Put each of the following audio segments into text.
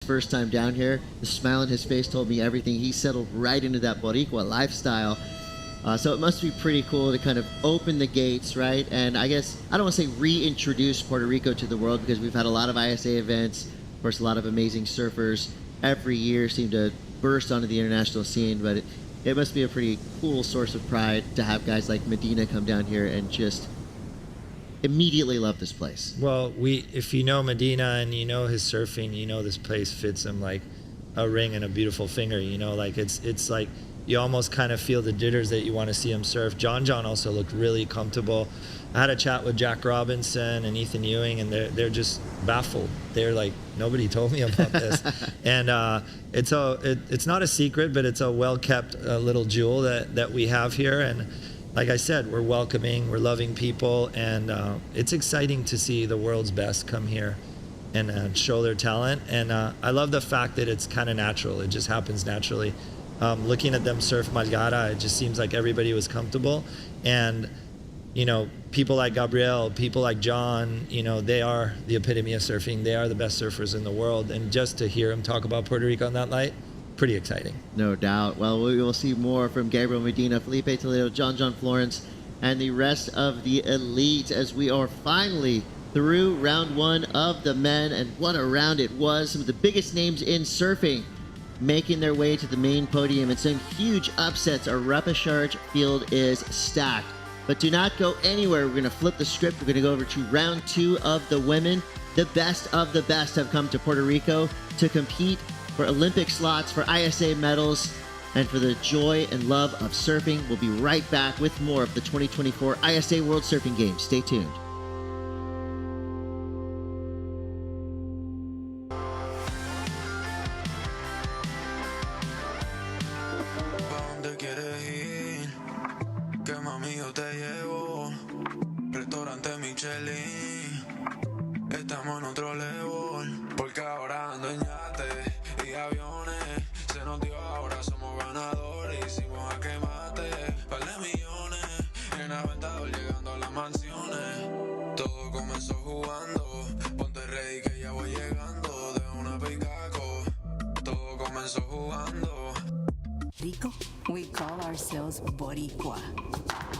first time down here. The smile on his face told me everything. He settled right into that Boricua lifestyle. So it must be pretty cool to kind of open the gates, right? And I guess, I don't want to say reintroduce Puerto Rico to the world, because we've had a lot of ISA events. Of course, a lot of amazing surfers every year seem to burst onto the international scene, but it must be a pretty cool source of pride to have guys like Medina come down here and just immediately love this place. Well, if you know Medina and you know his surfing, you know this place fits him like a ring and a beautiful finger. You know, like it's like you almost kind of feel the jitters that you want to see him surf. John also looked really comfortable. I had a chat with Jack Robinson and Ethan Ewing, and they're just baffled. They're like, nobody told me about this. And it's not a secret, but it's a well-kept little jewel that we have here. And like I said, we're welcoming, we're loving people, and it's exciting to see the world's best come here and show their talent. And I love the fact that it's kind of natural. It just happens naturally. Looking at them surf Malgara, it just seems like everybody was comfortable. And you know, people like Gabriel, people like John, you know, they are the epitome of surfing. They are the best surfers in the world. And just to hear him talk about Puerto Rico on that night, pretty exciting. No doubt. Well, we will see more from Gabriel Medina, Felipe Toledo, John Florence, and the rest of the elite as we are finally through round one of the men. And what a round it was. Some of the biggest names in surfing making their way to the main podium, and some huge upsets. Our repechage field is stacked. But do not go anywhere. We're going to flip the script. We're going to go over to round two of the women. The best of the best have come to Puerto Rico to compete for Olympic slots, for ISA medals, and for the joy and love of surfing. We'll be right back with more of the 2024 ISA World Surfing Games. Stay tuned. We call ourselves Boricua.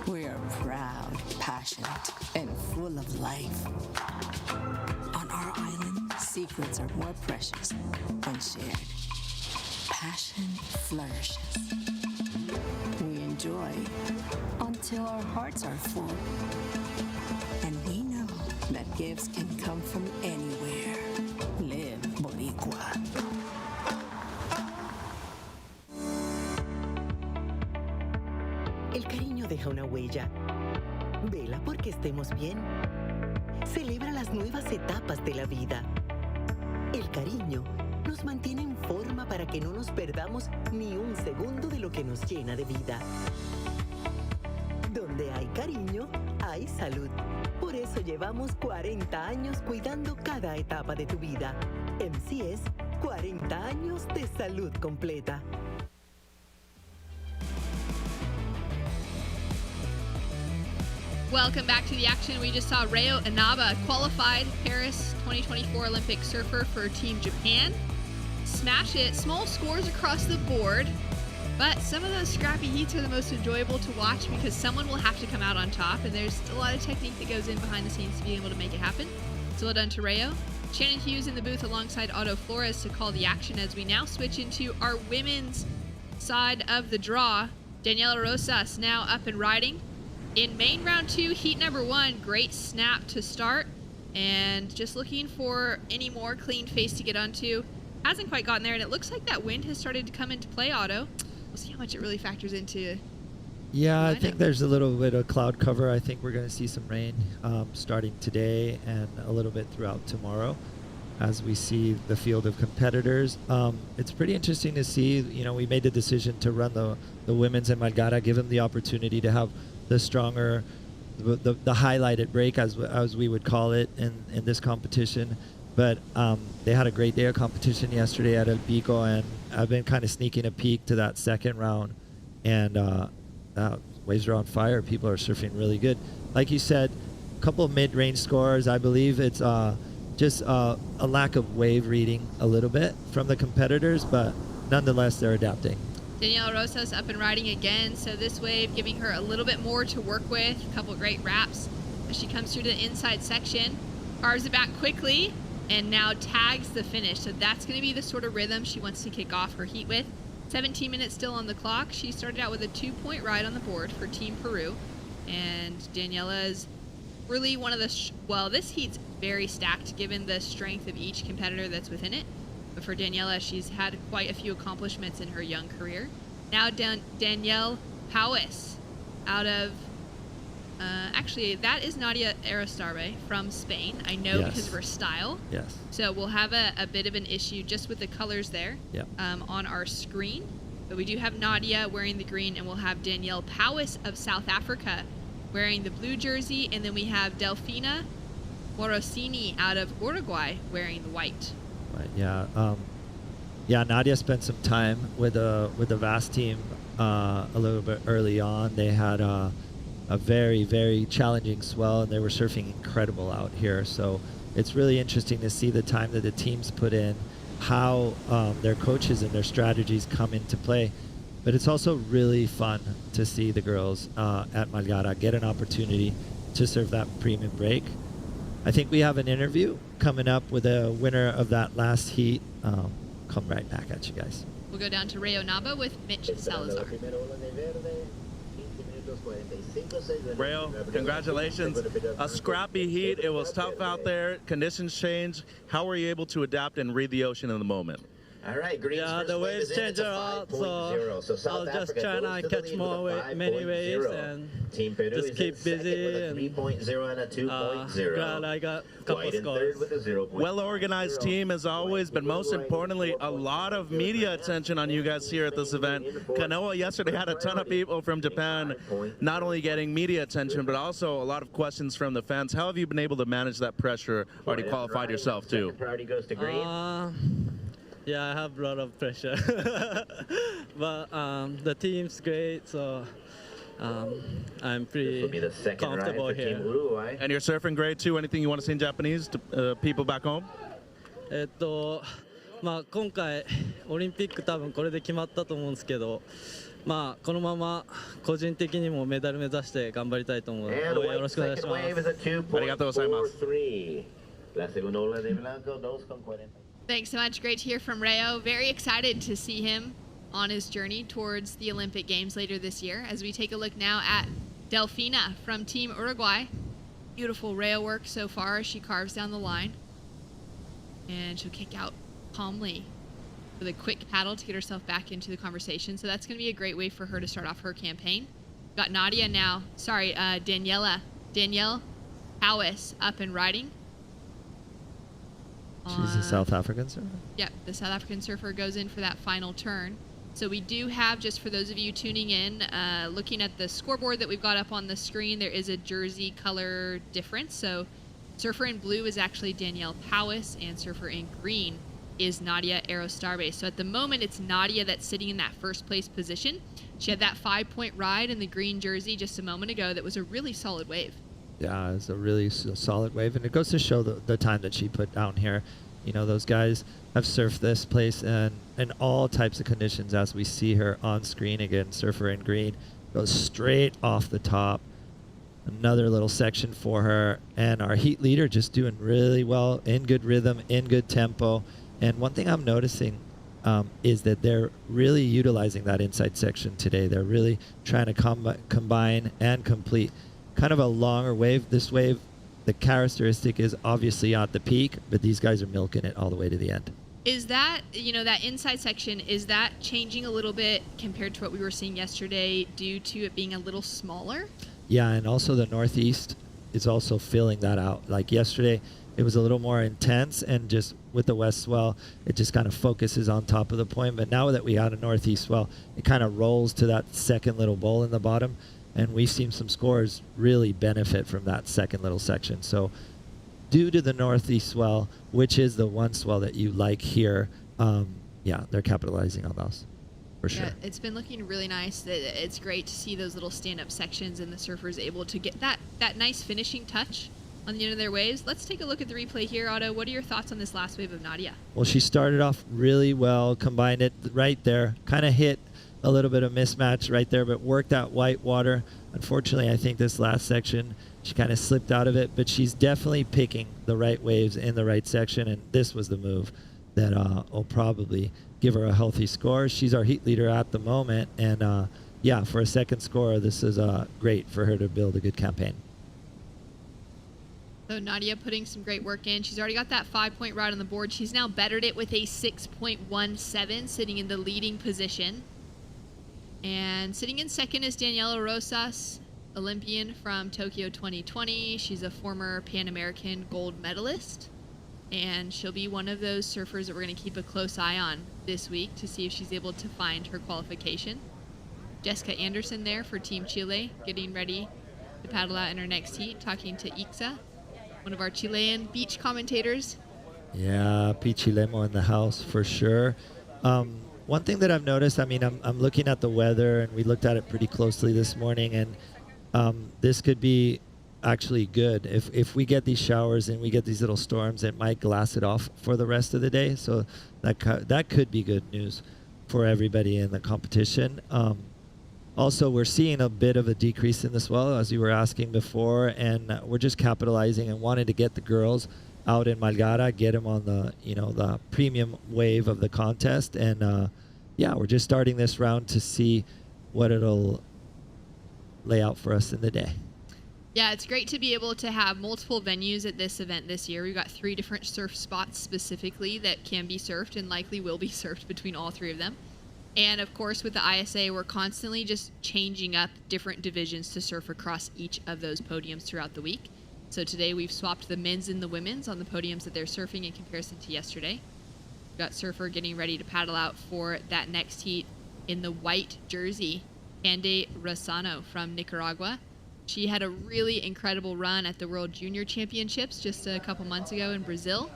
We are proud, passionate, and full of life. On our island, secrets are more precious when shared. Passion flourishes. We enjoy until our hearts are full. And we know that gifts can come from anywhere. Live Boricua. El cariño deja una huella. Vela porque estemos bien. Celebra las nuevas etapas de la vida. El cariño nos mantiene en forma para que no nos perdamos ni un segundo de lo que nos llena de vida. Donde hay cariño, hay salud. Por eso llevamos 40 años cuidando cada etapa de tu vida. MCS, 40 años de salud completa. Welcome back to the action. We just saw Rayo Anaba, qualified Paris 2024 Olympic surfer for Team Japan. Smash it. Small scores across the board, but some of those scrappy heats are the most enjoyable to watch because someone will have to come out on top, and there's a lot of technique that goes in behind the scenes to be able to make it happen. So well done to Rayo. Shannon Hughes in the booth alongside Otto Flores to call the action as we now switch into our women's side of the draw. Daniela Rosas now up and riding. In main round two, heat number one, great snap to start. And just looking for any more clean face to get onto. Hasn't quite gotten there, and it looks like that wind has started to come into play, Otto. We'll see how much it really factors into. Yeah, I think there's a little bit of cloud cover. I think we're going to see some rain starting today and a little bit throughout tomorrow as we see the field of competitors. It's pretty interesting to see. You know, we made the decision to run the women's in Margara, give them the opportunity to have the stronger, the highlighted break, as we would call it in this competition. But they had a great day of competition yesterday at El Pico, and I've been kind of sneaking a peek to that second round, and waves are on fire. People are surfing really good. Like you said, a couple of mid-range scores. I believe it's just a lack of wave reading a little bit from the competitors, but nonetheless, they're adapting. Daniela Rosas up and riding again, so this wave giving her a little bit more to work with. A couple great wraps as she comes through to the inside section. Carves it back quickly and now tags the finish. So that's going to be the sort of rhythm she wants to kick off her heat with. 17 minutes still on the clock. She started out with a 2-point ride on the board for Team Peru. And Daniela is really one of the, well, this heat's very stacked given the strength of each competitor that's within it. But for Daniela, she's had quite a few accomplishments in her young career. Now Danielle Powis out of, actually, that is Nadia Arostarbe from Spain. I know Yes. because of her style. Yes. So we'll have a bit of an issue just with the colors there on our screen. But we do have Nadia wearing the green, and we'll have Danielle Powis of South Africa wearing the blue jersey. And then we have Delfina Morosini out of Uruguay wearing the white. Right, yeah. Nadia spent some time with the VAS team a little bit early on. They had a very, very challenging swell, and they were surfing incredible out here. So it's really interesting to see the time that the teams put in, how their coaches and their strategies come into play. But it's also really fun to see the girls at Malgara get an opportunity to surf that premium break. I think we have an interview coming up with a winner of that last heat. Come right back at you guys. We'll go down to Rayo Anaba with Mitch Salazar. Rayo, congratulations. A scrappy heat. It was tough out there. Conditions changed. How were you able to adapt and read the ocean in the moment? All right, Green's Yeah, first the wave waves is in. change It's a a lot, 5.0. So I South was just Africa trying goes to to the catch lead more with a many waves 5.0. and Team Peru just is keep in second busy with a and 3.0 and a 2.0. glad I got a couple Dwight in scores. third with a 0.0. Well-organized team as always, but most importantly, a lot of media attention on you guys here at this event. Kanoa yesterday had a ton of people from Japan not only getting media attention, but also a lot of questions from the fans. How have you been able to manage that pressure? Already qualified yourself, too. Second priority goes to Green. Yeah, I have a lot of pressure, but the team's great, so I'm This will be pretty the second ride comfortable for Team here. Uruguay. And you're surfing great, too. Anything you want to say in Japanese to people back home? まあ今回オリンピック多分これで決まったと思うんですけど、まあこのまま個人的にもメダル目指して頑張りたいと思うので And 応援よろ Dwight's しくお願いし second ま wave す。 is a 2.43. La segunda ola de Blanco, 2.40. Thanks so much. Great to hear from Rayo. Very excited to see him on his journey towards the Olympic Games later this year. As we take a look now at Delfina from Team Uruguay. Beautiful Rayo work so far as she carves down the line. And she'll kick out calmly with a quick paddle to get herself back into the conversation. So that's going to be a great way for her to start off her campaign. Got Nadia now. Sorry, Danielle Powis up and riding. She's a South African surfer. Yep, the South African surfer goes in for that final turn. So we do have, just for those of you tuning in, looking at the scoreboard that we've got up on the screen, there is a jersey color difference. So surfer in blue is actually Danielle Powis, and surfer in green is Nadia Arostarbe. So at the moment, it's Nadia that's sitting in that first place position. She had that 5-point ride in the green jersey just a moment ago. That was a really solid wave. Yeah, it's a really solid wave, and it goes to show the time that she put down here. You know, those guys have surfed this place in all types of conditions, as we see her on screen again. Surfer in green goes straight off the top. Another little section for her, and our heat leader just doing really well, in good rhythm, in good tempo. And one thing I'm noticing is that they're really utilizing that inside section today. They're really trying to combine and complete kind of a longer wave. This wave, the characteristic is obviously at the peak, but these guys are milking it all the way to the end. Is that, that inside section, is that changing a little bit compared to what we were seeing yesterday due to it being a little smaller? Yeah, and also the Northeast is also filling that out. Like yesterday, it was a little more intense, and just with the west swell, it just kind of focuses on top of the point. But now that we got a Northeast swell, it kind of rolls to that second little bowl in the bottom. And we've seen some scores really benefit from that second little section. So due to the Northeast swell, which is the one swell that you like here, they're capitalizing on those for sure. Yeah, it's been looking really nice. It's great to see those little stand-up sections and the surfers able to get that nice finishing touch on the end of their waves. Let's take a look at the replay here. Otto, what are your thoughts on this last wave of Nadia? Well, she started off really well, combined it right there, kind of hit a little bit of mismatch right there, but worked out white water. Unfortunately, I think this last section, she kind of slipped out of it, but she's definitely picking the right waves in the right section, and this was the move that will probably give her a healthy score. She's our heat leader at the moment, and yeah, for a second score, this is great for her to build a good campaign. So Nadia putting some great work in. She's already got that 5-point ride on the board. She's now bettered it with a 6.17, sitting in the leading position. And sitting in second is Daniela Rosas, Olympian from Tokyo 2020. She's a former Pan American gold medalist. And she'll be one of those surfers that we're going to keep a close eye on this week to see if she's able to find her qualification. Jessica Anderson there for Team Chile, getting ready to paddle out in her next heat, talking to Ixa, one of our Chilean beach commentators. Yeah, Pichilemo in the house for sure. One thing that I've noticed, I mean, I'm looking at the weather, and we looked at it pretty closely this morning, and this could be actually good. If we get these showers and we get these little storms, it might glass it off for the rest of the day. So that could be good news for everybody in the competition. Also, we're seeing a bit of a decrease in the swell, as you were asking before, and we're just capitalizing and wanting to get the girls out in Malgara, get them on the the premium wave of the contest, and yeah, we're just starting this round to see what it'll lay out for us in the day. Yeah, it's great to be able to have multiple venues at this event this year. We've got 3 different surf spots specifically that can be surfed and likely will be surfed between all 3 of them. And of course, with the ISA, we're constantly just changing up different divisions to surf across each of those podiums throughout the week. So today we've swapped the men's and the women's on the podiums that they're surfing in comparison to yesterday. We've got surfer getting ready to paddle out for that next heat in the white jersey, Ande Rosano from Nicaragua. She had a really incredible run at the World Junior Championships just a couple months ago in Brazil.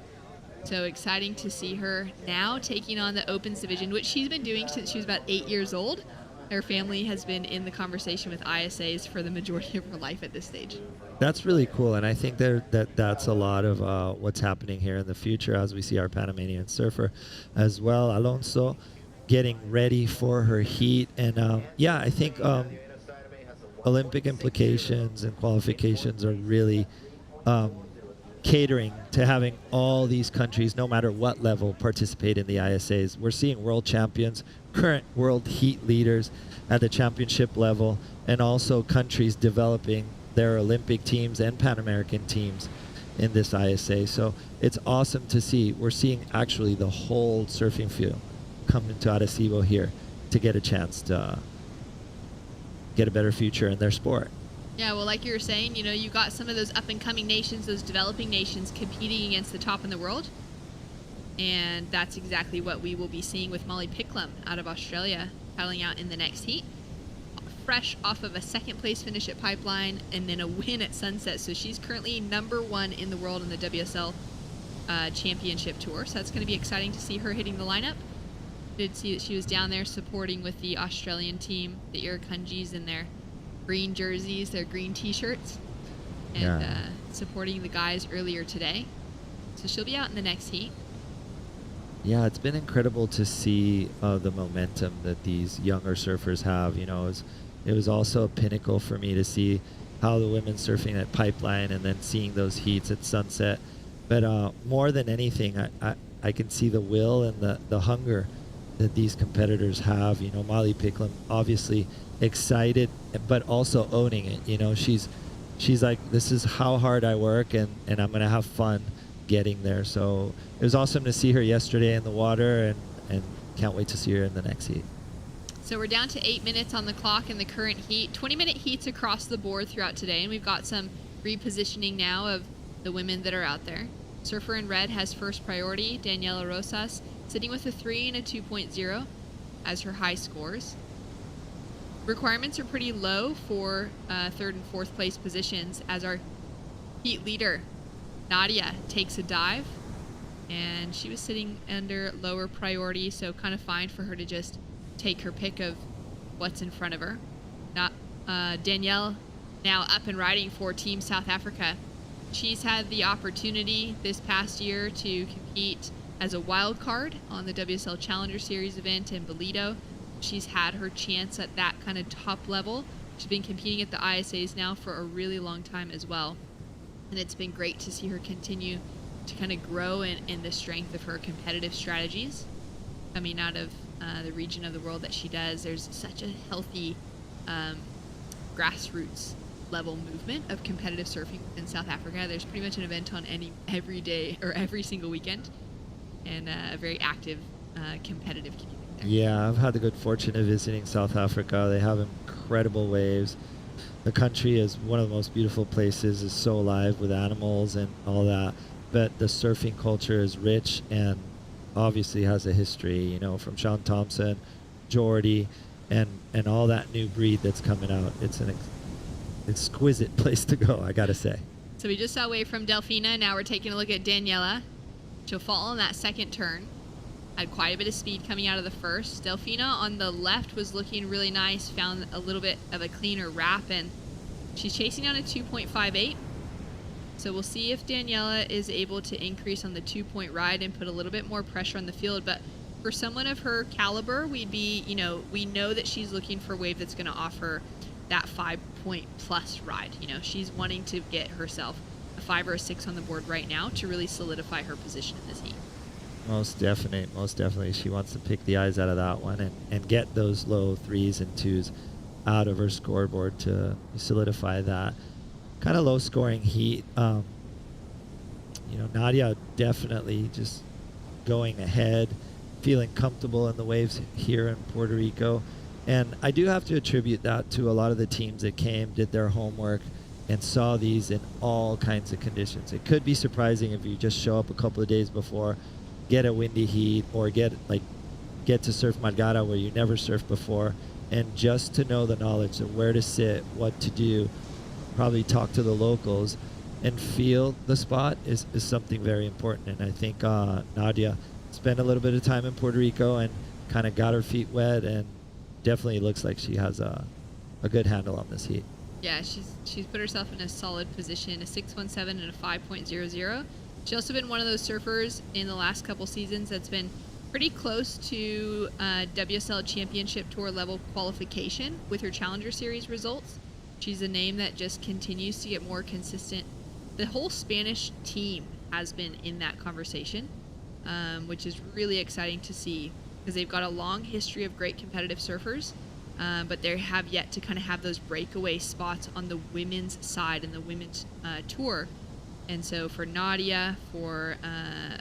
So exciting to see her now taking on the Opens division, which she's been doing since she was about 8 years old. Her family has been in the conversation with ISAs for the majority of her life at this stage. That's really cool, and I think that's a lot of what's happening here in the future as we see our Panamanian surfer as well. Alonso getting ready for her heat, and yeah, I think Olympic implications and qualifications are really catering to having all these countries, no matter what level, participate in the ISAs. We're seeing world champions, current world heat leaders at the championship level, and also countries developing their Olympic teams and Pan American teams in this ISA. So it's awesome to see. We're seeing actually the whole surfing field come into Arecibo here to get a chance to get a better future in their sport. Yeah, well, like you were saying, you got some of those up-and-coming nations, those developing nations competing against the top in the world. And that's exactly what we will be seeing with Molly Picklum out of Australia paddling out in the next heat. Fresh off of a second-place finish at Pipeline and then a win at Sunset. So she's currently #1 in the world in the WSL Championship Tour. So that's going to be exciting to see her hitting the lineup. Did see that she was down there supporting with the Australian team, the Irukandjis in their green jerseys, their green t-shirts, and supporting the guys earlier today. So she'll be out in the next heat. Yeah, it's been incredible to see the momentum that these younger surfers have. It was also a pinnacle for me to see how the women surfing at Pipeline and then seeing those heats at Sunset. But more than anything, I can see the will and the hunger that these competitors have. Molly Picklum obviously excited, but also owning it. She's like, this is how hard I work, and I'm gonna have fun getting there. So it was awesome to see her yesterday in the water, and can't wait to see her in the next heat. So we're down to 8 minutes on the clock in the current heat. 20-minute heats across the board throughout today, and we've got some repositioning now of the women that are out there. Surfer in red has first priority, Daniela Rosas, sitting with a 3 and a 2.0 as her high scores. Requirements are pretty low for 3rd and 4th place positions as our heat leader, Nadia, takes a dive. And she was sitting under lower priority, so kind of fine for her to just take her pick of what's in front of her. Danielle now up and riding for Team South Africa. She's had the opportunity this past year to compete as a wild card on the WSL Challenger Series event in Bolito. She's had her chance at that kind of top level. She's been competing at the ISAs now for a really long time as well. And it's been great to see her continue to kind of grow in the strength of her competitive strategies coming out of the region of the world that she does. There's such a healthy grassroots level movement of competitive surfing in South Africa. There's pretty much an event on every day or every single weekend, and a very active competitive community there. Yeah, I've had the good fortune of visiting South Africa. They have incredible waves. The country is one of the most beautiful places. It's so alive with animals and all that. But the surfing culture is rich and obviously has a history, you know, from Sean Thompson, Jordy, and all that new breed that's coming out. It's an exquisite place to go, I gotta say. So we just saw a wave from Delfina. Now we're taking a look at Daniela. She'll fall on that second turn. Had quite a bit of speed coming out of the first. Delfina on the left was looking really nice, found a little bit of a cleaner wrap, and she's chasing down a 2.58. So we'll see if Daniela is able to increase on the 2-point ride and put a little bit more pressure on the field. But for someone of her caliber, we know that she's looking for a wave that's going to offer that 5-point plus ride. You know, she's wanting to get herself a 5 or a 6 on the board right now to really solidify her position in this heat. Most definitely. She wants to pick the eyes out of that one and get those low 3s and 2s out of her scoreboard to solidify that. Kind of low scoring heat. Nadia definitely just going ahead, feeling comfortable in the waves here in Puerto Rico. And I do have to attribute that to a lot of the teams that came, did their homework, and saw these in all kinds of conditions. It could be surprising if you just show up a couple of days before, get a windy heat, or get to surf Margara where you never surfed before, and just to know the knowledge of where to sit, what to do, probably talk to the locals, and feel the spot is something very important. And I think Nadia spent a little bit of time in Puerto Rico and kind of got her feet wet, and definitely looks like she has a good handle on this heat. Yeah, she's put herself in a solid position, a 6.17 and a 5.00. She's also been one of those surfers in the last couple seasons that's been pretty close to WSL Championship Tour level qualification with her Challenger Series results. She's a name that just continues to get more consistent. The whole Spanish team has been in that conversation, which is really exciting to see because they've got a long history of great competitive surfers, but they have yet to kind of have those breakaway spots on the women's side and the women's tour. And so for Nadia, for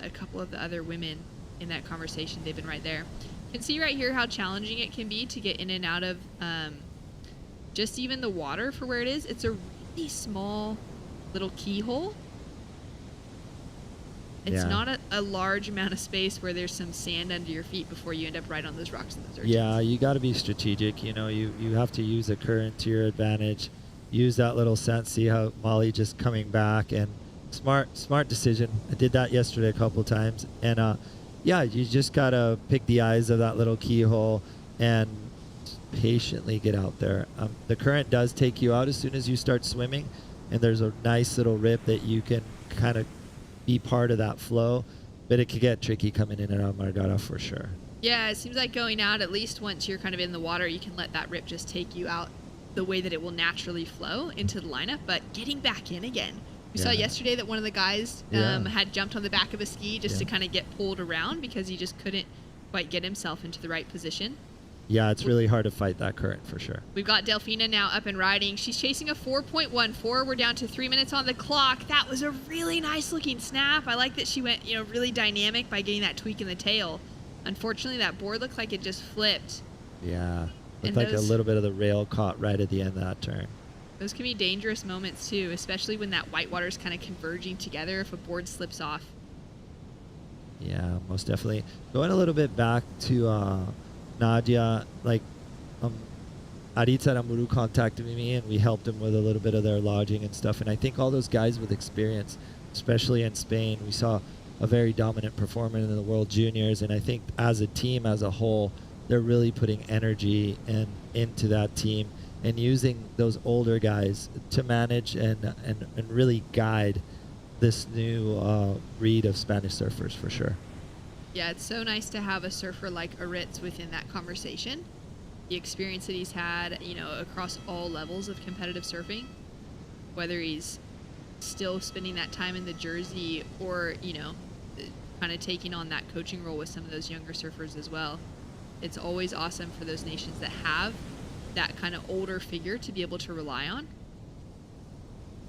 a couple of the other women in that conversation, they've been right there. You can see right here how challenging it can be to get in and out of just even the water for where it is. It's a really small little keyhole. It's not a large amount of space where there's some sand under your feet before you end up right on those rocks and those urchins. Yeah, you got to be strategic. You know, you have to use the current to your advantage. Use that little sense. See how Molly just coming back, and smart decision. I did that yesterday a couple times, and you just gotta pick the eyes of that little keyhole and patiently get out there. The current does take you out as soon as you start swimming, and there's a nice little rip that you can kind of be part of that flow, but it could get tricky coming in and out of Margara for sure. Yeah, it seems like going out, at least once you're kind of in the water, you can let that rip just take you out the way that it will naturally flow into the lineup, but getting back in again. We saw yesterday that one of the guys had jumped on the back of a ski just to kind of get pulled around because he just couldn't quite get himself into the right position. Yeah, it's really hard to fight that current for sure. We've got Delfina now up and riding. She's chasing a 4.14. We're down to 3 minutes on the clock. That was a really nice looking snap. I like that she went, really dynamic by getting that tweak in the tail. Unfortunately, that board looked like it just flipped. Yeah, looked like a little bit of the rail caught right at the end of that turn. Those can be dangerous moments too, especially when that whitewater is kind of converging together if a board slips off. Yeah, most definitely. Going a little bit back to Nadia, Aritza Ramuru contacted me and we helped them with a little bit of their lodging and stuff. And I think all those guys with experience, especially in Spain, we saw a very dominant performer in the World Juniors. And I think as a team, as a whole, they're really putting energy into that team and using those older guys to manage and really guide this new breed of Spanish surfers for sure. Yeah, it's so nice to have a surfer like Aritz within that conversation. The experience that he's had, across all levels of competitive surfing, whether he's still spending that time in the Jersey or, kind of taking on that coaching role with some of those younger surfers as well. It's always awesome for those nations that have that kind of older figure to be able to rely on.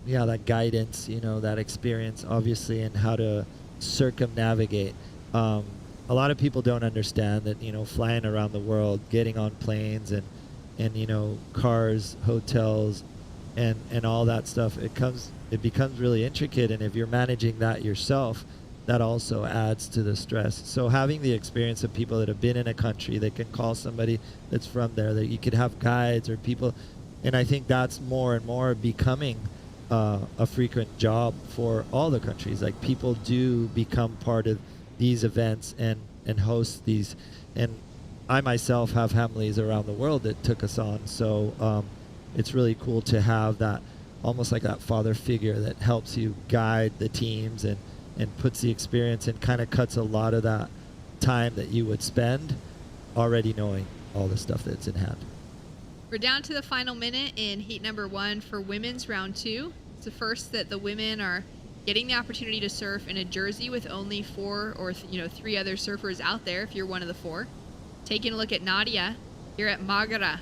Yeah, that guidance, that experience, obviously, and how to circumnavigate. A lot of people don't understand that, flying around the world, getting on planes and cars, hotels, and all that stuff, it becomes really intricate. And if you're managing that yourself, that also adds to the stress. So having the experience of people that have been in a country, that can call somebody that's from there, that you could have guides or people, and I think that's more and more becoming a frequent job for all the countries. Like, people do become part of these events and host these, and I myself have families around the world that took us on, so it's really cool to have that, almost like that father figure that helps you guide the teams and puts the experience and kind of cuts a lot of that time that you would spend already knowing all the stuff that's in hand. We're down to the final minute in heat number 1 for women's round 2. It's the first that the women are getting the opportunity to surf in a jersey with only 4 or 3 other surfers out there if you're one of the 4. Taking a look at Nadia here at Magara.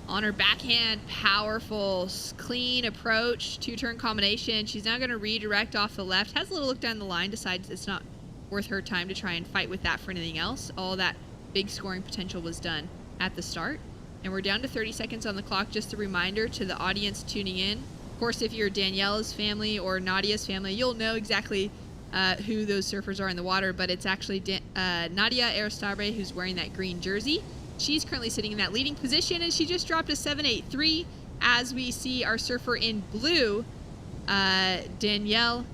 On her backhand, powerful, clean approach, 2-turn combination. She's now going to redirect off the left. Has a little look down the line, decides it's not worth her time to try and fight with that for anything else. All that big scoring potential was done at the start. And we're down to 30 seconds on the clock. Just a reminder to the audience tuning in. Of course, if you're Daniela's family or Nadia's family, you'll know exactly who those surfers are in the water, but it's actually Nadia Arecibo who's wearing that green jersey. She's currently sitting in that leading position, and she just dropped a 7.83 as we see our surfer in blue, Danielle,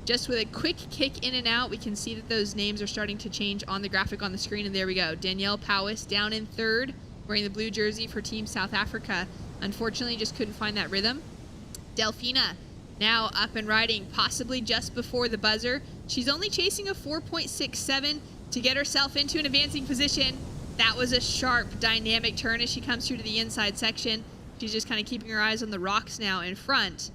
just with a quick kick in and out. We can see that those names are starting to change on the graphic on the screen, and there we go. Danielle Powys down in third, wearing the blue jersey for Team South Africa. Unfortunately, just couldn't find that rhythm. Delfina now up and riding, possibly just before the buzzer. She's only chasing a 4.67 to get herself into an advancing position. That was a sharp, dynamic turn as she comes through to the inside section. She's just kind of keeping her eyes on the rocks now in front.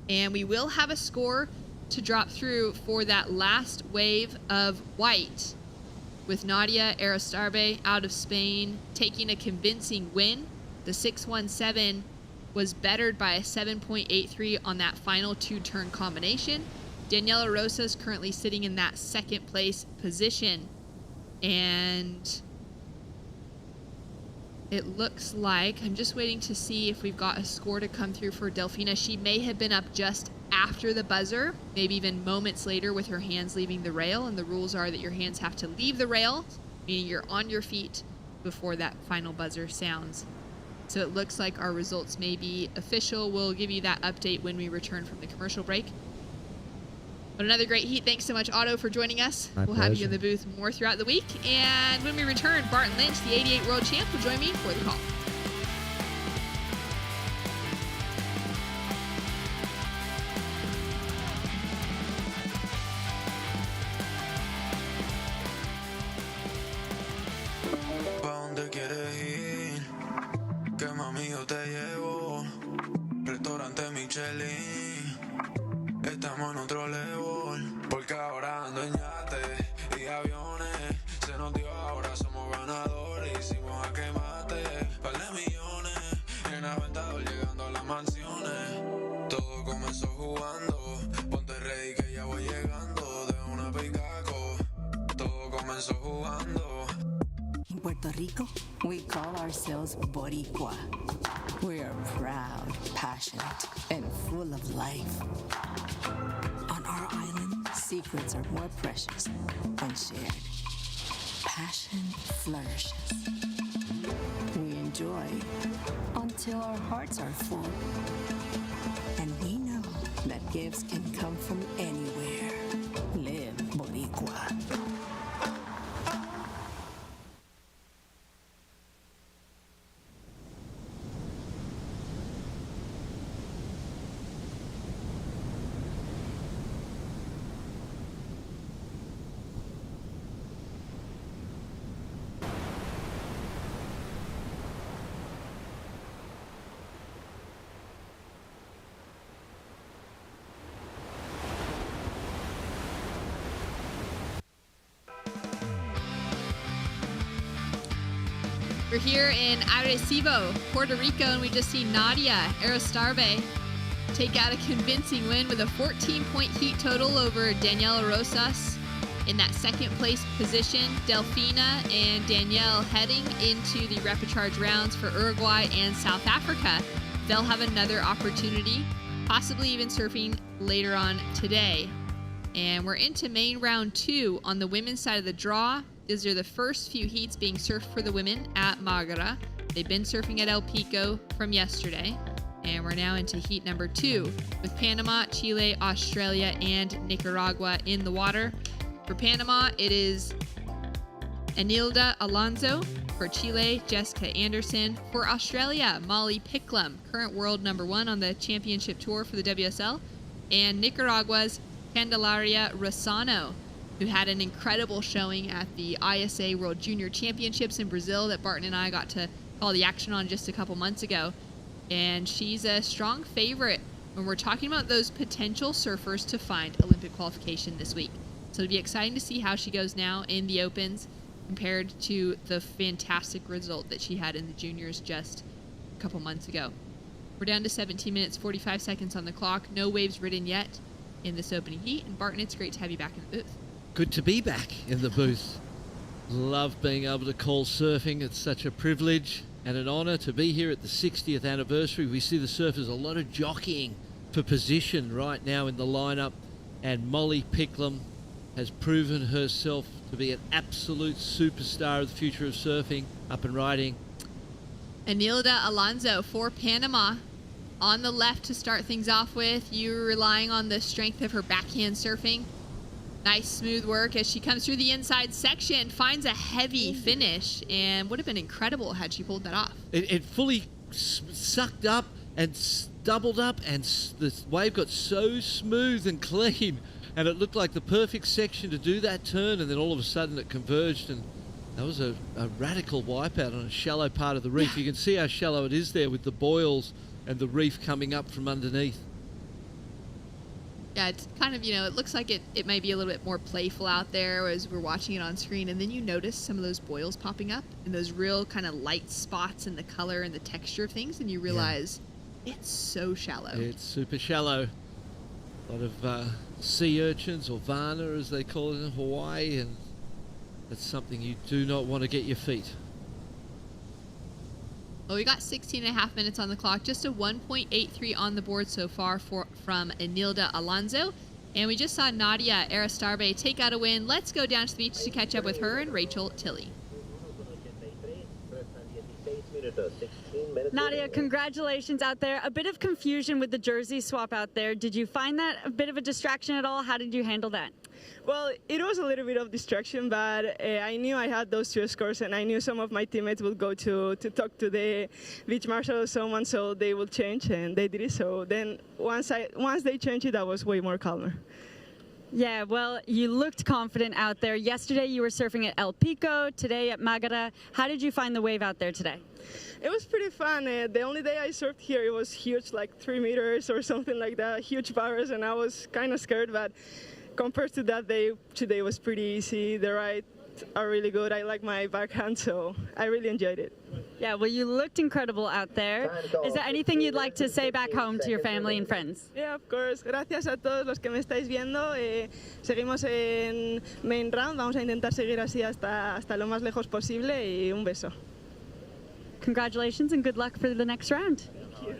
And we will have a score to drop through for that last wave of white, with Nadia Arecibo out of Spain taking a convincing win. The 6.17 was bettered by a 7.83 on that final 2-turn combination. Daniela Rosa is currently sitting in that second place position. And it looks like, I'm just waiting to see if we've got a score to come through for Delfina. She may have been up just after the buzzer, maybe even moments later with her hands leaving the rail. And the rules are that your hands have to leave the rail, meaning you're on your feet before that final buzzer sounds. So it looks like our results may be official. We'll give you that update when we return from the commercial break. But another great heat. Thanks so much, Otto, for joining us. My we'll pleasure. have you in the booth more throughout the week. And when we return, Barton Lynch, the 88 world champ, will join me for the call. Estamos en otro level, porque ahora ando en yate y aviones. Se nos dio, ahora somos ganadores. Hicimos a quemate, par de millones. En Aventador llegando a las mansiones. Todo comenzó jugando, ponte ready que ya voy llegando. De una picaco, todo comenzó jugando. In Puerto Rico, we call ourselves Boricua. We are proud, passionate, and full of life. On our island, secrets are more precious when shared. Passion flourishes. We enjoy until our hearts are full. And we know that gifts can come from anywhere. Live Boricua. We're here in Arecibo, Puerto Rico, and we just see Nadia Aristarbe take out a convincing win with a 14-point heat total over Daniela Rosas. In that second place position, Delfina and Danielle heading into the repecharge rounds for Uruguay and South Africa. They'll have another opportunity, possibly even surfing later on today. And we're into main round 2 on the women's side of the draw. These are the first few heats being surfed for the women at Mágara. They've been surfing at El Pico from yesterday. And we're now into heat number 2 with Panama, Chile, Australia, and Nicaragua in the water. For Panama, it is Enilda Alonso. For Chile, Jessica Anderson. For Australia, Molly Picklum, current world number 1 on the championship tour for the WSL. And Nicaragua's Candelaria Rosano, who had an incredible showing at the ISA World Junior Championships in Brazil that Barton and I got to call the action on just a couple months ago. And she's a strong favorite when we're talking about those potential surfers to find Olympic qualification this week. So it'll be exciting to see how she goes now in the Opens compared to the fantastic result that she had in the juniors just a couple months ago. We're down to 17 minutes, 45 seconds on the clock. No waves ridden yet in this opening heat. And Barton, it's great to have you back in the booth. Good to be back in the booth. Love being able to call surfing. It's such a privilege and an honour to be here at the 60th anniversary. We see the surfers, a lot of jockeying for position right now in the lineup. And Molly Picklum has proven herself to be an absolute superstar of the future of surfing, up and riding. Enilda Alonso for Panama on the left to start things off with. You're relying on the strength of her backhand surfing. Nice smooth work as she comes through the inside section, finds a heavy finish, and would have been incredible had she pulled that off. It fully sucked up and doubled up, and the wave got so smooth and clean, and it looked like the perfect section to do that turn, and then all of a sudden it converged, and that was a radical wipeout on a shallow part of the reef. You can see how shallow it is there with the boils and the reef coming up from underneath. Yeah, it's kind of, it looks like it might be a little bit more playful out there as we're watching it on screen, and then you notice some of those boils popping up and those real kind of light spots in the color and the texture of things, and you realize it's so shallow. It's super shallow. A lot of sea urchins, or vana as they call it in Hawaii, and that's something you do not want to get your feet. Well, we got 16 and a half minutes on the clock, just a 1.83 on the board so far from Enilda Alonso. And we just saw Nadia Aristarbe take out a win. Let's go down to the beach to catch up with her and Rachel Tilley. Nadia, congratulations out there. A bit of confusion with the jersey swap out there. Did you find that a bit of a distraction at all? How did you handle that? Well, it was a little bit of distraction, but I knew I had those 2 scores, and I knew some of my teammates would go to talk to the beach marshal or someone, so they would change, and they did it. So then once they changed it, I was way more calmer. Yeah, well, you looked confident out there. Yesterday you were surfing at El Pico, today at Mágara. How did you find the wave out there today? It was pretty fun. The only day I surfed here, it was huge, like 3 meters or something like that, huge bars, and I was kind of scared, but compared to that day, today was pretty easy. The rides are really good. I like my backhand, so I really enjoyed it. Yeah, well, you looked incredible out there. Is there anything you'd like to say back home to your family and friends? Yeah, of course. Gracias a todos los que me estáis viendo. Seguimos en main round. Vamos a intentar seguir así hasta lo más lejos posible, y un beso. Congratulations and good luck for the next round. Thank you.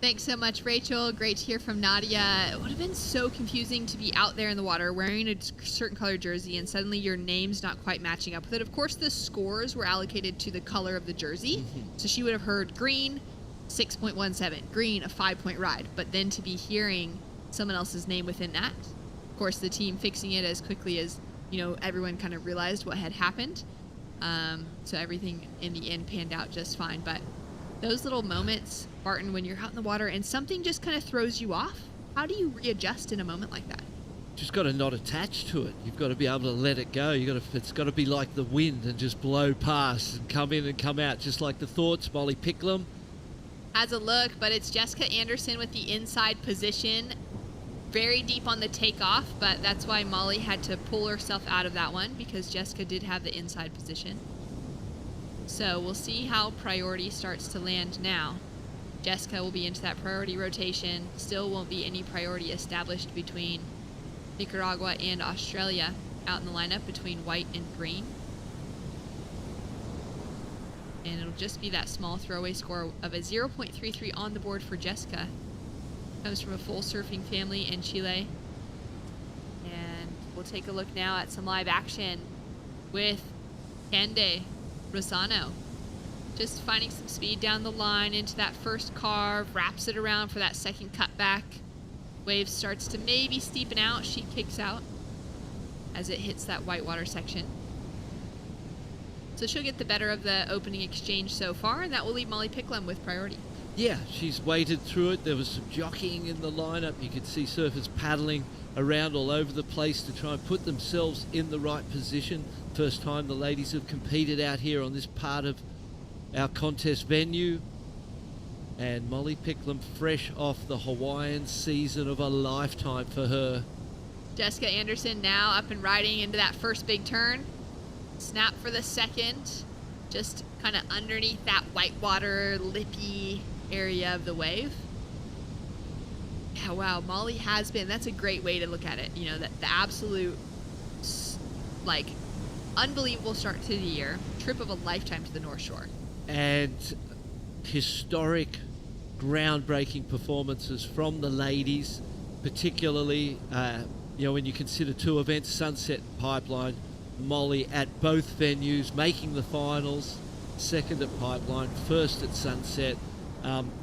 Thanks so much, Rachel. Great to hear from Nadia. It would have been so confusing to be out there in the water wearing a certain color jersey and suddenly your name's not quite matching up with it. Of course, the scores were allocated to the color of the jersey. So she would have heard green, 6.17, green, a 5-point ride. But then to be hearing someone else's name within that, of course, the team fixing it as quickly as, everyone kind of realized what had happened. So everything in the end panned out just fine. But those little moments, Barton, when you're out in the water and something just kind of throws you off, how do you readjust in a moment like that? Just got to not attach to it. You've got to be able to let it go. It's got to be like the wind and just blow past and come in and come out, just like the thoughts. Molly Picklum has a look, but it's Jessica Anderson with the inside position. Very deep on the takeoff, but that's why Molly had to pull herself out of that one, because Jessica did have the inside position. So we'll see how priority starts to land now. Jessica will be into that priority rotation. Still won't be any priority established between Nicaragua and Australia out in the lineup between white and green. And it'll just be that small throwaway score of a 0.33 on the board for Jessica. Comes from a full surfing family in Chile. And we'll take a look now at some live action with Cande Rosano. Just finding some speed down the line into that first carve, wraps it around for that second cutback. Wave starts to maybe steepen out. She kicks out as it hits that whitewater section. So she'll get the better of the opening exchange so far, and that will leave Molly Picklum with priority. Yeah, she's waded through it. There was some jockeying in the lineup. You could see surfers paddling around all over the place to try and put themselves in the right position. First time the ladies have competed out here on this part of our contest venue. And Molly Picklum fresh off the Hawaiian season of a lifetime for her. Jessica Anderson now up and riding into that first big turn. Snap for the second. Just kind of underneath that whitewater, lippy area of the wave. Yeah, wow, Molly has been, that's a great way to look at it. You know, that the absolute, like, unbelievable start to the year. Trip of a lifetime to the North Shore. And historic, groundbreaking performances from the ladies, particularly, you know, when you consider two events, Sunset and Pipeline. Molly at both venues, making the finals, second at Pipeline, first at Sunset.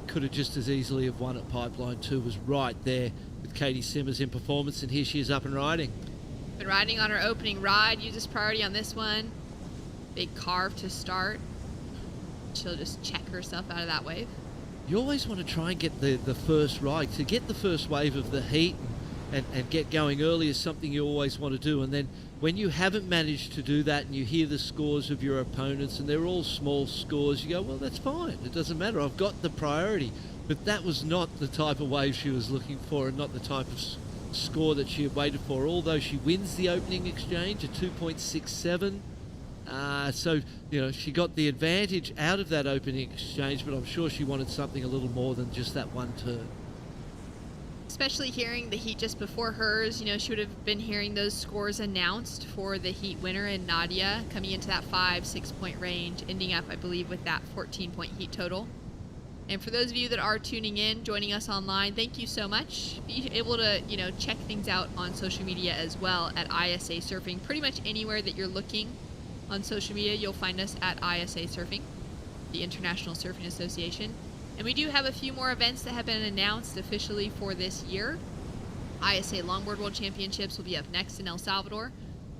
Could have just as easily have won at Pipeline too, was right there with Katie Simmers in performance, and here she is up and riding. Been riding on her opening ride, uses priority on this one. Big carve to start. She'll just check herself out of that wave. You always want to try and get the first ride. To get the first wave of the heat and get going early is something you always want to do. And then when you haven't managed to do that and you hear the scores of your opponents and they're all small scores, you go, well, that's fine. It doesn't matter. I've got the priority. But that was not the type of wave she was looking for and not the type of score that she had waited for. Although she wins the opening exchange at 2.67. So, you know, she got the advantage out of that opening exchange, but I'm sure she wanted something a little more than just that one turn. Especially hearing the heat just before hers, you know, she would have been hearing those scores announced for the heat winner and Nadia coming into that 5-6 point range, ending up, I believe, with that 14-point heat total. And for those of you that are tuning in, joining us online, thank you so much. Be able to, you know, check things out on social media as well at ISA Surfing. Pretty much anywhere that you're looking on social media, you'll find us at ISA Surfing, the International Surfing Association. And we do have a few more events that have been announced officially for this year. ISA Longboard World Championships will be up next in El Salvador,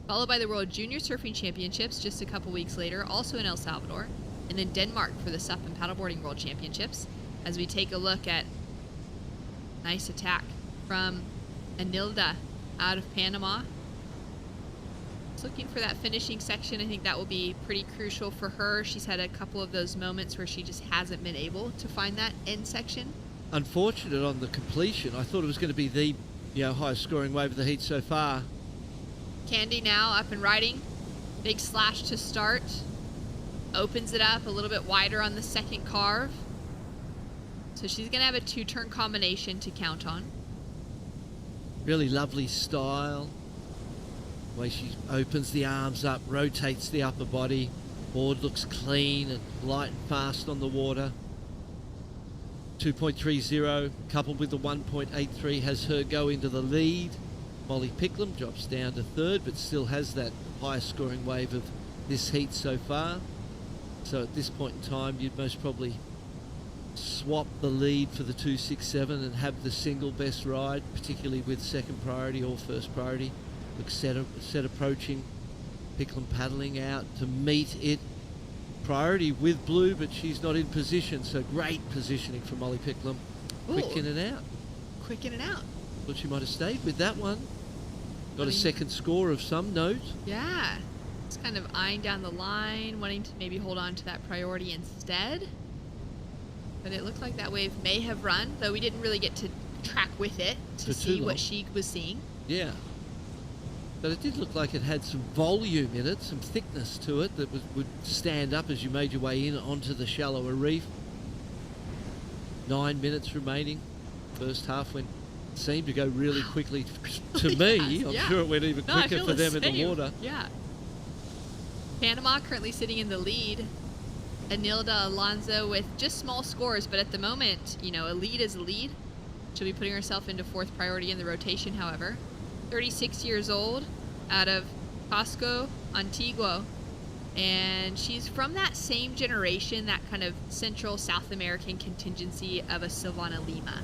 followed by the World Junior Surfing Championships just a couple weeks later, also in El Salvador, and then Denmark for the SUP and Paddleboarding World Championships, as we take a look at nice attack from Anilda out of Panama. Looking for that finishing section. I think that will be pretty crucial for her. She's had a couple of those moments where she just hasn't been able to find that end section. Unfortunate on the completion. I thought it was going to be the, you know, highest scoring wave of the heat so far. Candy now up and riding. Big slash to start. Opens it up a little bit wider on the second carve. So she's going to have a 2-turn combination to count on. Really lovely style. The way she opens the arms up, rotates the upper body. Board looks clean and light and fast on the water. 2.30 coupled with the 1.83 has her go into the lead. Molly Picklum drops down to third, but still has that highest scoring wave of this heat so far. So at this point in time, you'd most probably swap the lead for the 2.67 and have the single best ride, particularly with second priority or first priority. Looks set approaching. Picklum paddling out to meet it. Priority with blue, but she's not in position, so great positioning from Molly Picklum. Quick in and out. Quick in and out. Thought she might have stayed with that one. Got a second score of some note. Yeah. Just kind of eyeing down the line, wanting to maybe hold on to that priority instead. But it looked like that wave may have run, though we didn't really get to track with it to see what she was seeing. Yeah. but it did look like it had some volume in it, some thickness to it that would stand up as you made your way in onto the shallower reef. 9 minutes remaining. First half went seemed to go really quickly to me. I'm sure it went even quicker for them in the water. Yeah. Panama currently sitting in the lead. Anilda Alonso with just small scores, but at the moment, you know, a lead is a lead. She'll be putting herself into 4th priority in the rotation, however. 36 years old, out of Pasco, Antigua. And she's from that same generation, that kind of Central South American contingency of a Silvana Lima.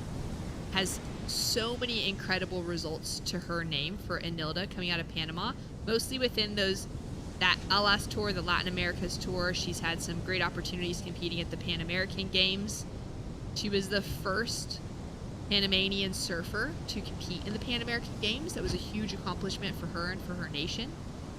Has so many incredible results to her name for Anilda coming out of Panama, mostly within that Alas Tour, the Latin Americas Tour. She's had some great opportunities competing at the Pan American Games. She was the first Panamanian surfer to compete in the Pan American Games. That was a huge accomplishment for her and for her nation.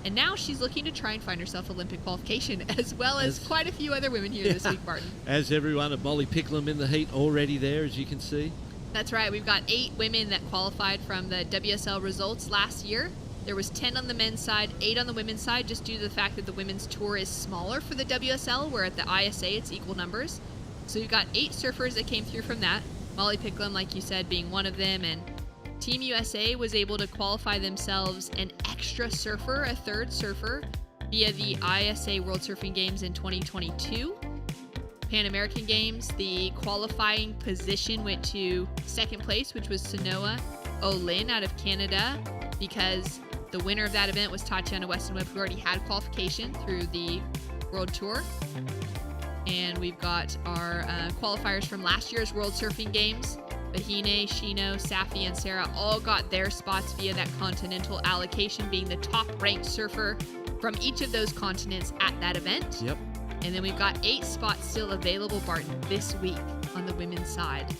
And now she's looking to try and find herself Olympic qualification, as well as quite a few other women here this week, Barton. As everyone at Molly Picklum in the heat already there, as you can see. That's right. We've got 8 women that qualified from the WSL results last year. There was 10 on the men's side, 8 on the women's side, just due to the fact that the women's tour is smaller for the WSL, where at the ISA it's equal numbers. So you've got 8 surfers that came through from that. Molly Picklum, like you said, being one of them. And Team USA was able to qualify themselves an extra surfer, a 3rd surfer, via the ISA World Surfing Games in 2022. Pan American Games, the qualifying position went to 2nd place, which was Sanoa Olin out of Canada, because the winner of that event was Tatiana Weston Web, who already had qualification through the World Tour. And we've got our qualifiers from last year's World Surfing Games. Bahine, Shino, Safi, and Sarah all got their spots via that continental allocation, being the top-ranked surfer from each of those continents at that event. Yep. And then we've got 8 spots still available, Barton, this week on the women's side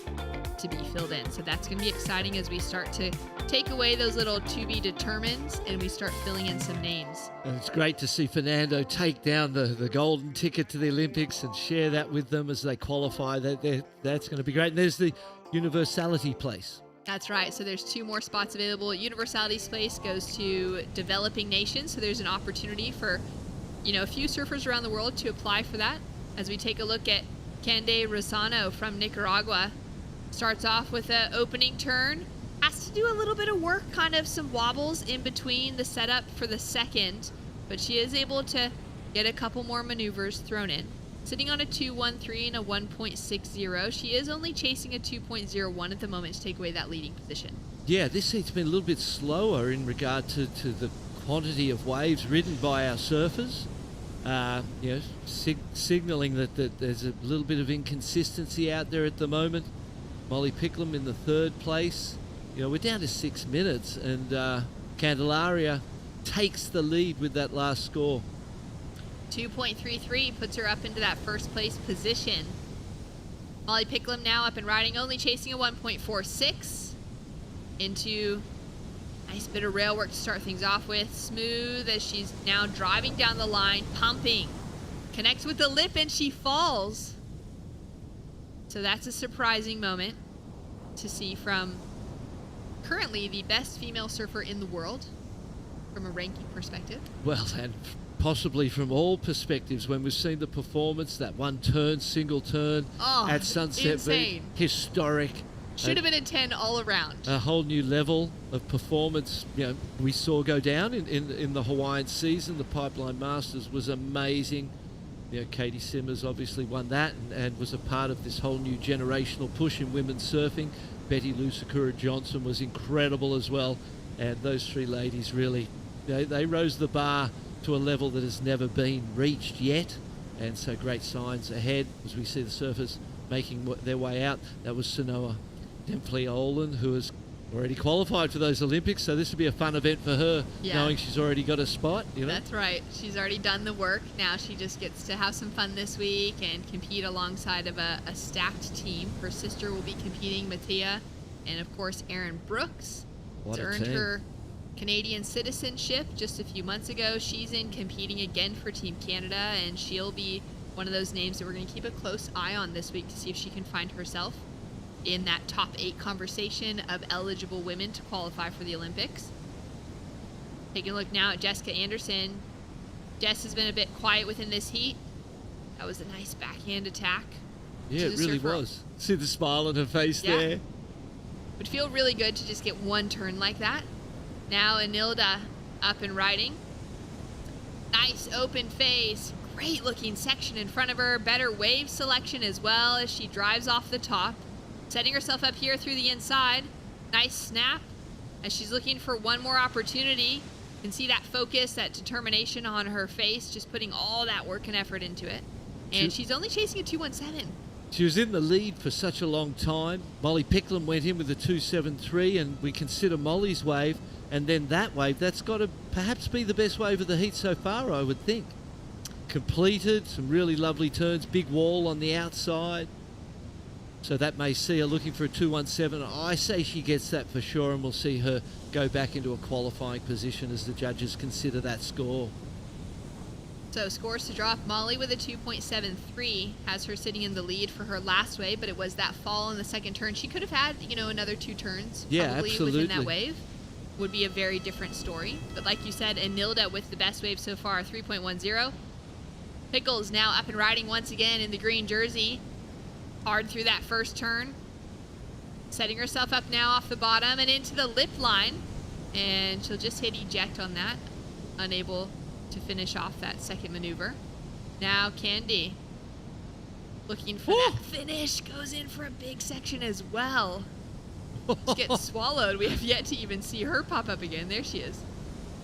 to be filled in. So that's going to be exciting as we start to take away those little to be determined and we start filling in some names. And it's great to see Fernando take down the golden ticket to the Olympics and share that with them as they qualify. That's going to be great. And there's the universality place. That's right. So there's 2 more spots available. Universality's place goes to developing nations. So there's an opportunity for, you know, a few surfers around the world to apply for that. As we take a look at Cande Rosano from Nicaragua, starts off with an opening turn, has to do a little bit of work, kind of some wobbles in between the setup for the 2nd, but she is able to get a couple more maneuvers thrown in. Sitting on a 2.13 and a 1.60. She is only chasing a 2.01 at the moment to take away that leading position. Yeah, this heat's been a little bit slower in regard to the quantity of waves ridden by our surfers. You know, signalling that there's a little bit of inconsistency out there at the moment. Molly Picklum in the 3rd place. You know, we're down to 6 minutes, and Candelaria takes the lead with that last score. 2.33 puts her up into that 1st place position. Molly Picklum now up and riding, only chasing a 1.46 into nice bit of rail work to start things off with. Smooth as she's now driving down the line, pumping. Connects with the lip and she falls. So that's a surprising moment to see from currently the best female surfer in the world from a ranking perspective. Well, and possibly from all perspectives, when we've seen the performance, that one turn, single turn at Sunset insane. Beach, historic. Should have been a 10 all around. A whole new level of performance, you know, we saw go down in the Hawaiian season. The Pipeline Masters was amazing. You know, Katie Simmers obviously won that and was a part of this whole new generational push in women's surfing. Betty Lou Sakura Johnson was incredible as well. And those 3 ladies really, they rose the bar to a level that has never been reached yet. And so great signs ahead as we see the surfers making their way out. That was Sanoa Olin, who has already qualified for those Olympics, so this would be a fun event for her, knowing she's already got a spot. You know? That's right. She's already done the work. Now she just gets to have some fun this week and compete alongside of a stacked team. Her sister will be competing, Mattia, and of course Erin Brooks. What a earned team. her Canadian citizenship just a few months ago. She's in competing again for Team Canada, and she'll be one of those names that we're going to keep a close eye on this week to see if she can find herself in that top 8 conversation of eligible women to qualify for the Olympics. Taking a look now at Jessica Anderson. Jess has been a bit quiet within this heat. That was a nice backhand attack. Yeah, it really was. See the smile on her face there. Would feel really good to just get one turn like that. Now Enilda up and riding. Nice open face. Great looking section in front of her. Better wave selection as well as she drives off the top. Setting herself up here through the inside. Nice snap as she's looking for one more opportunity. You can see that focus, that determination on her face, just putting all that work and effort into it. And she's only chasing a 2.17. She was in the lead for such a long time. Molly Picklum went in with a 2.73, and we consider Molly's wave, and then that wave, that's got to perhaps be the best wave of the heat so far, I would think. Completed, some really lovely turns, big wall on the outside. So that may see her looking for a 2.17. I say she gets that for sure, and we'll see her go back into a qualifying position as the judges consider that score. So scores to drop. Molly with a 2.73 has her sitting in the lead for her last wave, but it was that fall in the second turn. She could have had, another 2 turns probably within that wave. Would be a very different story. But like you said, Enilda with the best wave so far, 3.10. Pickles now up and riding once again in the green jersey. Hard through that first turn. Setting herself up now off the bottom and into the lip line. And she'll just hit eject on that. Unable to finish off that second maneuver. Now Candy looking for that finish. Goes in for a big section as well. She's getting swallowed. We have yet to even see her pop up again. There she is.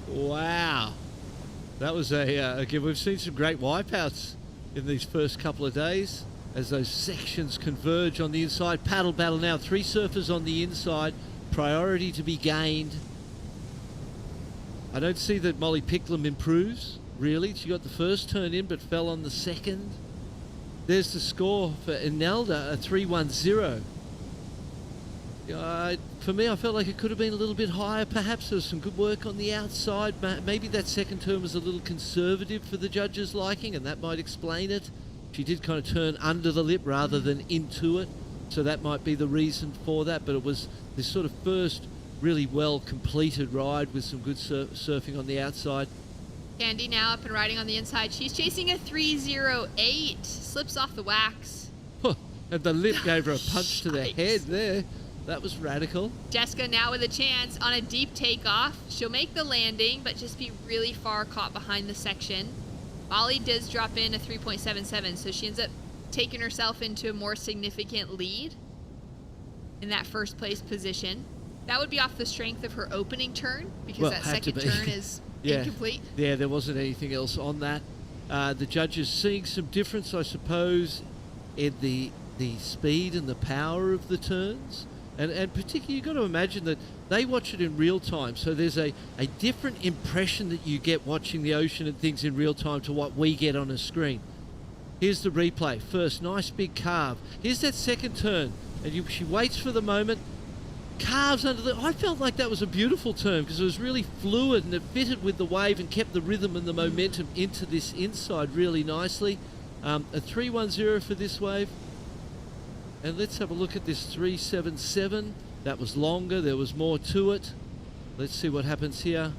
Wow. That was again, we've seen some great wipeouts in these first couple of days as those sections converge on the inside. Paddle battle now. 3 surfers on the inside. Priority to be gained. I don't see that Molly Picklum improves, really. She got the first turn in but fell on the second. There's the score for Enilda, a 3.10. For me, I felt like it could have been a little bit higher. Perhaps there was some good work on the outside. Maybe that second turn was a little conservative for the judges' liking, and that might explain it. She did kind of turn under the lip rather than into it, so that might be the reason for that. But it was this sort of first really well completed ride with some good surfing on the outside. Candy now up and riding on the inside. She's chasing a 3.08. Slips off the wax. And the lip gave her a punch to the head there. That was radical. Jessica now with a chance on a deep takeoff. She'll make the landing, but just be really far caught behind the section. Molly does drop in a 3.77, so she ends up taking herself into a more significant lead in that first place position. That would be off the strength of her opening turn, because that second turn is incomplete. Yeah, there wasn't anything else on that. The judges seeing some difference, I suppose, in the speed and the power of the turns. And particularly, you've got to imagine that they watch it in real time. So there's a different impression that you get watching the ocean and things in real time to what we get on a screen. Here's the replay. First, nice big carve. Here's that second turn. And she waits for the moment. Carves under the... I felt like that was a beautiful turn because it was really fluid and it fitted with the wave and kept the rhythm and the momentum into this inside really nicely. A 3.10 for this wave. And let's have a look at this 3.77. That was longer. There was more to it. Let's see what happens here.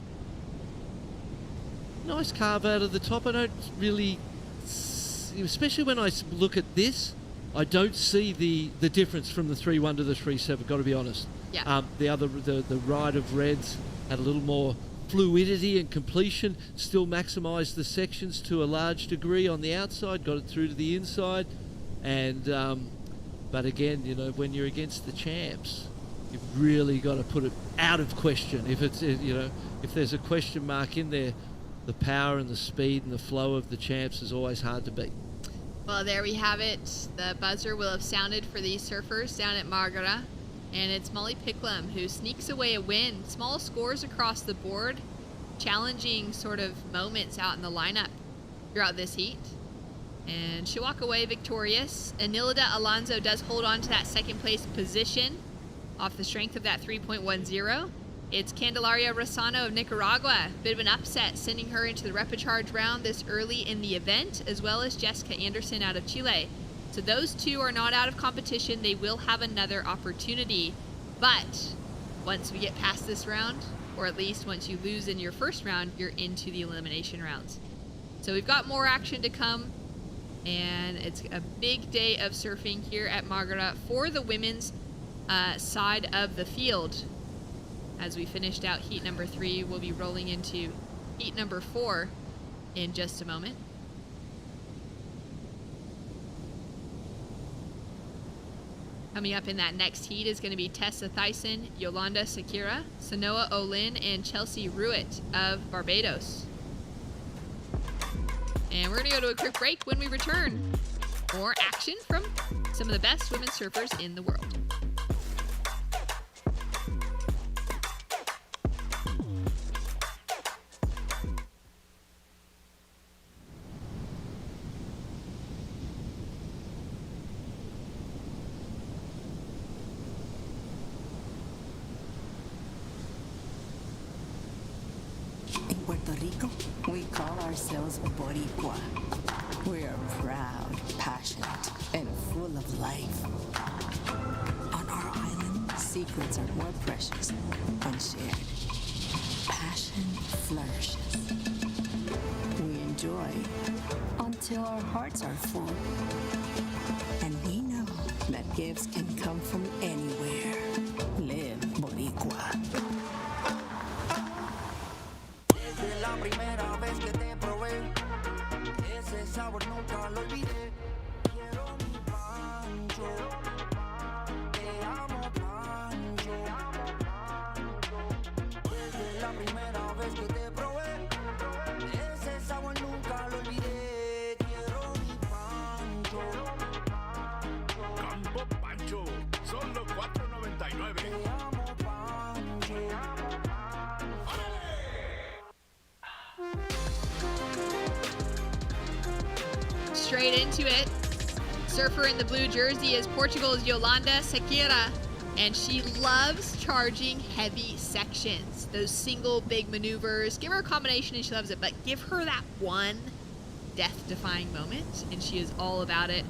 Nice carve out of the top. I don't really... Especially when I look at this, I don't see the difference from the 3.1 to the 3.7, got to be honest. Yeah. The ride of reds had a little more fluidity and completion, still maximised the sections to a large degree on the outside, got it through to the inside. And... But again, when you're against the champs, you've really got to put it out of question. If it's, if there's a question mark in there, the power and the speed and the flow of the champs is always hard to beat. Well, there we have it. The buzzer will have sounded for these surfers down at Margara. And it's Molly Picklum who sneaks away a win. Small scores across the board. Challenging sort of moments out in the lineup throughout this heat. And she'll walk away victorious. Enilda Alonso does hold on to that second place position off the strength of that 3.10. It's Candelaria Rosano of Nicaragua. Bit of an upset, sending her into the repechage round this early in the event, as well as Jessica Anderson out of Chile. So those two are not out of competition. They will have another opportunity. But once we get past this round, or at least once you lose in your first round, you're into the elimination rounds. So we've got more action to come, and it's a big day of surfing here at Margarita for the women's side of the field. As we finished out heat number 3, we'll be rolling into heat number 4 in just a moment. Coming up in that next heat is going to be Tessa Thyssen, Yolanda Sakira, Sanoa Olin, and Chelsea Ruitt of Barbados. And we're going to go to a quick break. When we return, more action from some of the best women surfers in the world. In Puerto Rico, we call ourselves Boricua. We are proud, passionate, and full of life. On our island, secrets are more precious when shared. Passion flourishes. We enjoy until our hearts are full. And we know that gifts can come from anywhere. Live Boricua. Desde la primera vez que te probé, ese sabor nunca lo olvidé. Quiero mi pancho, te amo pancho. Desde la primera vez que te probé, ese sabor nunca lo olvidé. Quiero mi pancho. Campo Pancho, solo $4.99. Te amo pancho. Straight into it. Surfer in the blue jersey is Portugal's Yolanda Sakira, and she loves charging heavy sections. Those single big maneuvers. Give her a combination and she loves it, but give her that one death-defying moment, and she is all about it.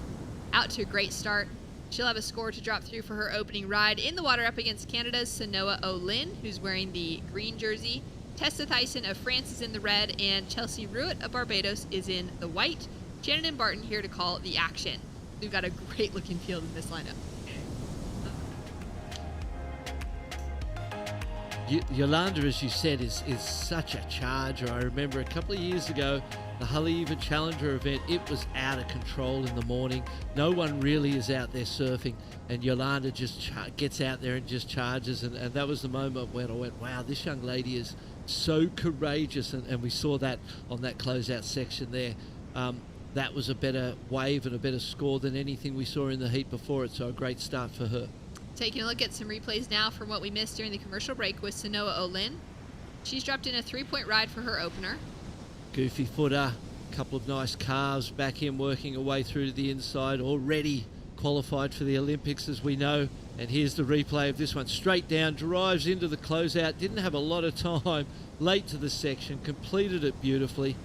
Out to a great start. She'll have a score to drop through for her opening ride in the water up against Canada's Sanoa Olin, who's wearing the green jersey. Tessa Thyssen of France is in the red, and Chelsea Ruitt of Barbados is in the white. Shannon and Barton here to call the action. We've got a great looking field in this lineup. Yolanda, as you said, is such a charger. I remember a couple of years ago, the Haleiwa Challenger event, it was out of control in the morning. No one really is out there surfing, and Yolanda just gets out there and just charges, and that was the moment when I went, wow, this young lady is so courageous, and we saw that on that closeout section there. That was a better wave and a better score than anything we saw in the heat before it, so a great start for her. Taking a look at some replays now from what we missed during the commercial break with Sanoa Olin. She's dropped in a 3-point ride for her opener. Goofy footer, a couple of nice carves back in, working her way through to the inside, already qualified for the Olympics as we know. And here's the replay of this one. Straight down, drives into the closeout, didn't have a lot of time, late to the section, completed it beautifully.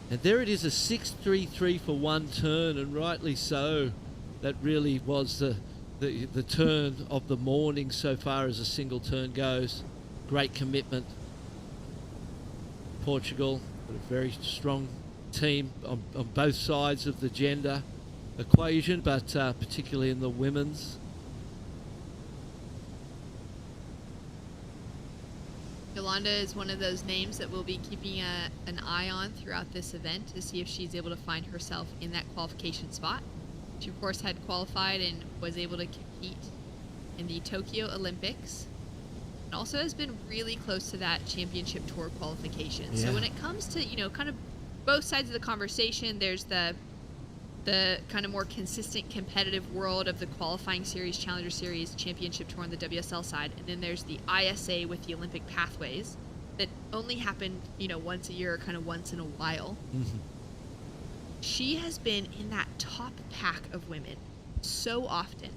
And there it is, a 6.33 for one turn, and rightly so. That really was the turn of the morning so far as a single turn goes. Great commitment. Portugal, a very strong team on both sides of the gender equation, but particularly in the women's. Yolanda is one of those names that we'll be keeping an eye on throughout this event to see if she's able to find herself in that qualification spot. She, of course, had qualified and was able to compete in the Tokyo Olympics, and also has been really close to that championship tour qualification. Yeah. So when it comes to, kind of both sides of the conversation, there's the kind of more consistent competitive world of the qualifying series, Challenger Series, Championship Tour on the WSL side, and then there's the ISA with the Olympic pathways that only happen, once a year, kind of once in a while. Mm-hmm. She has been in that top pack of women so often.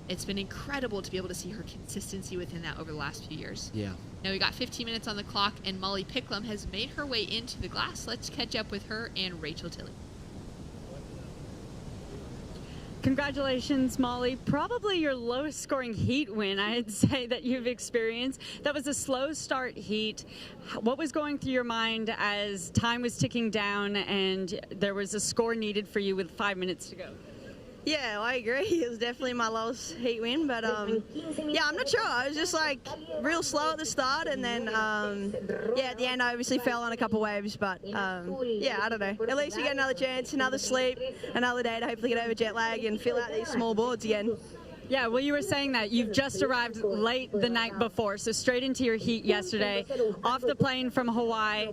It's been incredible to be able to see her consistency within that over the last few years. Yeah. Now we got 15 minutes on the clock, and Molly Picklum has made her way into the glass. Let's catch up with her and Rachel Tilley. Congratulations, Molly. Probably your lowest scoring heat win, I'd say, that you've experienced. That was a slow start heat. What was going through your mind as time was ticking down and there was a score needed for you with 5 minutes to go? Yeah, I agree. It was definitely my lowest heat win, but yeah, I'm not sure. I was just like real slow at the start, and then yeah, at the end I obviously fell on a couple waves, but yeah, I don't know. At least we get another chance, another sleep, another day to hopefully get over jet lag and fill out these small boards again. Yeah, well, you were saying that you've just arrived late the night before, so straight into your heat yesterday, off the plane from Hawaii.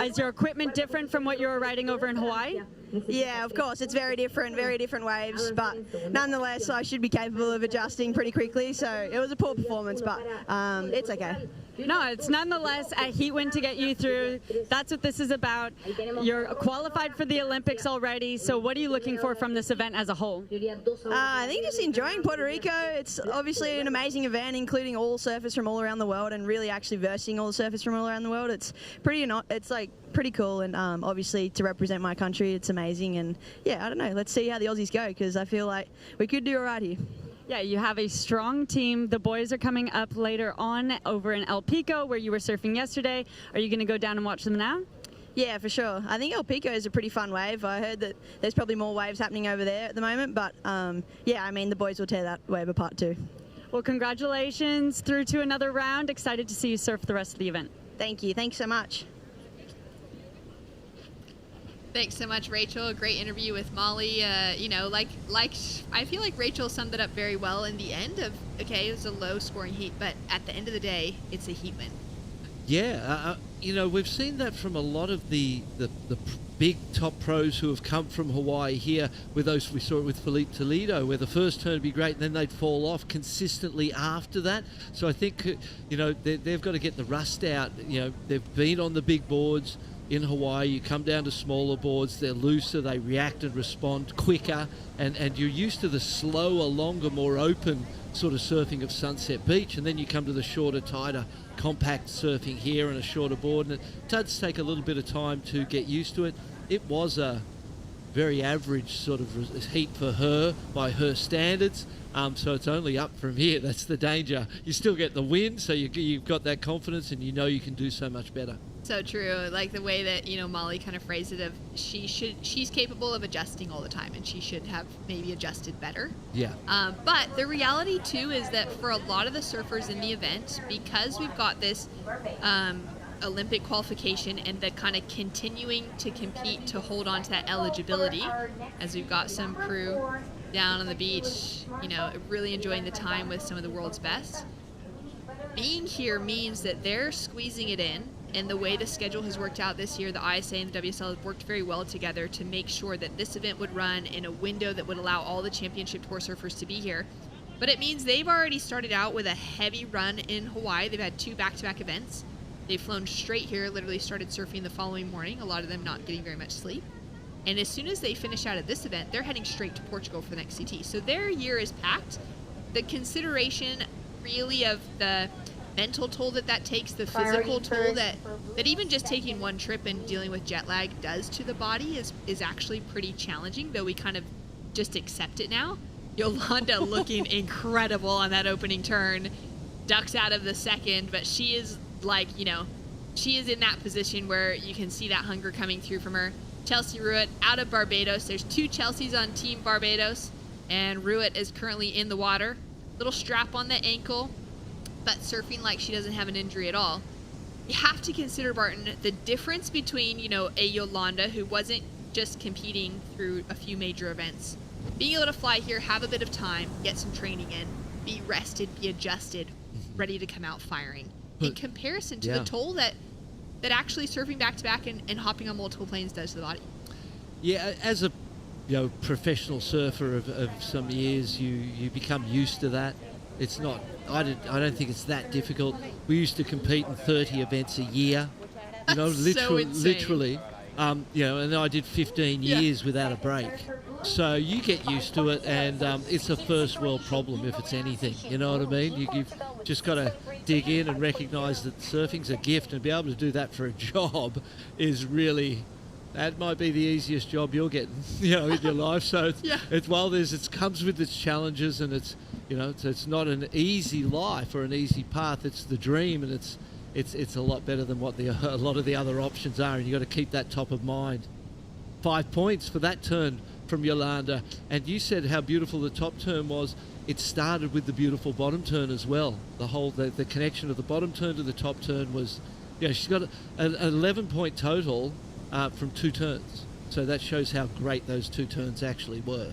Is your equipment different from what you were riding over in Hawaii? Yeah, of course, it's very different waves, but nonetheless, I should be capable of adjusting pretty quickly, so it was a poor performance, but it's okay. No, it's nonetheless a heat win to get you through. That's what this is about. You're qualified for the Olympics already, so what are you looking for from this event as a whole? I think just enjoying Puerto Rico. It's obviously an amazing event, including all surfers from all around the world, and really actually versing all the surfers from all around the world. It's pretty cool, and obviously to represent my country, it's amazing. And yeah, I don't know, let's see how the Aussies go, because I feel like we could do all right here. Yeah, you have a strong team. The boys are coming up later on over in El Pico, where you were surfing yesterday. Are you going to go down and watch them now? Yeah, for sure. I think El Pico is a pretty fun wave. I heard that there's probably more waves happening over there at the moment, but yeah, I mean, the boys will tear that wave apart too. Well, congratulations through to another round. Excited to see you surf the rest of the event. Thank you. Thanks so much. Thanks so much, Rachel. A great interview with Molly. You know, like I feel like Rachel summed it up very well in the end of, okay, it was a low scoring heat, but at the end of the day, it's a heat win. Yeah, you know, we've seen that from a lot of the big top pros who have come from Hawaii here. With those, we saw it with Felipe Toledo, where the first turn would be great and then they'd fall off consistently after that. So I think, you know, they've got to get the rust out. You know, they've been on the big boards in Hawaii. You come down to smaller boards, they're looser, they react and respond quicker, and you're used to the slower, longer, more open sort of surfing of Sunset Beach, and then you come to the shorter, tighter, compact surfing here and a shorter board, and it does take a little bit of time to get used to it. It was a very average sort of heat for her by her standards, so it's only up from here. That's the danger. You still get the win, so you've got that confidence and you know you can do so much better. So true. Like the way that, you know, Molly kind of phrased it of she's capable of adjusting all the time, and she should have maybe adjusted better. Yeah. But the reality too is that for a lot of the surfers in the event, because we've got this Olympic qualification and the kind of continuing to compete to hold on to that eligibility, as we've got some crew down on the beach, you know, really enjoying the time with some of the world's best. Being here means that they're squeezing it in. And the way the schedule has worked out this year, the ISA and the WSL have worked very well together to make sure that this event would run in a window that would allow all the championship tour surfers to be here. But it means they've already started out with a heavy run in Hawaii. They've had 2 back-to-back events. They've flown straight here, literally started surfing the following morning, a lot of them not getting very much sleep. And as soon as they finish out of this event, they're heading straight to Portugal for the next CT. So their year is packed. The consideration really of the mental toll that takes, the physical toll that even just taking one trip and dealing with jet lag does to the body is actually pretty challenging, though we kind of just accept it now. Yolanda looking incredible on that opening turn, ducks out of the second, but she is like, you know, she is in that position where you can see that hunger coming through from her. Chelsea Ruett out of Barbados. There's 2 Chelseas on Team Barbados, and Ruett is currently in the water. Little strap on the ankle, but surfing like she doesn't have an injury at all. You have to consider, Barton, the difference between, you know, a Yolanda who wasn't just competing through a few major events, being able to fly here, have a bit of time, get some training in, be rested, be adjusted, ready to come out firing, in comparison to the toll that actually surfing back-to-back and hopping on multiple planes does to the body. Yeah, as a professional surfer of some years, you become used to that. It's not, I don't think it's that difficult. We used to compete in 30 events a year, you know, literally, you know, and I did 15 years without a break. So you get used to it, and it's a first world problem if it's anything, you know what I mean? You've just got to dig in and recognise that surfing's a gift, and be able to do that for a job is really that might be the easiest job you're getting, in your life. So it comes with its challenges, and it's not an easy life or an easy path. It's the dream, and it's a lot better than what a lot of the other options are, and you got to keep that top of mind. 5 points for that turn from Yolanda, and you said how beautiful the top turn was. It started with the beautiful bottom turn as well. The connection of the bottom turn to the top turn was, she's got an 11-point total from 2 turns. So that shows how great those 2 turns actually were.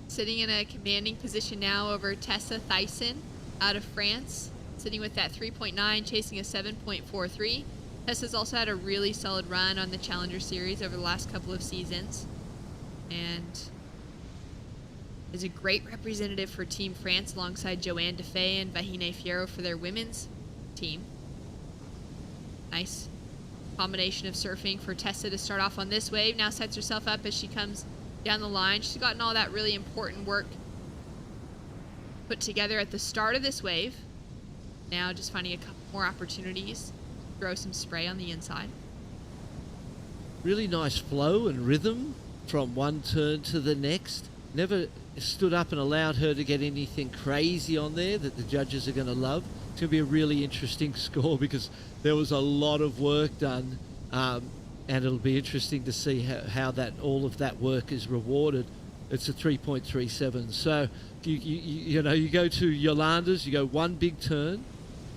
Sitting in a commanding position now over Tessa Thyssen out of France, sitting with that 3.9, chasing a 7.43. Tessa's also had a really solid run on the Challenger Series over the last couple of seasons, and is a great representative for Team France alongside Joan Defay and Vahine Fierro for their women's team. Nice combination of surfing for Tessa to start off on this wave. Now sets herself up as she comes down the line. She's gotten all that really important work put together at the start of this wave. Now just finding a couple more opportunities to throw some spray on the inside. Really nice flow and rhythm from one turn to the next. Never stood up and allowed her to get anything crazy on there that the judges are going to love. It's going to be a really interesting score because there was a lot of work done, and it'll be interesting to see how all of that work is rewarded. It's a 3.37. So you go to Yolanda's, you go one big turn,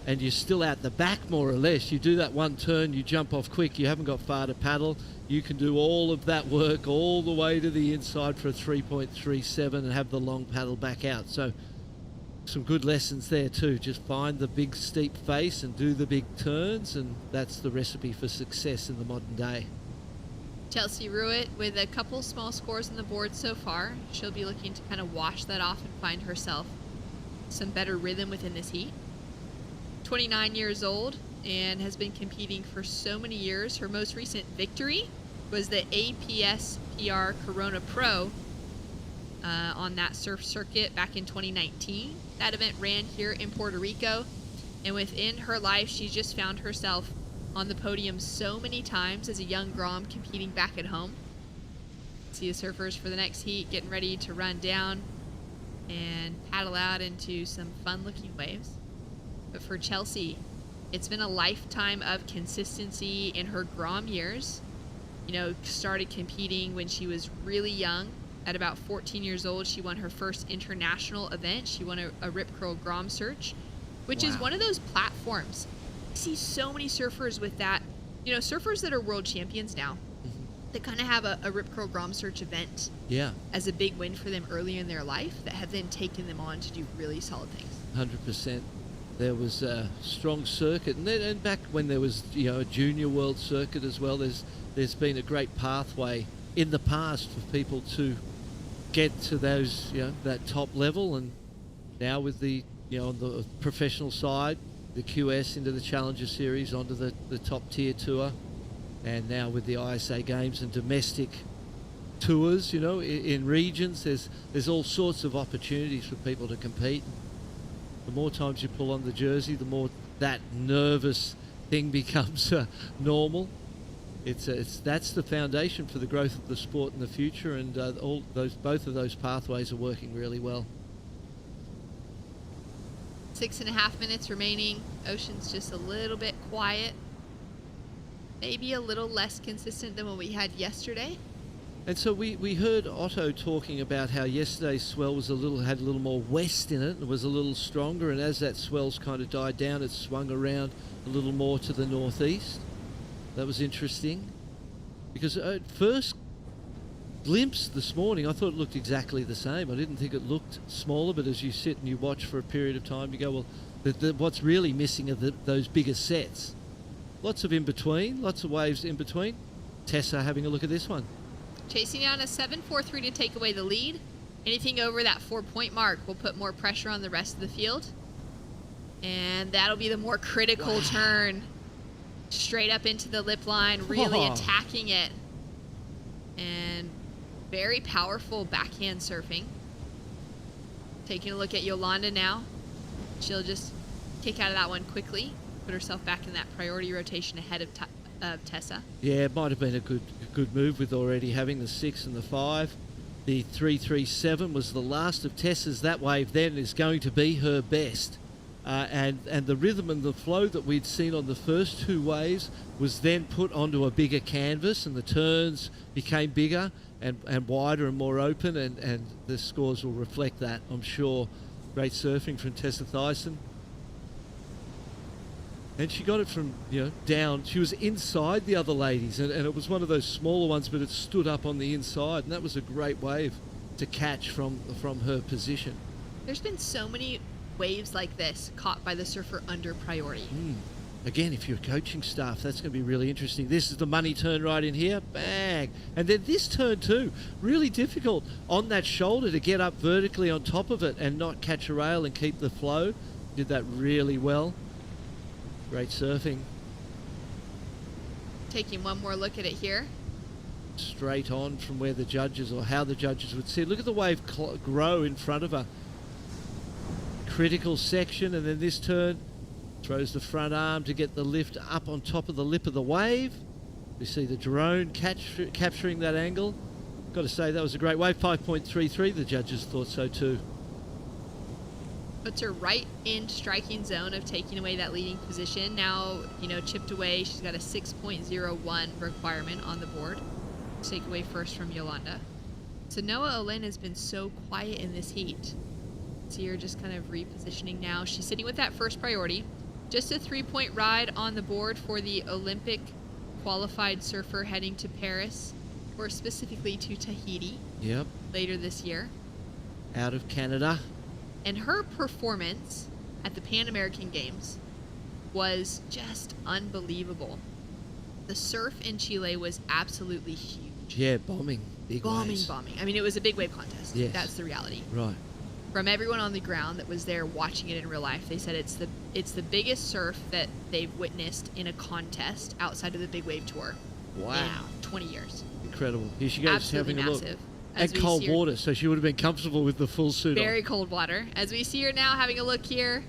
and you're still out the back more or less. You do that one turn, you jump off quick, you haven't got far to paddle. You can do all of that work all the way to the inside for a 3.37 and have the long paddle back out. So some good lessons there too. Just find the big steep face and do the big turns, and that's the recipe for success in the modern day. Chelsea Ruitt with a couple small scores on the board so far. She'll be looking to kind of wash that off and find herself some better rhythm within this heat. 29 years old and has been competing for so many years. Her most recent victory was the APS PR Corona Pro on that surf circuit back in 2019. That event ran here in Puerto Rico, and within her life, she's just found herself on the podium so many times as a young Grom competing back at home. See the surfers for the next heat getting ready to run down and paddle out into some fun-looking waves. But for Chelsea, it's been a lifetime of consistency in her Grom years. Started competing when she was really young. At about 14 years old, she won her first international event. She won a Rip Curl Grom Search, which is one of those platforms. I see so many surfers with that. Surfers that are world champions now, that kind of have a Rip Curl Grom Search event as a big win for them early in their life that have then taken them on to do really solid things. 100%. There was a strong circuit, and back when there was a junior world circuit as well, there's been a great pathway in the past for people to get to those that top level, and now with the on the professional side, the QS into the Challenger Series onto the top tier tour, and now with the ISA Games and domestic tours, in regions, there's all sorts of opportunities for people to compete. The more times you pull on the jersey, the more that nervous thing becomes normal. That's the foundation for the growth of the sport in the future, and both of those pathways are working really well. 6.5 minutes remaining. Ocean's just a little bit quiet, maybe a little less consistent than what we had yesterday. And so we heard Otto talking about how yesterday's swell was had a little more west in it and was a little stronger, and as that swell's kind of died down, it swung around a little more to the northeast. That was interesting, because at first glimpse this morning, I thought it looked exactly the same. I didn't think it looked smaller, but as you sit and you watch for a period of time, you go, well, what's really missing are those bigger sets. Lots of in-between, lots of waves in between. Tessa having a look at this one. Chasing down a 7.43 to take away the lead. Anything over that 4-point mark will put more pressure on the rest of the field. And that'll be the more critical turn. Straight up into the lip line, really attacking it. And very powerful backhand surfing. Taking a look at Yolanda now. She'll just kick out of that one quickly. Put herself back in that priority rotation ahead of of Tessa. Yeah, it might have been a good move with already having the 6 and the 5. The 3-3-7 was the last of Tessa's. That wave then is going to be her best. And the rhythm and the flow that we'd seen on the first 2 waves was then put onto a bigger canvas, and the turns became bigger and wider and more open, and the scores will reflect that, I'm sure. Great surfing from Tessa Thyssen. And she got it from, down. She was inside the other ladies, and it was one of those smaller ones, but it stood up on the inside, and that was a great wave to catch from her position. There's been so many waves like this caught by the surfer under priority. Again, if you're coaching staff, that's going to be really interesting. This is the money turn right in here. Bang. And then this turn too. Really difficult on that shoulder to get up vertically on top of it and not catch a rail and keep the flow. Did that really well. Great surfing. Taking one more look at it here. Straight on from where the judges, or how the judges would see it. Look at the wave grow in front of her. Critical section, and then this turn throws the front arm to get the lift up on top of the lip of the wave. We see the drone capturing that angle. Got to say, that was a great wave. 5.33. The judges thought so too. Puts her right in striking zone of taking away that leading position. Now, chipped away. She's got a 6.01 requirement on the board. Take away first from Yolanda. So Noah Olin has been so quiet in this heat. So you're just kind of repositioning now. She's sitting with that first priority. Just a 3-point ride on the board for the Olympic qualified surfer heading to Paris, or specifically to Tahiti. Yep. Later this year. Out of Canada. And her performance at the Pan American Games was just unbelievable. The surf in Chile was absolutely huge. Yeah, bombing. Big waves. Bombing. I mean, it was a big wave contest. Yes. That's the reality. Right. From everyone on the ground that was there watching it in real life, they said it's the biggest surf that they've witnessed in a contest outside of the Big Wave Tour. Wow. In 20 years. Incredible. Here she goes, Absolutely having a massive. look. As And we cold see her- water, so she would have been comfortable with the full suit Very on. cold water. As we see her now having a look here,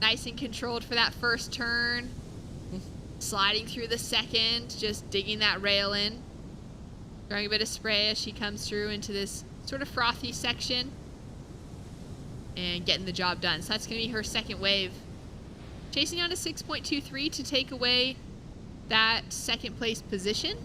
nice and controlled for that first turn. Sliding through the second, just digging that rail in. Throwing a bit of spray as she comes through into this sort of frothy section. And getting the job done. So that's going to be her second wave. Chasing on to 6.23 to take away that second place position.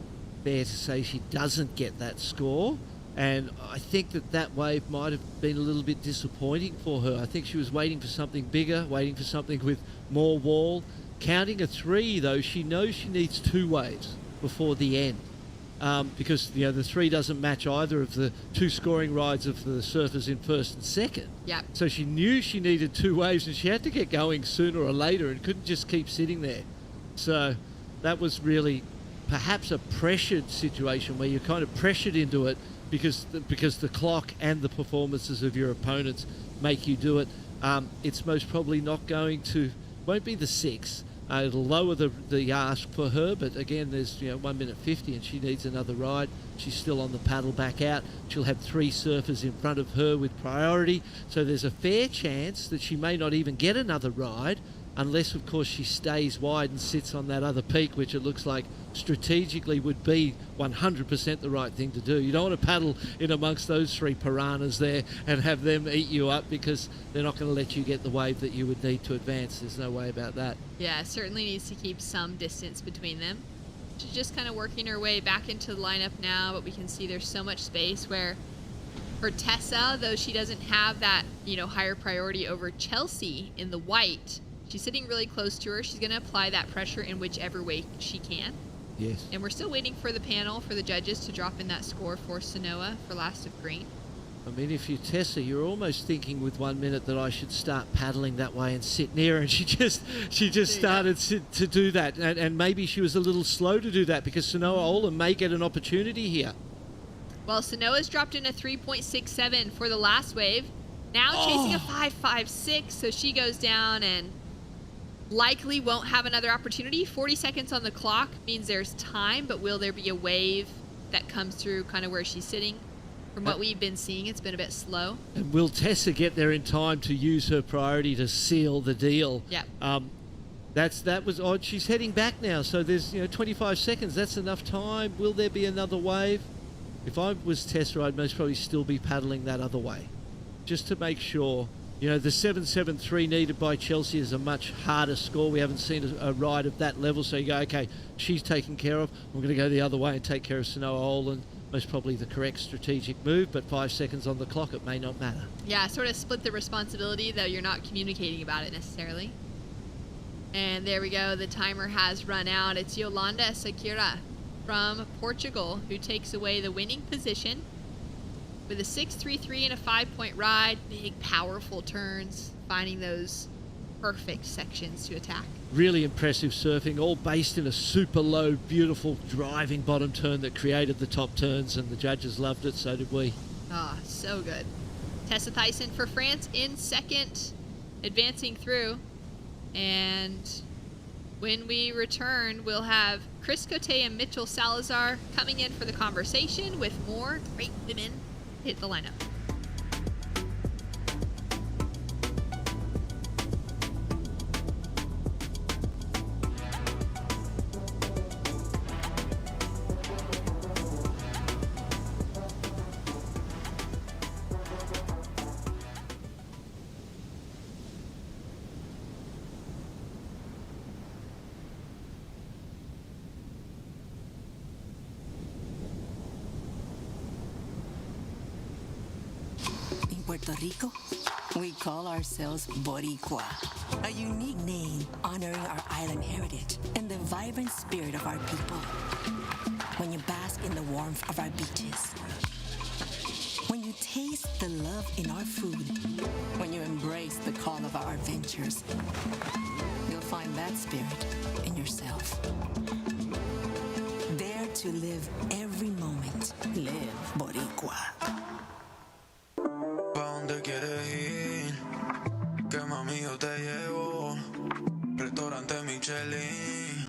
Fair to say she doesn't get that score. And I think that wave might have been a little bit disappointing for her. I think she was waiting for something bigger, waiting for something with more wall. Counting a 3, though, she knows she needs 2 waves before the end. Because, the 3 doesn't match either of the 2 scoring rides of the surfers in first and second. Yeah. So she knew she needed 2 waves, and she had to get going sooner or later and couldn't just keep sitting there. So that was really perhaps a pressured situation where you're kind of pressured into it because the clock and the performances of your opponents make you do it. It's most probably won't be the 6. It'll lower the ask for her, but again, there's 1 minute 50 and she needs another ride. She's still on the paddle back out. She'll have 3 surfers in front of her with priority, so there's a fair chance that she may not even get another ride unless, of course, she stays wide and sits on that other peak, which it looks like strategically would be 100% the right thing to do. You don't want to paddle in amongst those 3 piranhas there and have them eat you up, because they're not going to let you get the wave that you would need to advance. There's no way about that. Yeah, certainly needs to keep some distance between them. She's just kind of working her way back into the lineup now, but we can see there's so much space where for Tessa, though she doesn't have that, higher priority over Chelsea in the white, she's sitting really close to her. She's going to apply that pressure in whichever way she can. Yes. And we're still waiting for the panel, for the judges to drop in that score for Sanoa for last of green. I mean, if you're Tessa, you're almost thinking with 1 minute that I should start paddling that way and sit near, and she just started to do that, and maybe she was a little slow to do that because Sanoa Ola may get an opportunity here. Well, Sanoa's dropped in a 3.67 for the last wave. Now chasing a 5.56, so she goes down and likely won't have another opportunity. 40 seconds on the clock means there's time, but will there be a wave that comes through kind of where she's sitting? From what we've been seeing, it's been a bit slow. And will Tessa get there in time to use her priority to seal the deal? Yeah. That was odd. She's heading back now, so there's 25 seconds. That's enough time. Will there be another wave? If I was Tessa, I'd most probably still be paddling that other way, just to make sure. The 7.73 needed by Chelsea is a much harder score. We haven't seen a ride of that level, so you go, okay, she's taken care of. We're going to go the other way and take care of Sanoa Olin. Most probably the correct strategic move, but 5 seconds on the clock, it may not matter. Yeah, sort of split the responsibility, though you're not communicating about it necessarily. And there we go. The timer has run out. It's Yolanda Sakira from Portugal who takes away the winning position with a 6.33 and a 5-point ride. Big, powerful turns, finding those perfect sections to attack. Really impressive surfing, all based in a super low, beautiful driving bottom turn that created the top turns, and the judges loved it, so did we. Ah, so good. Tessa Thyssen for France in second, advancing through. And when we return, we'll have Chris Cote and Mitchell Salazar coming in for the conversation with more great women hit the lineup. Puerto Rico, we call ourselves Boricua, a unique name honoring our island heritage and the vibrant spirit of our people. When you bask in the warmth of our beaches, when you taste the love in our food, when you embrace the call of our adventures, you'll find that spirit in yourself. Dare to live every moment. Live Boricua. ¿Dónde quieres ir? Que mami yo te llevo. Restaurante Michelin.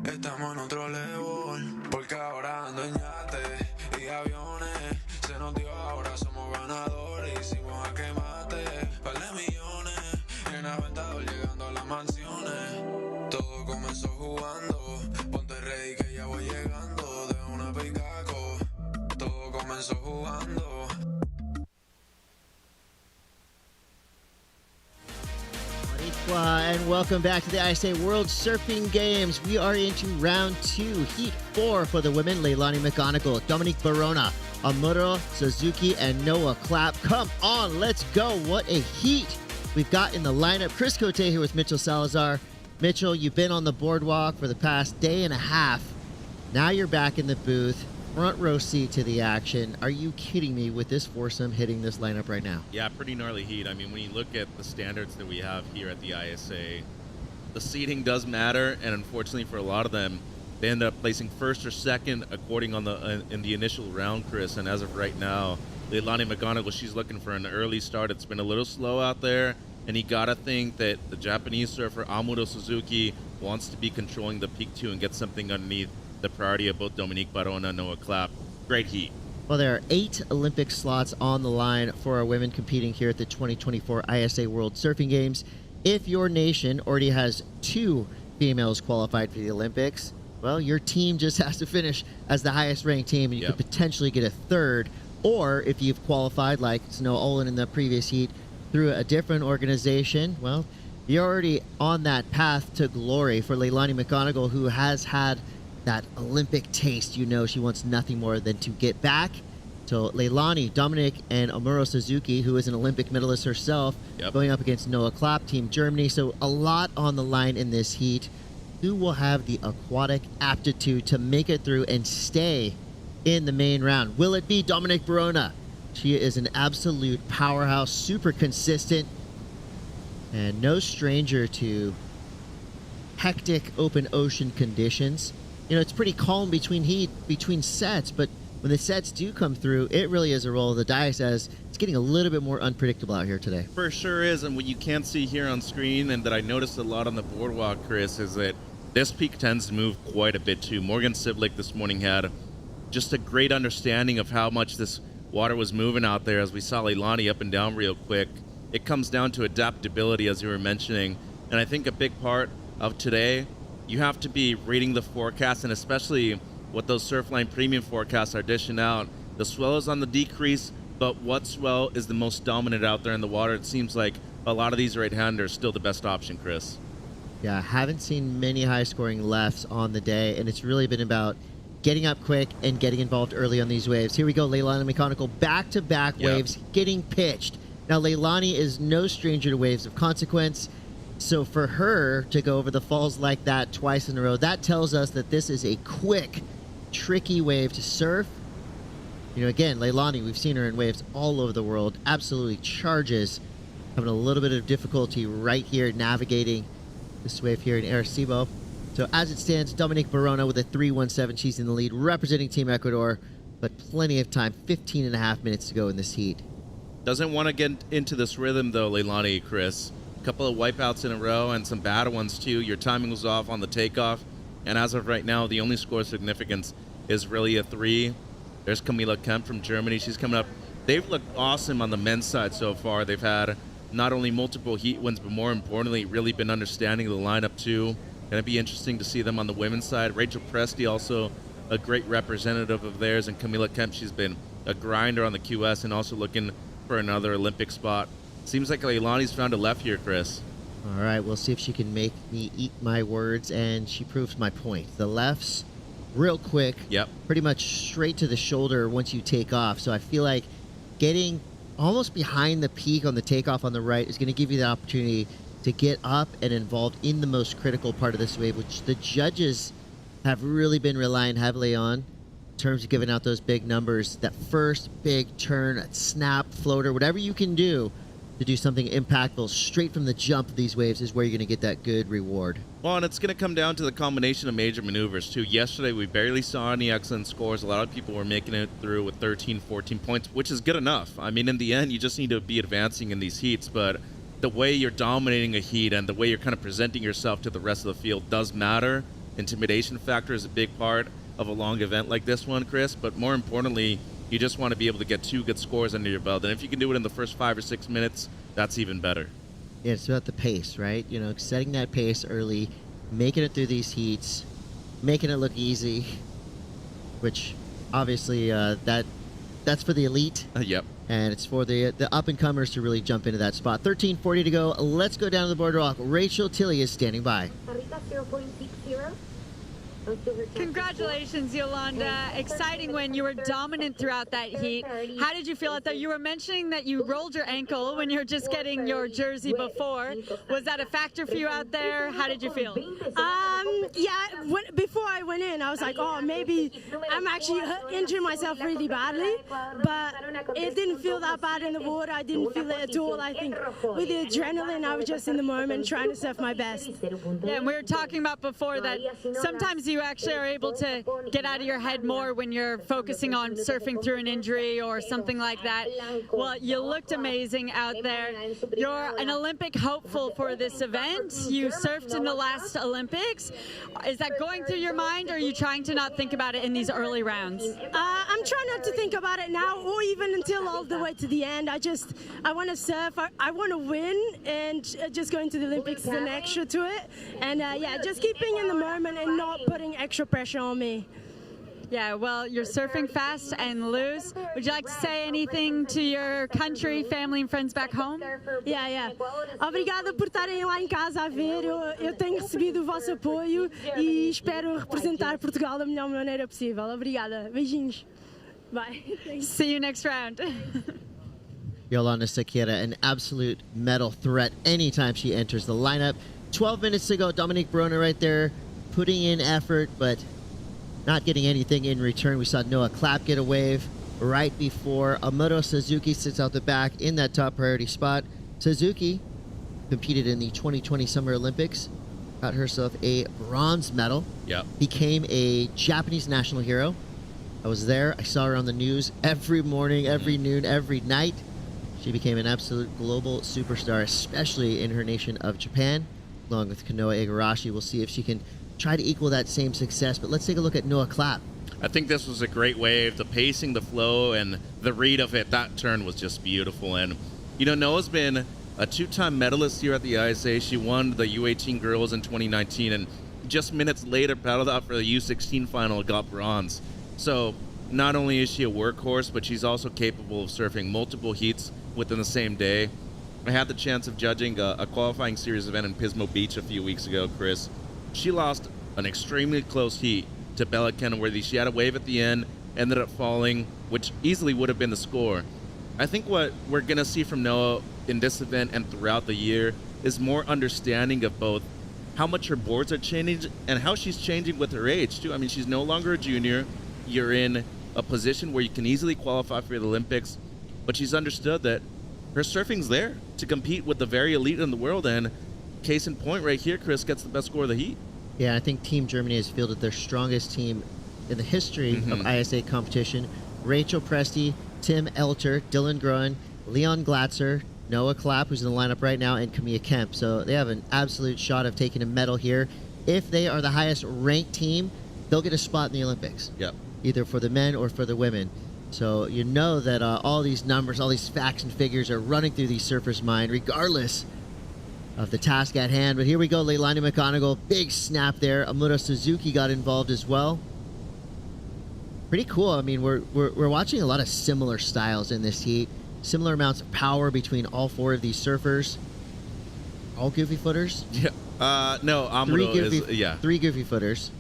Estamos en otro level. Porque ahora ando en yate y aviones. Se nos dio, ahora somos ganadores. Hicimos a quemate. Par de millones. En Aventador llegando a las mansiones. Todo comenzó jugando. Ponte ready que ya voy llegando. De una picaco. Todo comenzó jugando. And welcome back to the ISA World Surfing Games. We are into round 2, heat 4 for the women. Leilani Mccal, Dominique Barona, Amuro Suzuki, and Noah Clapp. Come on, let's go. What a heat we've got in the lineup. Chris Cote here with Mitchell Salazar. Mitchell, you've been on the boardwalk for the past day and a half. Now you're back in the booth. Front row seat to the action. Are you kidding me with this foursome hitting this lineup right now? Yeah, pretty gnarly heat. I mean, when you look at the standards that we have here at the ISA, the seating does matter, and unfortunately for a lot of them, they end up placing first or second according on in the initial round, Chris. And as of right now, Leilani Mccal, she's looking for an early start. It's been a little slow out there, and you gotta think that the Japanese surfer Amuro Suzuki wants to be controlling the peak 2 and get something underneath the priority of both Dominique Barona and Noah Clapp. Great heat. Well, there are 8 Olympic slots on the line for our women competing here at the 2024 ISA World Surfing Games. If your nation already has 2 females qualified for the Olympics, well, your team just has to finish as the highest ranked team, and you could potentially get a third. Or if you've qualified, like Sanoa Olin in the previous heat, through a different organization, well, you're already on that path to glory. For Leilani Mccal, who has had that Olympic taste, she wants nothing more than to get back. So Leilani, Dominic, and Amuro Suzuki, who is an Olympic medalist herself, going up against Noah Clapp, Team Germany. So a lot on the line in this heat. Who will have the aquatic aptitude to make it through and stay in the main round? Will it be Dominique Barona? She is an absolute powerhouse, super consistent, and no stranger to hectic open ocean conditions. It's pretty calm between sets, but when the sets do come through, it really is a roll of the dice, as it's getting a little bit more unpredictable out here today. For sure is, and what you can't see here on screen, and that I noticed a lot on the boardwalk, Chris, is that this peak tends to move quite a bit too. Morgan Siblick this morning had just a great understanding of how much this water was moving out there, as we saw Leilani up and down real quick. It comes down to adaptability, as you were mentioning, and I think a big part of today, you have to be reading the forecast, and especially what those Surfline Premium forecasts are dishing out. The swell is on the decrease, but what swell is the most dominant out there in the water? It seems like a lot of these right-handers are still the best option, Chris. Yeah, I haven't seen many high-scoring lefts on the day, and it's really been about getting up quick and getting involved early on these waves. Here we go, Leilani Mccal, back-to-back waves getting pitched. Now, Leilani is no stranger to waves of consequence, so for her to go over the falls like that twice in a row, that tells us that this is a quick, tricky wave to surf. You know, again, Leilani, we've seen her in waves all over the world, absolutely charges, having a little bit of difficulty right here navigating this wave here in Arecibo. So as it stands, Dominique Barona with a 3.17. She's in the lead, representing Team Ecuador, but plenty of time, 15 and a half minutes to go in this heat. Doesn't want to get into this rhythm, though, Leilani, Chris. A couple of wipeouts in a row and some bad ones, too. Your timing was off on the takeoff. And as of right now, the only score of significance is really a 3. There's Camila Kemp from Germany. She's coming up. They've looked awesome on the men's side so far. They've had not only multiple heat wins, but more importantly, really been understanding the lineup, too. Going to be interesting to see them on the women's side. Rachel Presti, also a great representative of theirs. And Camila Kemp, she's been a grinder on the QS and also looking for another Olympic spot. Seems like Leilani's found a left here, Chris. All right, we'll see if she can make me eat my words, and she proves my point. The lefts, real quick, pretty much straight to the shoulder once you take off. So I feel like getting almost behind the peak on the takeoff on the right is going to give you the opportunity to get up and involved in the most critical part of this wave, which the judges have really been relying heavily on in terms of giving out those big numbers. That first big turn, a snap, floater, whatever you can do to do something impactful straight from the jump of these waves is where you're going to get that good reward. Well, and it's going to come down to the combination of major maneuvers, too. Yesterday, we barely saw any excellent scores. A lot of people were making it through with 13, 14 points, which is good enough. I mean, in the end, you just need to be advancing in these heats, but the way you're dominating a heat and the way you're kind of presenting yourself to the rest of the field does matter. Intimidation factor is a big part of a long event like this one, Chris, but more importantly, you just want to be able to get 2 good scores under your belt. And if you can do it in the first 5 or 6 minutes, that's even better. Yeah, it's about the pace, right? You know, setting that pace early, making it through these heats, making it look easy, which obviously that's for the elite. Yep. And it's for the up-and-comers to really jump into that spot. 13:40 to go. Let's go down to the boardwalk. Rachel Tilley is standing by. Congratulations, Yolanda. Exciting win. You were dominant throughout that heat. How did you feel out there? You were mentioning that you rolled your ankle when you were just getting your jersey before. Was that a factor for you out there? How did you feel? Yeah, before I went in, I was like, oh, maybe I'm actually injuring myself really badly, but it didn't feel that bad in the water. I didn't feel it at all. I think with the adrenaline, I was just in the moment trying to surf my best. Yeah, and we were talking about before that sometimes you actually are able to get out of your head more when you're focusing on surfing through an injury or something like that. Well, you looked amazing out there. You're an Olympic hopeful for this event. You surfed in the last Olympics. Is that going through your mind, or are you trying to not think about it in these early rounds? I'm trying not to think about it now, or even until all the way to the end. I want to surf. I want to win, and just going to the Olympics is an extra to it. And yeah, just keeping in the moment and not putting extra pressure on me. Yeah, well, you're surfing fast and loose. Would you like to say anything to your country, family, and friends back home? Yeah. Obrigada por estarem lá em casa a ver. Eu tenho recebido o vosso apoio e espero representar Portugal da melhor maneira possível. Obrigada. Beijinhos. Bye. See you next round. Yolanda Sakira, an absolute medal threat anytime she enters the lineup. 12 minutes to go. Dominique Barona right there putting in effort, but not getting anything in return. We saw Noah Clapp get a wave right before. Amuro Suzuki sits out the back in that top priority spot. Suzuki competed in the 2020 Summer Olympics, got herself a bronze medal. Yep. Became a Japanese national hero. I was there. I saw her on the news every morning, every noon, every night. She became an absolute global superstar, especially in her nation of Japan, along with Kanoa Igarashi. We'll see if she can try to equal that same success, but let's take a look at Noah Clapp. I think this was a great wave. The pacing, the flow, and the read of it, that turn was just beautiful. And, you know, Noah's been a two-time medalist here at the ISA. She won the U18 girls in 2019, and just minutes later battled out for the U16 final and got bronze. So not only is she a workhorse, but she's also capable of surfing multiple heats within the same day. I had the chance of judging a qualifying series event in Pismo Beach a few weeks ago, Chris. She lost an extremely close heat to Bella Kenworthy. She had a wave at the end, ended up falling, which easily would have been the score. I think what we're going to see from Noah in this event and throughout the year is more understanding of both how much her boards are changing and how she's changing with her age, too. I mean, she's no longer a junior. You're in a position where you can easily qualify for the Olympics, but she's understood that her surfing's there to compete with the very elite in the world, and case in point right here, Chris gets the best score of the heat. Yeah, I think Team Germany has fielded their strongest team in the history of ISA competition. Rachel Presti, Tim Elter, Dylan Groen, Leon Glatzer, Noah Clapp, who's in the lineup right now, and Camilla Kemp. So they have an absolute shot of taking a medal here. If they are the highest ranked team, they'll get a spot in the Olympics. Yep. Either for the men or for the women. So you know that all these numbers, all these facts and figures are running through these surfers' mind, regardless of the task at hand. But here we go, Leilani Mccal, big snap there. Amuro Suzuki got involved as well. Pretty cool. I mean, we're watching a lot of similar styles in this heat. Similar amounts of power between all four of these surfers. All goofy footers? Yeah. No, Amuro is, yeah. 3 goofy footers.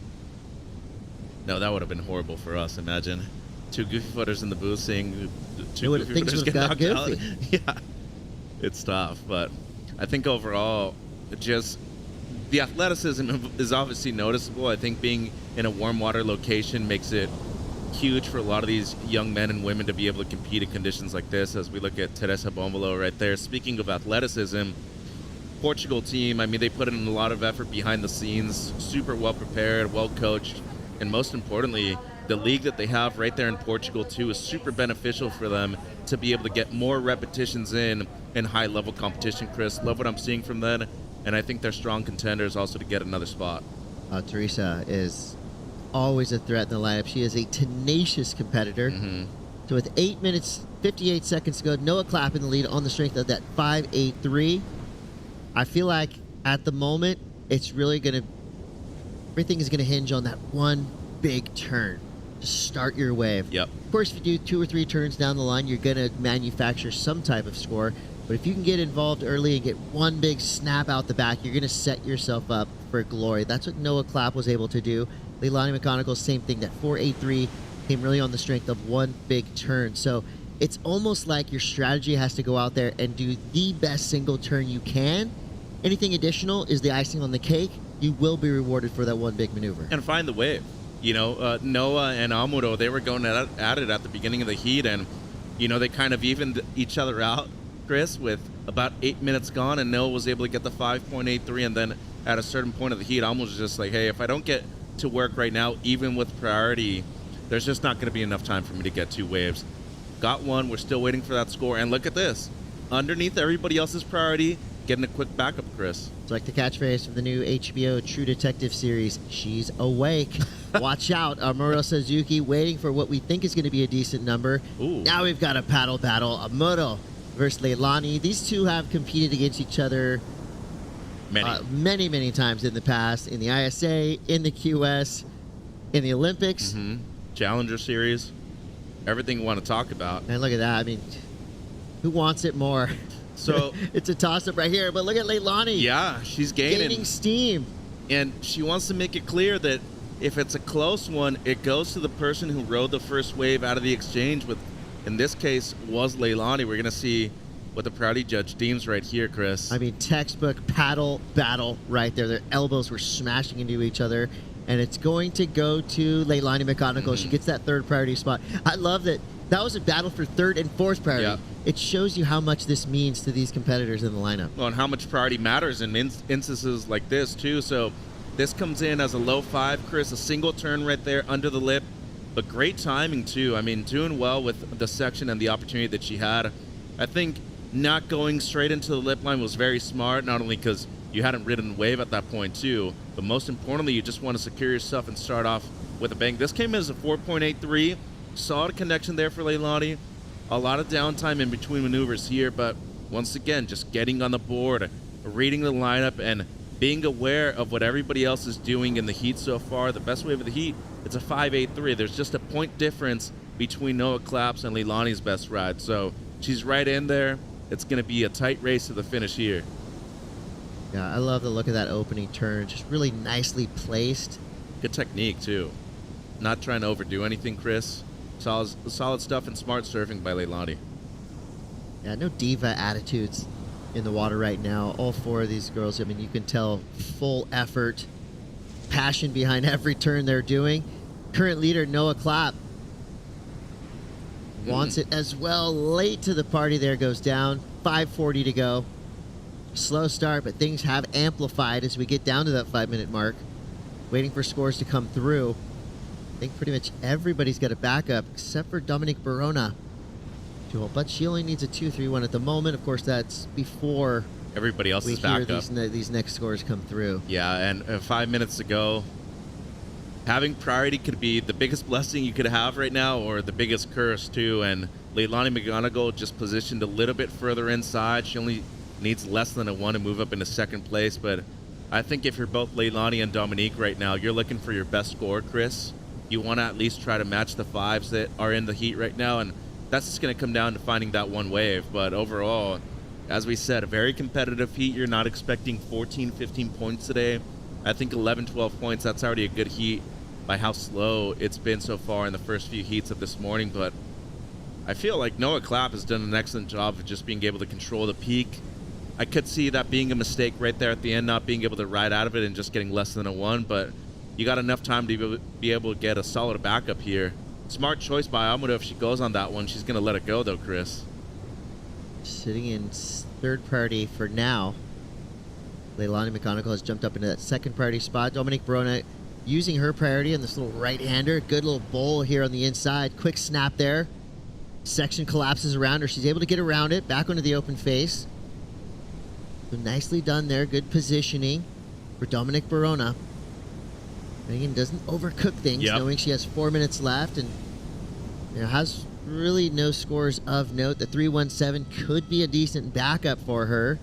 No, that would have been horrible for us, imagine. 2 goofy footers in the booth seeing 2 goofy things footers would get have got knocked goofy. out. Yeah, it's tough, but I think overall, just the athleticism is obviously noticeable. I think being in a warm water location makes it huge for a lot of these young men and women to be able to compete in conditions like this, as we look at Teresa Bonvalot right there. Speaking of athleticism, Portugal team, I mean, they put in a lot of effort behind the scenes, super well prepared, well coached, and most importantly, the league that they have right there in Portugal too is super beneficial for them to be able to get more repetitions in high level competition. Chris, love what I'm seeing from them, and I think they're strong contenders also to get another spot. Teresa is always a threat in the lineup. She is a tenacious competitor. So with 8 minutes 58 seconds to go, Noah Clapp in the lead on the strength of that 5.83. I feel like at the moment it's really everything is gonna hinge on that one big turn to start your wave. Yep. Of course, if you do 2 or 3 turns down the line, you're going to manufacture some type of score. But if you can get involved early and get one big snap out the back, you're going to set yourself up for glory. That's what Noah Clapp was able to do. Leilani Mccal, same thing. That 4.83 came really on the strength of one big turn. So it's almost like your strategy has to go out there and do the best single turn you can. Anything additional is the icing on the cake. You will be rewarded for that one big maneuver. And find the wave. You know, Noah and Amuro, they were going at it at the beginning of the heat, and, you know, they kind of evened each other out, Chris, with about 8 minutes gone, and Noah was able to get the 5.83, and then at a certain point of the heat, Amuro was just like, hey, if I don't get to work right now, even with priority, there's just not going to be enough time for me to get 2 waves. Got one, we're still waiting for that score, and look at this. Underneath everybody else's priority, getting a quick backup, Chris. It's like the catchphrase from the new HBO True Detective series, she's awake. Watch out, Amuro Suzuki waiting for what we think is going to be a decent number. Ooh. Now we've got a paddle battle. Amuro versus Leilani. These two have competed against each other many times in the past, in the ISA, in the QS, in the Olympics. Challenger Series, everything you want to talk about. And look at that. I mean, who wants it more? So it's a toss-up right here, but look at Leilani. Yeah, she's gaining steam. And she wants to make it clear that if it's a close one, it goes to the person who rode the first wave out of the exchange, with, in this case, was Leilani. We're going to see what the priority judge deems right here, Chris. I mean, textbook paddle battle right there. Their elbows were smashing into each other, and it's going to go to Leilani Mccal. She gets that third priority spot. I love that. That was a battle for third and fourth priority. Yeah. It shows you how much this means to these competitors in the lineup. Well, and how much priority matters in instances like this, too. So this comes in as a low 5, Chris, a single turn right there under the lip. But great timing, too. I mean, doing well with the section and the opportunity that she had. I think not going straight into the lip line was very smart, not only because you hadn't ridden the wave at that point, too, but most importantly, you just want to secure yourself and start off with a bang. This came in as a 4.83. Solid connection there for Leilani. A lot of downtime in between maneuvers here, but once again, just getting on the board, reading the lineup, and being aware of what everybody else is doing in the heat so far. The best wave of the heat, it's a 5.83. There's just a point difference between Noah Claps and Leilani's best ride. So she's right in there. It's going to be a tight race to the finish here. Yeah, I love the look of that opening turn. Just really nicely placed. Good technique, too. Not trying to overdo anything, Chris. Solid stuff and smart surfing by Leilani. Yeah, no diva attitudes in the water right now. All four of these girls, I mean, you can tell full effort, passion behind every turn they're doing. Current leader, Noah Clapp, wants it as well. Late to the party there, goes down. 5:40 to go. Slow start, but things have amplified as we get down to that 5-minute mark. Waiting for scores to come through. I think pretty much everybody's got a backup except for Dominique Barona. But she only needs a 2-3-1 at the moment. Of course, that's before everybody else is back up. These next scores come through. Yeah, and 5 minutes to go. Having priority could be the biggest blessing you could have right now, or the biggest curse too. And Leilani Mccal just positioned a little bit further inside. She only needs less than a 1 to move up into second place. But I think if you're both Leilani and Dominique right now, you're looking for your best score, Chris. You want to at least try to match the 5s that are in the heat right now, and that's just going to come down to finding that one wave. But overall, as we said, a very competitive heat. You're not expecting 14, 15 points today. I think 11, 12 points, that's already a good heat by how slow it's been so far in the first few heats of this morning. But I feel like Noah Clapp has done an excellent job of just being able to control the peak. I could see that being a mistake right there at the end, not being able to ride out of it and just getting less than a 1, but you got enough time to be able to get a solid backup here. Smart choice by Amudo. If she goes on that one, she's going to let it go, though, Chris. Sitting in third priority for now. Leilani Mccal has jumped up into that second priority spot. Dominique Barona using her priority on this little right-hander. Good little bowl here on the inside. Quick snap there. Section collapses around her. She's able to get around it. Back onto the open face. So nicely done there. Good positioning for Dominique Barona. Megan doesn't overcook things, knowing she has 4 minutes left and has really no scores of note. The 317 could be a decent backup for her.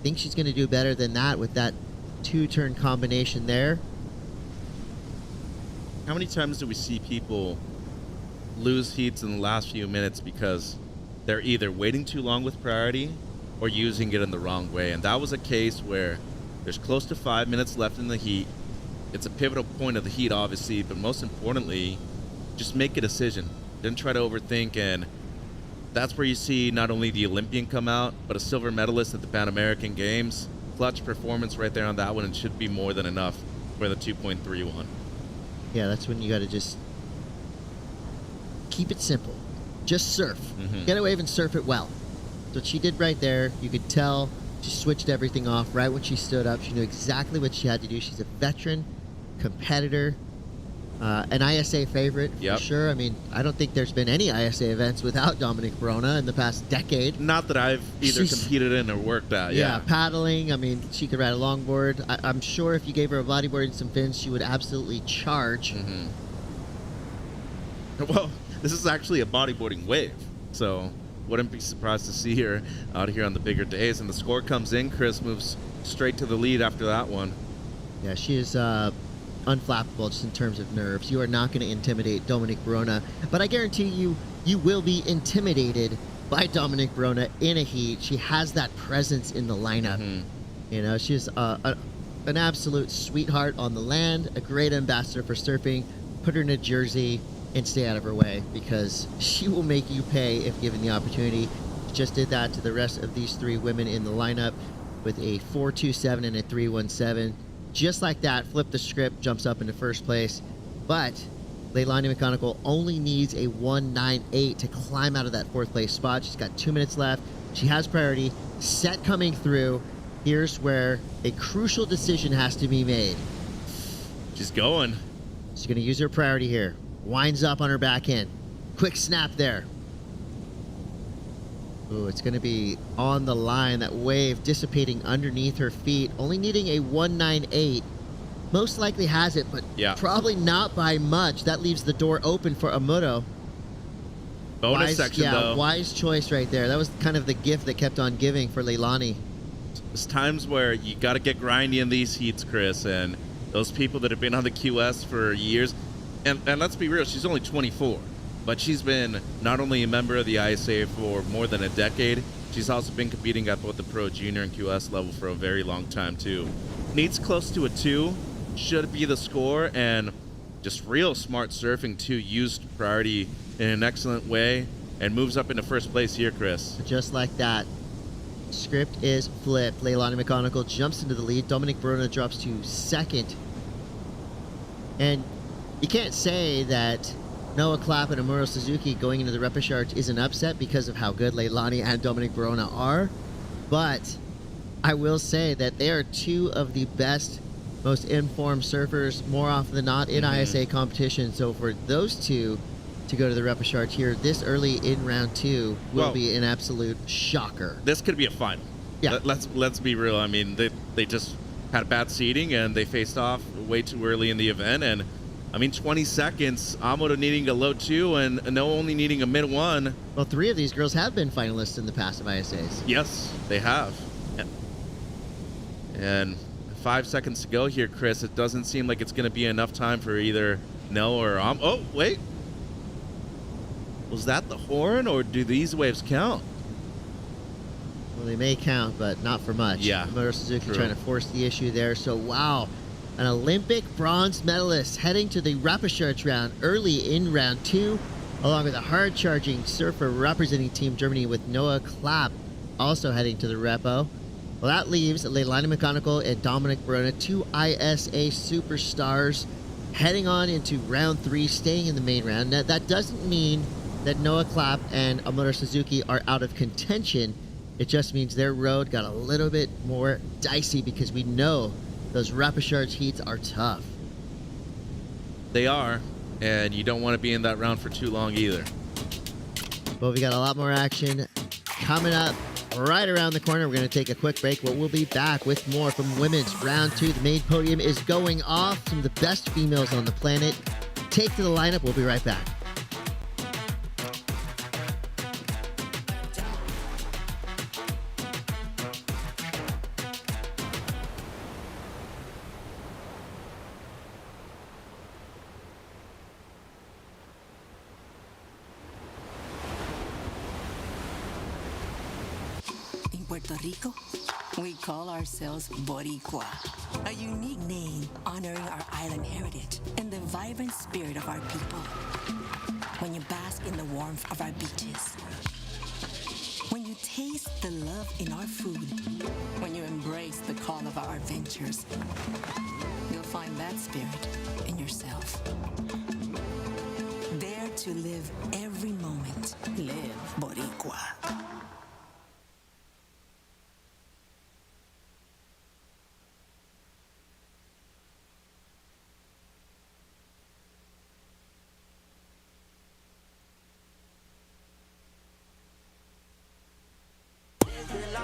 I think she's going to do better than that with that 2-turn combination there. How many times do we see people lose heats in the last few minutes because they're either waiting too long with priority or using it in the wrong way? And that was a case where there's close to 5 minutes left in the heat. It's a pivotal point of the heat, obviously, but most importantly, just make a decision. Don't try to overthink, and that's where you see not only the Olympian come out, but a silver medalist at the Pan American Games. Clutch performance right there on that one, and should be more than enough for the 2.31. Yeah, that's when you got to just keep it simple. Just surf. Get a wave and surf it well. That's what she did right there. You could tell she switched everything off right when she stood up. She knew exactly what she had to do. She's a veteran competitor, an ISA favorite for sure. I mean, I don't think there's been any ISA events without Dominique Barona in the past decade. Not that I've either competed in or worked at. Yeah, paddling. I mean, she could ride a longboard. I'm sure if you gave her a bodyboard and some fins, she would absolutely charge. Well, this is actually a bodyboarding wave, so wouldn't be surprised to see her out here on the bigger days. And the score comes in. Chris moves straight to the lead after that one. Yeah, she is unflappable just in terms of nerves. You are not going to intimidate Dominique Barona, but I guarantee you will be intimidated by Dominique Barona in a heat. She has that presence in the lineup. You know, she's an absolute sweetheart on the land, a great ambassador for surfing. Put her in a jersey and stay out of her way, because she will make you pay if given the opportunity. She just did that to the rest of these three women in the lineup with a 4.27 and a 3.17. Just like that, flip the script, jumps up into first place. But Leilani Mccal only needs a 1.98 to climb out of that fourth place spot. She's got 2 minutes left. She has priority. Set coming through. Here's where a crucial decision has to be made. She's going. She's going to use her priority here. Winds up on her back end. Quick snap there. Ooh, it's going to be on the line. That wave dissipating underneath her feet. Only needing a 1.98. Most likely has it, but probably not by much. That leaves the door open for Amudo. Bonus section, though. Wise choice right there. That was kind of the gift that kept on giving for Leilani. There's times where you got to get grindy in these heats, Chris, and those people that have been on the QS for years, and let's be real, she's only 24, but she's been not only a member of the ISA for more than a decade, she's also been competing at both the pro, junior, and QS level for a very long time, too. Needs close to a 2, should be the score, and just real smart surfing, too. Used priority in an excellent way and moves up into first place here, Chris. Just like that. Script is flipped. Leilani Mccal jumps into the lead. Dominic Verona drops to second. And you can't say that Noah Clapp and Amuro Suzuki going into the repechage is an upset because of how good Leilani and Dominic Verona are. But I will say that they are two of the best, most informed surfers more often than not in ISA competition. So for those two to go to the repechage here this early in round 2 will be an absolute shocker. This could be a final. Yeah. Let's be real. I mean, they just had bad seating and they faced off way too early in the event. And I mean, 20 seconds, Amuro needing a low 2 and Noah only needing a mid 1. Well, 3 of these girls have been finalists in the past of ISAs. Yes, they have. And 5 seconds to go here, Chris. It doesn't seem like it's going to be enough time for either Noah or Oh, wait. Was that the horn, or do these waves count? Well, they may count, but not for much. Yeah. Amuro Suzuki trying to force the issue there. So, wow. An Olympic bronze medalist heading to the repechage round early in round 2, along with a hard-charging surfer representing Team Germany with Noah Clapp also heading to the repo. Well, that leaves Leilani Mccal and Dominic Verona, 2 ISA superstars, heading on into round 3, staying in the main round. Now, that doesn't mean that Noah Clapp and Amuro Suzuki are out of contention. It just means their road got a little bit more dicey because we know those repechage heats are tough. They are, and you don't want to be in that round for too long either. Well, we got a lot more action coming up right around the corner. We're going to take a quick break, but we'll be back with more from women's round 2. The main podium is going off. Some of the best females on the planet take to the lineup. We'll be right back. Puerto Rico, we call ourselves Boricua, a unique name honoring our island heritage and the vibrant spirit of our people. When you bask in the warmth of our beaches, when you taste the love in our food, when you embrace the call of our adventures, you'll find that spirit in yourself. Dare to live every moment. Live Boricua.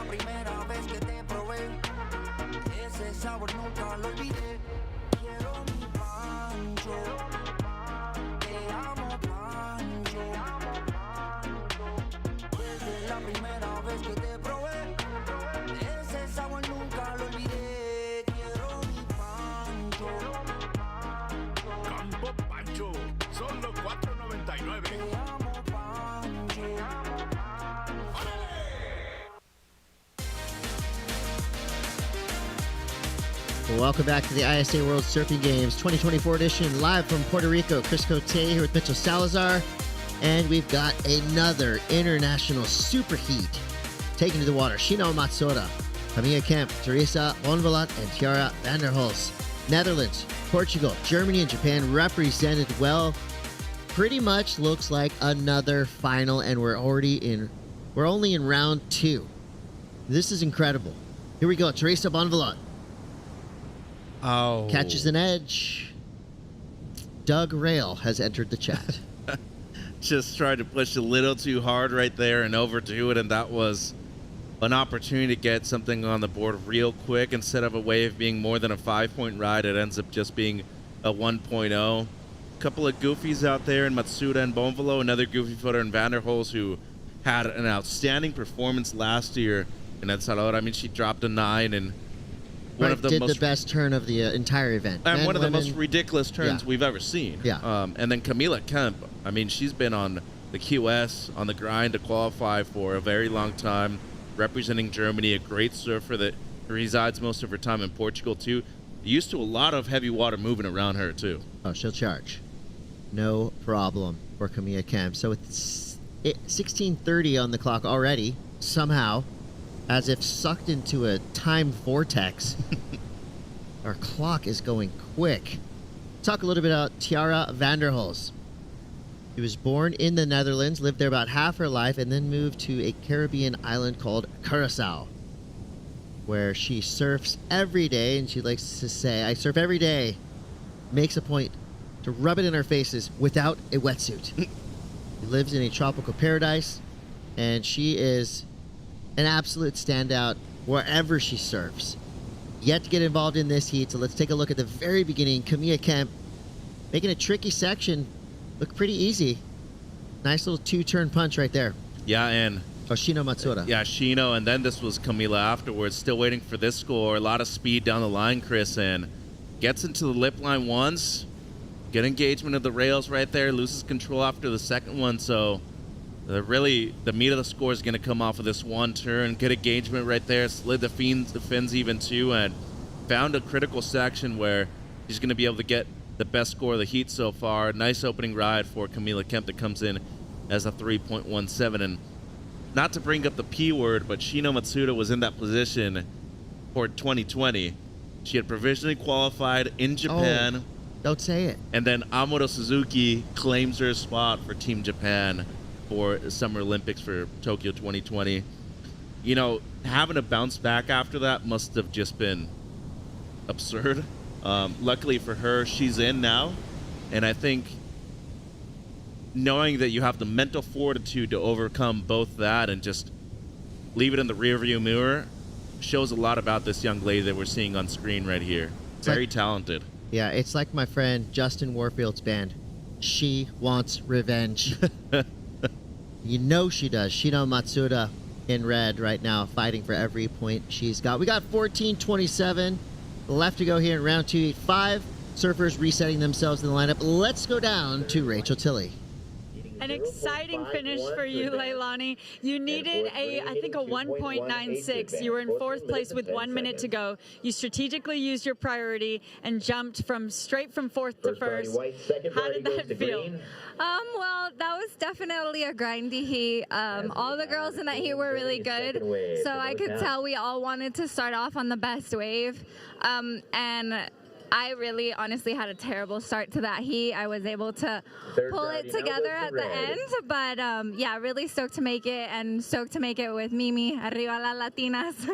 Primera vez que te probé, ese sabor nunca lo olvidé. Quiero mi pancho, te amo pancho. Desde la primera vez que te probé, ese sabor nunca lo olvidé. Quiero mi pancho. Campo Pancho, solo $4.99. Te amo pancho. Well, welcome back to the ISA World Surfing Games 2024 edition, live from Puerto Rico. Chris Cote here with Mitchell Salazar, and we've got another international super heat taken to the water. Shino Matsuda, Camilla Kemp, Teresa Bonvalot, and Tiara van der Hulst. Netherlands, Portugal, Germany, and Japan represented well. Pretty much looks like another final, and we're only in round 2. This is incredible. Here we go, Teresa Bonvalot. Oh. Catches an edge. Doug Rail has entered the chat. Just tried to push a little too hard right there and overdo it, and that was an opportunity to get something on the board real quick. Instead of a wave being more than a 5-point ride, it ends up just being a 1.0. couple of goofies out there in Matsuda and Bonvalot, another goofy footer in Vanderhols who had an outstanding performance last year in El Salvador. I mean, she dropped a 9 and one of the did most the best turn of the entire event. and one of the women. most ridiculous turns we've ever seen. Yeah. And then Camila Kemp, I mean, she's been on the QS, on the grind to qualify for a very long time, representing Germany, a great surfer that resides most of her time in Portugal, too. Used to a lot of heavy water moving around her, too. Oh, she'll charge. No problem for Camila Kemp. So it's 16:30 on the clock already, somehow, as if sucked into a time vortex. Our clock is going quick. Talk a little bit about Tiara Vanderhols. She was born in the Netherlands, lived there about half her life, and then moved to a Caribbean island called Curacao, where she surfs every day, and she likes to say, I surf every day, makes a point to rub it in our faces without a wetsuit. She lives in a tropical paradise, and she is an absolute standout wherever she surfs. Yet to get involved in this heat, so let's take a look at the very beginning. Camila Kemp making a tricky section look pretty easy. Nice little two-turn punch right there. Yeah, and Shino Matsuda. Yeah, Shino, and then this was Camila afterwards, still waiting for this score. A lot of speed down the line, Chris, and gets into the lip line once. Good engagement of the rails right there. Loses control after the second one, so really the meat of the score is going to come off of this one turn. Good engagement right there. Slid the fins even too, and found a critical section where he's going to be able to get the best score of the heat so far. Nice opening ride for Camila Kemp that comes in as a 3.17. And not to bring up the P word, but Shino Matsuda was in that position for 2020. She had provisionally qualified in Japan. Oh, don't say it. And then Amuro Suzuki claims her spot for Team Japan for Summer Olympics for Tokyo 2020. You know, having to bounce back after that must have just been absurd. Luckily for her, she's in now. And I think knowing that you have the mental fortitude to overcome both that and just leave it in the rearview mirror shows a lot about this young lady that we're seeing on screen right here. Very talented. Yeah, it's like my friend Justin Warfield's band. She wants revenge. You know she does. Shino Matsuda in red right now, fighting for every point she's got. We got 14:27 left to go here in round 285. Surfers resetting themselves in the lineup. Let's go down to Rachel Tilley. An exciting finish for you, Leilani. You needed I think a 1.96. You were in fourth place with 1 minute to go. You strategically used your priority and jumped straight from fourth to first. How did that feel? Well, that was definitely a grindy heat. All the girls in that heat were really good, so I could tell we all wanted to start off on the best wave. And I really honestly had a terrible start to that heat. I was able to pull it together at the end, but yeah, really stoked to make it, and stoked to make it with Mimi. Arriba las Latinas.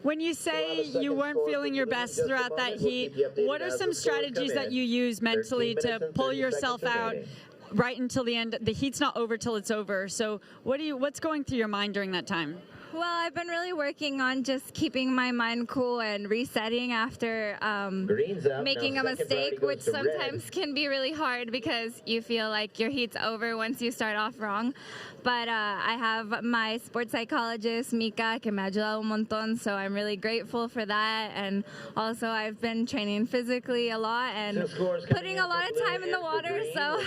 When you say you weren't feeling your best throughout that heat, what are some strategies that you use mentally to pull yourself out right until the end? The heat's not over till it's over. So what's going through your mind during that time? Well, I've been really working on just keeping my mind cool and resetting after making a mistake, which sometimes can be really hard because you feel like your heat's over once you start off wrong. But I have my sports psychologist, Mika, que me ha ayudado un montón, so I'm really grateful for that. And also I've been training physically a lot and putting a lot of time in the water, so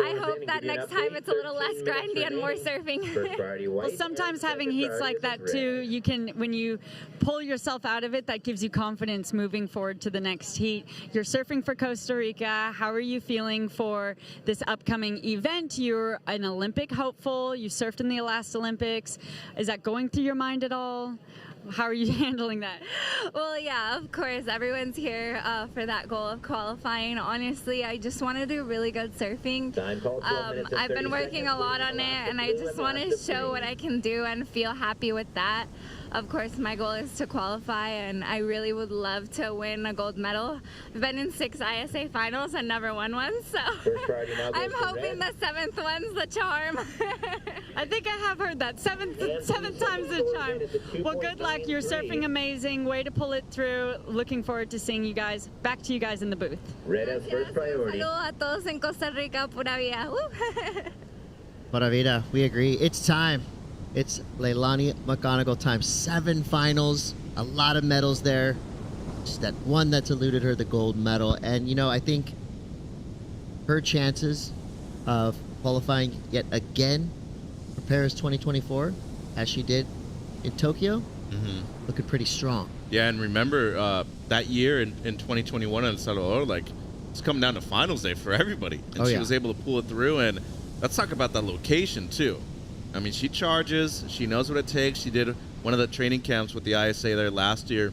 I hope that next time it's a little less grindy and more surfing. Well, sometimes having heats like that too, you can, when you pull yourself out of it, that gives you confidence moving forward to the next heat. You're surfing for Costa Rica. How are you feeling for this upcoming event? You're an Olympic hopeful. You surfed in the last Olympics. Is that going through your mind at all? How are you handling that? Well, yeah, of course. Everyone's here for that goal of qualifying. Honestly, I just want to do really good surfing. I've been working a lot on it, and I just want to show what I can do and feel happy with that. of course, my goal is to qualify, and I really would love to win a gold medal. I've been in 6 ISA finals and never won one, so I'm hoping the 7th one's the charm. I think I have heard that. Seventh time's the charm. Well, good luck. You're surfing amazing. Way to pull it through. Looking forward to seeing you guys. Back to you guys in the booth. Red as first priority. Saludos a todos en Costa Rica, pura vida. Pura vida, we agree. It's time. It's Leilani Mccal time. 7 finals, a lot of medals there. Just that one that's eluded her, the gold medal. And, you know, I think her chances of qualifying yet again for Paris 2024, as she did in Tokyo, looking pretty strong. Yeah, and remember that year in 2021 in Salvador, like, it's coming down to finals day for everybody. And she was able to pull it through. And let's talk about that location, too. I mean, she charges. She knows what it takes. She did one of the training camps with the ISA there last year.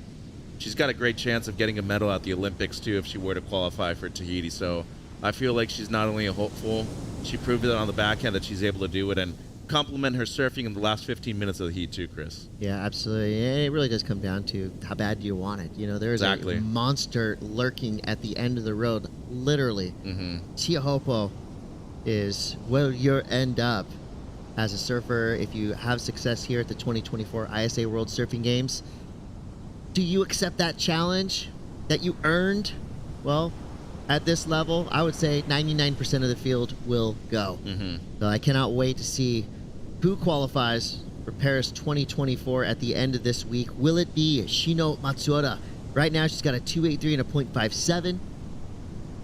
She's got a great chance of getting a medal at the Olympics, too, if she were to qualify for Tahiti. So I feel like she's not only a hopeful, she proved it on the backhand that she's able to do it, and compliment her surfing in the last 15 minutes of the heat, too, Chris. Yeah, absolutely. And it really does come down to how bad do you want it. You know, there's a monster lurking at the end of the road, literally. Tia Hopo is where you'll end up as a surfer if you have success here at the 2024 ISA World Surfing Games. Do you accept that challenge that you earned? Well, at this level, I would say 99% of the field will go. So I cannot wait to see who qualifies for Paris 2024 at the end of this week. Will it be Shino Matsuoda? Right now, she's got a 2.83 and a 0.57.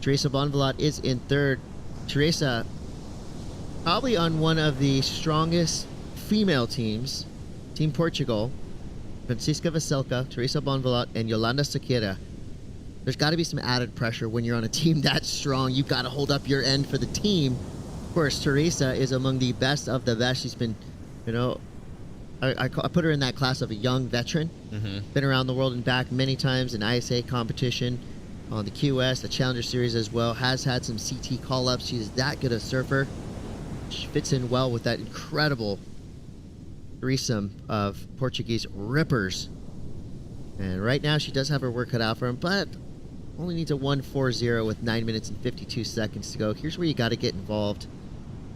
Teresa Bonvalot is in third. Teresa, probably on one of the strongest female teams, Team Portugal, Francisca Veselka, Teresa Bonvalot, and Yolanda Sakira. There's got to be some added pressure when you're on a team that strong. You've got to hold up your end for the team. Of course, Teresa is among the best of the best. She's been, you know, I put her in that class of a young veteran. Been around the world and back many times in ISA competition, on the QS, the Challenger Series as well. Has had some CT call-ups. She's that good a surfer. She fits in well with that incredible threesome of Portuguese rippers. And right now she does have her work cut out for him, but only needs a 1.40 with 9 minutes and 52 seconds to go. Here's where you got to get involved.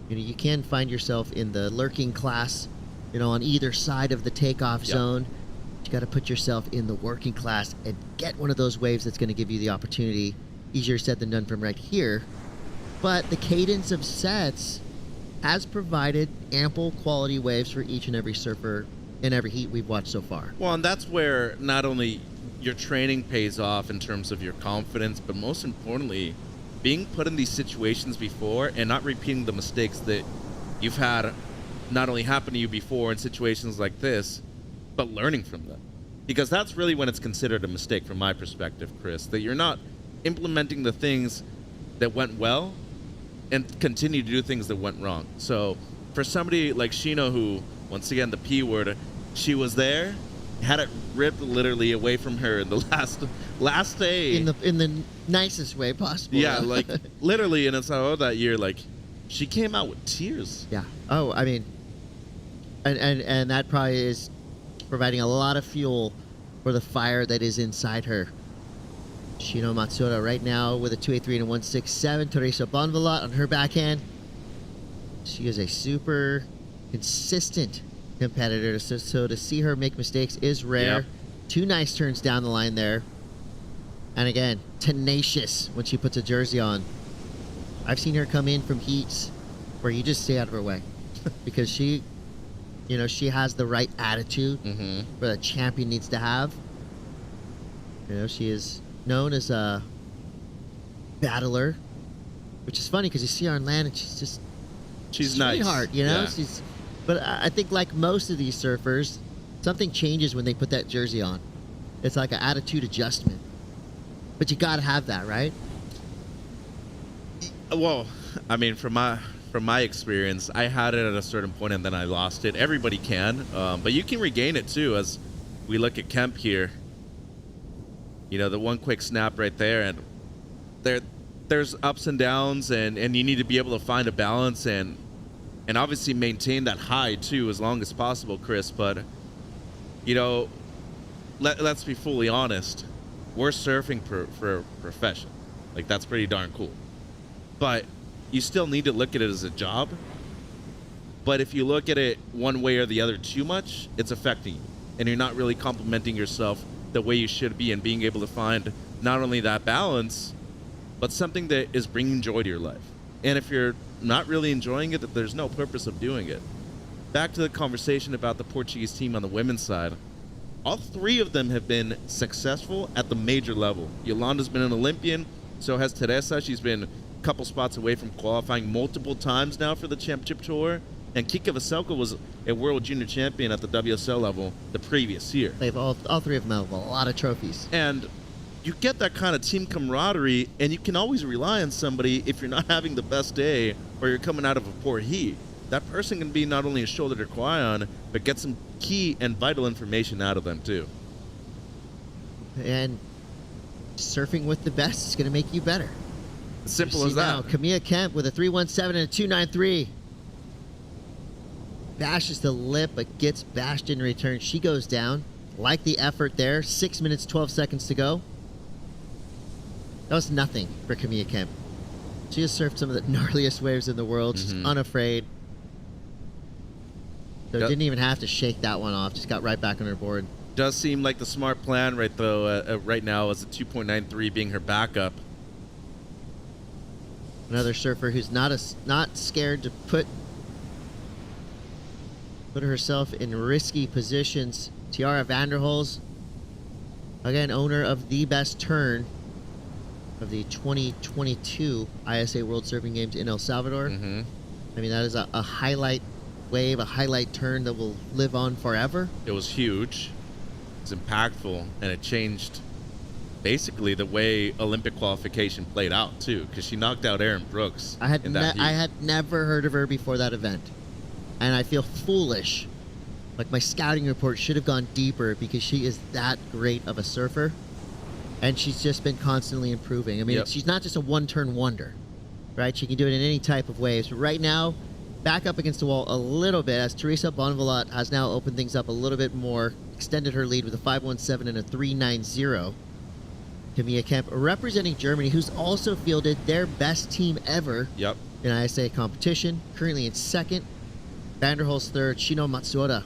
You know, you can find yourself in the lurking class, you know, on either side of the takeoff zone. You got to put yourself in the working class and get one of those waves that's going to give you the opportunity. Easier said than done from right here. But the cadence of sets has provided ample quality waves for each and every surfer in every heat we've watched so far. Well, and that's where not only your training pays off in terms of your confidence, but most importantly, being put in these situations before and not repeating the mistakes that you've had not only happen to you before in situations like this, but learning from them. Because that's really when it's considered a mistake from my perspective, Chris, that you're not implementing the things that went well and continue to do things that went wrong. So for somebody like Shino, who, once again, the P word, she was there, had it ripped literally away from her in the last day. In the nicest way possible. Yeah, like literally in El Salvador that year, like she came out with tears. Yeah. Oh, I mean, and that probably is providing a lot of fuel for the fire that is inside her. Shino Matsuda right now with a 2.83 and a 1.67. Teresa Bonvalot on her backhand. She is a super consistent competitor, so to see her make mistakes is rare. Yep. 2 nice turns down the line there. And again, tenacious when she puts a jersey on. I've seen her come in from heats where you just stay out of her way because she, you know, she has the right attitude where the champion needs to have. You know, she is known as a battler, which is funny because you see her on land and she's nice, sweetheart, you know. Yeah. But I think like most of these surfers, something changes when they put that jersey on. It's like an attitude adjustment. But you got to have that, right? Well, I mean, from my experience, I had it at a certain point and then I lost it. Everybody can, but you can regain it too. As we look at Kemp here, you know, the one quick snap right there, and there's ups and downs, and you need to be able to find a balance and obviously maintain that high too as long as possible, Chris. But you know, let's be fully honest. We're surfing for a profession. Like, that's pretty darn cool. But you still need to look at it as a job. But if you look at it one way or the other too much, it's affecting you. And you're not really complimenting yourself the way you should be and being able to find not only that balance, but something that is bringing joy to your life. And if you're not really enjoying it, there's no purpose of doing it. Back to the conversation about the Portuguese team on the women's side. All three of them have been successful at the major level. Yolanda's been an Olympian, so has Teresa. She's been a couple spots away from qualifying multiple times now for the championship tour. And Kika Veselka was a world junior champion at the WSL level the previous year. They've all three of them have a lot of trophies. And you get that kind of team camaraderie, and you can always rely on somebody if you're not having the best day or you're coming out of a poor heat. That person can be not only a shoulder to cry on, but get some key and vital information out of them too. And surfing with the best is going to make you better. Simple as that. Now, Camilla Kemp with a 3.17 and a 2.93. Bashes the lip, but gets bashed in return. She goes down. Like the effort there. 6 minutes, 12 seconds to go. That was nothing for Camilla Kemp. She has surfed some of the gnarliest waves in the world. She's unafraid. So didn't even have to shake that one off. Just got right back on her board. Does seem like the smart plan right now is a 2.93 being her backup. Another surfer who's not scared to put herself in risky positions. Tiara Vanderhols, again, owner of the best turn of the 2022 ISA World Surfing Games in El Salvador. I mean, that is a highlight wave, a highlight turn that will live on forever. It was huge. It's impactful, and it changed basically the way Olympic qualification played out too, because she knocked out Erin Brooks. I had never heard of her before that event, and I feel foolish. Like, my scouting report should have gone deeper because she is that great of a surfer, and she's just been constantly improving. I mean, she's not just a one-turn wonder, right? She can do it in any type of waves. But right now, back up against the wall a little bit as Teresa Bonvalot has now opened things up a little bit more, extended her lead with a 5.17 and a 3.90. Camilla Kemp representing Germany, who's also fielded their best team ever in ISA competition, currently in second. Vanderhol's third, Shino Matsuoda.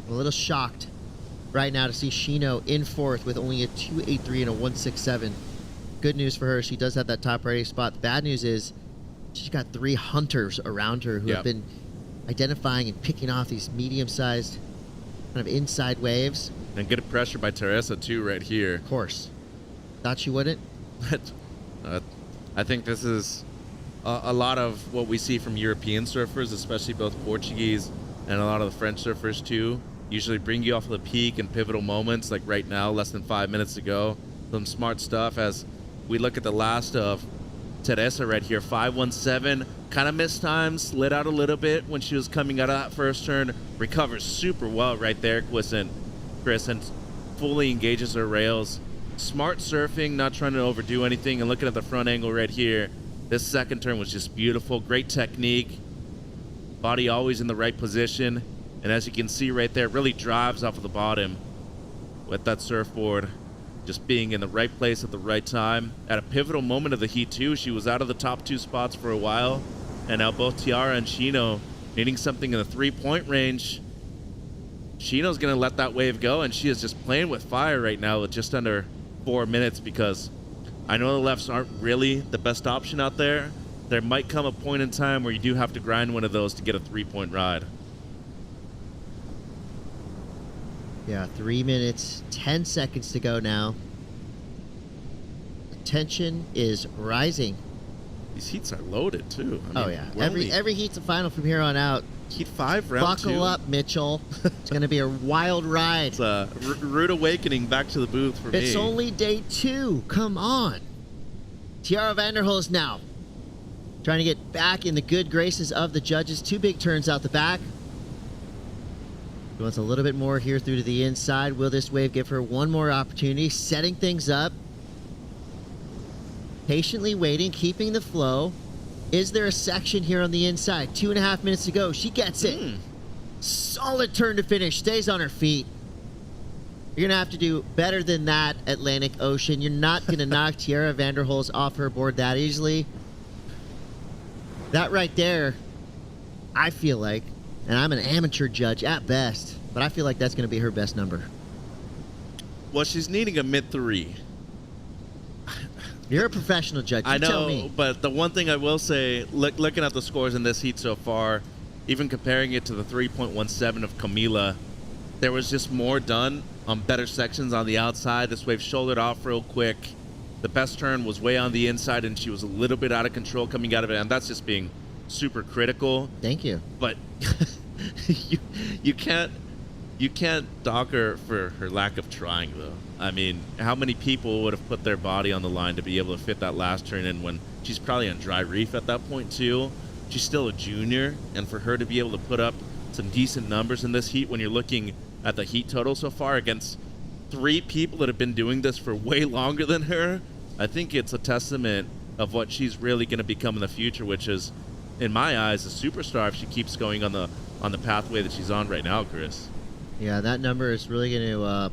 A little shocked right now to see Shino in fourth with only a 2.83 and a 1.67. Good news for her, she does have that top rating spot. The bad news is she's got three hunters around her who have been identifying and picking off these medium-sized kind of inside waves. And good pressure by Teresa too right here. Of course. Thought she wouldn't? I think this is a lot of what we see from European surfers, especially both Portuguese and a lot of the French surfers too. Usually bring you off of the peak in pivotal moments, like right now, less than 5 minutes ago. Some smart stuff as we look at the last of Teresa right here, 5.17, kind of missed time, slid out a little bit when she was coming out of that first turn, recovers super well right there, Chris, and fully engages her rails. Smart surfing, not trying to overdo anything, and looking at the front angle right here, this second turn was just beautiful, great technique, body always in the right position, and as you can see right there, really drives off of the bottom with that surfboard. Just being in the right place at the right time. At a pivotal moment of the heat too, she was out of the top two spots for a while, and now both Tiara and Shino needing something in the 3-point range. Shino's gonna let that wave go, and she is just playing with fire right now with just under 4 minutes, because I know the lefts aren't really the best option out there. There might come a point in time where you do have to grind one of those to get a 3-point ride. Yeah, 3 minutes, 10 seconds to go now. The tension is rising. These heats are loaded too. I mean, every heat's a final from here on out. Heat 5, round 2. Buckle up, Mitchell. It's going to be a wild ride. It's a rude awakening back to the booth for me. It's only day 2. Come on. Tiara Vanderhols now trying to get back in the good graces of the judges. 2 big turns out the back. She wants a little bit more here through to the inside. Will this wave give her one more opportunity? Setting things up. Patiently waiting, keeping the flow. Is there a section here on the inside? 2.5 minutes to go. She gets it. Solid turn to finish. Stays on her feet. You're going to have to do better than that, Atlantic Ocean. You're not going to knock Tiara Vanderholz off her board that easily. That right there, I feel like, and I'm an amateur judge at best, but I feel like that's going to be her best number. Well, she's needing a mid-3. You're a professional judge. You I tell know, me. but the one thing I will say, looking at the scores in this heat so far, even comparing it to the 3.17 of Camila, there was just more done on better sections on the outside. This wave shouldered off real quick. The best turn was way on the inside, and she was a little bit out of control coming out of it, and that's just being super critical. Thank you. But you can't dock her for her lack of trying, though. I mean, how many people would have put their body on the line to be able to fit that last turn in when she's probably on dry reef at that point, too? She's still a junior, and for her to be able to put up some decent numbers in this heat when you're looking at the heat total so far against 3 people that have been doing this for way longer than her, I think it's a testament of what she's really going to become in the future, which is, in my eyes, a superstar if she keeps going on the pathway that she's on right now, Chris. Yeah, that number is really going to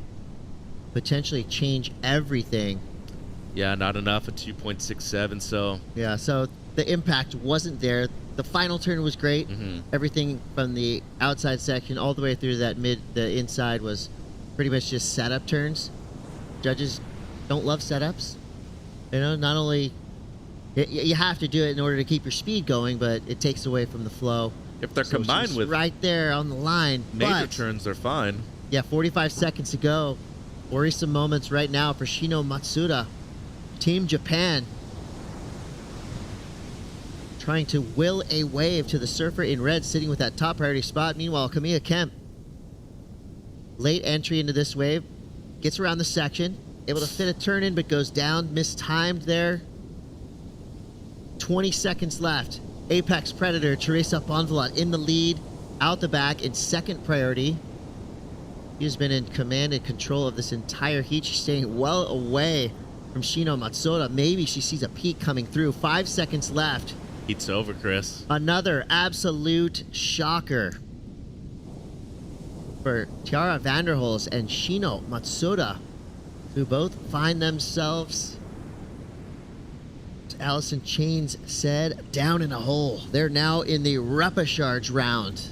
potentially change everything. Yeah, not enough at 2.67, so... Yeah, so the impact wasn't there. The final turn was great. Everything from the outside section all the way through the inside was pretty much just setup turns. Judges don't love setups. You know, not only you have to do it in order to keep your speed going, but it takes away from the flow. If they're combined she's with right there on the line. major turns, they're fine. Yeah, 45 seconds to go. Worrisome moments right now for Shino Matsuda. Team Japan trying to will a wave to the surfer in red, sitting with that top priority spot. Meanwhile, Kamiya Kemp, late entry into this wave, gets around the section, able to fit a turn in, but goes down, mistimed there. 20 seconds left. Apex Predator, Teresa Bonvalot in the lead, out the back in second priority. She has been in command and control of this entire heat. She's staying well away from Shino Matsuda. Maybe she sees a peak coming through. 5 seconds left. Heat's over, Chris. Another absolute shocker for Tiara Vanderholz and Shino Matsuda, who both find themselves, as Allison Chains said, down in a hole. They're now in the repechage round.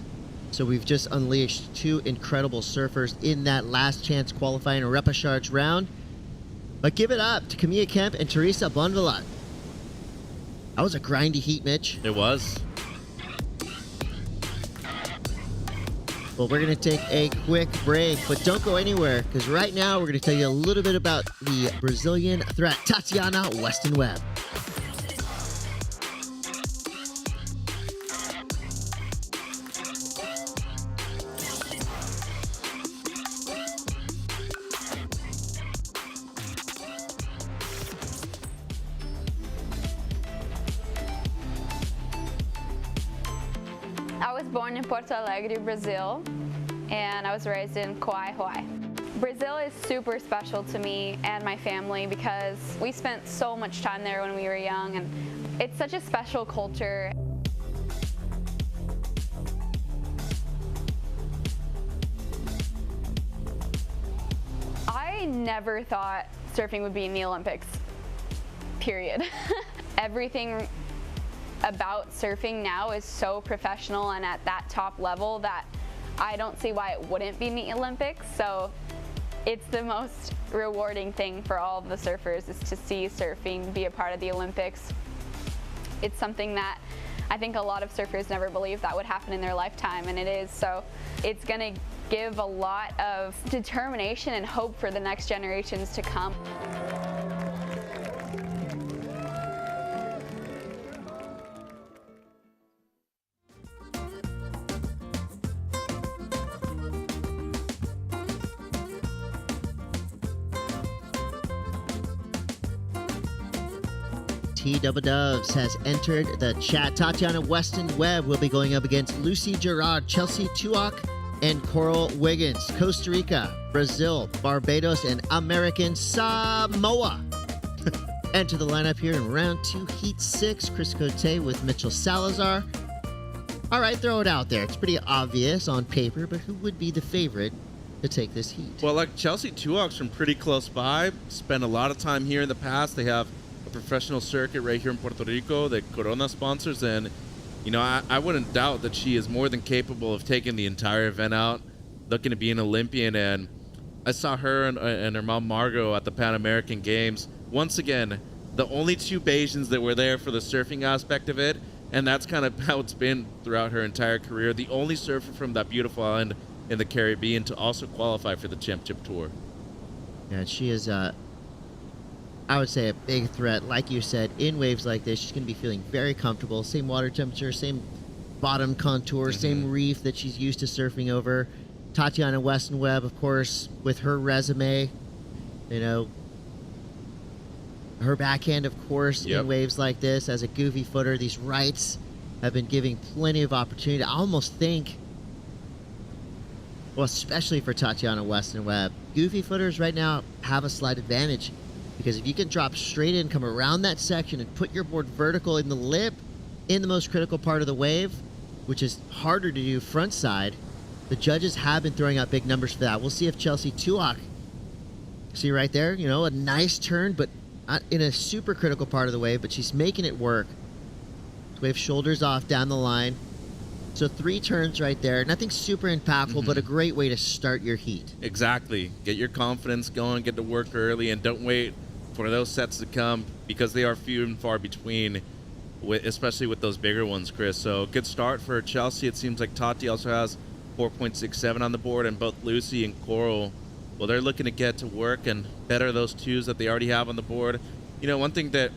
So we've just unleashed 2 incredible surfers in that last chance qualifying a repechage round. But give it up to Kamiya Kemp and Teresa Bonvalot. That was a grindy heat, Mitch. It was. Well, we're going to take a quick break, but don't go anywhere, because right now we're going to tell you a little bit about the Brazilian threat, Tatiana Weston Web. I was born in Porto Alegre, Brazil, and I was raised in Kauai, Hawaii. Brazil is super special to me and my family because we spent so much time there when we were young, and it's such a special culture. I never thought surfing would be in the Olympics, period. Everything about surfing now is so professional and at that top level that I don't see why it wouldn't be in the Olympics. So it's the most rewarding thing for all of the surfers is to see surfing be a part of the Olympics. It's something that I think a lot of surfers never believed that would happen in their lifetime, and it is. So it's gonna give a lot of determination and hope for the next generations to come. T-Dubba-Dubs has entered the chat. Tatiana Weston Webb will be going up against Lucy Gerard, Chelsea Tuak, and Coral Wiggins. Costa Rica, Brazil, Barbados, and American Samoa enter the lineup here in round 2, heat 6. Chris Cote with Mitchell Salazar. All right, throw it out there. It's pretty obvious on paper, but who would be the favorite to take this heat? Well, like Chelsea Tuoch's from pretty close by. Spent a lot of time here in the past. They have a professional circuit right here in Puerto Rico that Corona sponsors, and I wouldn't doubt that she is more than capable of taking the entire event out, looking to be an Olympian. And I saw her and her mom Margot at the Pan American Games. Once again, the only two Bajans that were there for the surfing aspect of it, and that's kind of how it's been throughout her entire career. The only surfer from that beautiful island in the Caribbean to also qualify for the Championship Tour. Yeah, she is, I would say, a big threat. Like you said, in waves like this, she's going to be feeling very comfortable. Same water temperature, same bottom contour, same reef that she's used to surfing over. Tatiana Weston Web, of course, with her resume, her backhand, of course, in waves like this as a goofy footer. These rights have been giving plenty of opportunity. I almost think, well, especially for Tatiana Weston Web, goofy footers right now have a slight advantage, because if you can drop straight in, come around that section, and put your board vertical in the lip in the most critical part of the wave, which is harder to do front side, the judges have been throwing out big numbers for that. We'll see if Chelsea Tuoch, see right there, a nice turn, but in a super critical part of the wave, but she's making it work. Wave shoulders off down the line. So 3 turns right there. Nothing super impactful, but a great way to start your heat. Exactly. Get your confidence going, get to work early, and don't wait for those sets to come, because they are few and far between, especially with those bigger ones, Chris. So good start for Chelsea. It seems like Tati also has 4.67 on the board, and both Lucy and Coral, well, they're looking to get to work and better those 2s that they already have on the board. One thing that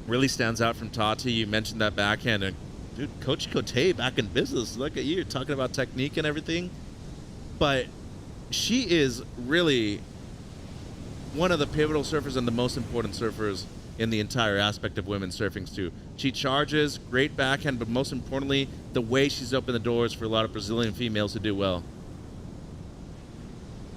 really stands out from Tati, you mentioned that backhand, and dude, Coach Cote back in business. Look at you, talking about technique and everything. But she is really one of the pivotal surfers and the most important surfers in the entire aspect of women's surfing too. She charges, great backhand, but most importantly, the way she's opened the doors for a lot of Brazilian females to do well.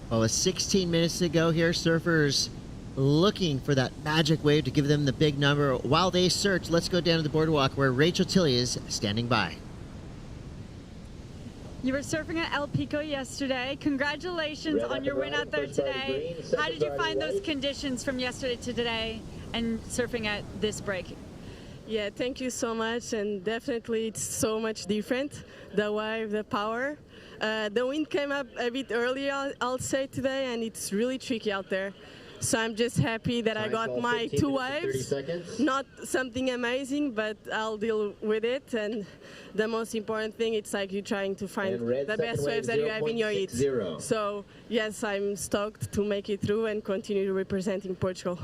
Well, with 16 minutes to go here, surfers looking for that magic wave to give them the big number. While they search, let's go down to the boardwalk where Rachel Tilley is standing by. You were surfing at El Pico yesterday. Congratulations on your win out there today. How did you find those conditions from yesterday to today and surfing at this break? Yeah, thank you so much, and definitely it's so much different. The wave, the power. The wind came up a bit earlier, I'll say, today, and it's really tricky out there. So I'm just happy that I got my 2 waves. Not something amazing, but I'll deal with it. And the most important thing, it's like you're trying to find the best waves that you have in your heat. So yes, I'm stoked to make it through and continue representing Portugal.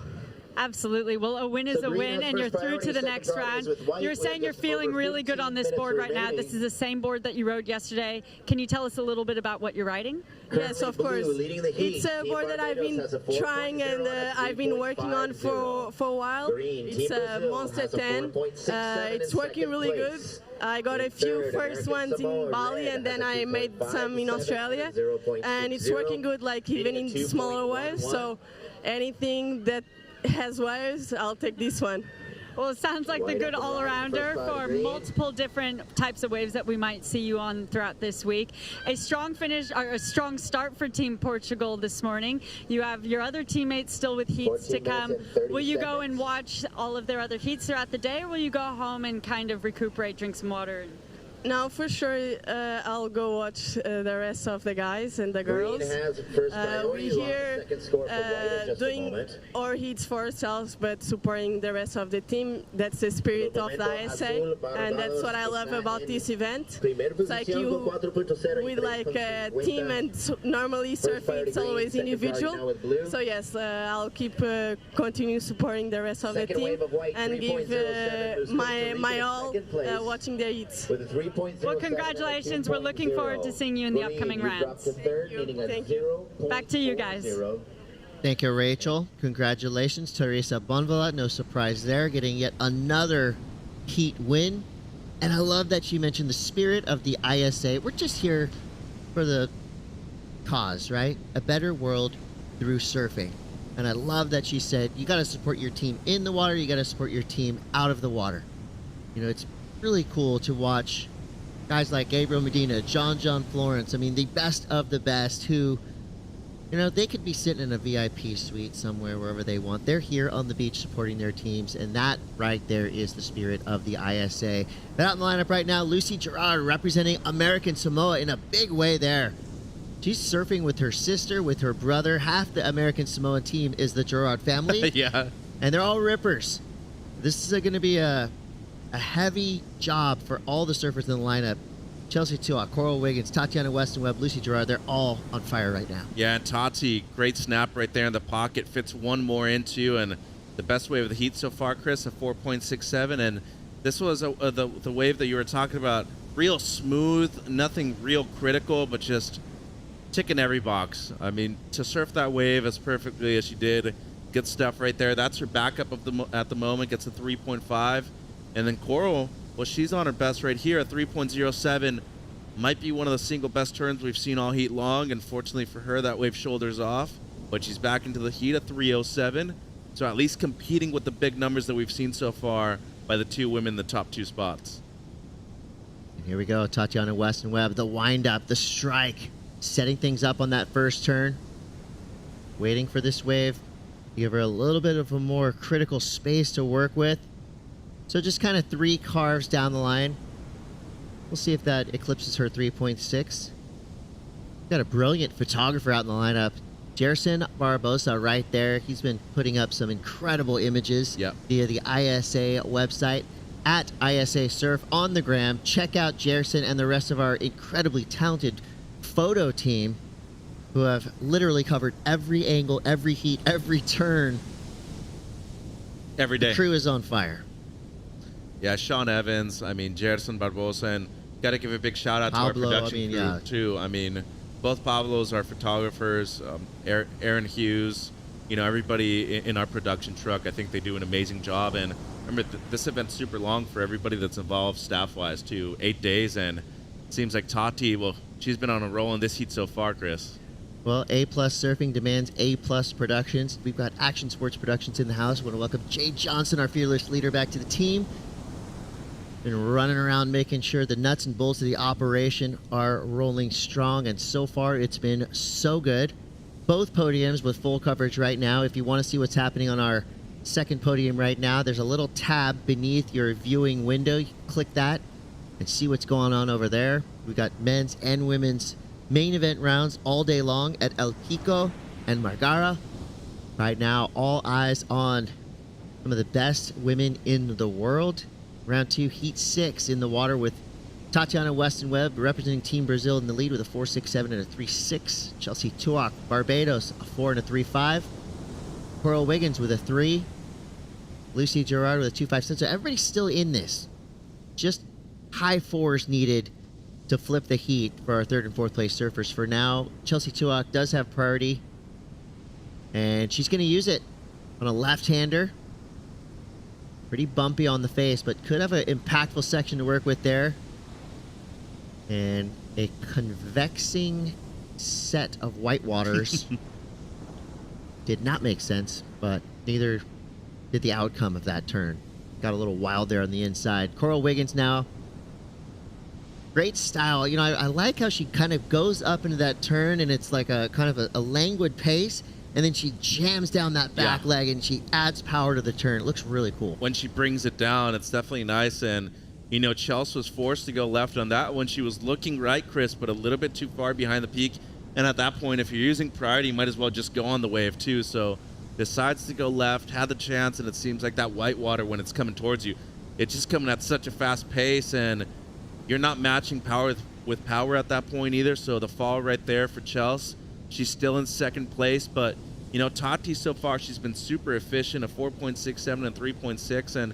Absolutely. Well, a win is a win, and you're through to the next round. You're saying you're feeling really good on this board right now. This is the same board that you rode yesterday. Can you tell us a little bit about what you're riding? Yes, of course. It's a board that I've been trying and I've been working on for a while. It's a Monster 10. It's working really good. I got a few first ones in Bali, and then I made some in Australia. And it's working good, like even in smaller waves. So anything that has waves, I'll take this one. Well, it sounds like the good all-arounder for multiple different types of waves that we might see you on throughout this week. A strong finish, or a strong start for Team Portugal this morning. You have your other teammates still with heats to come. Will you go and watch all of their other heats throughout the day, or will you go home and kind of recuperate, drink some water? No, for sure, I'll go watch the rest of the guys and the girls. We're here doing our heats for ourselves, but supporting the rest of the team. That's the spirit of the ISA, and that's what I love about this event. It's like you, with like a team, and normally surfing, it's always individual. So yes, I'll keep continue supporting the rest of the team and give my all watching their heats. Well, congratulations. We're looking forward to seeing you in the upcoming rounds. Thank you. Back to you guys. Thank you, Rachel. Congratulations, Teresa Bonvalot. No surprise there, getting yet another heat win. And I love that she mentioned the spirit of the ISA. We're just here for the cause, right? A better world through surfing. And I love that she said, you got to support your team in the water, you got to support your team out of the water. It's really cool to watch guys like Gabriel Medina, John Florence. I mean, the best of the best who, they could be sitting in a VIP suite somewhere, wherever they want. They're here on the beach supporting their teams, and that right there is the spirit of the ISA. But out in the lineup right now, Lucy Gerard representing American Samoa in a big way there. She's surfing with her sister, with her brother. Half the American Samoa team is the Gerard family. Yeah. And they're all rippers. This is going to be a heavy job for all the surfers in the lineup. Chelsea Tuak, Coral Wiggins, Tatiana Weston Web, Lucy Gerard, they're all on fire right now. Yeah, and Tati, great snap right there in the pocket, fits one more into, and the best wave of the heat so far, Chris, a 4.67, and this was the wave that you were talking about, real smooth, nothing real critical, but just ticking every box. I mean, to surf that wave as perfectly as she did, good stuff right there. That's her backup at the moment, gets a 3.5, and then Coral, well, she's on her best right here, a 3.07. Might be one of the single best turns we've seen all heat long. Unfortunately for her, that wave shoulders off. But she's back into the heat at 3.07. So at least competing with the big numbers that we've seen so far by the two women in the top two spots. And here we go, Tatiana Weston Web, the wind-up, the strike. Setting things up on that first turn. Waiting for this wave. Give her a little bit of a more critical space to work with. So just kind of 3 carves down the line. We'll see if that eclipses her 3.6. Got a brilliant photographer out in the lineup. Jerson Barbosa right there. He's been putting up some incredible images via the ISA website at ISA Surf on the gram. Check out Jerson and the rest of our incredibly talented photo team who have literally covered every angle, every heat, every turn. Every day. The crew is on fire. Yeah, Sean Evans, Gerson Barbosa, and got to give a big shout out to our Pablo, production crew, too. Both Pablos are photographers, Aaron Hughes, everybody in our production truck. I think they do an amazing job. And remember, this event's super long for everybody that's involved staff-wise, too. 8 days, and it seems like Tati, well, she's been on a roll in this heat so far, Chris. Well, A+ Surfing demands A+ Productions. We've got Action Sports Productions in the house. I want to welcome Jay Johnson, our fearless leader, back to the team. Been running around making sure the nuts and bolts of the operation are rolling strong, and so far it's been so good. Both podiums with full coverage right now. If you want to see what's happening on our second podium right now, there's a little tab beneath your viewing window. You click that and see what's going on over there. We've got men's and women's main event rounds all day long at El Pico and Margara. Right now, all eyes on some of the best women in the world. Round 2, Heat 6 in the water with Tatiana Weston Web representing Team Brazil in the lead with a 4.67 and a 3.6. Chelsea Tuak, Barbados, a 4 and a 3.5. Coral Wiggins with a 3. Lucy Gerard with a 2.5. So everybody's still in this. Just high 4s needed to flip the heat for our 3rd and 4th place surfers. For now, Chelsea Tuak does have priority, and she's going to use it on a left-hander. Pretty bumpy on the face, but could have an impactful section to work with there. And a convexing set of white waters. Did not make sense, but neither did the outcome of that turn. Got a little wild there on the inside. Coral Wiggins now. Great style. I like how she kind of goes up into that turn, and it's like a kind of a languid pace. And then she jams down that back leg and she adds power to the turn. It looks really cool. When she brings it down, it's definitely nice. And, Chelsea was forced to go left on that one. She was looking right, Chris, but a little bit too far behind the peak. And at that point, if you're using priority, you might as well just go on the wave too. So decides to go left, had the chance, and it seems like that white water, when it's coming towards you, it's just coming at such a fast pace, and you're not matching power with power at that point either. So the fall right there for Chelsea. She's still in second place, but, Tati so far, she's been super efficient, a 4.67 and 3.6. And,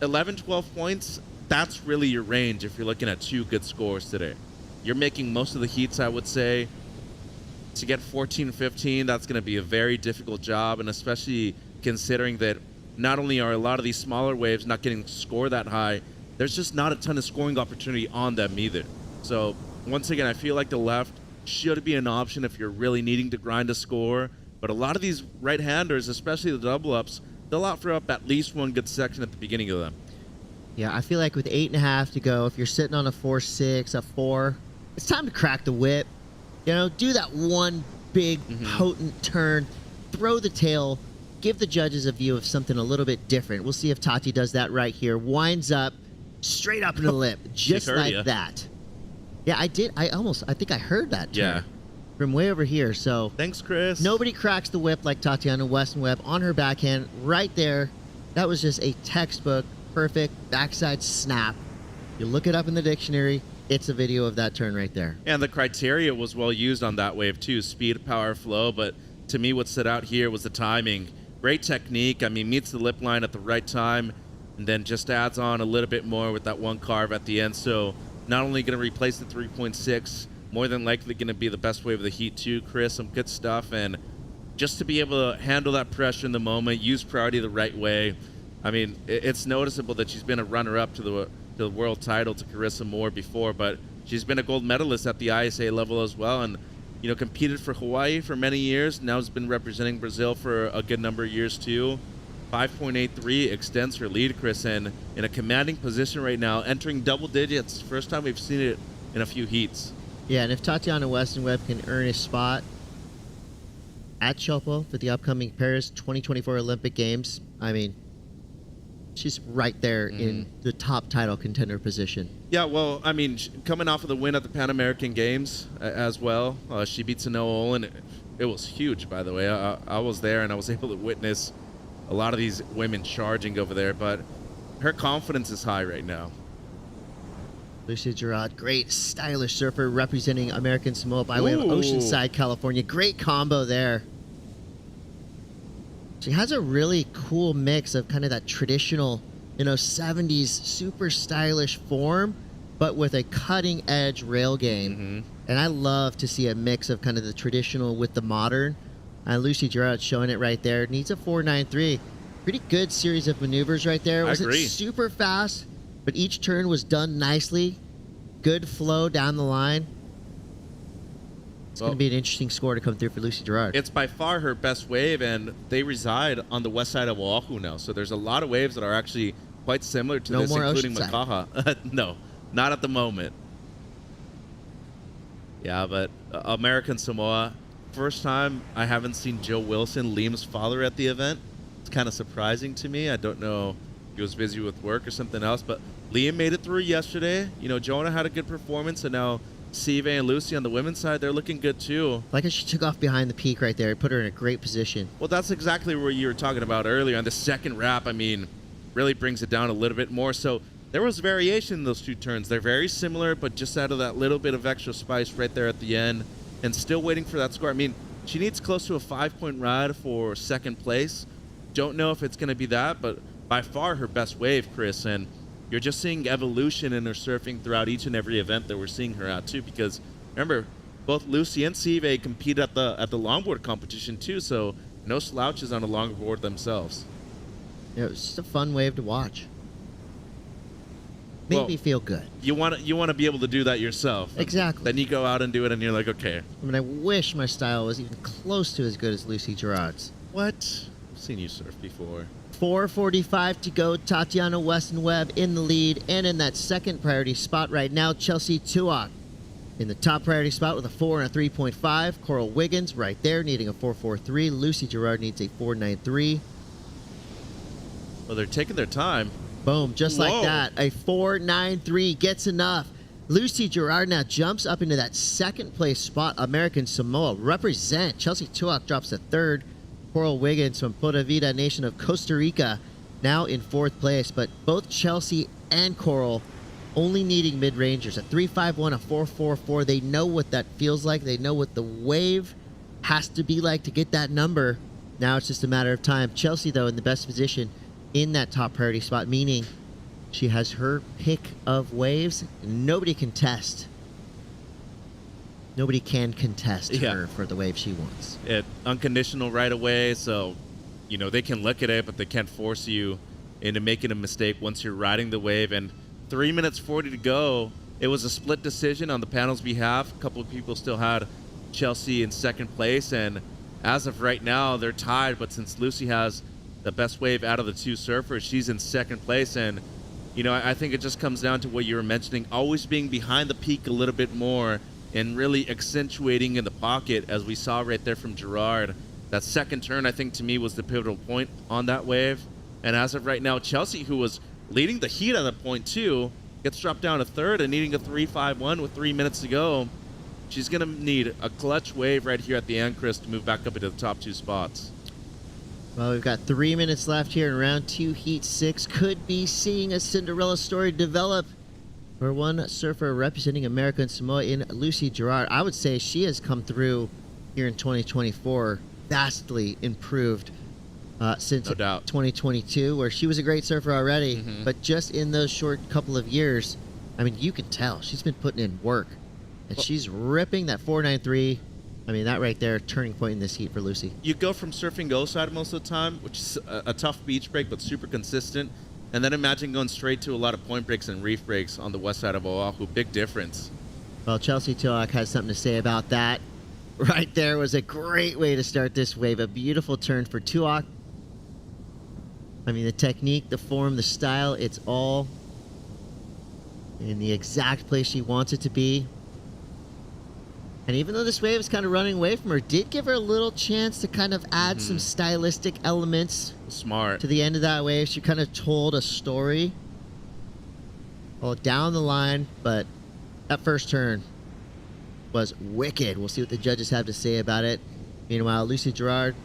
11, 12 points, that's really your range if you're looking at 2 good scores today. You're making most of the heats, I would say. To get 14, 15, that's going to be a very difficult job, and especially considering that not only are a lot of these smaller waves not getting score that high, there's just not a ton of scoring opportunity on them either. So, once again, I feel like the left should be an option if you're really needing to grind a score. But a lot of these right-handers, especially the double-ups, they'll offer up at least one good section at the beginning of them. Yeah, I feel like with 8.5 to go, if you're sitting on a 4.6, a 4, it's time to crack the whip. You know, do that one big, potent turn, throw the tail, give the judges a view of something a little bit different. We'll see if Tati does that right here. Winds up, straight up in the lip, just like that. Yeah, I did. I think I heard that turn from way over here. So thanks, Chris. Nobody cracks the whip like Tatiana Weston Web on her backhand right there. That was just a textbook, perfect backside snap. You look it up in the dictionary, it's a video of that turn right there. And the criteria was well used on that wave too, speed, power, flow. But to me, what stood out here was the timing. Great technique. I mean, meets the lip line at the right time, and then just adds on a little bit more with that one carve at the end. So not only going to replace the 3.6, more than likely going to be the best wave of the heat too, Chris. Some good stuff. And just to be able to handle that pressure in the moment, use priority the right way. I mean, it's noticeable that she's been a runner-up to the world title to Carissa Moore before, but she's been a gold medalist at the ISA level as well, and you know, competed for Hawaii for many years. Now has been representing Brazil for a good number of years too. 5.83 extends her lead, Chris, and in a commanding position right now, entering double digits. First time we've seen it in a few heats. Yeah, and if Tatiana Weston Web can earn a spot at Chopo for the upcoming Paris 2024 Olympic Games, I mean, she's right there in the top title contender position. Yeah, well, I mean, coming off of the win at the Pan American Games as well, she beat Sanoa Olin. It was huge, by the way. I was there, and I was able to witness a lot of these women charging over there, but her confidence is high right now. Lucy Gerard, great stylish surfer representing American Samoa by way of Oceanside, California. Great combo there. She has a really cool mix of kind of that traditional, you know, 70s super stylish form, but with a cutting edge rail game. And I love to see a mix of kind of the traditional with the modern. Lucy Gerard showing it right there. Needs a 4.93. Pretty good series of maneuvers right there. I agree. Wasn't super fast, but each turn was done nicely. Good flow down the line. It's going to be an interesting score to come through for Lucy Gerard. It's by far her best wave, and they reside on the west side of Oahu now. So there's a lot of waves that are actually quite similar to this, including Makaha. No, not at the moment. Yeah, but American Samoa, first time I haven't seen Joe Wilson, Liam's father, at the event. It's kind of surprising to me. I don't know if he was busy with work or something else, but Liam made it through yesterday. You know, Jonah had a good performance, and now Sive and Lucy on the women's side, they're looking good too. Like she took off behind the peak right there. It put her in a great position. Well, that's exactly what you were talking about earlier. On the second wrap, I mean, really brings it down a little bit more. So there was variation in those two turns. They're very similar, but just out of that little bit of extra spice right there at the end, and still waiting for that score. I mean, she needs close to a 5-point ride for second place. Don't know if it's going to be that, but by far her best wave, Chris. And you're just seeing evolution in her surfing throughout each and every event that we're seeing her at too. Because remember, both Lucy and Sive compete at the longboard competition too, so no slouches on a longboard themselves. Yeah, it was just a fun wave to watch. Made me feel good. You want to be able to do that yourself. Exactly. Then you go out and do it, and you're like, okay. I mean, I wish my style was even close to as good as Lucy Gerard's. What? I've seen you surf before. 4:45 to go. Tatiana Weston Web in the lead, and in that second priority spot right now, Chelsea Tuak in the top priority spot with a 4 and a 3.5. Coral Wiggins right there needing a 4.43. Lucy Gerard needs a 4.93. Well, they're taking their time. Boom, just like that. A 4.93 gets enough. Lucy Gerard now jumps up into that second place spot. American Samoa represent. Chelsea Tuak drops to third. Coral Wiggins from Pura Vida Nation of Costa Rica now in fourth place. But both Chelsea and Coral only needing mid-rangers. A 3.51, a 4.44. They know what that feels like. They know what the wave has to be like to get that number. Now it's just a matter of time. Chelsea, though, in the best position in that top priority spot, meaning she has her pick of waves. Nobody can test. Nobody can contest her for the wave she wants. Unconditional right away, so you know they can look at it, but they can't force you into making a mistake once you're riding the wave. And 3 minutes 40 to go. It was a split decision on the panel's behalf. A couple of people still had Chelsea in second place, and as of right now, they're tied. But since Lucy has the best wave out of the two surfers, she's in second place, and You know, I think it just comes down to what you were mentioning, always being behind the peak a little bit more and really accentuating in the pocket, as we saw right there from Gerard. That second turn, I think, to me, was the pivotal point on that wave. And as of right now, Chelsea, who was leading the heat at that point too, gets dropped down to third and needing a 3.51 with 3 minutes to go. She's going to need a clutch wave right here at the end, Chris, to move back up into the top 2 spots. Well, we've got 3 minutes left here in round 2, heat 6. Could be seeing a Cinderella story develop for one surfer representing America and Samoa in Lucy Gerard. I would say she has come through here in 2024, vastly improved since 2022, where she was a great surfer already. But just in those short couple of years, I mean, you can tell she's been putting in work. And she's ripping that 4.93. I mean, that right there, turning point in this heat for Lucy. You go from surfing go side most of the time, which is a tough beach break, but super consistent. And then imagine going straight to a lot of point breaks and reef breaks on the west side of Oahu. Big difference. Well, Chelsea Tuak has something to say about that. Right there was a great way to start this wave. A beautiful turn for Tuak. I mean, the technique, the form, the style, it's all in the exact place she wants it to be. And even though this wave is kind of running away from her, did give her a little chance to kind of add some stylistic elements. Smart. To the end of that wave. She kind of told a story. Well, down the line, but that first turn was wicked. We'll see what the judges have to say about it. Meanwhile, Lucy Gerard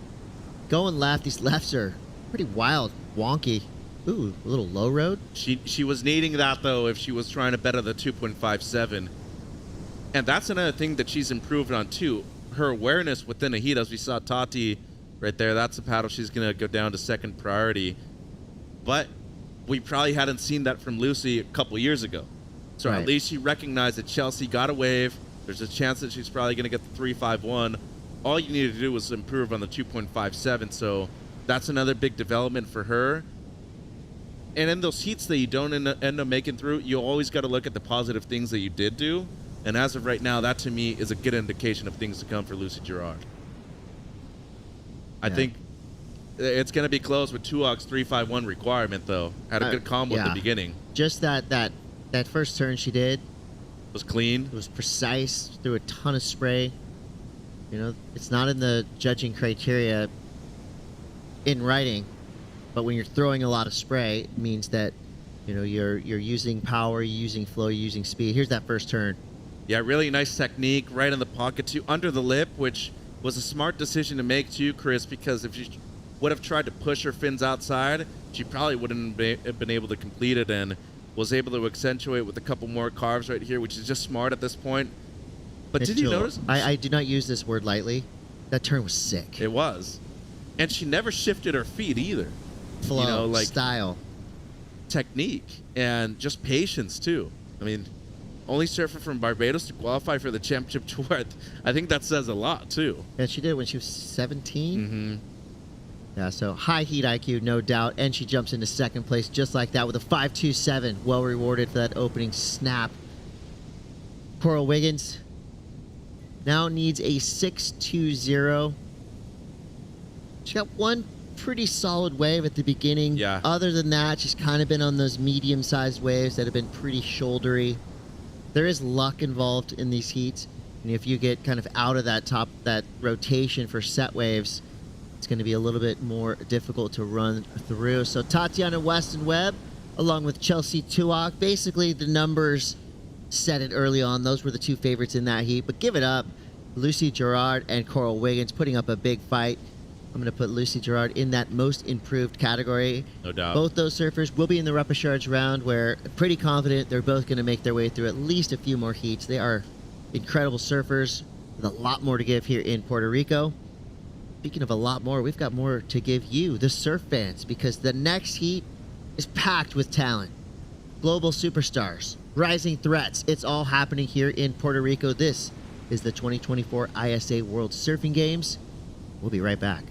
going left. These lefts are pretty wild, wonky. Ooh, a little low road. She was needing that, though, if she was trying to better the 2.57. And that's another thing that she's improved on, too. Her awareness within a heat, as we saw Tati right there, that's a paddle she's going to go down to second priority. But we probably hadn't seen that from Lucy a couple years ago. So Right. at least she recognized that Chelsea got a wave. There's a chance that she's probably going to get the 3.51. All you needed to do was improve on the 2.57. So that's another big development for her. And in those heats that you don't end up making through, you always got to look at the positive things that you did do. And as of right now, that to me is a good indication of things to come for Lucy Gerard. I think it's going to be close with Tuak's 3.51 requirement, though. Had a good combo at the beginning. Just that first turn she did was clean. It was precise. Threw a ton of spray. You know, it's not in the judging criteria in writing, but when you're throwing a lot of spray, it means that, you know, you're using power, you're using flow, you're using speed. Here's that first turn. Yeah, really nice technique, right in the pocket too, under the lip, which was a smart decision to make too, Chris, because if she would have tried to push her fins outside, she probably wouldn't have been able to complete it, and was able to accentuate with a couple more carves right here, which is just smart at this point. But did you notice? I do not use this word lightly. That turn was sick. It was. And she never shifted her feet either. Flow, you know, like style. Technique, and just patience too. I mean, only surfer from Barbados to qualify for the championship tour. I think that says a lot, too. And she did it when she was 17. Yeah, so high heat IQ, no doubt. And she jumps into second place just like that with a 5.27. Well rewarded for that opening snap. Coral Wiggins now needs a 6.20. She got one pretty solid wave at the beginning. Yeah. Other than that, she's kind of been on those medium-sized waves that have been pretty shouldery. There is luck involved in these heats, and if you get kind of out of that rotation for set waves, it's going to be a little bit more difficult to run through. So Tatiana Weston Web, along with Chelsea Tuak, basically the numbers said it early on. Those were the two favorites in that heat, but give it up. Lucy Gerard and Coral Wiggins putting up a big fight. I'm going to put Lucy Gerard in that most improved category. No doubt. Both those surfers will be in the repechage round, where pretty confident they're both going to make their way through at least a few more heats. They are incredible surfers with a lot more to give here in Puerto Rico. Speaking of a lot more, we've got more to give you, the surf fans, because the next heat is packed with talent. Global superstars, rising threats. It's all happening here in Puerto Rico. This is the 2024 ISA World Surfing Games. We'll be right back.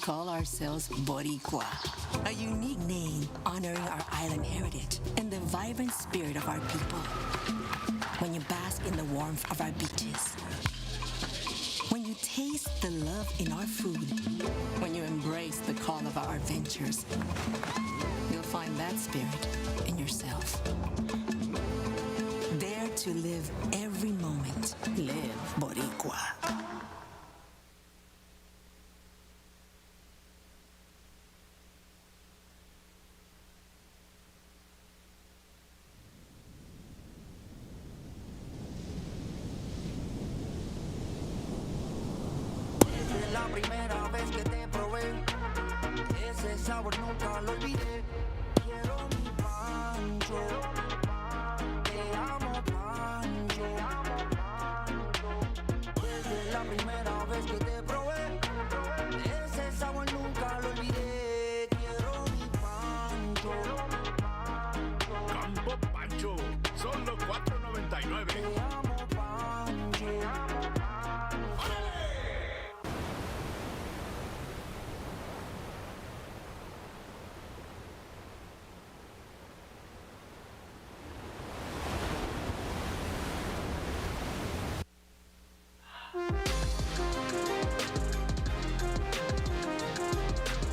call ourselves Boricua, a unique name honoring our island heritage and the vibrant spirit of our people. When you bask in the warmth of our beaches, when you taste the love in our food, when you embrace the call of our adventures, you'll find that spirit in yourself. Dare to live every moment. Live Boricua. La primera vez que te probé, ese sabor nunca lo olvidé. Quiero mi pancho, te amo pancho. Desde la primera vez que te probé, ese sabor nunca lo olvidé. Quiero mi pancho. Campo Pancho, solo $4.99. Te amo pancho.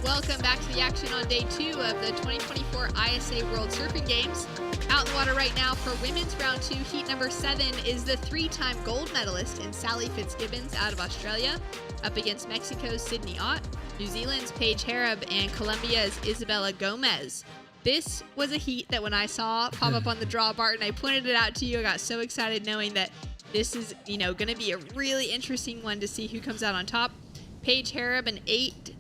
Welcome back to the action on day 2 of the 2024 ISA World Surfing Games. Out in the water right now for women's round 2, heat number 7 is the 3-time gold medalist in Sally Fitzgibbons out of Australia, up against Mexico's Sydney Ott, New Zealand's Paige Hareb, and Colombia's Isabella Gomez. This was a heat that when I saw pop up on the draw, Barton, I pointed it out to you. I got so excited knowing that this is, going to be a really interesting one to see who comes out on top. Paige Hareb, an 8,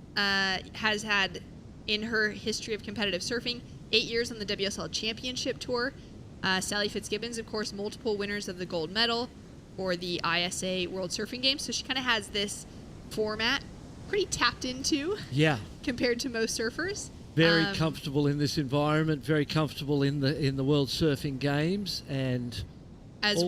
has had in her history of competitive surfing 8 years on the WSL Championship Tour. Sally Fitzgibbons, of course, multiple winners of the gold medal for the ISA World Surfing Games. So she kind of has this format pretty tapped into. Yeah. Compared to most surfers. Very comfortable in this environment. Very comfortable in the World Surfing Games, and as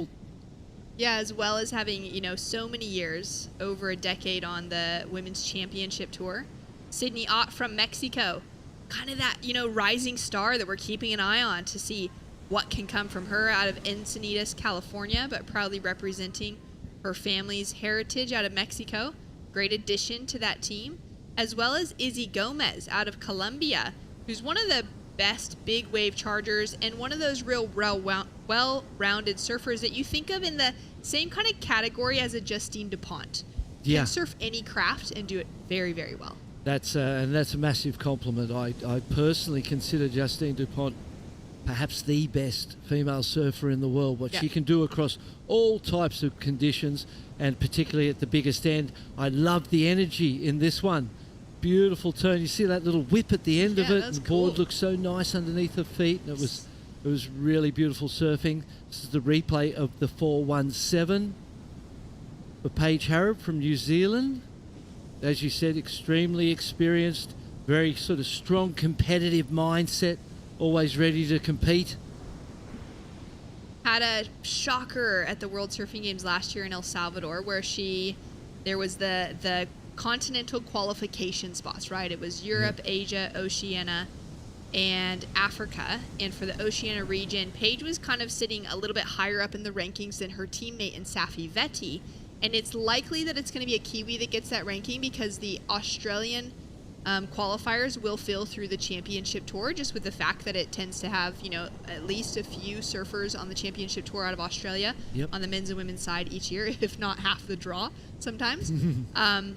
well as having so many years, over a decade on the Women's Championship Tour. Sydney Ott from Mexico, kind of that, rising star that we're keeping an eye on to see what can come from her out of Encinitas, California, but proudly representing her family's heritage out of Mexico. Great addition to that team. As well as Izzy Gomez out of Colombia, who's one of the best big wave chargers and one of those real well-rounded surfers that you think of in the same kind of category as a Justine Dupont. Can surf any craft and do it very, very well. That's a massive compliment. I personally consider Justine Dupont perhaps the best female surfer in the world. What she can do across all types of conditions, and particularly at the biggest end. I love the energy in this one. Beautiful turn. You see that little whip at the end of it. The board looks so nice underneath her feet. And it was really beautiful surfing. This is the replay of the 417 for Paige Hareb from New Zealand. As you said, extremely experienced, very sort of strong competitive mindset, always ready to compete. Had a shocker at the World Surfing Games last year in El Salvador, where there was the continental qualification spots, right? It was Europe, Asia, Oceania, and Africa. And for the Oceania region, Paige was kind of sitting a little bit higher up in the rankings than her teammate in Safi Vetti. And it's likely that it's going to be a Kiwi that gets that ranking because the Australian qualifiers will fill through the championship tour, just with the fact that it tends to have, at least a few surfers on the championship tour out of Australia on the men's and women's side each year, if not half the draw sometimes.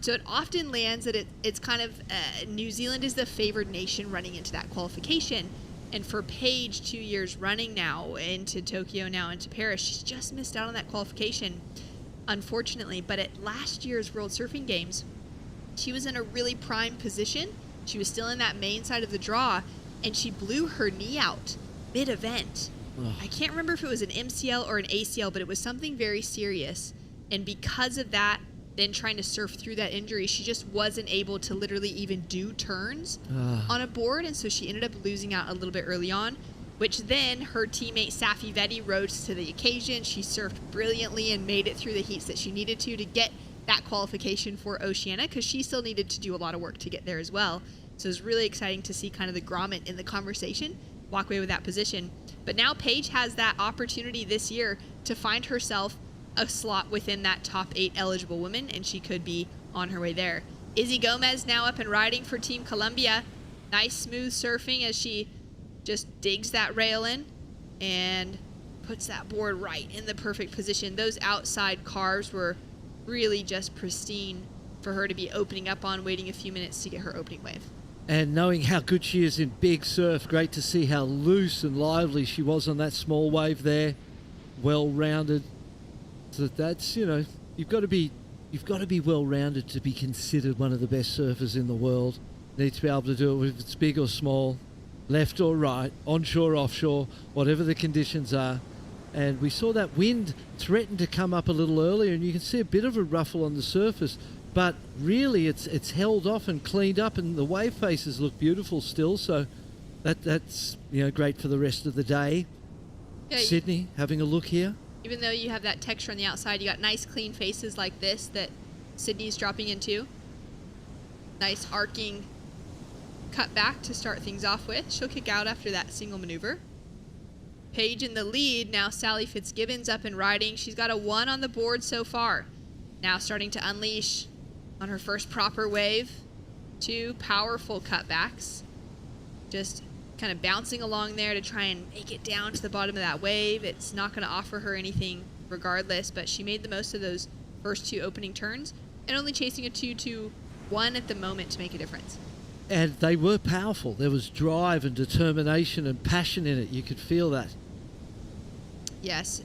So it often lands that it's kind of New Zealand is the favored nation running into that qualification. And for Paige, 2 years running now into Tokyo, now into Paris, she's just missed out on that qualification, unfortunately. But at last year's World Surfing Games, she was in a really prime position. She was still in that main side of the draw, and she blew her knee out mid-event. I can't remember if it was an MCL or an ACL, but it was something very serious. And because of that, then trying to surf through that injury, she just wasn't able to literally even do turns on a board, and so she ended up losing out a little bit early on, which then her teammate Safi Vetti rose to the occasion. She surfed brilliantly and made it through the heats that she needed to get that qualification for Oceania, because she still needed to do a lot of work to get there as well. So it's really exciting to see kind of the grommet in the conversation walk away with that position. But now Paige has that opportunity this year to find herself a slot within that top 8 eligible women, and she could be on her way there. Izzy Gomez now up and riding for Team Colombia. Nice smooth surfing as she just digs that rail in and puts that board right in the perfect position. Those outside cars were really just pristine for her to be opening up on, waiting a few minutes to get her opening wave. And knowing how good she is in big surf, great to see how loose and lively she was on that small wave there. Well-rounded. So that's, you know, you've got to be well-rounded to be considered one of the best surfers in the world. Need to be able to do it whether it's big or small, left or right, onshore, offshore, whatever the conditions are. And we saw that wind threaten to come up a little earlier, and you can see a bit of a ruffle on the surface, but really it's held off and cleaned up, and the wave faces look beautiful still, so that's, you know, great for the rest of the day. Yeah, Sydney, having a look here. Even though you have that texture on the outside, you got nice clean faces like this that Sydney's dropping into. Nice arcing cut back to start things off with. She'll kick out after that single maneuver. Paige in the lead. Now Sally Fitzgibbons up and riding. She's got a 1 on the board so far. Now starting to unleash on her first proper wave. 2 powerful cutbacks. Just kind of bouncing along there to try and make it down to the bottom of that wave. It's not going to offer her anything regardless, but she made the most of those first 2 opening turns and only chasing a 2-2-1 at the moment to make a difference. And they were powerful. There was drive and determination and passion in it. You could feel that. Yes.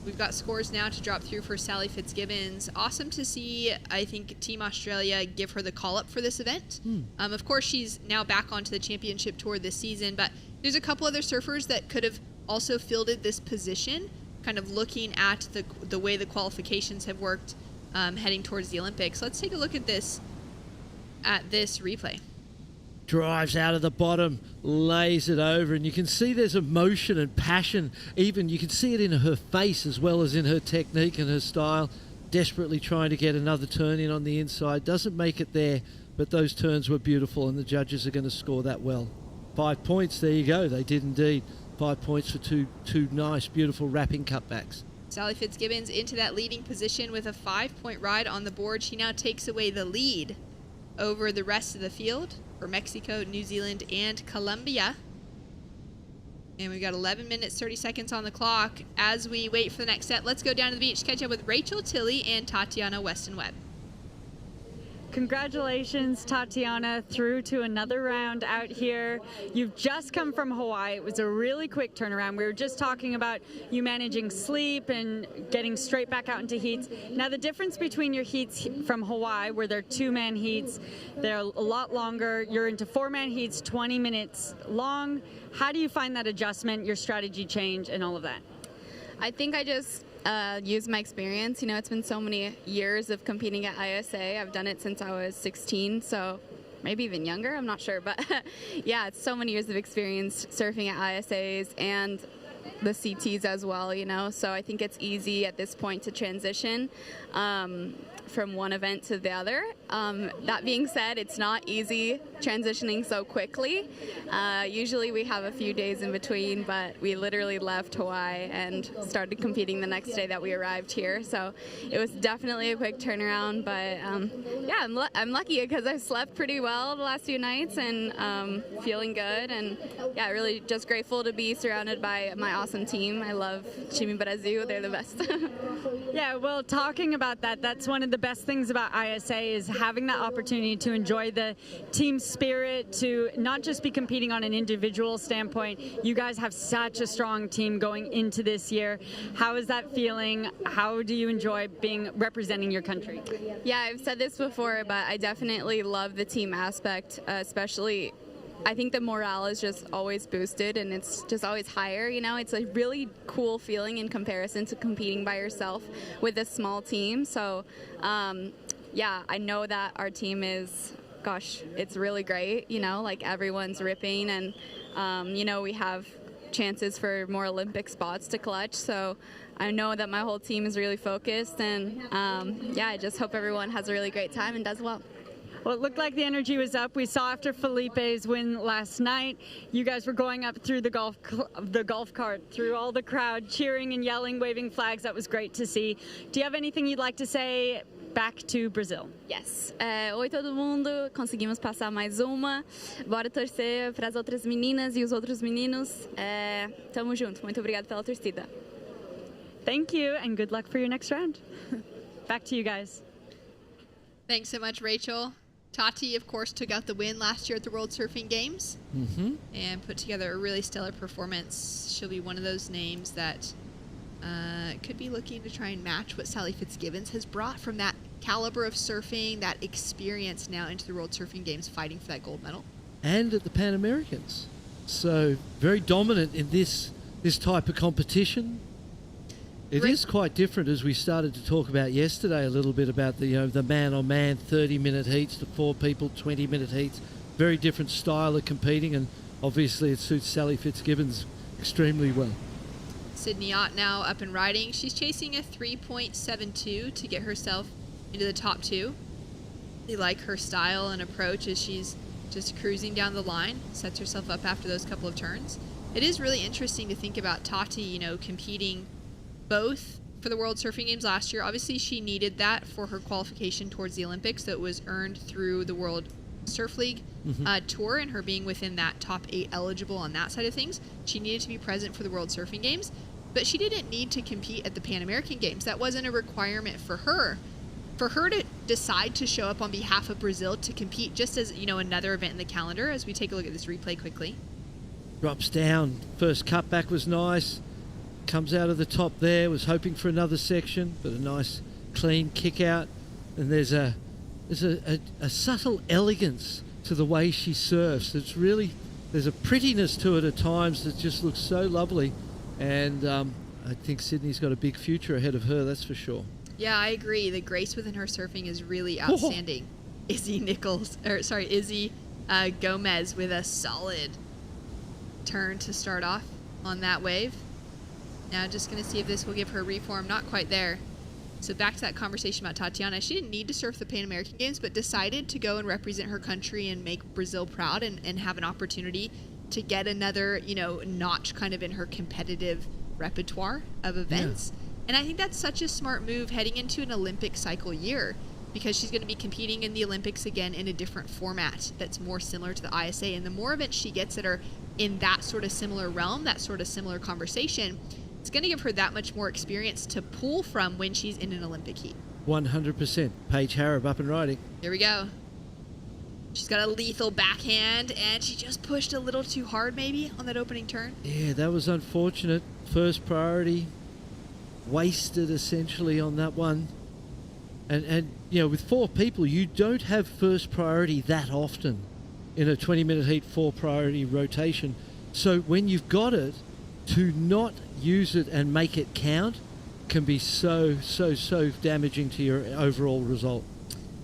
We've got scores now to drop through for Sally Fitzgibbons. Awesome to see, I think, Team Australia give her the call-up for this event. Of course, she's now back onto the championship tour this season, but there's a couple other surfers that could have also fielded this position, kind of looking at the way the qualifications have worked heading towards the Olympics. Let's take a look at this replay. Drives out of the bottom, lays it over, and you can see there's emotion and passion. Even you can see it in her face as well as in her technique and her style. Desperately trying to get another turn in on the inside. Doesn't make it there, but those turns were beautiful, and the judges are going to score that well. 5 points, there you go. They did indeed. 5 points for two nice, beautiful wrapping cutbacks. Sally Fitzgibbons into that leading position with a 5-point ride on the board. She now takes away the lead over the rest of the field for Mexico, New Zealand, and Colombia. And we've got 11 minutes, 30 seconds on the clock. As we wait for the next set, let's go down to the beach, catch up with Rachel Tilley and Tatiana Weston Web. Congratulations, Tatiana, through to another round out here. You've just come from Hawaii. It was a really quick turnaround. We were just talking about you managing sleep and getting straight back out into heats. Now, the difference between your heats from Hawaii, where they're 2-man heats, they're a lot longer. You're into 4-man heats, 20 minutes long. How do you find that adjustment, your strategy change, and all of that? I think I just use my experience. You know, it's been so many years of competing at ISA. I've done it since I was 16, so maybe even younger, I'm not sure. But yeah, it's so many years of experience surfing at ISAs and the CTs as well, you know. So I think it's easy at this point to transition from one event to the other. That being said, it's not easy transitioning so quickly. Usually we have a few days in between, but we literally left Hawaii and started competing the next day that we arrived here. So it was definitely a quick turnaround, but yeah, I'm lucky because I've slept pretty well the last few nights and feeling good. And yeah, really just grateful to be surrounded by my awesome team. I love Chimi Brazil. They're the best. Yeah, well, talking about that, that's one of the best things about ISA is having that opportunity to enjoy the team spirit, to not just be competing on an individual standpoint. You guys have such a strong team going into this year. How is that feeling? How do you enjoy representing your country? Yeah, I've said this before, but I definitely love the team aspect, especially I think the morale is just always boosted and it's just always higher, you know. It's a really cool feeling in comparison to competing by yourself with a small team. So yeah, I know that our team is, gosh, it's really great, you know, like everyone's ripping and you know, we have chances for more Olympic spots to clutch. So I know that my whole team is really focused, and yeah, I just hope everyone has a really great time and does well. Well, it looked like the energy was up. We saw after Felipe's win last night, you guys were going up through the golf cart, through all the crowd, cheering and yelling, waving flags. That was great to see. Do you have anything you'd like to say back to Brazil? Yes. Oi todo mundo, conseguimos passar mais uma. Bora torcer para as outras meninas e os outros meninos. Tamo junto. Muito obrigada pela torcida. Thank you, and good luck for your next round. Back to you guys. Thanks so much, Rachel. Tati, of course, took out the win last year at the World Surfing Games and put together a really stellar performance. She'll be one of those names that could be looking to try and match what Sally Fitzgibbons has brought from that caliber of surfing, that experience now into the World Surfing Games, fighting for that gold medal. And at the Pan Americans. So very dominant in this type of competition. It is quite different, as we started to talk about yesterday a little bit about the man-on-man 30-minute heats to 4 people, 20-minute heats. Very different style of competing, and obviously it suits Sally Fitzgibbons extremely well. Sydney Ott now up and riding. She's chasing a 3.72 to get herself into the top 2. They like her style and approach as she's just cruising down the line, sets herself up after those couple of turns. It is really interesting to think about Tati, competing both for the World Surfing Games last year. Obviously, she needed that for her qualification towards the Olympics that was earned through the World Surf League tour, and her being within that top 8 eligible on that side of things. She needed to be present for the World Surfing Games, but she didn't need to compete at the Pan American Games. That wasn't a requirement for her. For her to decide to show up on behalf of Brazil to compete just as, another event in the calendar, as we take a look at this replay quickly. Drops down. First cutback was nice. Comes out of the top there, was hoping for another section, but a nice clean kick out. And there's a subtle elegance to the way she surfs. There's a prettiness to it at times that just looks so lovely. And I think Sydney's got a big future ahead of her, that's for sure. Yeah, I agree. The grace within her surfing is really outstanding. Izzy Gomez with a solid turn to start off on that wave. Now just going to see if this will give her reform. Not quite there. So back to that conversation about Tatiana. She didn't need to surf the Pan American Games, but decided to go and represent her country and make Brazil proud and have an opportunity to get another, notch kind of in her competitive repertoire of events. Yeah. And I think that's such a smart move heading into an Olympic cycle year, because she's going to be competing in the Olympics again in a different format that's more similar to the ISA. And the more events she gets that are in that sort of similar realm, that sort of similar conversation, it's going to give her that much more experience to pull from when she's in an Olympic heat. 100%. Paige Harrop up and riding. Here we go. She's got a lethal backhand, and she just pushed a little too hard maybe on that opening turn. Yeah, that was unfortunate. First priority wasted essentially on that one. And with 4 people, you don't have first priority that often in a 20-minute heat 4 priority rotation. So when you've got it, to not use it and make it count can be so damaging to your overall result.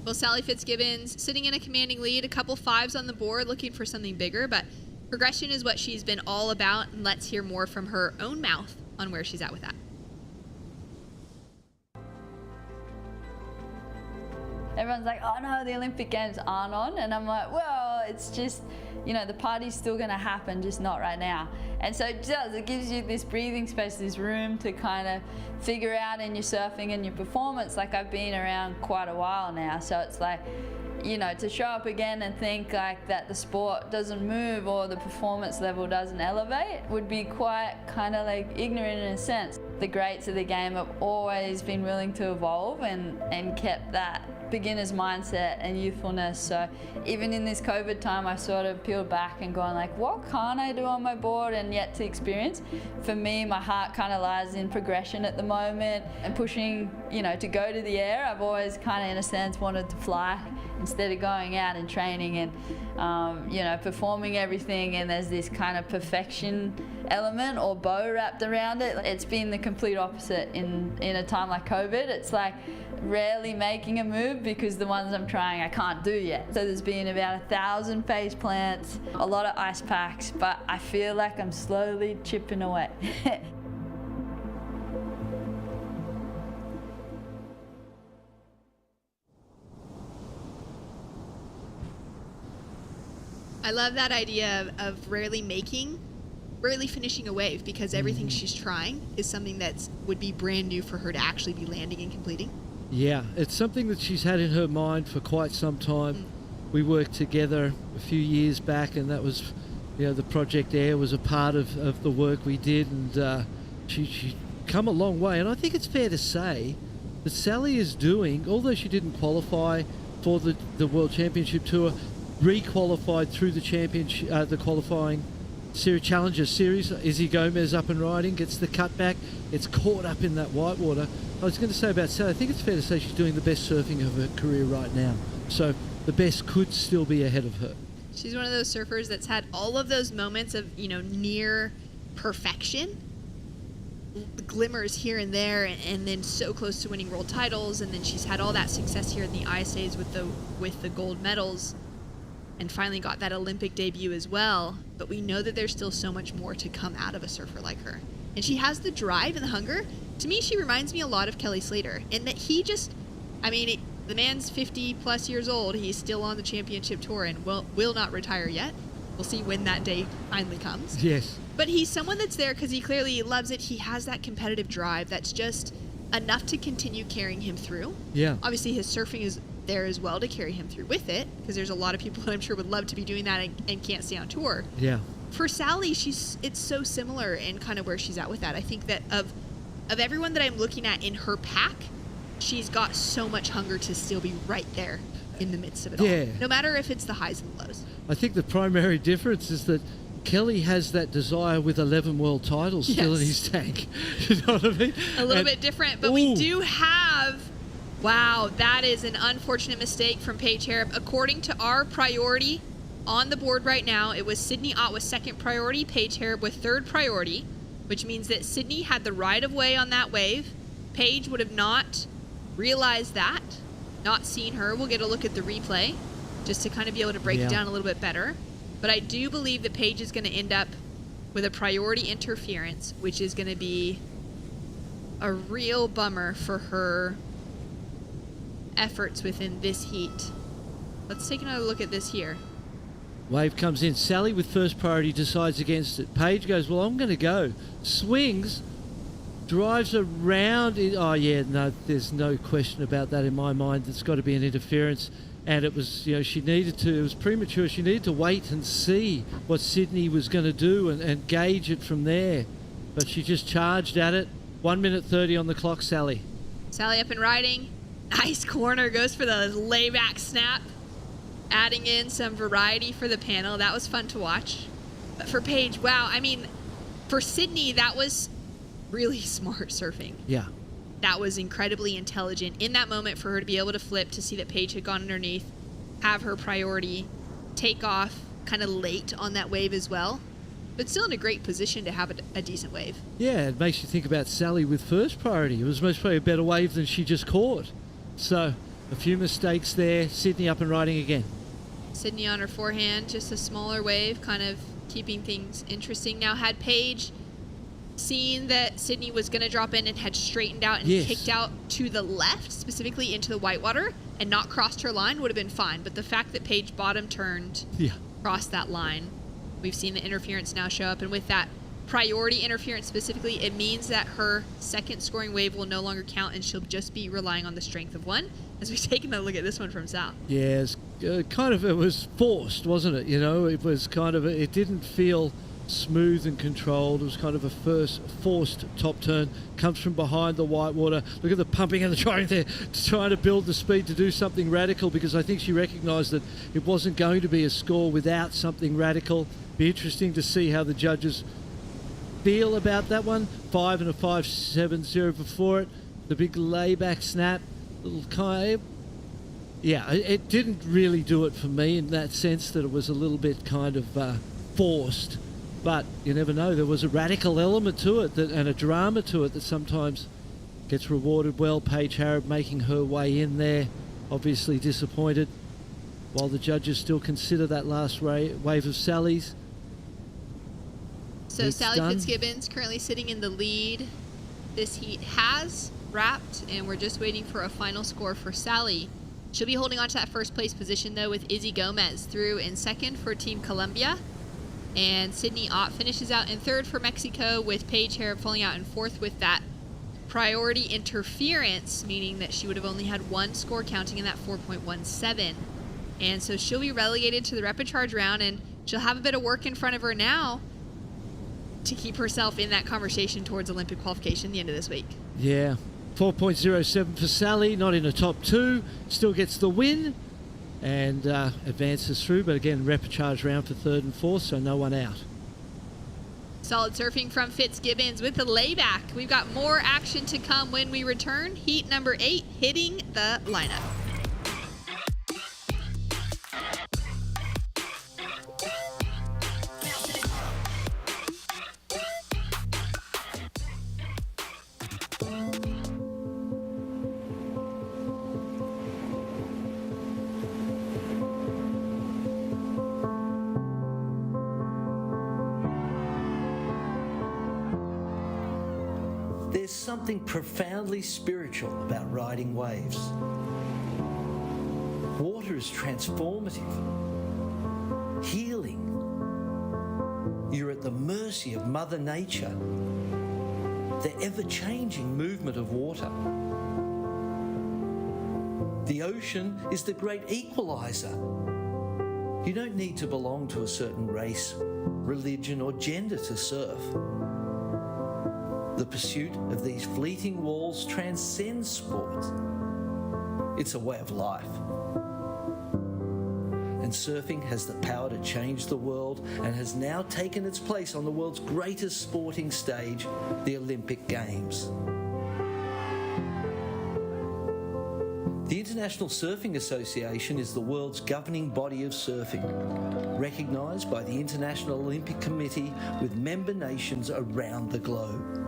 Well, Sally Fitzgibbons sitting in a commanding lead, a couple 5s on the board, looking for something bigger, but progression is what she's been all about, and let's hear more from her own mouth on where she's at with that. Everyone's like, oh no, the Olympic Games aren't on. And I'm like, well, it's just, the party's still going to happen, just not right now. And so it does. It gives you this breathing space, this room to kind of figure out in your surfing and your performance. Like, I've been around quite a while now. So it's like, to show up again and think like that the sport doesn't move or the performance level doesn't elevate would be quite kind of like ignorant in a sense. The greats of the game have always been willing to evolve and kept that beginner's mindset and youthfulness. So even in this COVID time, I sort of peeled back and gone like, what can't I do on my board and yet to experience? For me, my heart kind of lies in progression at the moment and pushing, to go to the air. I've always kind of, in a sense, wanted to fly instead of going out and training and, performing everything. And there's this kind of perfection element or bow wrapped around it. It's been the complete opposite in a time like COVID. It's like rarely making a move because the ones I'm trying I can't do yet. So there's been about 1,000 face plants, a lot of ice packs, but I feel like I'm slowly chipping away. I love that idea of rarely finishing a wave, because everything she's trying is something that would be brand new for her to actually be landing and completing. Yeah, it's something that she's had in her mind for quite some time. We worked together a few years back, and that was, the Project Air was a part of the work we did, and she come a long way. And I think it's fair to say that Sally is doing, although she didn't qualify for the World Championship Tour, re-qualified through the championship, the qualifying Challenger Series. Izzy Gomez up and riding, gets the cutback. It's caught up in that whitewater. I was going to say about Sally, I think it's fair to say she's doing the best surfing of her career right now. So the best could still be ahead of her. She's one of those surfers that's had all of those moments of, near perfection, glimmers here and there, and then so close to winning world titles, and then she's had all that success here in the ISAs with the gold medals, and finally got that Olympic debut as well. But we know that there's still so much more to come out of a surfer like her. And she has the drive and the hunger. To me, she reminds me a lot of Kelly Slater, in that he just, the man's 50 plus years old. He's still on the championship tour and will not retire yet. We'll see when that day finally comes. Yes. But he's someone that's there because he clearly loves it. He has that competitive drive that's just enough to continue carrying him through. Yeah. Obviously, his surfing is there as well to carry him through with it, because there's a lot of people that I'm sure would love to be doing that and can't stay on tour. Yeah. For Sally, it's so similar in kind of where she's at with that. I think that of everyone that I'm looking at in her pack, she's got so much hunger to still be right there in the midst of it all. No matter if it's the highs and the lows. I think the primary difference is that Kelly has that desire with 11 world titles still in his tank. You know what I mean? A little bit different, but we do have... Wow, that is an unfortunate mistake from Paige Harrop. According to our priority on the board right now, it was Sydney Ott with second priority, Paige Harrop with third priority, which means that Sydney had the right of way on that wave. Paige would have not realized that, not seen her. We'll get a look at the replay just to kind of be able to break it down a little bit better. But I do believe that Paige is going to end up with a priority interference, which is going to be a real bummer for her efforts within this heat. Let's take another look at this here. Wave comes in. Sally with first priority decides against it. Paige goes, well, I'm going to go. Swings, drives around. Oh, yeah, no, there's no question about that in my mind. There's got to be an interference. And it was, she needed to, it was premature. She needed to wait and see what Sydney was going to do and gauge it from there. But she just charged at it. 1 minute 30 on the clock, Sally. Sally up and riding. Nice corner, goes for the layback snap, adding in some variety for the panel. That was fun to watch. But for Paige, wow, for Sydney, that was really smart surfing. Yeah. That was incredibly intelligent in that moment for her to be able to flip, to see that Paige had gone underneath, have her priority, take off kind of late on that wave as well, but still in a great position to have a decent wave. Yeah, it makes you think about Sally with first priority. It was most probably a better wave than she just caught. So, a few mistakes there. Sydney up and riding again. Sydney on her forehand, just a smaller wave, kind of keeping things interesting. Now, had Paige seen that Sydney was going to drop in and had straightened out and kicked out to the left, specifically into the whitewater, and not crossed her line, would have been fine. But the fact that Paige bottom turned, crossed that line, we've seen the interference now show up. And with that priority interference specifically, it means that her second scoring wave will no longer count, and she'll just be relying on the strength of one, as we've taken a look at this one from Sal. Yeah, it was forced, wasn't it? It was it didn't feel smooth and controlled. It was kind of a forced top turn. Comes from behind the whitewater. Look at the pumping and the trying there, trying to build the speed to do something radical, because I think she recognised that it wasn't going to be a score without something radical. Be interesting to see how the judges feel about that one. 5 and a 5.70 before it. The big layback snap, little kind of, it didn't really do it for me in that sense that it was a little bit kind of forced. But you never know. There was a radical element to it and a drama to it that sometimes gets rewarded well. Paige Harrod making her way in there, obviously disappointed, while the judges still consider that last wave of Sally's. So Sally Fitzgibbons currently sitting in the lead. This heat has wrapped, and we're just waiting for a final score for Sally. She'll be holding on to that first place position, though, with Izzy Gomez through in second for Team Colombia. And Sydney Ott finishes out in third for Mexico, with Paige Harrod falling out in fourth with that priority interference, meaning that she would have only had one score counting in that 4.17. And so she'll be relegated to the rapid charge round, and she'll have a bit of work in front of her now to keep herself in that conversation towards Olympic qualification the end of this week. Yeah, 4.07 for Sally, not in the top two, still gets the win and advances through, but again, repechage round for third and fourth, so no one out. Solid surfing from Fitzgibbons with the layback. We've got more action to come when we return. Heat number 8 hitting the lineup. There's something profoundly spiritual about riding waves. Water is transformative, healing. You're at the mercy of Mother Nature, the ever-changing movement of water. The ocean is the great equalizer. You don't need to belong to a certain race, religion, or gender to surf. The pursuit of these fleeting walls transcends sport. It's a way of life. And surfing has the power to change the world and has now taken its place on the world's greatest sporting stage, the Olympic Games. The International Surfing Association is the world's governing body of surfing, recognised by the International Olympic Committee with member nations around the globe.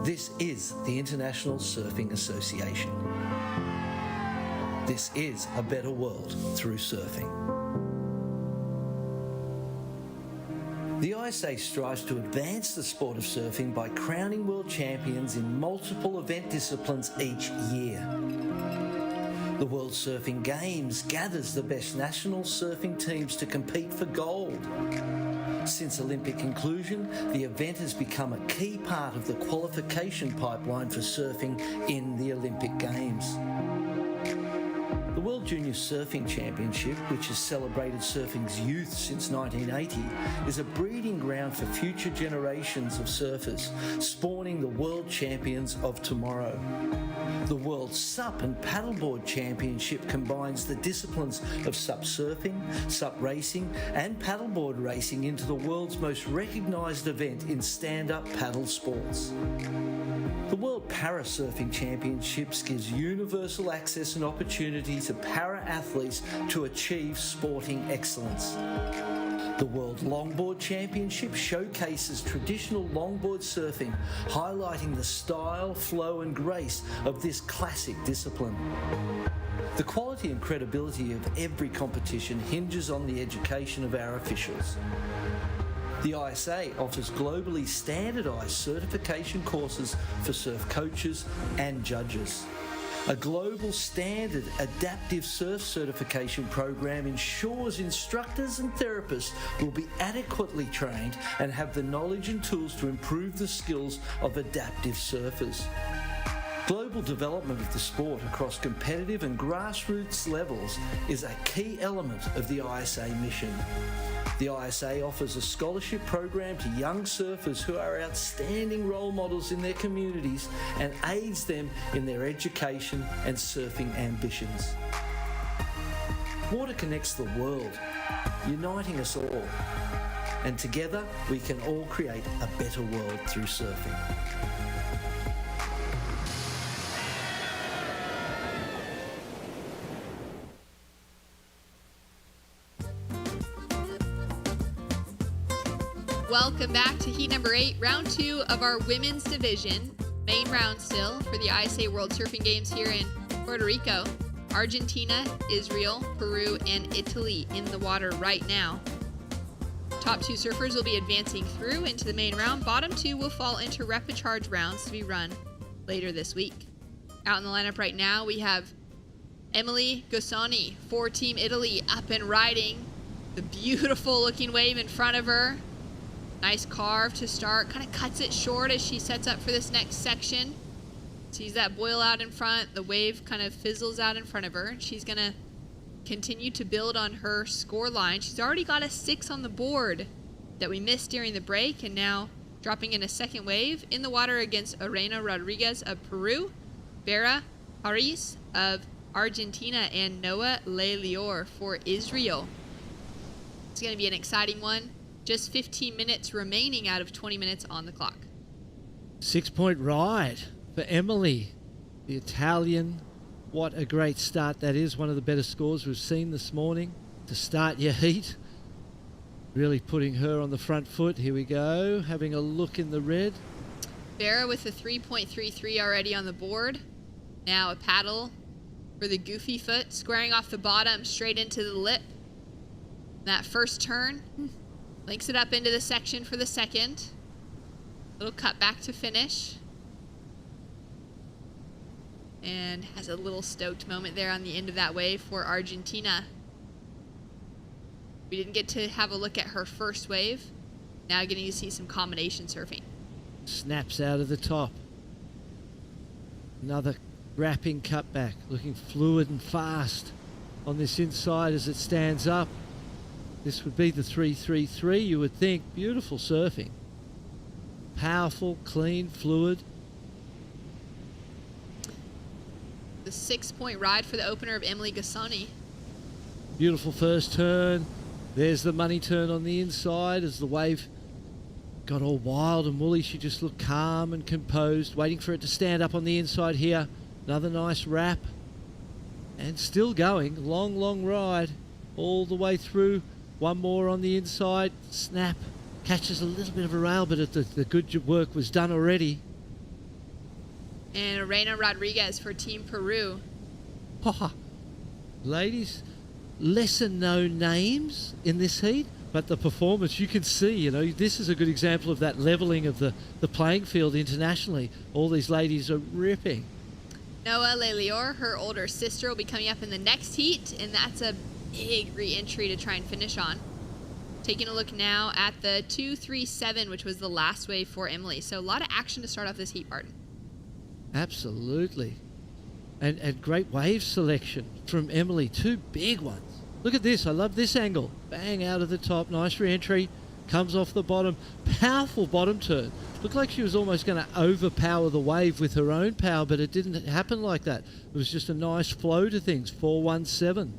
This is the International Surfing Association. This is a better world through surfing. The ISA strives to advance the sport of surfing by crowning world champions in multiple event disciplines each year. The World Surfing Games gathers the best national surfing teams to compete for gold. Since Olympic inclusion, the event has become a key part of the qualification pipeline for surfing in the Olympic Games. The World Junior Surfing Championship, which has celebrated surfing's youth since 1980, is a breeding ground for future generations of surfers, spawning the world champions of tomorrow. The World SUP and Paddleboard Championship combines the disciplines of SUP surfing, SUP racing and paddleboard racing into the world's most recognised event in stand-up paddle sports. The World Para-Surfing Championships gives universal access and opportunity to para-athletes to achieve sporting excellence. The World Longboard Championship showcases traditional longboard surfing, highlighting the style, flow and grace of this classic discipline. The quality and credibility of every competition hinges on the education of our officials. The ISA offers globally standardised certification courses for surf coaches and judges. A global standard adaptive surf certification program ensures instructors and therapists will be adequately trained and have the knowledge and tools to improve the skills of adaptive surfers. Global development of the sport across competitive and grassroots levels is a key element of the ISA mission. The ISA offers a scholarship program to young surfers who are outstanding role models in their communities and aids them in their education and surfing ambitions. Water connects the world, uniting us all. And together we can all create a better world through surfing. Welcome back to heat number 8, round 2 of our women's division. Main round still for the ISA World Surfing Games here in Puerto Rico. Argentina, Israel, Peru, and Italy in the water right now. Top 2 surfers will be advancing through into the main round. Bottom 2 will fall into repechage rounds to be run later this week. Out in the lineup right now, we have Emily Gossoni for Team Italy up and riding. The beautiful looking wave in front of her. Nice carve to start. Kind of cuts it short as she sets up for this next section. Sees that boil out in front. The wave kind of fizzles out in front of her. She's going to continue to build on her score line. She's already got a 6 on the board that we missed during the break, and now dropping in a second wave in the water against Arena Rodriguez of Peru, Vera Haris of Argentina, and Noah Leilior for Israel. It's going to be an exciting one. Just 15 minutes remaining out of 20 minutes on the clock. 6-point ride for Emily, the Italian. What a great start that is. One of the better scores we've seen this morning to start your heat. Really putting her on the front foot. Here we go. Having a look in the red. Vera with a 3.33 already on the board. Now a paddle for the goofy foot, squaring off the bottom straight into the lip. That first turn links it up into the section for the second. Little cut back to finish. And has a little stoked moment there on the end of that wave for Argentina. We didn't get to have a look at her first wave. Now getting to see some combination surfing. Snaps out of the top. Another wrapping cutback, looking fluid and fast on this inside as it stands up. This would be the 3-3-3, you would think. Beautiful surfing. Powerful, clean, fluid. The 6-point ride for the opener of Emily Gossoni. Beautiful first turn. There's the money turn on the inside as the wave got all wild and woolly. She just looked calm and composed, waiting for it to stand up on the inside here. Another nice wrap. And still going. Long, long ride all the way through. One more on the inside. Snap. Catches a little bit of a rail, but the good work was done already. And Arena Rodriguez for Team Peru. Ladies, lesser known names in this heat, but the performance you can see, you know, this is a good example of that leveling of the playing field internationally. All these ladies are ripping. Noah Leilior, her older sister, will be coming up in the next heat, and that's a big re-entry to try and finish on. Taking a look now at the 2-3-7, which was the last wave for Emily. So a lot of action to start off this heat, Barton. Absolutely. And great wave selection from Emily. 2 big ones. Look at this. I love this angle. Bang out of the top. Nice re-entry. Comes off the bottom. Powerful bottom turn. Looked like she was almost going to overpower the wave with her own power, but it didn't happen like that. It was just a nice flow to things. 4-1-7.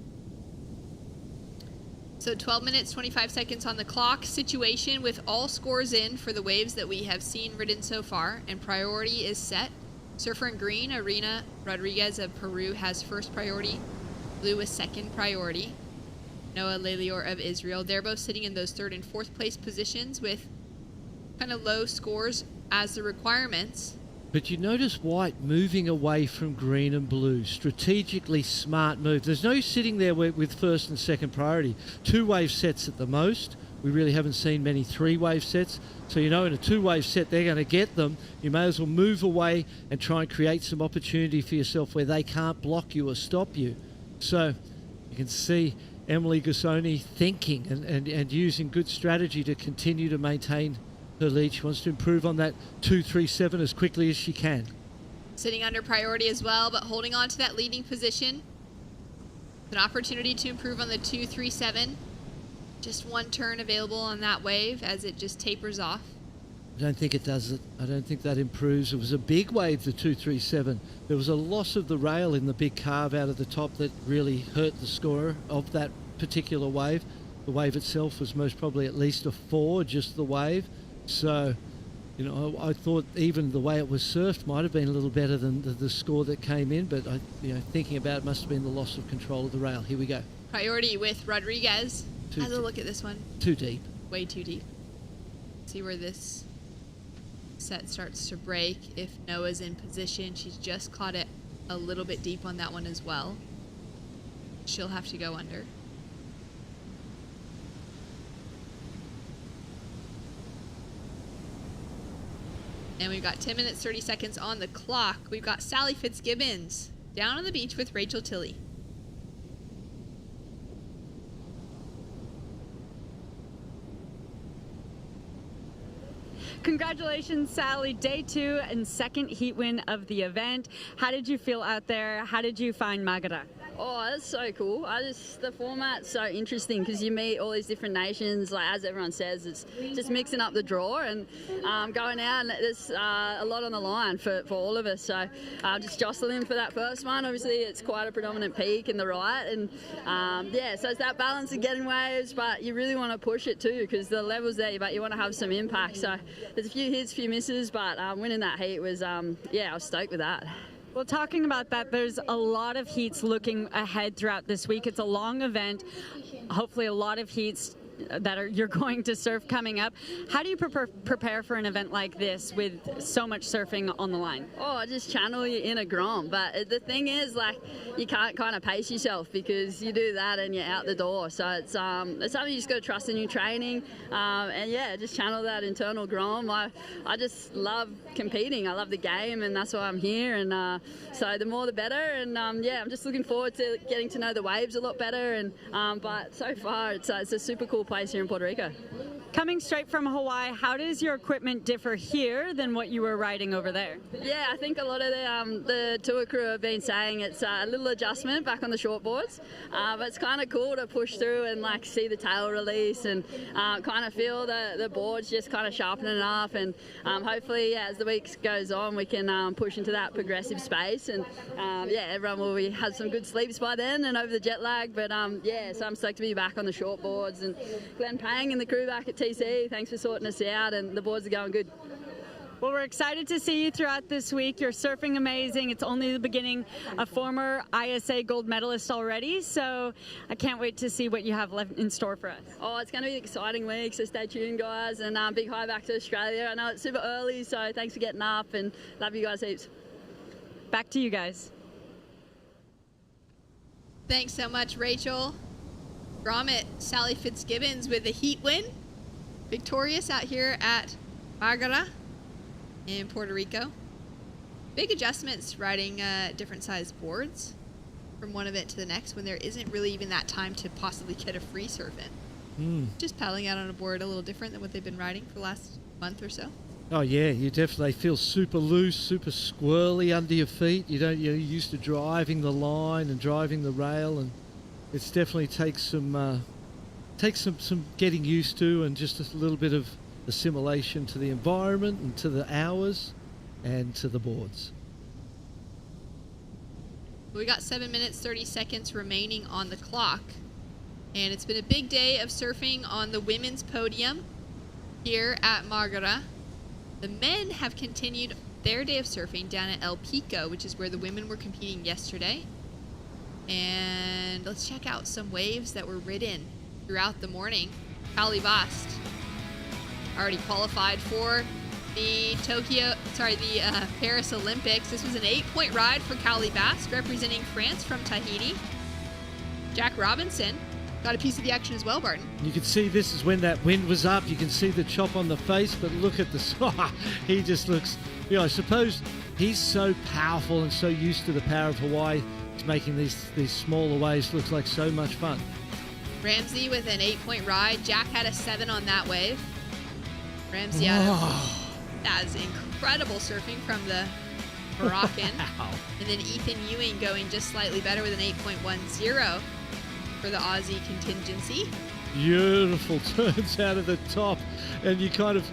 So 12 minutes, 25 seconds on the clock. Situation with all scores in for the waves that we have seen ridden so far, and priority is set. Surfer in green, Arena Rodriguez of Peru has first priority. Blue is second priority. Noah Leilior of Israel. They're both sitting in those 3rd and 4th place positions with kind of low scores as the requirements. But you notice white moving away from green and blue. Strategically smart move. There's no sitting there with first and second priority. 2 wave sets at the most. We really haven't seen many 3 wave sets. So you know in a 2 wave set they're going to get them. You may as well move away and try and create some opportunity for yourself where they can't block you or stop you. So you can see Emily Gossoni thinking and using good strategy to continue to maintain her lead. She wants to improve on that 2-3-7 as quickly as she can. Sitting under priority as well, but holding on to that leading position. An opportunity to improve on the 2-3-7. Just 1 turn available on that wave as it just tapers off. I don't think it does it. I don't think that improves. It was a big wave, the 2-3-7. There was a loss of the rail in the big carve out of the top that really hurt the scorer of that particular wave. The wave itself was most probably at least a 4, just the wave. So, you know, I thought even the way it was surfed might have been a little better than the score that came in, but thinking about it, must have been the loss of control of the rail. Here we go. Priority with Rodriguez. Has a look at this one. Too deep. Way too deep. See where this set starts to break. If Noah's in position, she's just caught it a little bit deep on that one as well. She'll have to go under. And we've got 10 minutes, 30 seconds on the clock. We've got Sally Fitzgibbons down on the beach with Rachel Tilley. Congratulations, Sally. Day 2 and second heat win of the event. How did you feel out there? How did you find Margara? Oh, that's so cool. The format's so interesting because you meet all these different nations. Like, as everyone says, it's just mixing up the draw and going out, and there's a lot on the line for all of us. So just jostling for that first one. Obviously, it's quite a predominant peak in the right, and yeah, so it's that balance of getting waves, but you really want to push it too because the level's there, but you want to have some impact. So there's a few hits, few misses, but winning that heat was, yeah, I was stoked with that. Well, talking about that, there's a lot of heats looking ahead throughout this week. It's a long event. Hopefully a lot of heats that you're going to surf coming up. How do you prepare for an event like this with so much surfing on the line? Oh, I just channel your inner Grom. But the thing is, like, you can't kind of pace yourself because you do that and you're out the door. So it's something you just got to trust in your training. And yeah, just channel that internal Grom. I just love competing. I love the game, and that's why I'm here. And so the more the better. And yeah, I'm just looking forward to getting to know the waves a lot better. And but so far, it's a super cool place here in Puerto Rico. Coming straight from Hawaii, how does your equipment differ here than what you were riding over there? Yeah, I think a lot of the tour crew have been saying it's a little adjustment back on the shortboards, but it's kind of cool to push through and like see the tail release and kind of feel the boards just kind of sharpening up, and hopefully, yeah, as the week goes on, we can push into that progressive space, and yeah, everyone will have some good sleeps by then and over the jet lag. But yeah, so I'm stoked to be back on the shortboards, and Glenn Pang and the crew back at TC, thanks for sorting us out, and the boards are going good. Well, we're excited to see you throughout this week. You're surfing amazing. It's only the beginning. A former ISA gold medalist already, so I can't wait to see what you have left in store for us. Oh, it's going to be an exciting week, so stay tuned, guys, and big hi back to Australia. I know it's super early, so thanks for getting up, and love you guys heaps. Back to you guys. Thanks so much, Rachel. Gromit, Sally Fitzgibbons with a heat win. Victorious out here at Margara in Puerto Rico. Big adjustments riding different sized boards from one event to the next when there isn't really even that time to possibly get a free surf in. Just paddling out on a board a little different than what they've been riding for the last month or so. Oh yeah, you definitely feel super loose, super squirrely under your feet. You're used to driving the line and driving the rail, and it's definitely takes some getting used to, and just a little bit of assimilation to the environment and to the hours and to the boards. We got 7 minutes, 30 seconds remaining on the clock. And it's been a big day of surfing on the women's podium here at Margara. The men have continued their day of surfing down at El Pico, which is where the women were competing yesterday. And let's check out some waves that were ridden throughout the morning. Callie Bast already qualified for the Paris Olympics. This was an 8-point ride for Callie Bast, representing France from Tahiti. Jack Robinson got a piece of the action as well, Barton. You can see this is when that wind was up. You can see the chop on the face, but look at the... he just looks... I suppose he's so powerful and so used to the power of Hawaii. It's making these smaller waves look like so much fun. Ramsey with an 8-point ride. Jack had a 7 on that wave. Ramsey that is incredible surfing from the Moroccan. And then Ethan Ewing going just slightly better with an 8.10 for the Aussie contingency. Beautiful turns out of the top, and you kind of,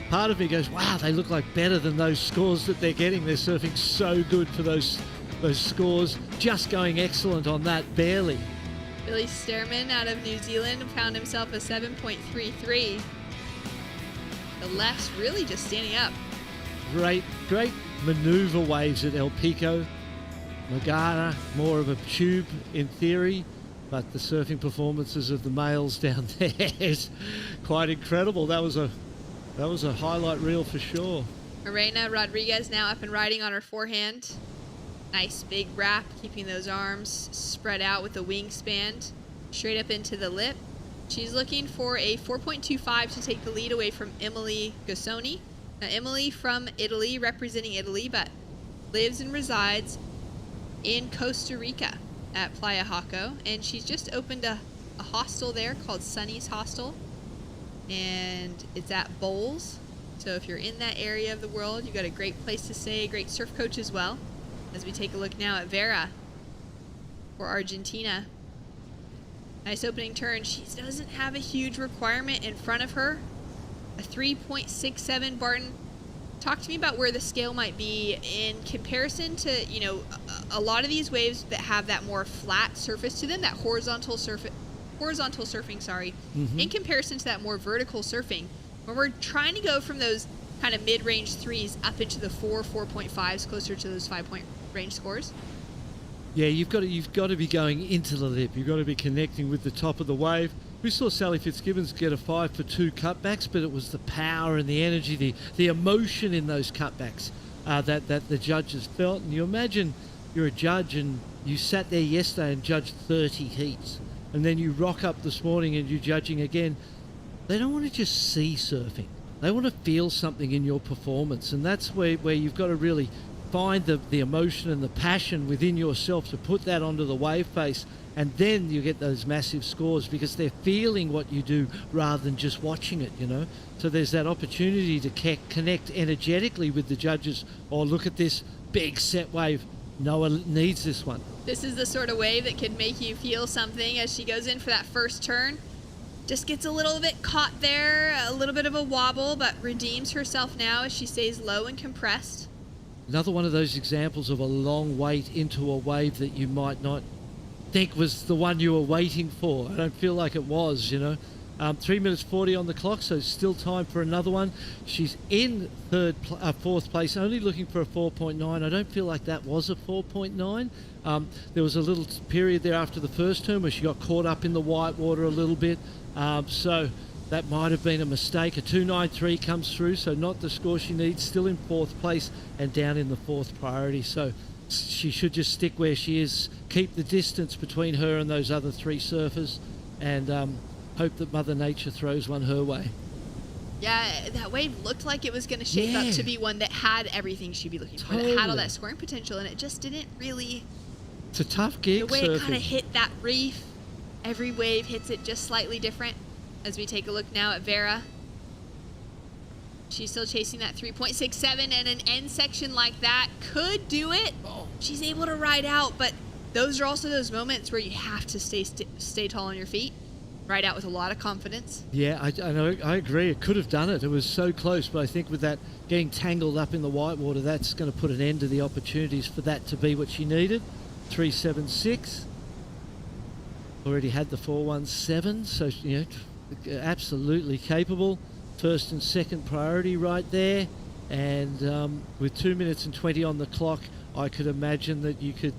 part of me goes, wow, they look like better than those scores that they're getting. They're surfing so good for those scores. Just going excellent on that, barely. Billy Stearman out of New Zealand found himself a 7.33. The left's really just standing up. Great maneuver waves at El Pico. Margara, more of a tube in theory, but the surfing performances of the males down there is quite incredible. That was a That was a highlight reel for sure. Morena Rodriguez now up and riding on her forehand. Nice big wrap, keeping those arms spread out with the wingspan straight up into the lip. She's looking for a 4.25 to take the lead away from Emily Gassoni. Now, Emily from Italy, representing Italy, but lives and resides in Costa Rica at Playa Jaco. And she's just opened a hostel there called Sunny's Hostel. And it's at Bowles. So if you're in that area of the world, you've got a great place to stay, a great surf coach as well. As we take a look now at Vera for Argentina. Nice opening turn. She doesn't have a huge requirement in front of her. A 3.67. Barton, talk to me about where the scale might be in comparison to, you know, a lot of these waves that have that more flat surface to them, that horizontal surfing, in comparison to that more vertical surfing. When we're trying to go from those kind of mid-range 3s up into the 4.5s, closer to those 5-point range scores. Yeah, you've got to be going into the lip. You've got to be connecting with the top of the wave. We saw Sally Fitzgibbons get a 5 for 2 cutbacks, but it was the power and the energy, the emotion in those cutbacks that the judges felt. And you imagine you're a judge and you sat there yesterday and judged 30 heats, and then you rock up this morning and you're judging again. They don't want to just see surfing. They want to feel something in your performance, and that's where you've got to really find the emotion and the passion within yourself to put that onto the wave face, and then you get those massive scores because they're feeling what you do rather than just watching it, you know. So there's that opportunity to connect energetically with the judges. Oh, look at this big set wave. Noah needs this one. This is the sort of wave that could make you feel something as she goes in for that first turn. Just gets a little bit caught there, a little bit of a wobble, but redeems herself now as she stays low and compressed. Another one of those examples of a long wait into a wave that you might not think was the one you were waiting for. I don't feel like it was, you know. 3 minutes 40 on the clock, so still time for another one. She's in fourth place, only looking for a 4.9. I don't feel like that was a 4.9. There was a little period there after the first turn where she got caught up in the white water a little bit. So that might have been a mistake. A 2.93 comes through, so not the score she needs. Still in fourth place and down in the fourth priority. So she should just stick where she is, keep the distance between her and those other 3 surfers, and hope that Mother Nature throws one her way. Yeah, that wave looked like it was going to shape up to be one that had everything she'd be looking for, that had all that scoring potential, and it just didn't really. It's a tough gig. The way it kind of hit that reef, every wave hits it just slightly different. As we take a look now at Vera, she's still chasing that 3.67, and an end section like that could do it. She's able to ride out, but those are also those moments where you have to stay tall on your feet, ride out with a lot of confidence. Yeah, I know. I agree. It could have done it. It was so close, but I think with that getting tangled up in the white water, that's going to put an end to the opportunities for that to be what she needed. 3.76. Already had the 4.17, so you know. Absolutely capable. First and second priority right there, and with 2 minutes and 20 on the clock, I could imagine that you could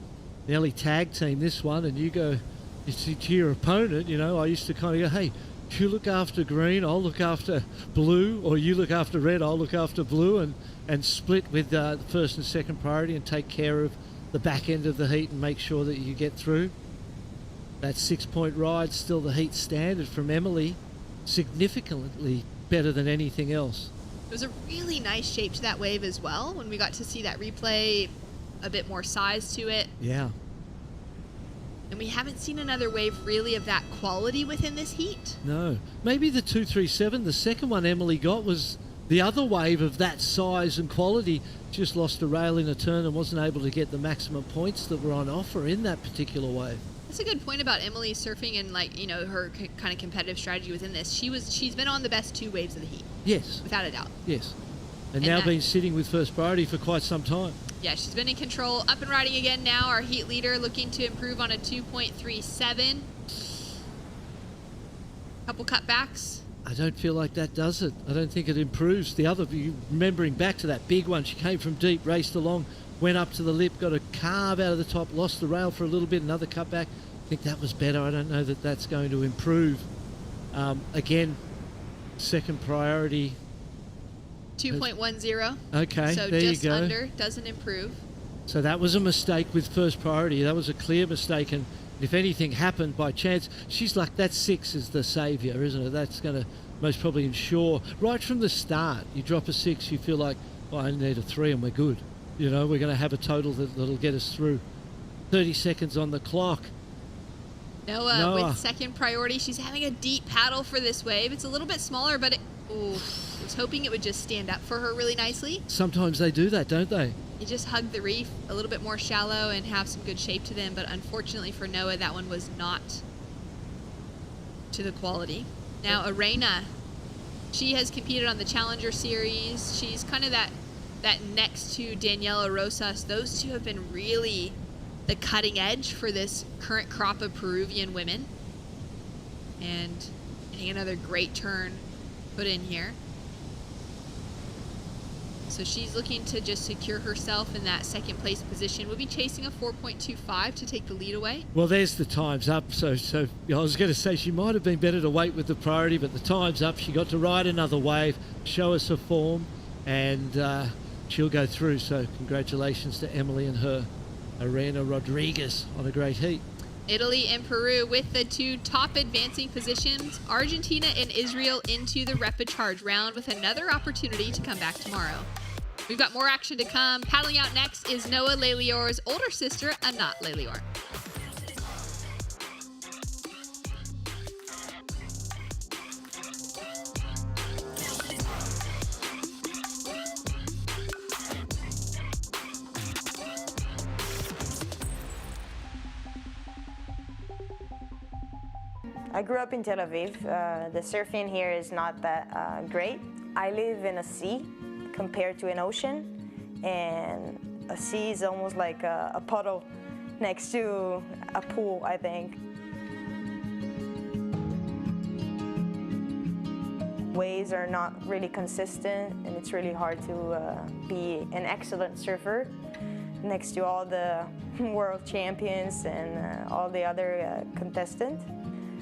nearly tag team this one, and you go to your opponent. You know, I used to kind of go, hey, you look after green, I'll look after blue, or you look after red, I'll look after blue, and split with the first and second priority and take care of the back end of the heat and make sure that you get through. That 6-point ride, still the heat standard from Emily, significantly better than anything else. It was a really nice shape to that wave as well when we got to see that replay, a bit more size to it. Yeah. And we haven't seen another wave really of that quality within this heat. No. Maybe the 2.37, the second one Emily got, was the other wave of that size and quality. Just lost a rail in a turn and wasn't able to get the maximum points that were on offer in that particular wave. That's a good point about Emily surfing and, like, you know, her kind of competitive strategy within this. She's been on the best 2 waves of the heat. Yes. Without a doubt. Yes. And now been sitting with first priority for quite some time. Yeah, she's been in control. Up and riding again now. Our heat leader looking to improve on a 2.37. Couple cutbacks. I don't feel like that does it. I don't think it improves. The other, remembering back to that big one, she came from deep, raced along, went up to the lip, got a carve out of the top, lost the rail for a little bit, another cutback. I think that was better. I don't know that that's going to improve. Again, second priority 2.10. Okay, so there you just go. under, doesn't improve. So that was a mistake with first priority. That was a clear mistake, and if anything happened by chance, she's like, that 6 is the saviour, isn't it? That's going to most probably ensure, right from the start, you drop a 6, you feel like, oh, I need a 3 and we're good. You know, we're going to have a total that'll get us through. 30 seconds on the clock. Noah with second priority. She's having a deep paddle for this wave. It's a little bit smaller, but I was hoping it would just stand up for her really nicely. Sometimes they do that, don't they? You just hug the reef a little bit more shallow and have some good shape to them, but unfortunately for Noah, that one was not to the quality. Now, Arena, she has competed on the Challenger Series. She's kind of that next to Daniela Rosas. Those two have been really the cutting edge for this current crop of Peruvian women. And getting another great turn put in here. So she's looking to just secure herself in that second place position. We'll be chasing a 4.25 to take the lead away. Well, there's the time's up. So I was going to say she might have been better to wait with the priority, but the time's up. She got to ride another wave, show us her form, and she'll go through. So congratulations to Emily and her. Arena Rodriguez on a great heat. Italy and Peru with the 2 top advancing positions. Argentina and Israel into the repechage round with another opportunity to come back tomorrow. We've got more action to come. Paddling out next is Noah Lelior's older sister, Anat Lelior. I grew up in Tel Aviv. The surfing here is not that great. I live in a sea compared to an ocean, and a sea is almost like a puddle next to a pool, I think. Waves are not really consistent, and it's really hard to be an excellent surfer next to all the world champions and all the other contestants.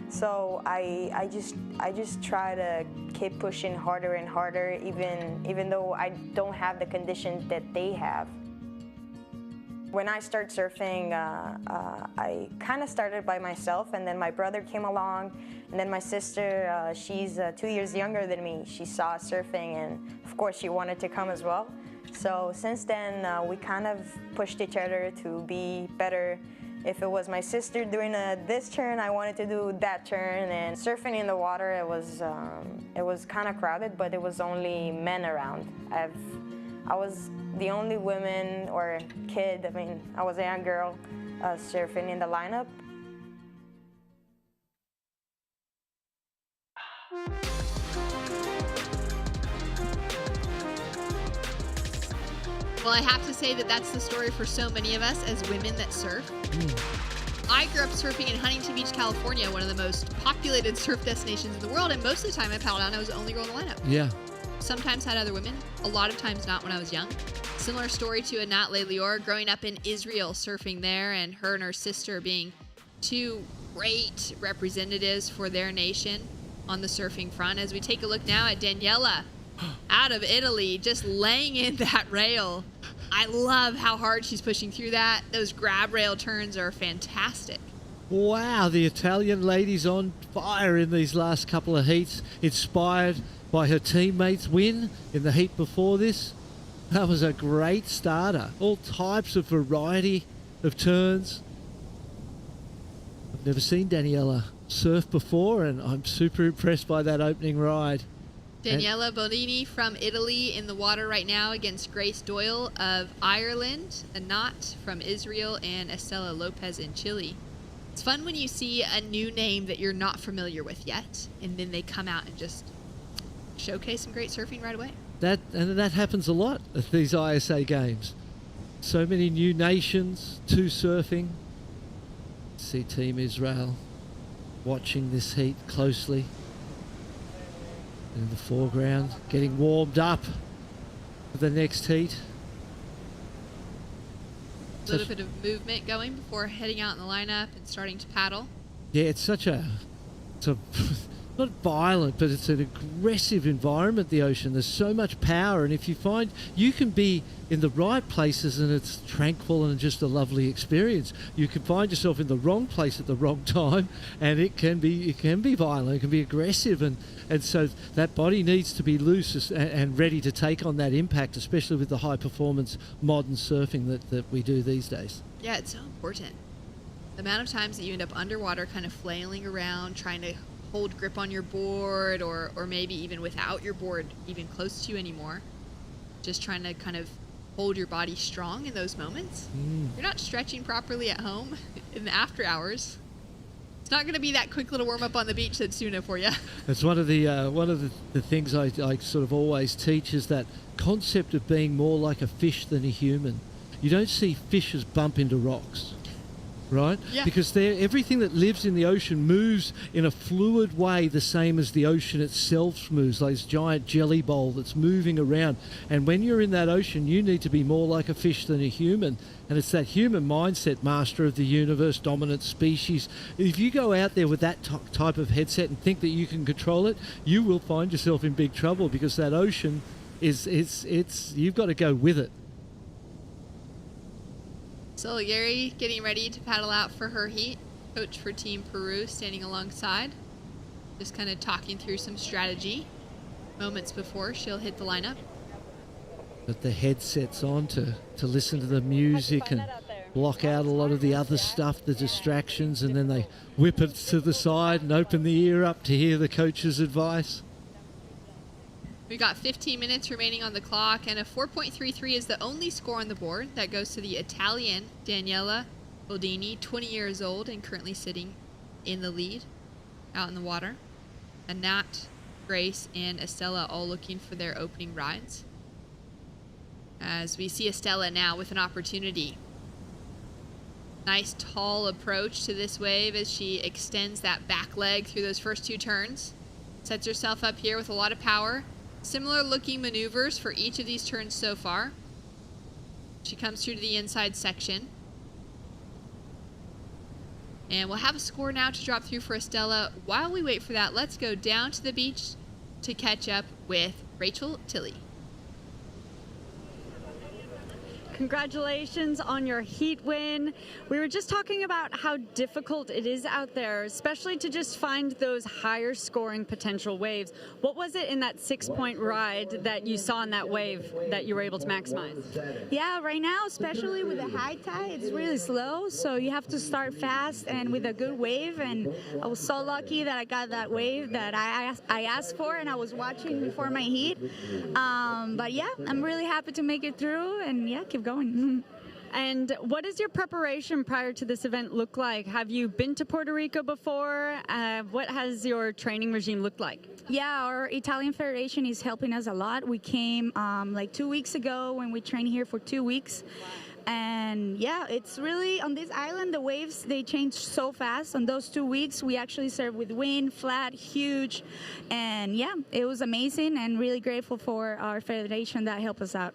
So I just try to keep pushing harder and harder, even though I don't have the conditions that they have. When I started surfing, I kind of started by myself, and then my brother came along, and then my sister, she's 2 years younger than me. She saw surfing, and of course she wanted to come as well. So since then, we kind of pushed each other to be better. If it was my sister doing this turn, I wanted to do that turn. And surfing in the water, it was kind of crowded, but it was only men around. I was the only woman or kid. I mean, I was a young girl surfing in the lineup. Well, I have to say that that's the story for so many of us as women that surf. I grew up surfing in Huntington Beach, California, one of the most populated surf destinations in the world, and most of the time I paddled out and I was the only girl in the lineup. Yeah. Sometimes had other women, a lot of times not when I was young. Similar story to Anat Lelior, growing up in Israel, surfing there, and her sister being 2 great representatives for their nation on the surfing front. As we take a look now at Daniela out of Italy, just laying in that rail. I love how hard she's pushing through that. Those grab rail turns are fantastic. Wow, the Italian lady's on fire in these last couple of heats, inspired by her teammates' win in the heat before this. That was a great starter. All types of variety of turns. I've never seen Daniela surf before, and I'm super impressed by that opening ride. Daniela Balini from Italy in the water right now against Grace Doyle of Ireland, Anat from Israel, and Estela Lopez in Chile. It's fun when you see a new name that you're not familiar with yet, and then they come out and just showcase some great surfing right away. That happens a lot at these ISA games. So many new nations to surfing. See Team Israel watching this heat closely. In the foreground, getting warmed up for the next heat. A little bit of movement going before heading out in the lineup and starting to paddle. Yeah, it's not violent, but it's an aggressive environment, the ocean. There's so much power, and if you find you can be in the right places and it's tranquil and just a lovely experience, you can find yourself in the wrong place at the wrong time, and it can be violent, it can be aggressive, and so that body needs to be loose and ready to take on that impact, especially with the high performance modern surfing that we do these days. Yeah, it's so important. The amount of times that you end up underwater kind of flailing around, trying to hold grip on your board, or maybe even without your board even close to you anymore, just trying to kind of hold your body strong in those moments. You're not stretching properly at home in the after hours. It's not going to be that quick little warm up on the beach that's tuna for you. It's one of the things I sort of always teach is that concept of being more like a fish than a human. You don't see fishes bump into rocks, right? Yeah. Because everything that lives in the ocean moves in a fluid way, the same as the ocean itself moves, like this giant jelly bowl that's moving around. And when you're in that ocean, you need to be more like a fish than a human. And it's that human mindset, master of the universe, dominant species. If you go out there with that type of headset and think that you can control it, you will find yourself in big trouble, because that ocean you've got to go with it. So Jolari getting ready to paddle out for her heat. Coach for Team Peru standing alongside, just kind of talking through some strategy moments before she'll hit the lineup. Put the headsets on to listen to the music and block out a lot of the other stuff, the distractions, and then they whip it to the side and open the ear up to hear the coach's advice. We've got 15 minutes remaining on the clock, and a 4.33 is the only score on the board. That goes to the Italian Daniela Balini, 20 years old and currently sitting in the lead out in the water. And Nat, Grace, and Estella all looking for their opening rides. As we see Estella now with an opportunity. Nice tall approach to this wave as she extends that back leg through those first two turns. Sets herself up here with a lot of power. Similar looking maneuvers for each of these turns so far. She comes through to the inside section. And we'll have a score now to drop through for Estella. While we wait for that, let's go down to the beach to catch up with Rachel Tilley. Congratulations on your heat win. We were just talking about how difficult it is out there, especially to just find those higher scoring potential waves. What was it in that 6-point ride that you saw in that wave that you were able to maximize? Yeah, right now, especially with the high tide, it's really slow, so you have to start fast and with a good wave, and I was so lucky that I got that wave that I asked for and I was watching before my heat. But yeah, I'm really happy to make it through, and yeah, keep going. And what does your preparation prior to this event look like? Have you been to Puerto Rico before? What has your training regime looked like? Yeah, our Italian Federation is helping us a lot. We came like 2 weeks ago when we trained here for 2 weeks. And yeah, it's really, on this island, the waves, they change so fast. On those 2 weeks, we actually served with wind, flat, huge. And yeah, it was amazing, and really grateful for our federation that helped us out.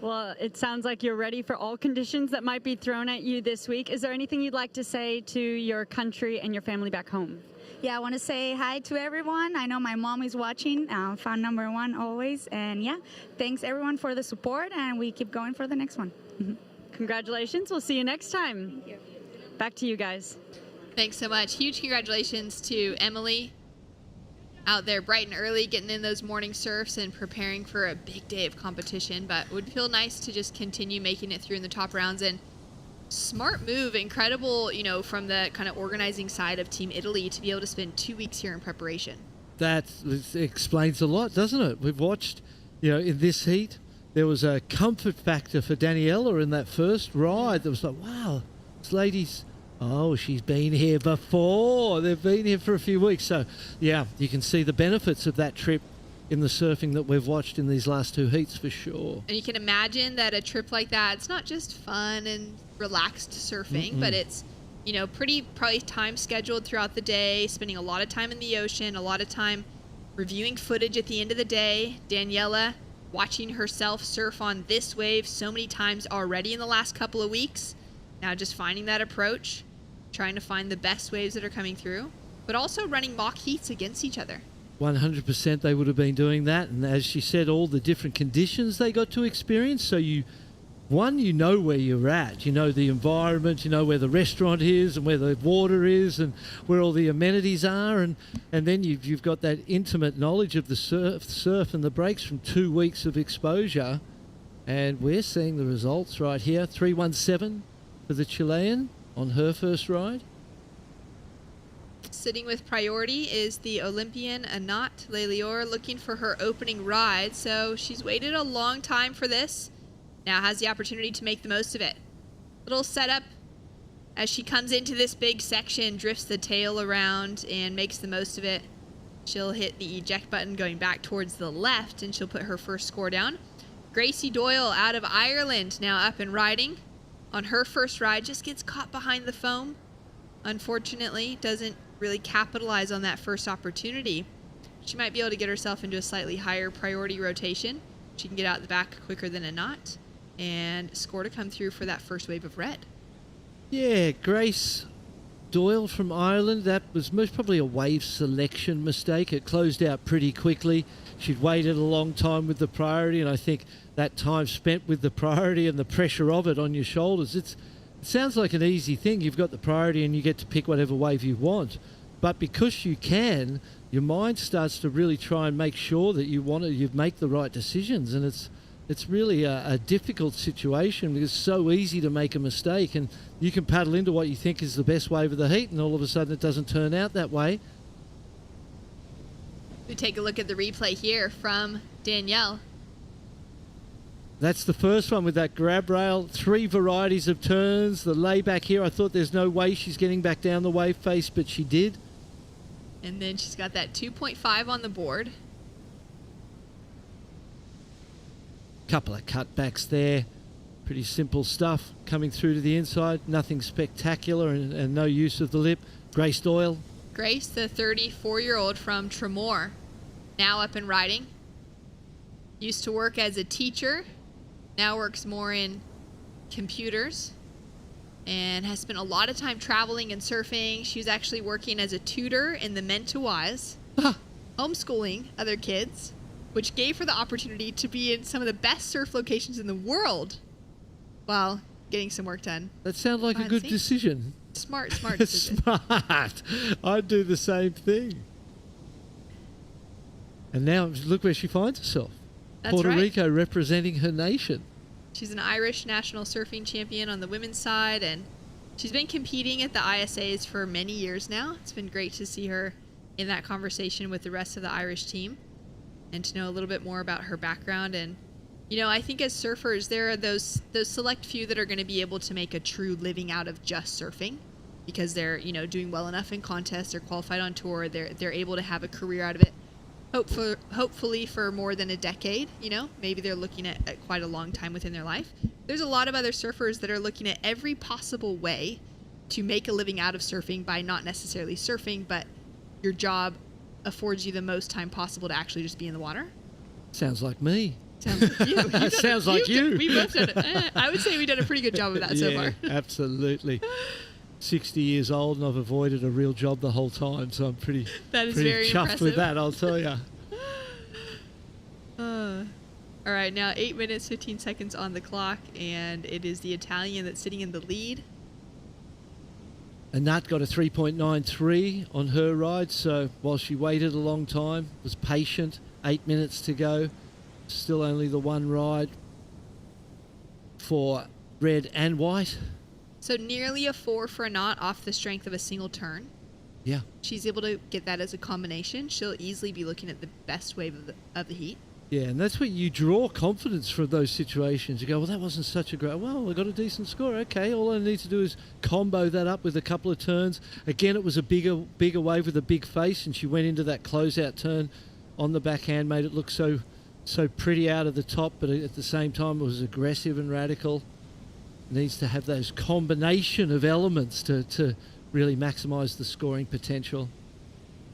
Well, it sounds like you're ready for all conditions that might be thrown at you this week. Is there anything you'd like to say to your country and your family back home? Yeah, I want to say hi to everyone. I know my mom is watching, fan number 1 always. And yeah, thanks everyone for the support, and we keep going for the next one. Congratulations. We'll see you next time. Thank you. Back to you guys. Thanks so much. Huge congratulations to Emily out there bright and early, getting in those morning surfs and preparing for a big day of competition. But it would feel nice to just continue making it through in the top rounds. And smart move, incredible, you know, from the kind of organizing side of Team Italy to be able to spend 2 weeks here in preparation. That explains a lot, doesn't it? We've watched, you know, in this heat, there was a comfort factor for Daniela in that first ride. That was like, wow, this lady's, oh, she's been here before. They've been here for a few weeks. So, yeah, you can see the benefits of that trip in the surfing that we've watched in these last 2 heats for sure. And you can imagine that a trip like that, it's not just fun and relaxed surfing, but it's, you know, probably time scheduled throughout the day, spending a lot of time in the ocean, a lot of time reviewing footage at the end of the day. Daniela watching herself surf on this wave so many times already in the last couple of weeks. Now just finding that approach, trying to find the best waves that are coming through. but also running mock heats against each other. 100% they would have been doing that. And as she said, all the different conditions they got to experience. So you know where you're at. You know the environment, you know where the restaurant is and where the water is and where all the amenities are. And then you've got that intimate knowledge of the surf and the breaks from 2 weeks of exposure. And we're seeing the results right here. 317 for the Chilean on her first ride. Sitting with priority is the Olympian Anat Lelior, looking for her opening ride. So she's waited a long time for this. Now has the opportunity to make the most of it. Little setup as she comes into this big section, drifts the tail around and makes the most of it. She'll hit the eject button going back towards the left, and she'll put her first score down. Gracie Doyle out of Ireland now up and riding. On her first ride, just gets caught behind the foam. Unfortunately, doesn't really capitalize on that first opportunity. She might be able to get herself into a slightly higher priority rotation. She can get out the back quicker than a knot and score to come through for that first wave of red. Yeah, Grace Doyle from Ireland. That was most probably a wave selection mistake. It closed out pretty quickly. She'd waited a long time with the priority, and I think that time spent with the priority and the pressure of it on your shoulders, it sounds like an easy thing. You've got the priority and you get to pick whatever wave you want. But because you can, your mind starts to really try and make sure that you make the right decisions. And it's really a difficult situation because it's so easy to make a mistake, and you can paddle into what you think is the best wave of the heat, and all of a sudden it doesn't turn out that way. We take a look at the replay here from Danielle. That's the first one with that grab rail. 3 varieties of turns. The layback here, I thought there's no way she's getting back down the wave face, but she did. And then she's got that 2.5 on the board. Couple of cutbacks there. Pretty simple stuff coming through to the inside. Nothing spectacular and no use of the lip. Grace Doyle. Grace, the 34-year-old from Tremor, now up and riding. Used to work as a teacher. Now works more in computers and has spent a lot of time traveling and surfing. She was actually working as a tutor in the Mentawais, homeschooling other kids, which gave her the opportunity to be in some of the best surf locations in the world while getting some work done. That sounds like a good decision. Smart decision. Smart. I'd do the same thing. And now look where she finds herself. That's Puerto right. Rico representing her nation. She's an Irish national surfing champion on the women's side, and she's been competing at the ISAs for many years now. It's been great to see her in that conversation with the rest of the Irish team and to know a little bit more about her background. And, you know, I think as surfers, there are those select few that are going to be able to make a true living out of just surfing because they're, you know, doing well enough in contests, they're qualified on tour, they're able to have a career out of it. Hopefully for more than a decade, you know, maybe they're looking at quite a long time within their life. There's a lot of other surfers that are looking at every possible way to make a living out of surfing by not necessarily surfing, but your job affords you the most time possible to actually just be in the water. Sounds like me. Sounds like you. Sounds like you. We both done it. I would say we've done a pretty good job of that so far. Absolutely. 60 years old and I've avoided a real job the whole time, so I'm pretty very chuffed impressive. with that, I'll tell you. All right, now 8 minutes, 15 seconds on the clock, and it is the Italian that's sitting in the lead. Anat got a 3.93 on her ride, so while she waited a long time, was patient, 8 minutes to go, still only the one ride for red and white. So nearly a 4 for a knot off the strength of a single turn. Yeah. She's able to get that as a combination. She'll easily be looking at the best wave of the heat. Yeah, and that's where you draw confidence from those situations. You go, well, that wasn't such a great... Well, I got a decent score. Okay, all I need to do is combo that up with a couple of turns. Again, it was a bigger wave with a big face, and she went into that closeout turn on the backhand, made it look so pretty out of the top, but at the same time, it was aggressive and radical. Needs to have those combination of elements to really maximise the scoring potential.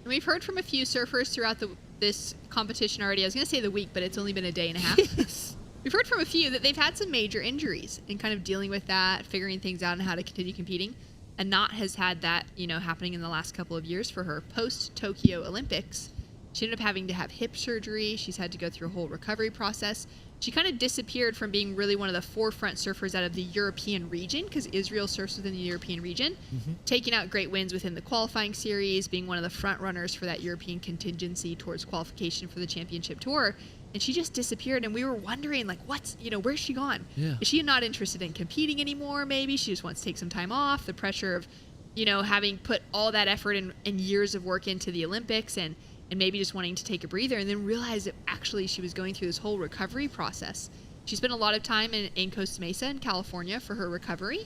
And we've heard from a few surfers throughout this competition already. I was going to say the week, but it's only been a day and a half. Yes. We've heard from a few that they've had some major injuries and kind of dealing with that, figuring things out and how to continue competing. Anat has had that, happening in the last couple of years for her. Post-Tokyo Olympics, she ended up having to have hip surgery. She's had to go through a whole recovery process. She kind of disappeared from being really one of the forefront surfers out of the European region, because Israel surfs within the European region, taking out great wins within the qualifying series, being one of the front runners for that European contingency towards qualification for the championship tour. And she just disappeared, and we were wondering, like, where's she gone? Yeah. Is she not interested in competing anymore? Maybe she just wants to take some time off. The pressure of, having put all that effort and years of work into the Olympics, and maybe just wanting to take a breather, and then realize that actually she was going through this whole recovery process. She spent a lot of time in Costa Mesa in California for her recovery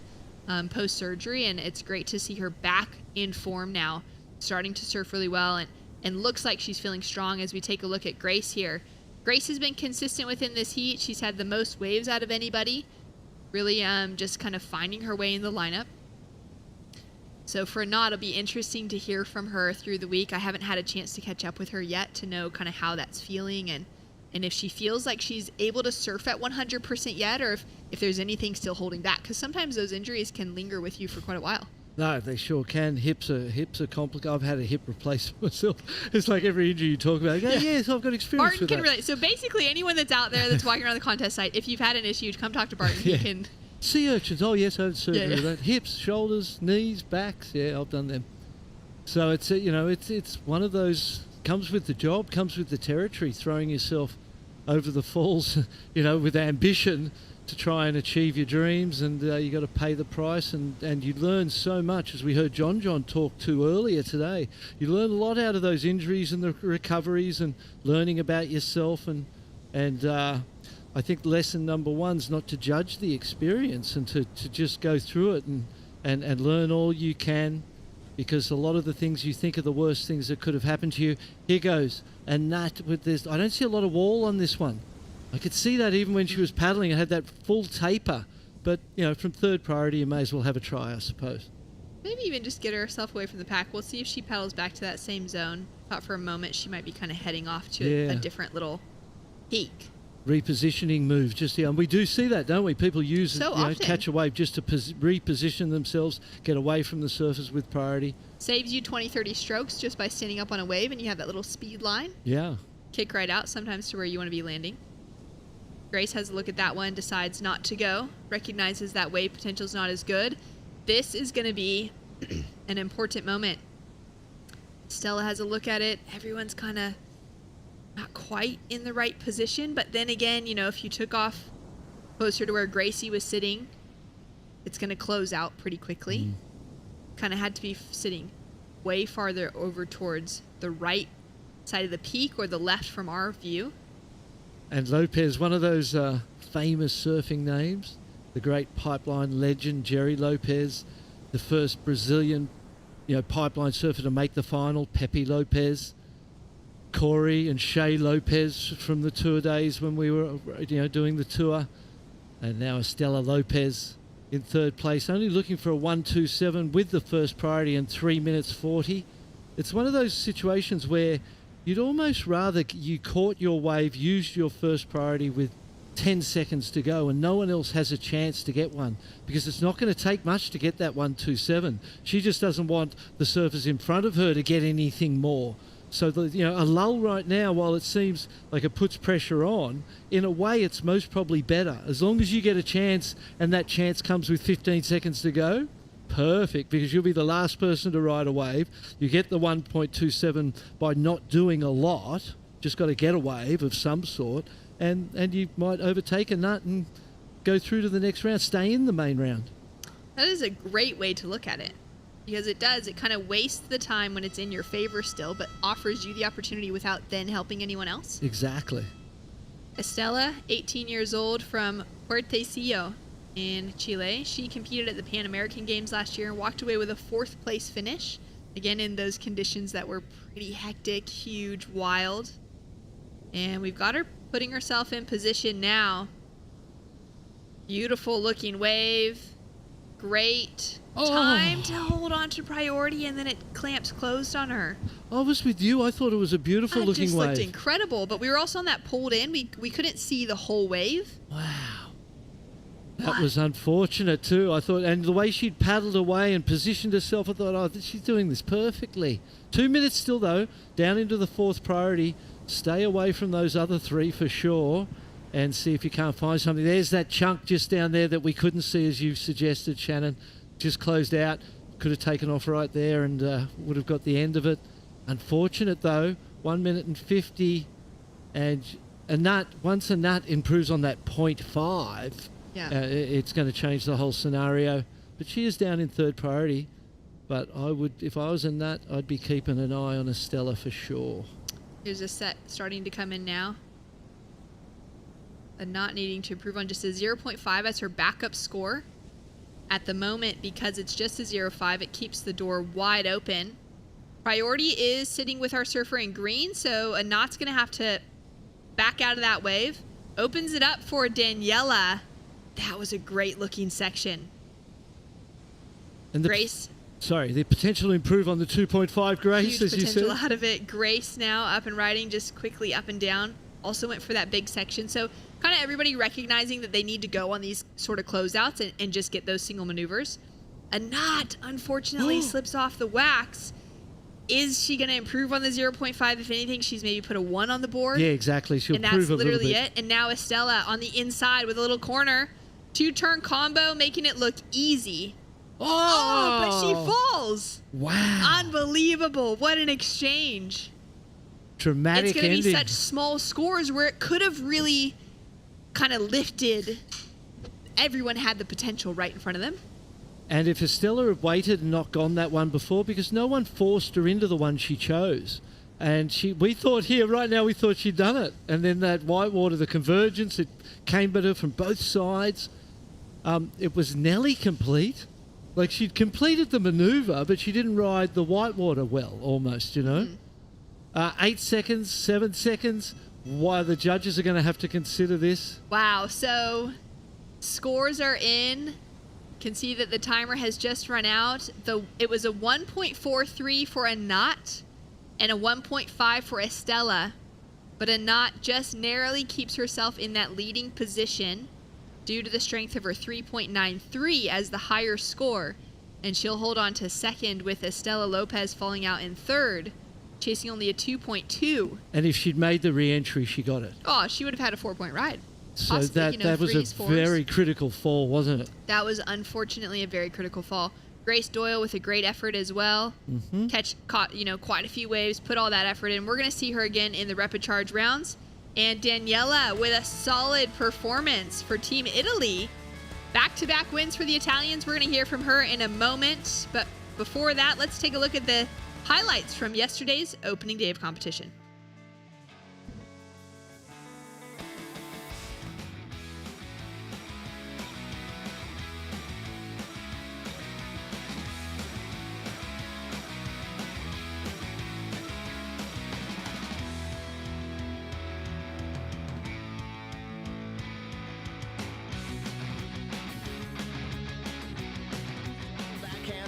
post-surgery, and it's great to see her back in form now, starting to surf really well, and looks like she's feeling strong as we take a look at Grace here. Grace has been consistent within this heat. She's had the most waves out of anybody, really just kind of finding her way in the lineup. So for Anat, it'll be interesting to hear from her through the week. I haven't had a chance to catch up with her yet to know kind of how that's feeling, and if she feels like she's able to surf at 100% yet, or if there's anything still holding back, because sometimes those injuries can linger with you for quite a while. No, they sure can. Hips are complicated. I've had a hip replacement myself. It's like every injury you talk about. Yes, I've got experience Barton with can that. relate. So basically, anyone that's out there that's walking around the contest site, if you've had an issue, come talk to Barton. He can. Sea urchins. Oh yes, I had surgery with Yeah. that. Hips, shoulders, knees, backs. Yeah, I've done them. So it's it's one of those, comes with the job, comes with the territory. Throwing yourself over the falls, with ambition to try and achieve your dreams, and you got to pay the price, and you learn so much, as we heard John talk to earlier today. You learn a lot out of those injuries and the recoveries, and learning about yourself, and I think lesson number one is not to judge the experience, and to just go through it and learn all you can, because a lot of the things you think are the worst things that could have happened to you. Here goes. And that with this, I don't see a lot of wall on this one. I could see that even when she was paddling, it had that full taper. But, from third priority, you may as well have a try, I suppose. Maybe even just get herself away from the pack. We'll see if she paddles back to that same zone. Thought for a moment she might be kind of heading off to a different little peak. Repositioning move, and we do see that, don't we? People use so often. Catch a wave just to reposition themselves, get away from the surface with priority. Saves you 20-30 strokes just by standing up on a wave, and you have that little speed line. Yeah. Kick right out, sometimes to where you want to be landing. Grace has a look at that one, decides not to go, recognizes that wave potential is not as good. This is going to be an important moment. Stella has a look at it. Everyone's kind of not quite in the right position, but then again, if you took off closer to where Gracie was sitting, it's going to close out pretty quickly. Kind of had to be sitting way farther over towards the right side of the peak, or the left from our view. And Lopez, one of those famous surfing names, the great pipeline legend Jerry Lopez, the first Brazilian pipeline surfer to make the final, Pepe Lopez, Corey and Shay Lopez from the tour days when we were doing the tour, and now Estella Lopez in third place, only looking for a 1:27 with the first priority in 3 minutes 40. It's one of those situations where you'd almost rather you caught your wave, used your first priority with 10 seconds to go, and no one else has a chance to get one, because it's not going to take much to get that 1:27. She just doesn't want the surfers in front of her to get anything more. So a lull right now, while it seems like it puts pressure on, in a way it's most probably better. As long as you get a chance, and that chance comes with 15 seconds to go, perfect, because you'll be the last person to ride a wave. You get the 1.27 by not doing a lot, just got to get a wave of some sort, and you might overtake a nut and go through to the next round, stay in the main round. That is a great way to look at it, because it kind of wastes the time when it's in your favor still, but offers you the opportunity without then helping anyone else. Exactly. Estella, 18 years old, from Puerto in Chile. She competed at the Pan American Games last year and walked away with a 4th place finish. Again, in those conditions that were pretty hectic, huge, wild. And we've got her putting herself in position now. Beautiful looking wave. Great time to hold on to priority, and then it clamps closed on her. I was with you. I thought it was a beautiful looking wave. It just looked incredible, but we were also on that pulled in. We couldn't see the whole wave. Wow. That was unfortunate too, I thought. And the way she'd paddled away and positioned herself, I thought, oh, she's doing this perfectly. 2 minutes still, though, down into the fourth priority. Stay away from those other three for sure and see if you can't find something. There's that chunk just down there that we couldn't see, as you suggested, Shannon. Just closed out. Could have taken off right there and would have got the end of it. Unfortunate, though. 1 minute and 50. And once a nut improves on that 0.5... Yeah. It's going to change the whole scenario. But she is down in third priority. But I would, if I was in that, I'd be keeping an eye on Estella for sure. Here's a set starting to come in now. A not needing to improve on just a 0.5 as her backup score. At the moment, because it's just a 0.5, it keeps the door wide open. Priority is sitting with our surfer in green, so a knot's going to have to back out of that wave. Opens it up for Daniela. That was a great looking section. And Grace. The potential to improve on the 2.5, Grace, Huge as you said. potential out of it. Grace now up and riding just quickly up and down. Also went for that big section. So kind of everybody recognizing that they need to go on these sort of closeouts and just get those single maneuvers. A knot, unfortunately, slips off the wax. Is she going to improve on the 0.5? If anything, she's maybe put a 1 on the board. Yeah, exactly. She'll improve a little bit. And that's literally it. And now Estella on the inside with a little corner. 2-turn combo, making it look easy. Oh, but she falls. Wow. Unbelievable. What an exchange. Dramatic ending. It's going to be such small scores where it could have really kind of lifted. Everyone had the potential right in front of them. And if Estella had waited and not gone that one before, because no one forced her into the one she chose. And we thought she'd done it. And then that whitewater, the convergence, it came at her from both sides. It was nearly complete. Like, she'd completed the maneuver, but she didn't ride the whitewater well, almost, 8 seconds, 7 seconds. Why the judges are going to have to consider this. Wow. So scores are in. Can see that the timer has just run out. It was a 1.43 for a knot and a 1.5 for Estella. But a knot just narrowly keeps herself in that leading position due to the strength of her 3.93 as the higher score. And she'll hold on to second with Estella Lopez falling out in third, chasing only a 2.2. And if she'd made the re-entry, she got it. Oh, she would have had a 4-point ride. So Possibly, that was a very critical fall, wasn't it? That was unfortunately a very critical fall. Grace Doyle with a great effort as well. Caught quite a few waves, put all that effort in. We're going to see her again in the rapid charge rounds. And Daniela with a solid performance for Team Italy. Back-to-back wins for the Italians. We're going to hear from her in a moment. But before that, let's take a look at the highlights from yesterday's opening day of competition.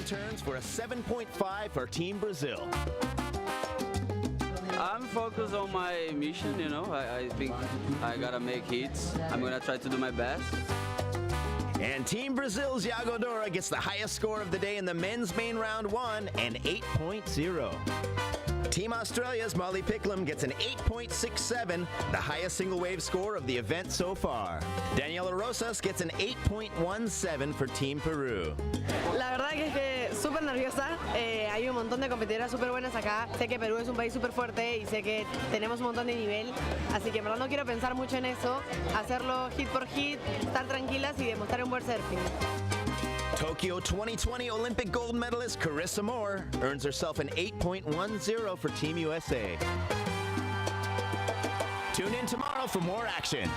Turns for a 7.5 for Team Brazil. I'm focused on my mission, I think I gotta make hits. I'm gonna try to do my best. And Team Brazil's Iago Dora gets the highest score of the day in the men's main round 1, an 8.0. Team Australia's Molly Picklum gets an 8.67, the highest single wave score of the event so far. Daniela Rosas gets an 8.17 for Team Peru. La verdad que es que súper nerviosa, hay un montón de competidoras súper buenas acá, sé que Perú es un país súper fuerte y sé que tenemos un montón de nivel, así que en verdad no quiero pensar mucho en eso, hacerlo hit por hit, estar tranquilas y demostrar un buen surfing. Tokyo 2020 Olympic gold medalist Carissa Moore earns herself an 8.10 for Team USA. Tune in tomorrow for more action.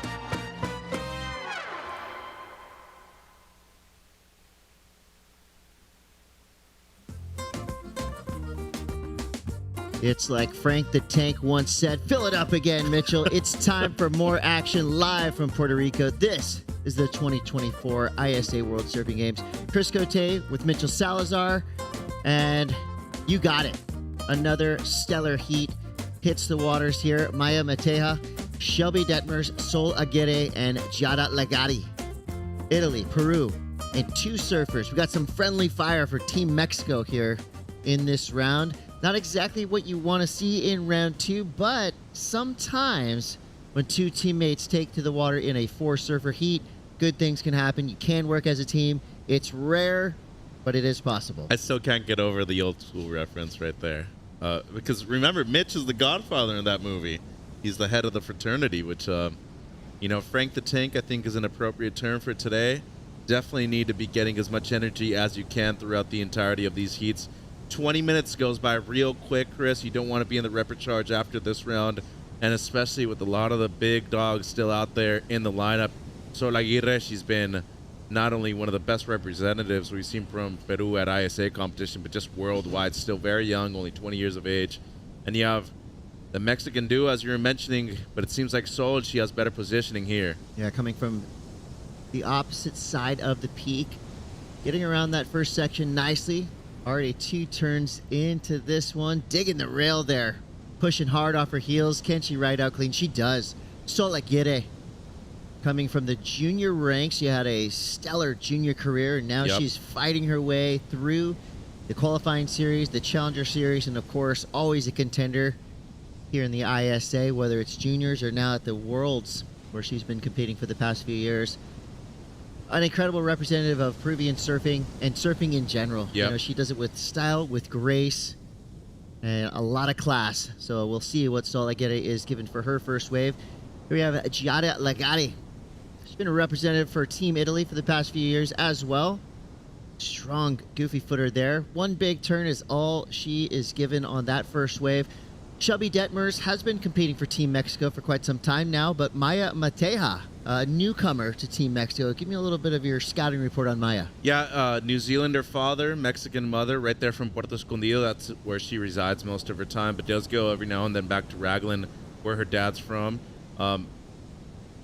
It's like Frank the Tank once said, fill it up again, Mitchell. It's time for more action live from Puerto Rico. This is the 2024 ISA World Surfing Games. Chris Cote with Mitchell Salazar, and you got it. Another stellar heat hits the waters here. Maya Mateja, Shelby Detmers, Sol Aguirre, and Jada Lagati. Italy, Peru, and 2 surfers. We got some friendly fire for Team Mexico here in this round. Not exactly what you want to see in round 2, but sometimes when 2 teammates take to the water in a 4-surfer heat, good things can happen. You can work as a team. It's rare, but it is possible. I still can't get over the old school reference right there. Because remember, Mitch is the godfather in that movie. He's the head of the fraternity, which, Frank the Tank, I think, is an appropriate term for today. Definitely need to be getting as much energy as you can throughout the entirety of these heats. 20 minutes goes by real quick, Chris. You don't want to be in the repercharge after this round, and especially with a lot of the big dogs still out there in the lineup. Sol Aguirre, she's been not only one of the best representatives we've seen from Peru at ISA competition, but just worldwide, still very young, only 20 years of age. And you have the Mexican duo, as you were mentioning, but it seems like Sol, she has better positioning here. Yeah, coming from the opposite side of the peak, getting around that first section nicely. Already 2 turns into this one, digging the rail there, pushing hard off her heels. Can she ride out clean? She does. Sol Aguirre, coming from the junior ranks. She had a stellar junior career, and now she's fighting her way through the qualifying series, the challenger series, and of course, always a contender here in the ISA, whether it's juniors or now at the Worlds, where she's been competing for the past few years. An incredible representative of Peruvian surfing and surfing in general. Yep. She does it with style, with grace, and a lot of class. So we'll see what Sol Aguirre is given for her first wave. Here we have Giada Lagari. She's been a representative for Team Italy for the past few years as well. Strong, goofy footer there. 1 big turn is all she is given on that first wave. Shelby Detmers has been competing for Team Mexico for quite some time now, but Maya Mateja, a newcomer to Team Mexico. Give me a little bit of your scouting report on Maya. Yeah, New Zealander father, Mexican mother, right there from Puerto Escondido. That's where she resides most of her time, but does go every now and then back to Raglan, where her dad's from.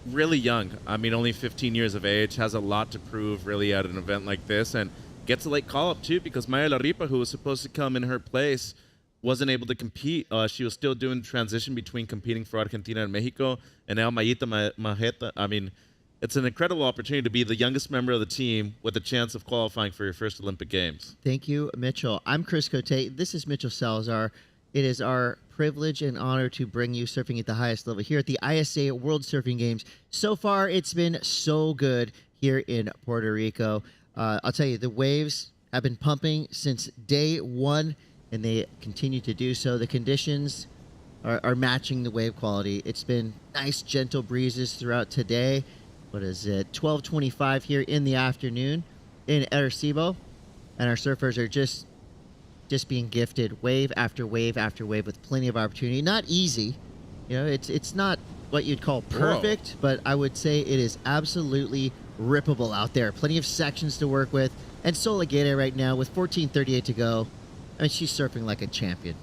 Really young. I mean, only 15 years of age. Has a lot to prove, really, at an event like this, and gets a late call-up, too, because Maya Laripa, who was supposed to come in her place, wasn't able to compete. She was still doing the transition between competing for Argentina and Mexico, and now Mayita Majeta. I mean, it's an incredible opportunity to be the youngest member of the team with a chance of qualifying for your first Olympic Games. Thank you, Mitchell. I'm Chris Cote. This is Mitchell Salazar. It is our privilege and honor to bring you surfing at the highest level here at the ISA World Surfing Games. So far, it's been so good here in Puerto Rico. I'll tell you, the waves have been pumping since day 1, and they continue to do so. The conditions are matching the wave quality. It's been nice, gentle breezes throughout today. What is it? 12:25 here in the afternoon in Arecibo, and our surfers are just being gifted wave after wave after wave with plenty of opportunity. Not easy, it's not what you'd call perfect, but I would say it is absolutely rippable out there. Plenty of sections to work with, and Sol Aguirre right now with 14:38 to go. I mean, she's surfing like a champion.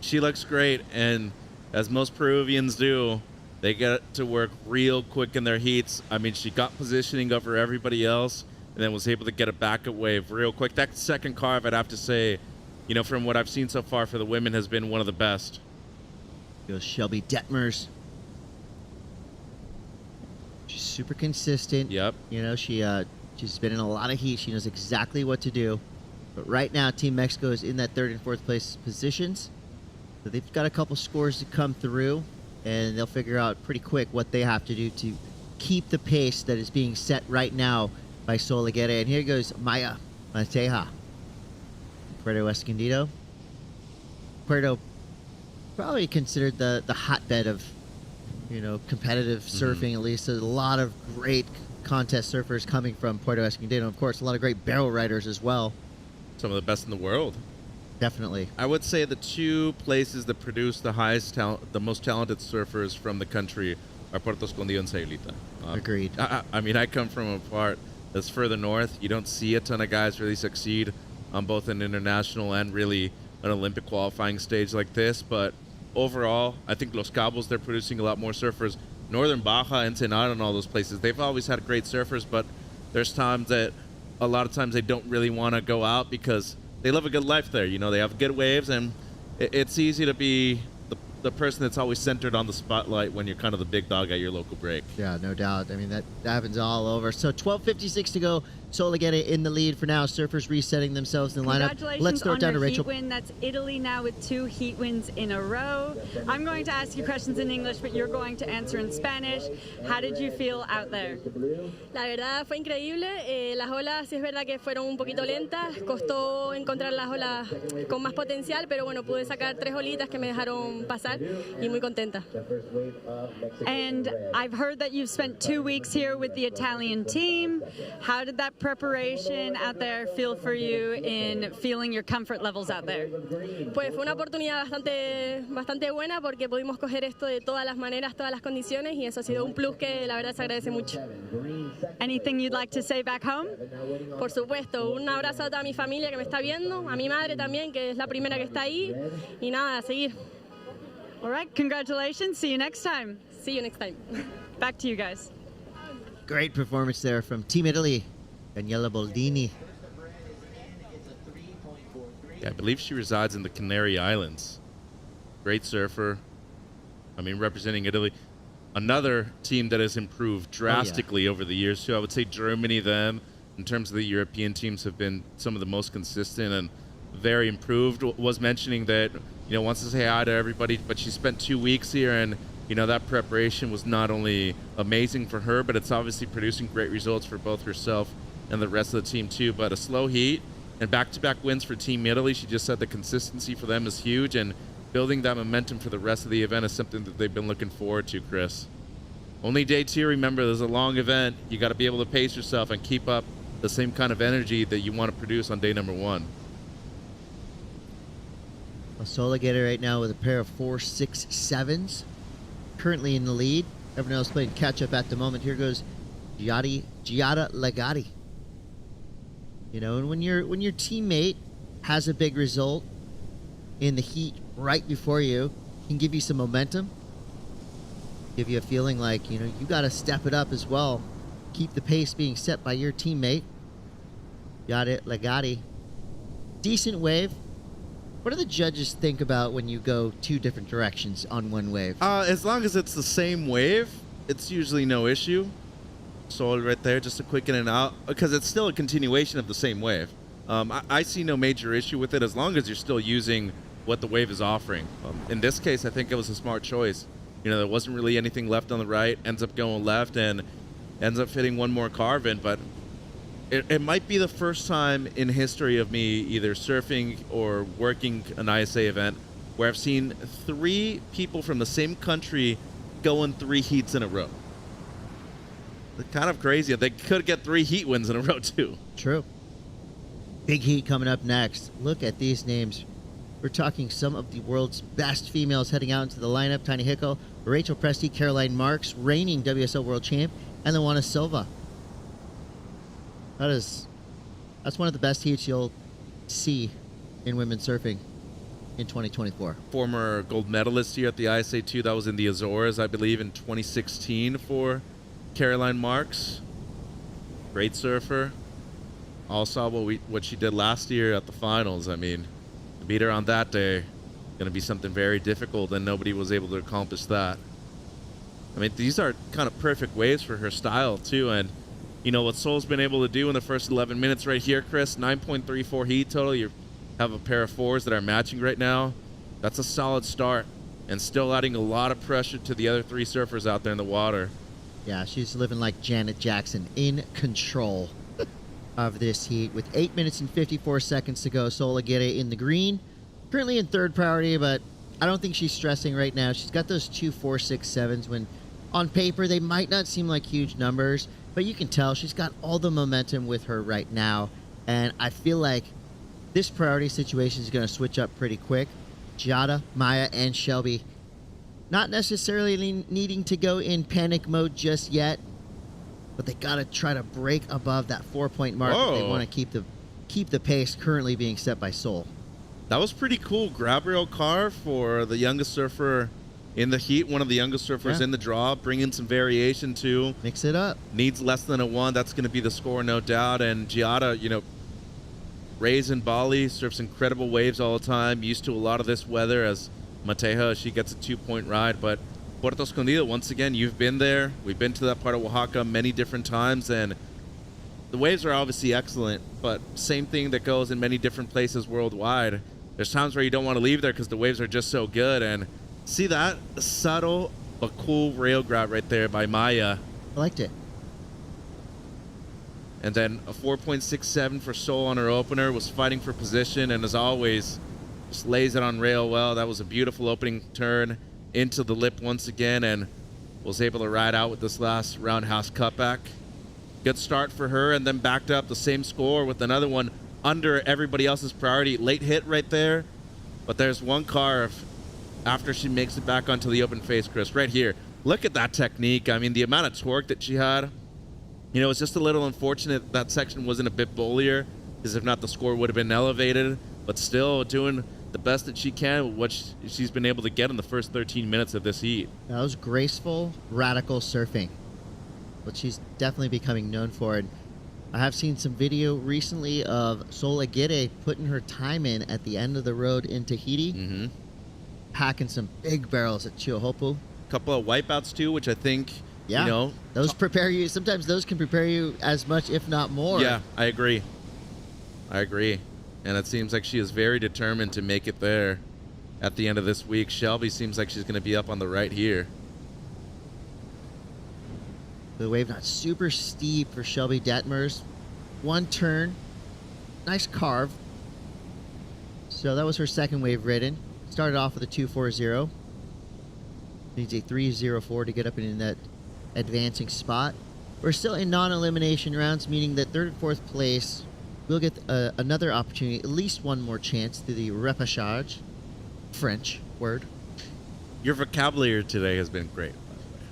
She looks great, and as most Peruvians do, they get to work real quick in their heats. I mean, she got positioning over everybody else, and then was able to get a backup wave real quick. That second carve, I'd have to say, from what I've seen so far for the women, has been one of the best. Goes Shelby Detmers. She's super consistent. Yep. She's been in a lot of heat. She knows exactly what to do. But right now, Team Mexico is in that 3rd and 4th place positions. So they've got a couple scores to come through, and they'll figure out pretty quick what they have to do to keep the pace that is being set right now by Sol Aguirre. And here goes Maya Mateja. Puerto Escondido. Puerto, probably considered the hotbed of, competitive surfing, at least. There's a lot of great contest surfers coming from Puerto Escondido. Of course, a lot of great barrel riders as well. Some of the best in the world. Definitely. I would say the 2 places that produce the most talented surfers from the country are Puerto Escondido and Sayulita. Agreed. I mean, I come from a part that's further north. You don't see a ton of guys really succeed on both an international and really an Olympic qualifying stage like this. But overall, I think Los Cabos, they're producing a lot more surfers. Northern Baja, Ensenada, and all those places, they've always had great surfers, but there's a lot of times they don't really want to go out because they live a good life there. They have good waves, and it's easy to be the person that's always centered on the spotlight when you're kind of the big dog at your local break. Yeah, no doubt. I mean, that happens all over. So 12:56 to go. Solageta in the lead for now. Surfers resetting themselves in the lineup. Congratulations Let's throw it down to on your Rachel. heat win. That's Italy now with 2 heat wins in a row. I'm going to ask you questions in English, but you're going to answer in Spanish. How did you feel out there? La verdad fue increíble. Las olas sí es verdad que fueron un poquito lentas. Costó encontrar las olas con más potencial, pero bueno, pude sacar 3 olitas que me dejaron pasar y muy contenta. And I've heard that you've spent 2 weeks here with the Italian team. How did that preparation out there feel for you in feeling your comfort levels out there? Pues fue una oportunidad bastante buena porque pudimos coger esto de todas las maneras, todas las condiciones y eso ha sido un plus que la verdad se agradece mucho. Anything you'd like to say back home? Por supuesto, un abrazo a toda mi familia que me está viendo, a mi madre también que es la primera que está ahí y nada, a seguir. All right, congratulations. See you next time. See you next time. Back to you guys. Great performance there from Team Italy. Daniela Balini. Yeah, I believe she resides in the Canary Islands. Great surfer. I mean, representing Italy. Another team that has improved drastically over the years, too. I would say Germany, them, in terms of the European teams, have been some of the most consistent and very improved. Was mentioning that, wants to say hi to everybody, but she spent 2 weeks here, and, that preparation was not only amazing for her, but it's obviously producing great results for both herself and the rest of the team, too. But a slow heat and back-to-back wins for Team Italy. She just said the consistency for them is huge, and building that momentum for the rest of the event is something that they've been looking forward to, Chris. Only day 2, remember, there's a long event. You got to be able to pace yourself and keep up the same kind of energy that you want to produce on day number 1. Solageta right now with a pair of 4, 6, 7s. Currently in the lead. Everyone else playing catch-up at the moment. Here goes Giada Legati. And when your teammate has a big result in the heat right before you, can give you some momentum, give you a feeling like, you got to step it up as well. Keep the pace being set by your teammate. Giada Legati. Decent wave. What do the judges think about when you go 2 different directions on one wave? As long as it's the same wave, it's usually no issue. Sol right there, just a quick in and out, because it's still a continuation of the same wave. I see no major issue with it as long as you're still using what the wave is offering. In this case, I think it was a smart choice. There wasn't really anything left on the right, ends up going left and ends up fitting one more carve in, but it might be the first time in history of me either surfing or working an ISA event where I've seen 3 people from the same country go in 3 heats in a row. Kind of crazy. They could get 3 heat wins in a row, too. True. Big heat coming up next. Look at these names. We're talking some of the world's best females heading out into the lineup. Tiny Hickel, Rachel Presti, Caroline Marks, reigning WSL World Champ, and Luana Silva. That's one of the best heats you'll see in women's surfing in 2024. Former gold medalist here at the ISA 2. That was in the Azores, I believe, in 2016 for Caroline Marks. Great surfer. All saw what she did last year at the finals. I mean, to beat her on that day, going to be something very difficult, and nobody was able to accomplish that. I mean, these are kind of perfect waves for her style, too, and what Sol's been able to do in the first 11 minutes right here, Chris, 9.34 heat total. You have a pair of 4s that are matching right now. That's a solid start, and still adding a lot of pressure to the other 3 surfers out there in the water. Yeah, she's living like Janet Jackson, in control of this heat with 8 minutes and 54 seconds to go. Solageta in the green, currently in 3rd priority, but I don't think she's stressing right now. She's got those 2, 4, 6, 7s when on paper they might not seem like huge numbers, but you can tell she's got all the momentum with her right now, and I feel like this priority situation is going to switch up pretty quick. Giada, Maya, and Shelby not necessarily needing to go in panic mode just yet, but they got to try to break above that 4-point mark if they want to keep the pace currently being set by Sol. That was pretty cool. Grab rail carve for the youngest surfer in the heat, one of the youngest surfers in the draw. Bring in some variation, too. Mix it up. Needs less than a 1. That's going to be the score, no doubt. And Giada, raised in Bali, surfs incredible waves all the time, used to a lot of this weather, as Mateja, she gets a 2-point ride. But Puerto Escondido, once again, you've been there. We've been to that part of Oaxaca many different times, and the waves are obviously excellent, but same thing that goes in many different places worldwide. There's times where you don't want to leave there because the waves are just so good. And see that subtle but cool rail grab right there by Maya. I liked it. And then a 4.67 for Sol on her opener, was fighting for position, and as always, just lays it on rail well. That was a beautiful opening turn into the lip once again, and was able to ride out with this last roundhouse cutback. Good start for her, and then backed up the same score with another one under everybody else's priority. Late hit right there, but there's one carve after she makes it back onto the open face, Chris, right here. Look at that technique. I mean, the amount of torque that she had. You know, it's just a little unfortunate that section wasn't a bit bullier, because if not, the score would have been elevated. But still doing the best that she can with what she's been able to get in the first 13 minutes of this heat. That was graceful, radical surfing, what she's definitely becoming known for. And I have seen some video recently of Sol Aguirre putting her time in at the end of the road in Tahiti, packing some big barrels at Chihopu. A couple of wipeouts too, which I think, yeah, you know, those prepare you. Sometimes those can prepare you as much, if not more. Yeah, I agree. And it seems like she is very determined to make it there at the end of this week. Shelby seems like she's going to be up on the right here. The wave not super steep for Shelby Detmers. One turn, nice carve. So that was her second wave ridden. Started off with a 2.40. Needs a 3.04 to get up in that advancing spot. We're still in non-elimination rounds, meaning that third and fourth place will get another opportunity, at least one more chance through the repêchage. French word. Your vocabulary today has been great, by the way.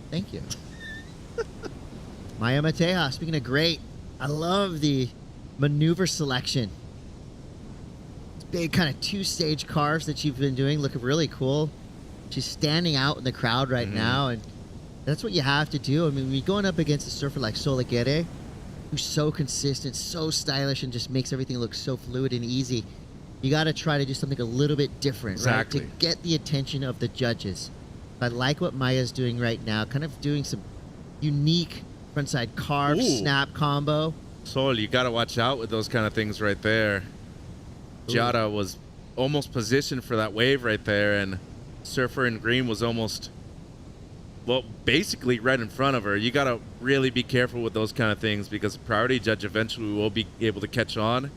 Thank you. Maya Mateja, speaking of great, I love the maneuver selection. It's big kind of two-stage carves that she's been doing, look really cool. She's standing out in the crowd right now, and that's what you have to do. I mean, when you're going up against a surfer like Sol Aguirre, who's so consistent, so stylish, and just makes everything look so fluid and easy, you got to try to do something a little bit different, exactly, right? To get the attention of the judges. I like what Maya's doing right now, kind of doing some unique frontside carve, snap combo. Sol, you got to watch out with those kind of things right there. Giada was almost positioned for that wave right there, and surfer in green was almost, well, basically right in front of her. You got to really be careful with those kind of things, because the priority judge eventually will be able to catch on.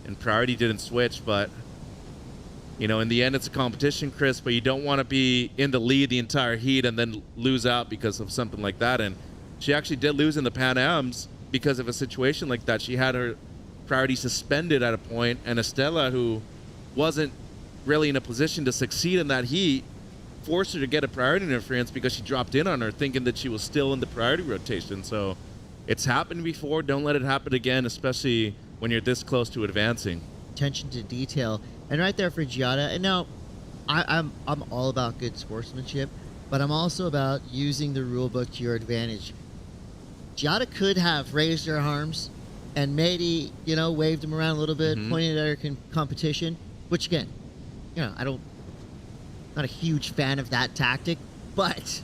And priority didn't switch, but, you know, in the end, it's a competition, Chris, but you don't want to be in the lead the entire heat and then lose out because of something like that. And she actually did lose in the Pan Ams because of a situation like that. She had her priority suspended at a point, and Estela, who wasn't really in a position to succeed in that heat, forced her to get a priority interference because she dropped in on her thinking that she was still in the priority rotation. So it's happened before. Don't let it happen again, especially when you're this close to advancing. Attention to detail. And right there for Giada, and now I'm all about good sportsmanship, but I'm also about using the rule book to your advantage. Giada could have raised her arms and maybe, you know, waved them around a little bit, pointed at her competition, which again, you know, not a huge fan of that tactic, but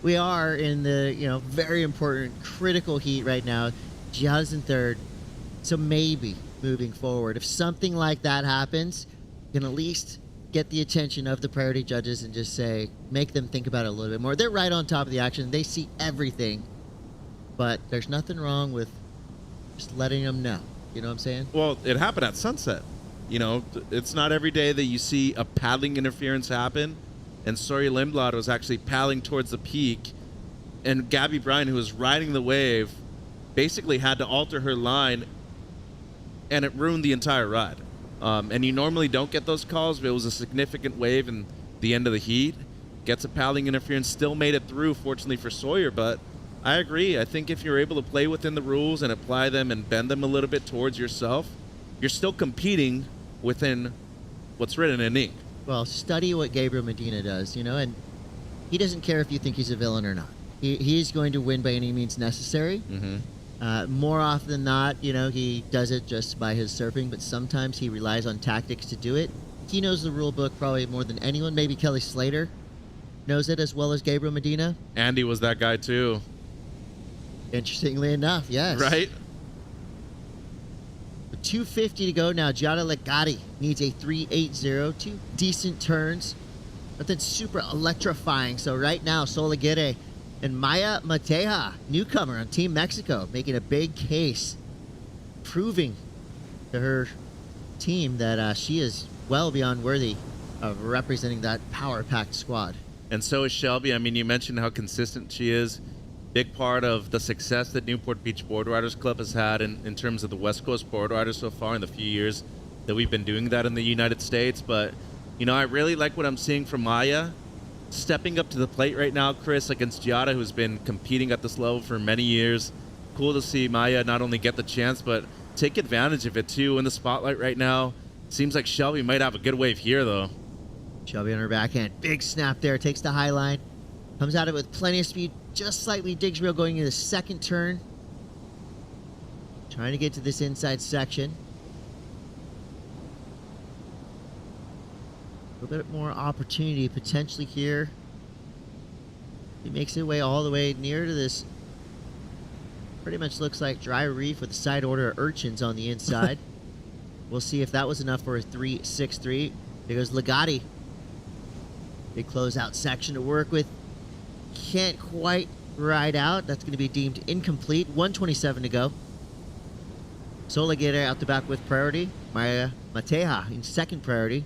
we are in the, you know, very important critical heat right now. Giada's in third, so maybe moving forward, if something like that happens, you can at least get the attention of the priority judges and just say, make them think about it a little bit more. They're right on top of the action. They see everything, but there's nothing wrong with just letting them know. You know what I'm saying? Well, it happened at sunset. You know, it's not every day that you see a paddling interference happen. And Sori Lindblad was actually paddling towards the peak. And Gabby Bryan, who was riding the wave, basically had to alter her line. And it ruined the entire ride. And you normally don't get those calls, but it was a significant wave in the end of the heat. Gets a paddling interference, still made it through, fortunately for Sawyer. But I agree. I think if you're able to play within the rules and apply them and bend them a little bit towards yourself, you're still competing within what's written in ink. Well, study what Gabriel Medina does, you know, and he doesn't care if you think he's a villain or not. He's going to win by any means necessary. More often than not, you know, he does it just by his surfing, but sometimes he relies on tactics to do it. He knows the rule book probably more than anyone. Maybe Kelly Slater knows it as well as Gabriel Medina. Andy was that guy too. Interestingly enough, yes. Right? With 2:50 to go now, Giada Legati needs a 3.80. 2 decent turns. Nothing super electrifying. So right now, Sol Aguirre and Maya Mateja, newcomer on Team Mexico, making a big case, proving to her team that she is well beyond worthy of representing that power-packed squad. And so is Shelby. I mean, you mentioned how consistent she is. Big part of the success that Newport Beach Board Riders Club has had in terms of the West Coast Board Riders so far in the few years that we've been doing that in the United States. But, you know, I really like what I'm seeing from Maya. Stepping up to the plate right now, Chris, against Giada, who's been competing at this level for many years. Cool to see Maya not only get the chance, but take advantage of it, too, in the spotlight right now. Seems like Shelby might have a good wave here, though. Shelby on her backhand. Big snap there. Takes the high line. Comes at it with plenty of speed. Just slightly digs real going into the second turn. Trying to get to this inside section. A little bit more opportunity potentially here. He makes his way all the way near to this. Pretty much looks like dry reef with a side order of urchins on the inside. We'll see if that was enough for a 3.63. There goes Legati. Big closeout section to work with. Can't quite ride out. That's going to be deemed incomplete. 1:27 to go. Sol Aguirre out the back with priority. Maya Mateja in second priority.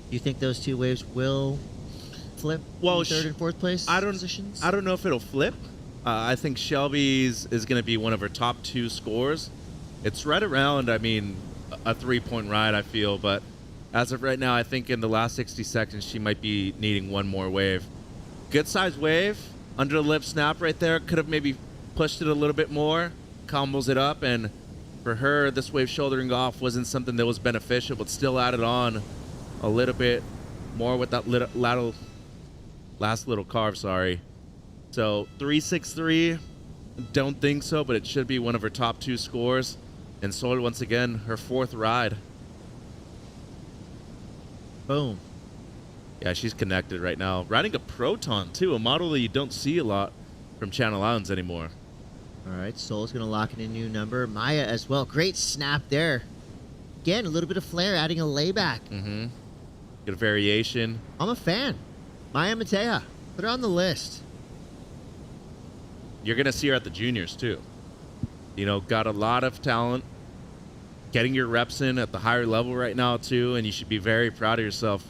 Do you think those two waves will flip? Well, third and fourth place positions? I don't know if it'll flip. I think Shelby's is going to be one of her top 2 scores. It's right around, I mean, a 3-point ride, I feel. But as of right now, I think in the last 60 seconds, she might be needing one more wave. Good size wave. Under the lip snap right there. Could have maybe pushed it a little bit more. Combos it up. And for her, this wave shouldering off wasn't something that was beneficial, but still added on a little bit more with that last little carve, sorry. So 3.63, don't think so, but it should be one of her top 2 scores. And Sol, once again, her 4th ride. Boom. Yeah, she's connected right now. Riding a Proton, too, a model that you don't see a lot from Channel Islands anymore. All right, Sol's going to lock in a new number. Maya as well. Great snap there. Again, a little bit of flair, adding a layback. Mm-hmm. Get a variation. I'm a fan. Maya Mateja. Put her on the list. You're going to see her at the juniors, too. You know, got a lot of talent. Getting your reps in at the higher level right now, too, and you should be very proud of yourself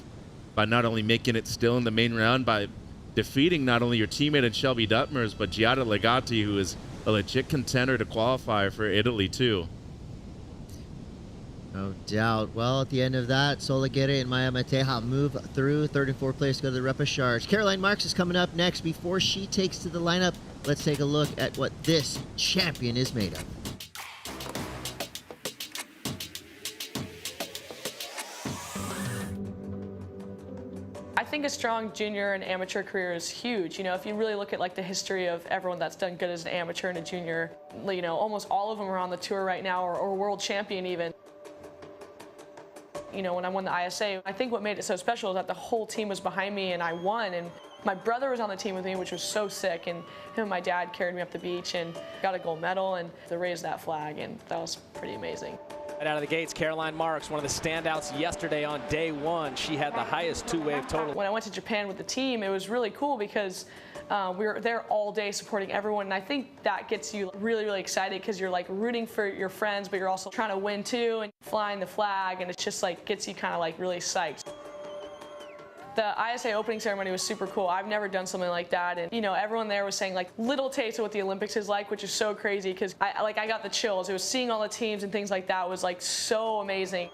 by not only making it still in the main round, by defeating not only your teammate in Shelby Duttmers, but Giada Legati, who is a legit contender to qualify for Italy, too. No doubt. Well, at the end of that, Sol Aguirre and Maya Mateja move through. Third and fourth place go to the repechage. Caroline Marks is coming up next. Before she takes to the lineup, let's take a look at what this champion is made of. I think a strong junior and amateur career is huge. You know, if you really look at like the history of everyone that's done good as an amateur and a junior, you know, almost all of them are on the tour right now or world champion even. You know, when I won the ISA, I think what made it so special is that the whole team was behind me and I won. And my brother was on the team with me, which was so sick. And him and my dad carried me up the beach and got a gold medal and they raised that flag. And that was pretty amazing. Right out of the gates, Caroline Marks, one of the standouts yesterday on day 1. She had the highest 2-wave total. When I went to Japan with the team, it was really cool because we were there all day supporting everyone. And I think that gets you really, really excited because you're like rooting for your friends, but you're also trying to win too and flying the flag. And it just like gets you kind of like really psyched. The ISA opening ceremony was super cool. I've never done something like that. And, you know, everyone there was saying, like, little taste of what the Olympics is like, which is so crazy because I got the chills. It was seeing all the teams and things like that was, like, so amazing.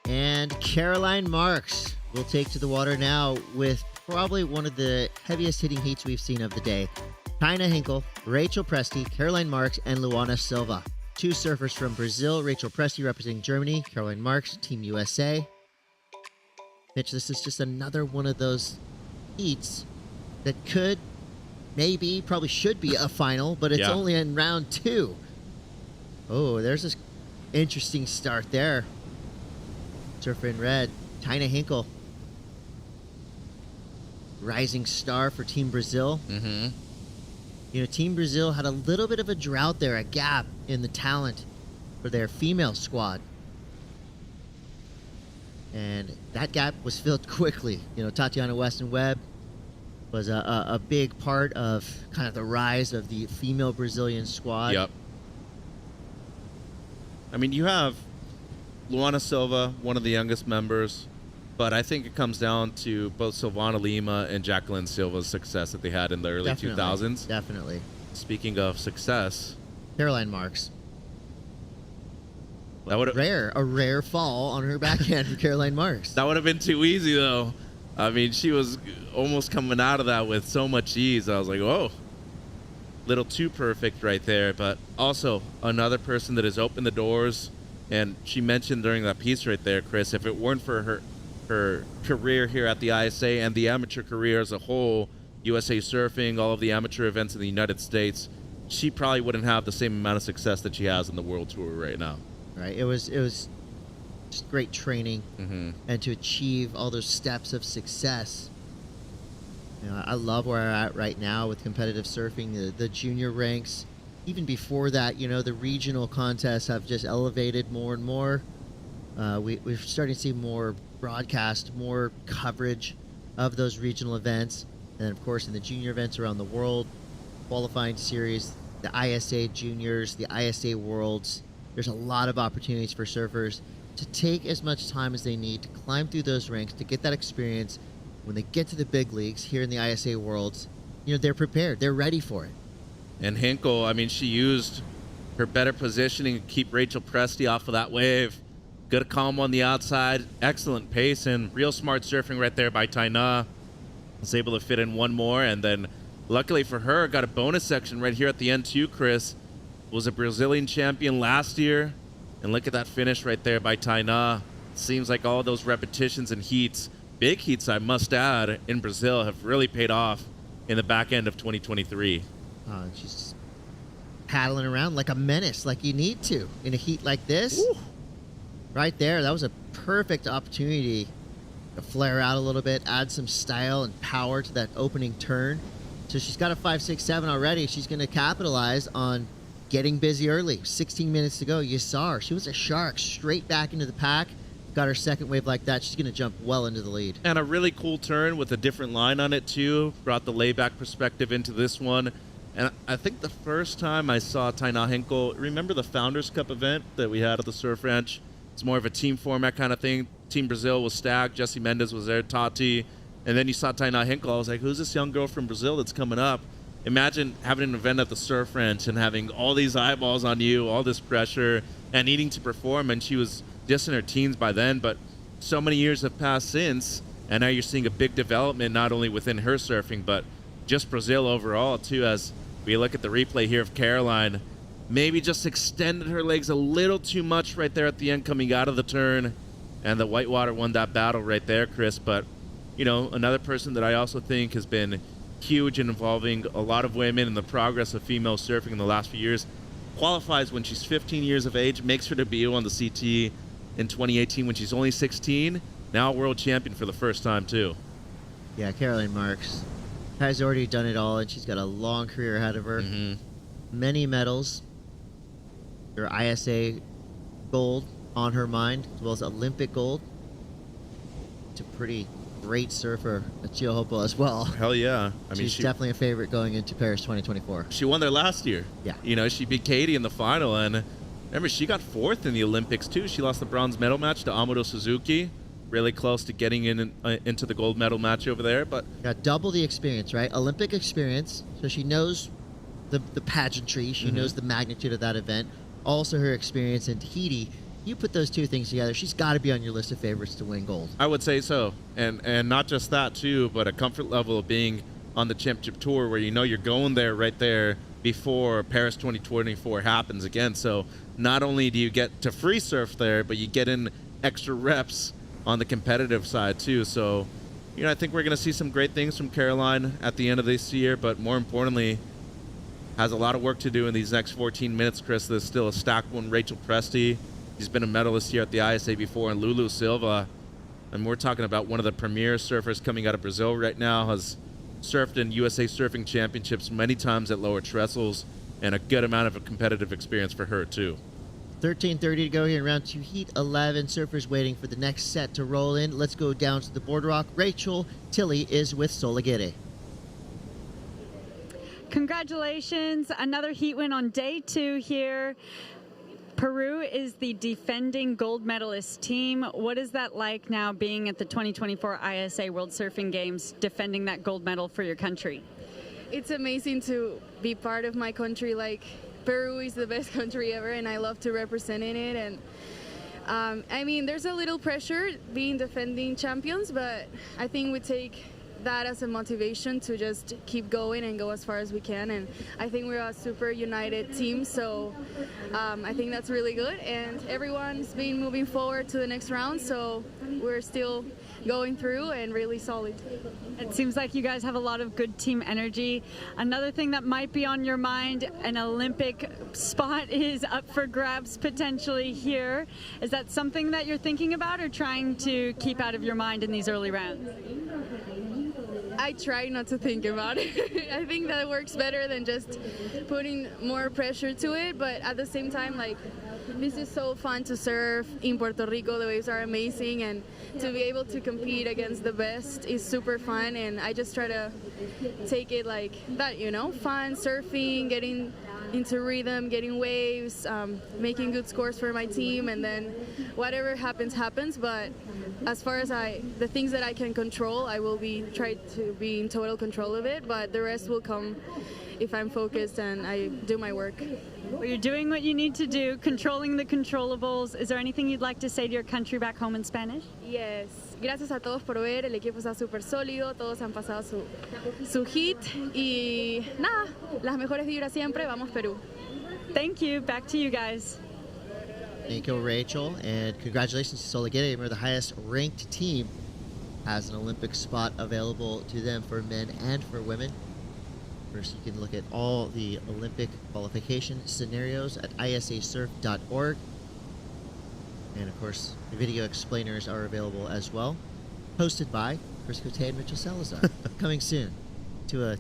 And Caroline Marks will take to the water now with probably one of the heaviest hitting heats we've seen of the day. Taina Hinkle, Rachel Presti, Caroline Marks, and Luana Silva. 2 surfers from Brazil. Rachel Presti representing Germany. Caroline Marks, Team USA. Mitch, this is just another one of those heats that could, maybe, probably should be a final, but it's only in round 2. Oh, there's this interesting start there. Surfer in red, Tina Hinkle. Rising star for Team Brazil. Mm-hmm. You know, Team Brazil had a little bit of a drought there, a gap in the talent for their female squad. And that gap was filled quickly. You know, Tatiana Weston Web was a big part of kind of the rise of the female Brazilian squad. Yep. I mean, you have Luana Silva, one of the youngest members, but I think it comes down to both Silvana Lima and Jacqueline Silva's success that they had in the early 2000s. Definitely. Speaking of success, Caroline Marks. That would a rare fall on her backhand for Caroline Marks. That would have been too easy, though. I mean, she was almost coming out of that with so much ease. I was like, whoa, little too perfect right there. But also another person that has opened the doors, and she mentioned during that piece right there, Chris, if it weren't for her career here at the ISA and the amateur career as a whole, USA Surfing, all of the amateur events in the United States, she probably wouldn't have the same amount of success that she has in the World Tour right now. Right. It was just great training, and to achieve all those steps of success. You know, I love where we're at right now with competitive surfing, the junior ranks. Even before that, you know, the regional contests have just elevated more and more. We're starting to see more broadcast, more coverage of those regional events. And then, of course, in the junior events around the world, qualifying series, the ISA juniors, the ISA worlds, there's a lot of opportunities for surfers to take as much time as they need to climb through those ranks, to get that experience. When they get to the big leagues here in the ISA worlds, you know, they're prepared. They're ready for it. And Hinkle, I mean, she used her better positioning to keep Rachel Presti off of that wave. Good calm on the outside, excellent pace, and real smart surfing right there by Taina. Was able to fit in one more, and then luckily for her, got a bonus section right here at the end too, Chris. Was a Brazilian champion last year, and look at that finish right there by Taina. Seems like all those repetitions and heats, big heats I must add, in Brazil have really paid off in the back end of 2023. She's paddling around like a menace, like you need to in a heat like this. Ooh. Right there, that was a perfect opportunity to flare out a little bit, add some style and power to that opening turn. So she's got a 5.67 already. She's going to capitalize on getting busy early. 16 minutes to go. You saw her. She was a shark, straight back into the pack. Got her second wave like that. She's going to jump well into the lead. And a really cool turn with a different line on it, too. Brought the layback perspective into this one. And I think the first time I saw Taina Hinkle, remember the Founders Cup event that we had at the Surf Ranch? It's more of a team format kind of thing. Team Brazil was stacked. Jesse Mendes was there, Tati. And then you saw Taina Hinkle. I was like, who's this young girl from Brazil that's coming up? Imagine having an event at the Surf Ranch and having all these eyeballs on you, all this pressure, and needing to perform. And she was just in her teens by then, but so many years have passed since, and now you're seeing a big development not only within her surfing, but just Brazil overall, too, as we look at the replay here of Caroline. Maybe just extended her legs a little too much right there at the end coming out of the turn, and the Whitewater won that battle right there, Chris. But, you know, another person that I also think has been huge in involving a lot of women in the progress of female surfing in the last few years, qualifies when she's 15 years of age, makes her debut on the CT in 2018 when she's only 16, now world champion for the first time too. Yeah, Caroline Marks has already done it all, and she's got a long career ahead of her. Many medals. Her ISA gold on her mind, as well as Olympic gold. It's a pretty great surfer at Chihopo as well. Hell yeah. I mean, she's definitely a favorite going into Paris 2024. She won there last year. Yeah. You know, she beat Katie in the final, and remember, she got fourth in the Olympics too. She lost the bronze medal match to Amado Suzuki. Really close to getting into the gold medal match over there, but got double the experience, right? Olympic experience, so she knows the pageantry. She knows the magnitude of that event. Also, her experience in Tahiti. You put those two things together, she's got to be on your list of favorites to win gold. I would say so, and not just that too, but a comfort level of being on the championship tour where you know you're going there right there before Paris 2024 happens again. So not only do you get to free surf there, but you get in extra reps on the competitive side too. So, I think we're going to see some great things from Caroline at the end of this year, but more importantly, has a lot of work to do in these next 14 minutes, Chris. There's still a stacked one, Rachel Presti. She's been a medalist here at the ISA before, and Lulu Silva. And we're talking about one of the premier surfers coming out of Brazil right now, has surfed in USA Surfing Championships many times at lower trestles, and a good amount of competitive experience for her too. 13:30 to go here in round 2, heat 11. Surfers waiting for the next set to roll in. Let's go down to the boardwalk. Rachel Tilly is with Solagere. Congratulations. Another heat win on day 2 here. Peru is the defending gold medalist team. What is that like now being at the 2024 ISA World Surfing Games, defending that gold medal for your country? It's amazing to be part of my country. Like, Peru is the best country ever, and I love to represent in it. And I mean, there's a little pressure being defending champions, but I think we take that as a motivation to just keep going and go as far as we can. And I think we're a super united team, so I think that's really good. And everyone's been moving forward to the next round, so we're still going through and really solid. It seems like you guys have a lot of good team energy. Another thing that might be on your mind, an Olympic spot is up for grabs potentially here. Is that something that you're thinking about or trying to keep out of your mind in these early rounds? I try not to think about it. I think that works better than just putting more pressure to it, but at the same time, like, this is so fun to surf in Puerto Rico. The waves are amazing, and to be able to compete against the best is super fun, and I just try to take it like that, fun, surfing, getting into rhythm, getting waves, making good scores for my team, and then whatever happens. But as far as the things that I can control, I will try to be in total control of it, but the rest will come if I'm focused and I do my work. Well, you're doing what you need to do, controlling the controllables. Is there anything you'd like to say to your country back home in Spanish? Yes. Gracias a todos por ver. El equipo está súper sólido. Todos han pasado su hit. Y nada, las mejores vibras siempre. Vamos, Perú. Thank you. Back to you guys. Thank you, Rachel. And congratulations to Solagere. Remember, the highest ranked team has an Olympic spot available to them for men and for women. First, you can look at all the Olympic qualification scenarios at isasurf.org. And of course, the video explainers are available as well. Hosted by Chris Cote and Mitchell Salazar. Coming soon to a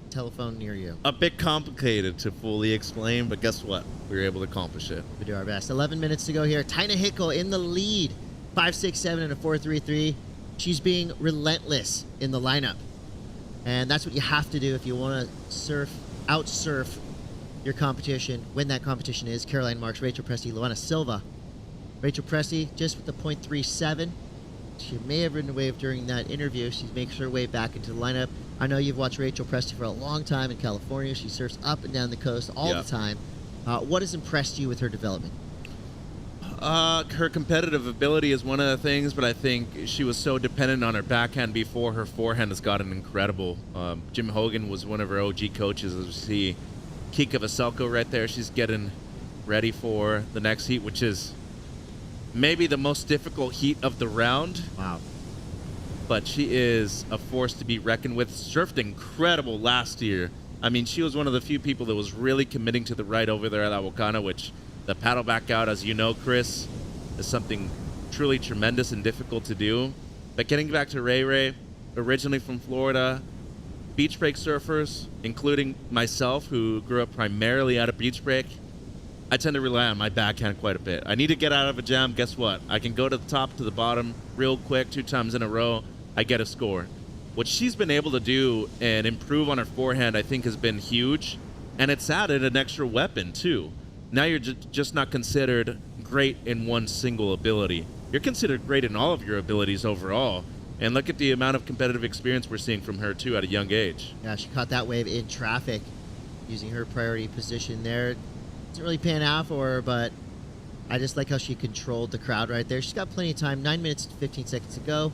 telephone near you. A bit complicated to fully explain, but guess what? We were able to accomplish it. We do our best. 11 minutes to go here. Tina Hickel in the lead. 5.67 and a 4.33. She's being relentless in the lineup. And that's what you have to do if you want to out-surf your competition, when that competition is. Caroline Marks, Rachel Presti, Luana Silva. Rachel Presti just with the 0.37. She may have ridden a wave during that interview. She makes her way back into the lineup. I know you've watched Rachel Presti for a long time in California. She surfs up and down the coast all the time. What has impressed you with her development? Her competitive ability is one of the things, but I think she was so dependent on her backhand before. Her forehand has gotten incredible. Jim Hogan was one of her OG coaches. As we see Kika Vaselko right there, she's getting ready for the next heat, which is maybe the most difficult heat of the round. Wow. But she is a force to be reckoned with. Surfed incredible last year. I mean, she was one of the few people that was really committing to the right over there at La Bocana, which the paddle back out, as you know, Chris, is something truly tremendous and difficult to do. But getting back to Ray, originally from Florida, beach break surfers, including myself, who grew up primarily out of beach break, I tend to rely on my backhand quite a bit. I need to get out of a jam. Guess what? I can go to the top to the bottom real quick 2 times in a row. I get a score. What she's been able to do and improve on her forehand, I think, has been huge. And it's added an extra weapon, too. Now you're just not considered great in one single ability. You're considered great in all of your abilities overall. And look at the amount of competitive experience we're seeing from her, too, at a young age. Yeah, she caught that wave in traffic using her priority position there. Didn't really pan out for her, but I just like how she controlled the crowd right there. She's got plenty of time, 9 minutes and 15 seconds to go.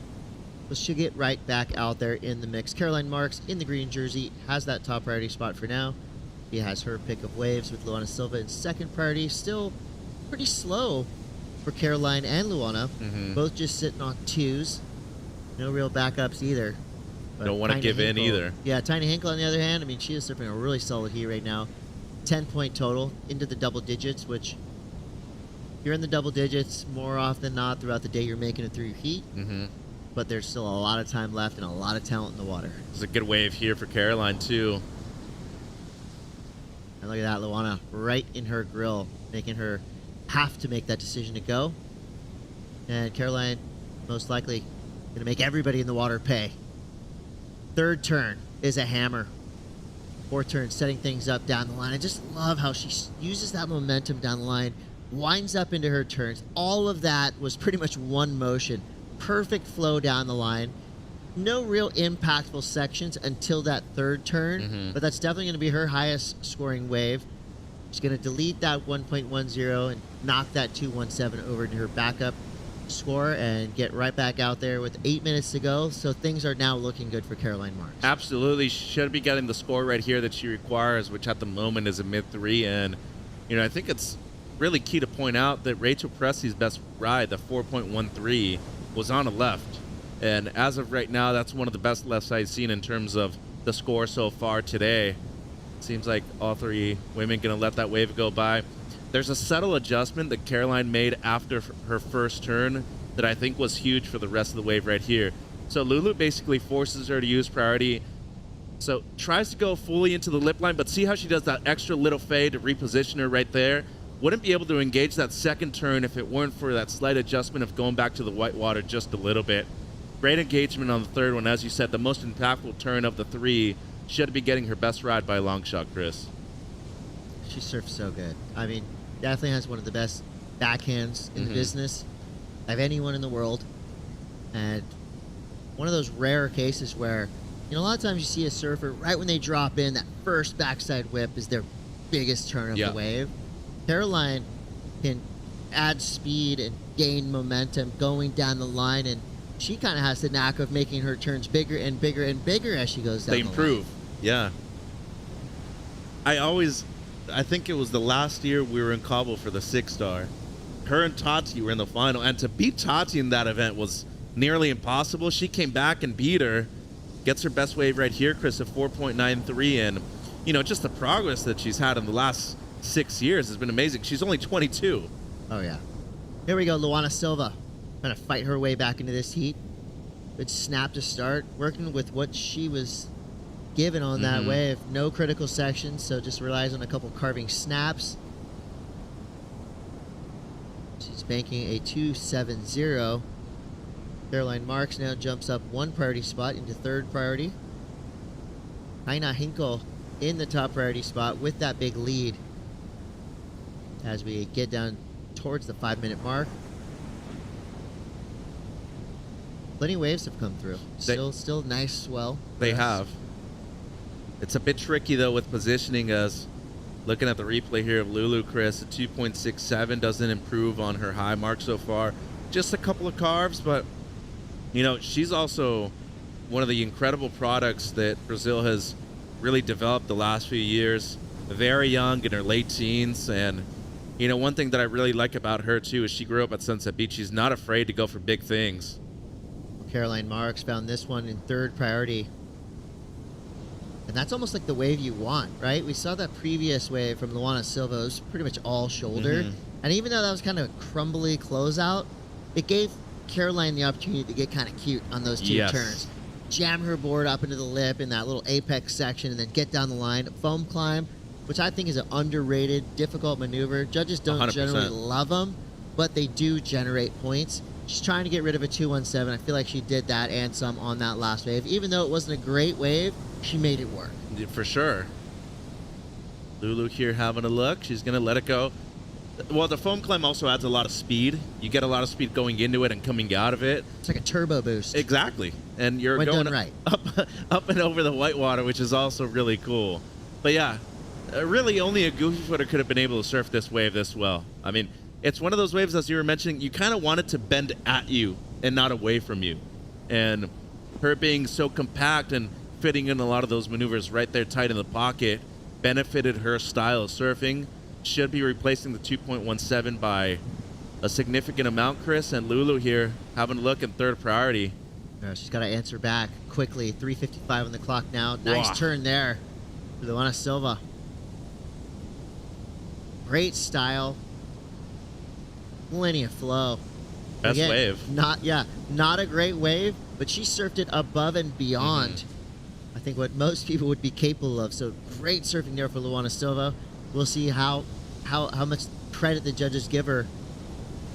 But she'll get right back out there in the mix. Caroline Marks in the green jersey has that top priority spot for now. She has her pick of waves with Luana Silva in second priority. Still pretty slow for Caroline and Luana. Both just sitting on 2s. No real backups either. But Don't want to give in either. Yeah, Tiny Hinkle on the other hand, I mean, she is surfing a really solid heat right now. 10-point total into the double digits, which you're in the double digits more often than not throughout the day. You're making it through your heat. But there's still a lot of time left and a lot of talent in the water. There's a good wave here for Caroline, too. And look at that, Luana right in her grill, making her have to make that decision to go. And Caroline, most likely, going to make everybody in the water pay. Third turn is a hammer. Fourth turn, setting things up down the line. I just love how she uses that momentum down the line, winds up into her turns. All of that was pretty much one motion. Perfect flow down the line. No real impactful sections until that third turn, but that's definitely going to be her highest scoring wave. She's going to delete that 1.10 and knock that 2.17 over to her backup score and get right back out there with 8 minutes to go. So things are now looking good for Caroline Marks. Absolutely. She should be getting the score right here that she requires, which at the moment is a mid-3. And, you know, I think it's really key to point out that Rachel Presley's best ride, the 4.13, was on a left. And as of right now, that's one of the best lefts I've seen in terms of the score so far today. Seems like all three women going to let that wave go by. There's a subtle adjustment that Caroline made after her first turn that I think was huge for the rest of the wave right here. So Lulu basically forces her to use priority. So tries to go fully into the lip line, but see how she does that extra little fade to reposition her right there? Wouldn't be able to engage that second turn if it weren't for that slight adjustment of going back to the white water just a little bit. Great engagement on the third one. As you said, the most impactful turn of the three. Should be getting her best ride by a long shot, Chris. She surfs so good. I mean, definitely has one of the best backhands in the business of anyone in the world. And one of those rare cases where, you know, a lot of times you see a surfer, right when they drop in, that first backside whip is their biggest turn of the wave. Caroline can add speed and gain momentum going down the line, and she kind of has the knack of making her turns bigger and bigger and bigger as she goes down the line. They improve. Yeah. I think it was the last year we were in Cabo for the 6-star. Her and Tati were in the final, and to beat Tati in that event was nearly impossible. She came back and beat her. Gets her best wave right here, Chris, at 4.93, and, you know, just the progress that she's had in the last 6 years has been amazing. She's only 22. Oh, yeah. Here we go, Luana Silva. Trying to fight her way back into this heat. Good snap to start. Working with what she was given on that wave. No critical sections, so just relies on a couple carving snaps. She's banking a 2.70. Caroline Marks now jumps up one priority spot into third priority. Heina Hinkle in the top priority spot with that big lead as we get down towards the 5-minute mark. Plenty of waves have come through. Still nice swell. They have. It's a bit tricky, though, with positioning us. Looking at the replay here of Lulu, Chris, a 2.67 doesn't improve on her high mark so far. Just a couple of carves, but, you know, she's also one of the incredible products that Brazil has really developed the last few years. Very young, in her late teens, and, you know, one thing that I really like about her, too, is she grew up at Sunset Beach. She's not afraid to go for big things. Caroline Marks found this one in third priority. And that's almost like the wave you want, right? We saw that previous wave from Luana Silva. It was pretty much all shoulder. And even though that was kind of a crumbly closeout, it gave Caroline the opportunity to get kind of cute on those two turns. Jam her board up into the lip in that little apex section and then get down the line. Foam climb, which I think is an underrated, difficult maneuver. Judges don't 100%. Generally love them, but they do generate points. She's trying to get rid of a 2.17. I feel like she did that and some on that last wave. Even though it wasn't a great wave, she made it work. For sure. Lulu here having a look. She's going to let it go. Well, the foam climb also adds a lot of speed. You get a lot of speed going into it and coming out of it. It's like a turbo boost. Exactly. And you're when going done right. up and over the whitewater, which is also really cool. But yeah, really only a goofy footer could have been able to surf this wave this well. I mean, it's one of those waves, as you were mentioning, you kind of want it to bend at you and not away from you. And her being so compact and fitting in a lot of those maneuvers right there tight in the pocket benefited her style of surfing. Should be replacing the 2.17 by a significant amount, Chris, and Lulu here having a look in third priority. She's got to answer back quickly. 3:55 on the clock now. Nice turn there for Luana Silva. Great style. Plenty of flow. Best wave. Not a great wave, but she surfed it above and beyond. I think what most people would be capable of. So great surfing there for Luana Silva. We'll see how much credit the judges give her.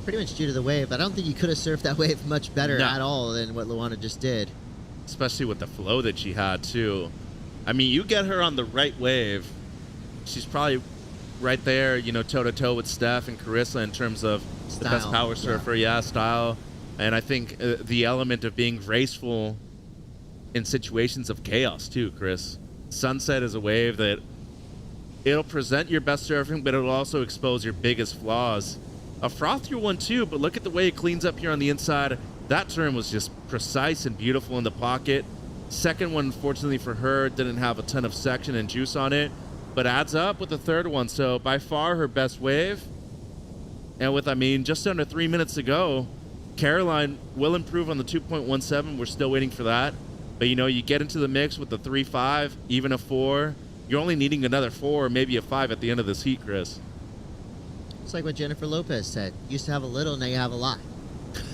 Pretty much due to the wave. I don't think you could have surfed that wave much better at all than what Luana just did. Especially with the flow that she had, too. I mean, you get her on the right wave, she's probably right there, you know, toe-to-toe with Steph and Carissa in terms of the best power surfer, style. And I think the element of being graceful in situations of chaos, too, Chris. Sunset is a wave that it'll present your best surfing, but it'll also expose your biggest flaws. A frothier one, too, but look at the way it cleans up here on the inside. That turn was just precise and beautiful in the pocket. Second one, unfortunately for her, didn't have a ton of section and juice on it, but adds up with the third one. So by far her best wave. And with, just under 3 minutes to go, Caroline will improve on the 2.17. We're still waiting for that. But, you get into the mix with the 3.5, even a 4. You're only needing another 4 or maybe a 5 at the end of this heat, Chris. It's like what Jennifer Lopez said. Used to have a little, now you have a lot.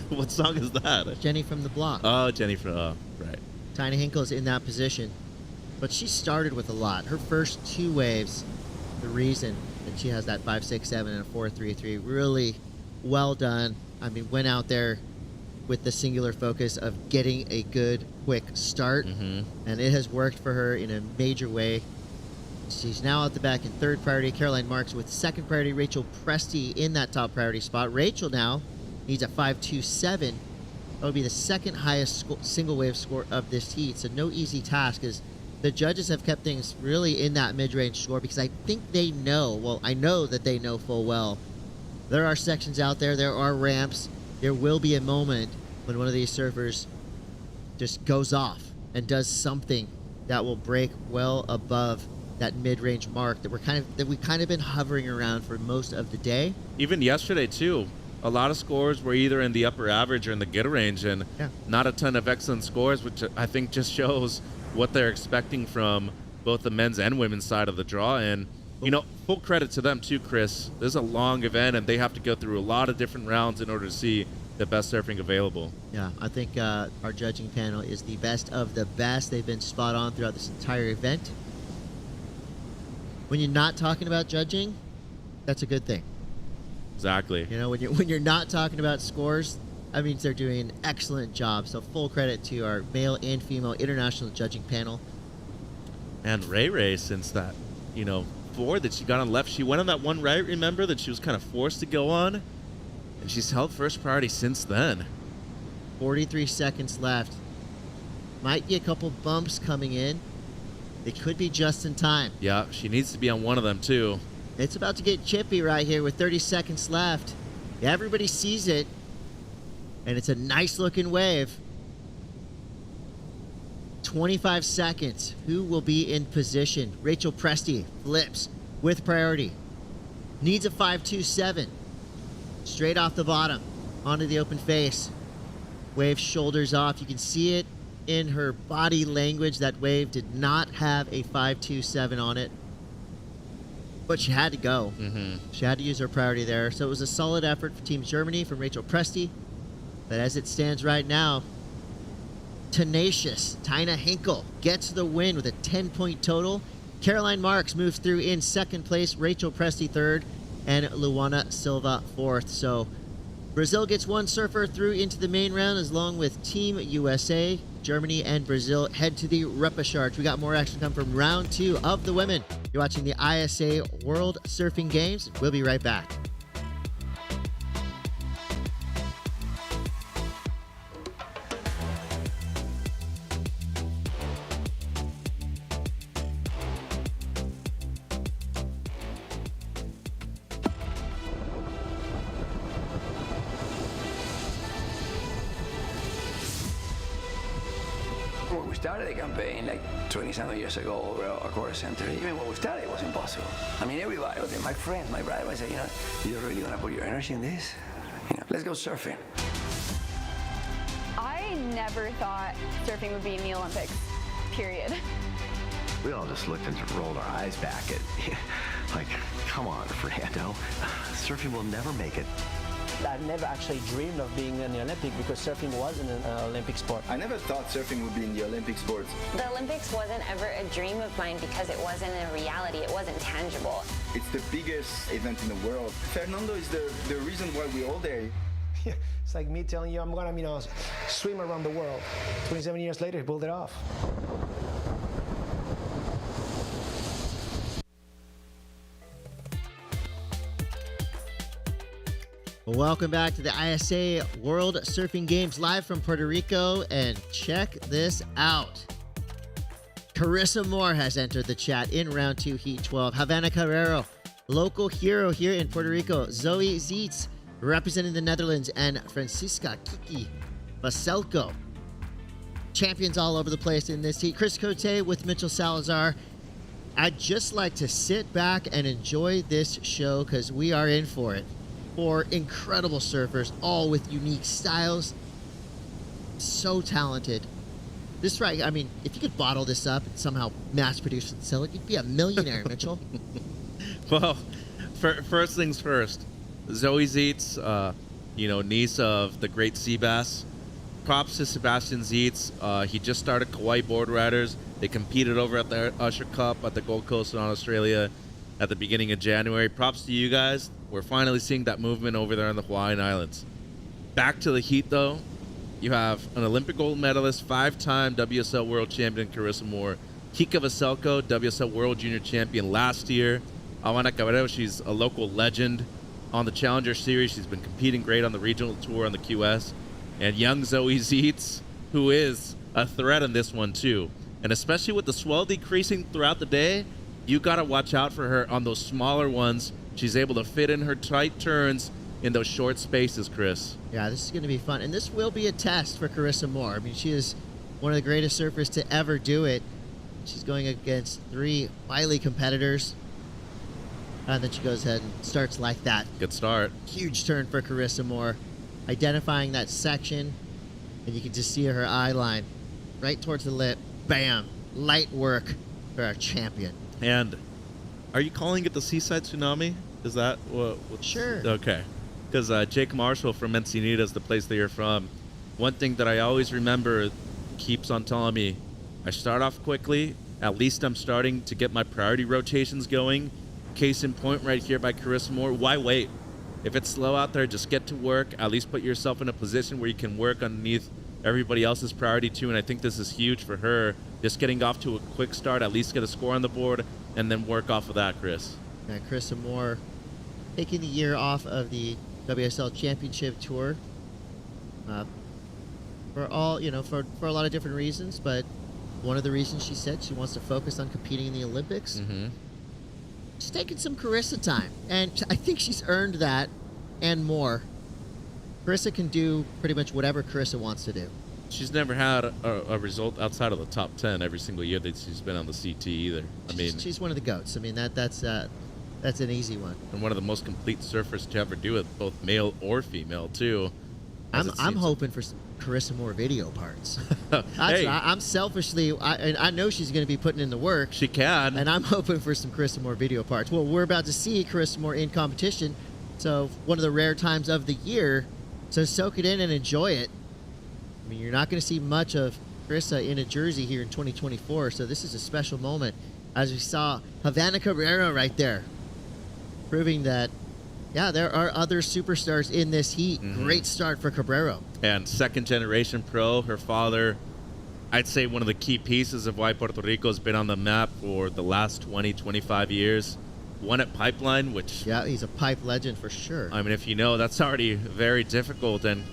What song is that? Jenny from the Block. Oh, Jenny from, right. Tina Hinkle's in that position. But she started with a lot. Her first 2 waves, the reason that she has that 5.67 and a 4.33, really well done. Went out there with the singular focus of getting a good, quick start. And it has worked for her in a major way. She's now at the back in third priority. Caroline Marks with second priority. Rachel Presti in that top priority spot. Rachel now needs a 5.27. That would be the second highest single wave score of this heat. So no easy task, as the judges have kept things really in that mid-range score, because I think they know, well, I know that they know full well, there are sections out there, there are ramps. There will be a moment when one of these surfers just goes off and does something that will break well above that mid-range mark that we've kind of been hovering around for most of the day. Even yesterday too, a lot of scores were either in the upper average or in the get range, and not a ton of excellent scores, which I think just shows what they're expecting from both the men's and women's side of the draw. And full credit to them too, Chris. This is a long event, and they have to go through a lot of different rounds in order to see the best surfing available. Yeah, I think our judging panel is the best of the best. They've been spot on throughout this entire event. When you're not talking about judging, that's a good thing. Exactly. When you're not talking about scores, that means they're doing an excellent job. So full credit to our male and female international judging panel. And Ray, since that, board that she got on left, she went on that one right, remember, that she was kind of forced to go on? And she's held first priority since then. 43 seconds left. Might be a couple bumps coming in. It could be just in time. Yeah, she needs to be on one of them, too. It's about to get chippy right here with 30 seconds left. Everybody sees it. And it's a nice-looking wave. 25 seconds. Who will be in position? Rachel Presti flips with priority. Needs a 5.27. Straight off the bottom. Onto the open face. Wave shoulders off. You can see it in her body language. That wave did not have a 5.27 on it. But she had to go. She had to use her priority there. So it was a solid effort for Team Germany from Rachel Presti. But as it stands right now, tenacious Tina Hinkle gets the win with a 10-point total. Caroline Marks moves through in second place. Rachel Presti third. And Luana Silva fourth. So Brazil gets one surfer through into the main round, as long with Team USA. Germany and Brazil head to the repechage. We got more action come from round 2 of the women. You're watching the ISA World Surfing Games. We'll be right back. When we started the campaign like 20-something years ago over our course center, even when we started, it was impossible. Everybody, my friends, my brother, I said, you really want to put your energy in this? Let's go surfing. I never thought surfing would be in the Olympics, period. We all just looked and rolled our eyes back at, like, come on, Fernando. Surfing will never make it. I've never actually dreamed of being in the Olympics because surfing wasn't an Olympic sport. I never thought surfing would be in the Olympic sports. The Olympics wasn't ever a dream of mine because it wasn't a reality. It wasn't tangible. It's the biggest event in the world. Fernando is the reason why we're all there. Yeah, it's like me telling you I'm gonna, swim around the world. 27 years later, he pulled it off. Welcome back to the ISA World Surfing Games live from Puerto Rico, and check this out. Carissa Moore has entered the chat in round 2, heat 12. Havanna Cabrero, local hero here in Puerto Rico. Zoe Zietz, representing the Netherlands, and Francisca Kiki Baselko. Champions all over the place in this heat. Chris Cote with Mitchell Salazar. I'd just like to sit back and enjoy this show because we are in for it. 4 incredible surfers, all with unique styles. So talented. This right, I mean, if you could bottle this up and somehow mass produce and sell it, you'd be a millionaire, Mitchell. Well, first things first. Zoe Zietz, niece of the great Seabass. Props to Sebastian Zietz. He just started Kauai Board Riders. They competed over at the Usher Cup at the Gold Coast in Australia at the beginning of January. Props to you guys. We're finally seeing that movement over there in the Hawaiian Islands. Back to the heat, though. You have an Olympic gold medalist, 5-time WSL World Champion Carissa Moore. Kika Vaselko, WSL World Junior Champion last year. Havanna Cabrero, she's a local legend on the Challenger Series. She's been competing great on the regional tour on the QS. And young Zoe Zietz, who is a threat in this one, too. And especially with the swell decreasing throughout the day, you got to watch out for her on those smaller ones. She's able to fit in her tight turns in those short spaces, Chris. Yeah, this is going to be fun. And this will be a test for Carissa Moore. I mean, she is one of the greatest surfers to ever do it. She's going against 3 wily competitors. And then she goes ahead and starts like that. Good start. Huge turn for Carissa Moore. Identifying that section. And you can just see her eye line right towards the lip. Bam. Light work for our champion. And are you calling it the Seaside Tsunami? Is that what? Sure. Okay. Because Jake Marshall from Encinitas is the place that you're from. One thing that I always remember keeps on telling me, I start off quickly. At least I'm starting to get my priority rotations going. Case in point right here by Carissa Moore. Why wait? If it's slow out there, just get to work. At least put yourself in a position where you can work underneath everybody else's priority too. And I think this is huge for her. Just getting off to a quick start, at least get a score on the board, and then work off of that, Chris. And Carissa Moore taking the year off of the WSL Championship Tour for all, for a lot of different reasons, but one of the reasons she said she wants to focus on competing in the Olympics. Mm-hmm. She's taking some Carissa time, and I think she's earned that and more. Carissa can do pretty much whatever Carissa wants to do. She's never had a result outside of the top 10 every single year that she's been on the CT either. I mean, she's one of the GOATs. I mean, that's an easy one. And one of the most complete surfers to ever do it, both male or female, too. I'm hoping for some Carissa Moore video parts. Hey. I'm selfishly, I know she's going to be putting in the work. She can. And I'm hoping for some Carissa Moore video parts. Well, we're about to see Carissa Moore in competition, so one of the rare times of the year. So soak it in and enjoy it. I mean, you're not going to see much of Carissa in a jersey here in 2024, so this is a special moment. As we saw Havanna Cabrero right there, proving that, yeah, there are other superstars in this heat. Mm-hmm. Great start for Cabrero. And second-generation pro, her father, I'd say one of the key pieces of why Puerto Rico has been on the map for the last 20, 25 years. Won at Pipeline, which... Yeah, he's a pipe legend for sure. I mean, if you know, that's already very difficult. And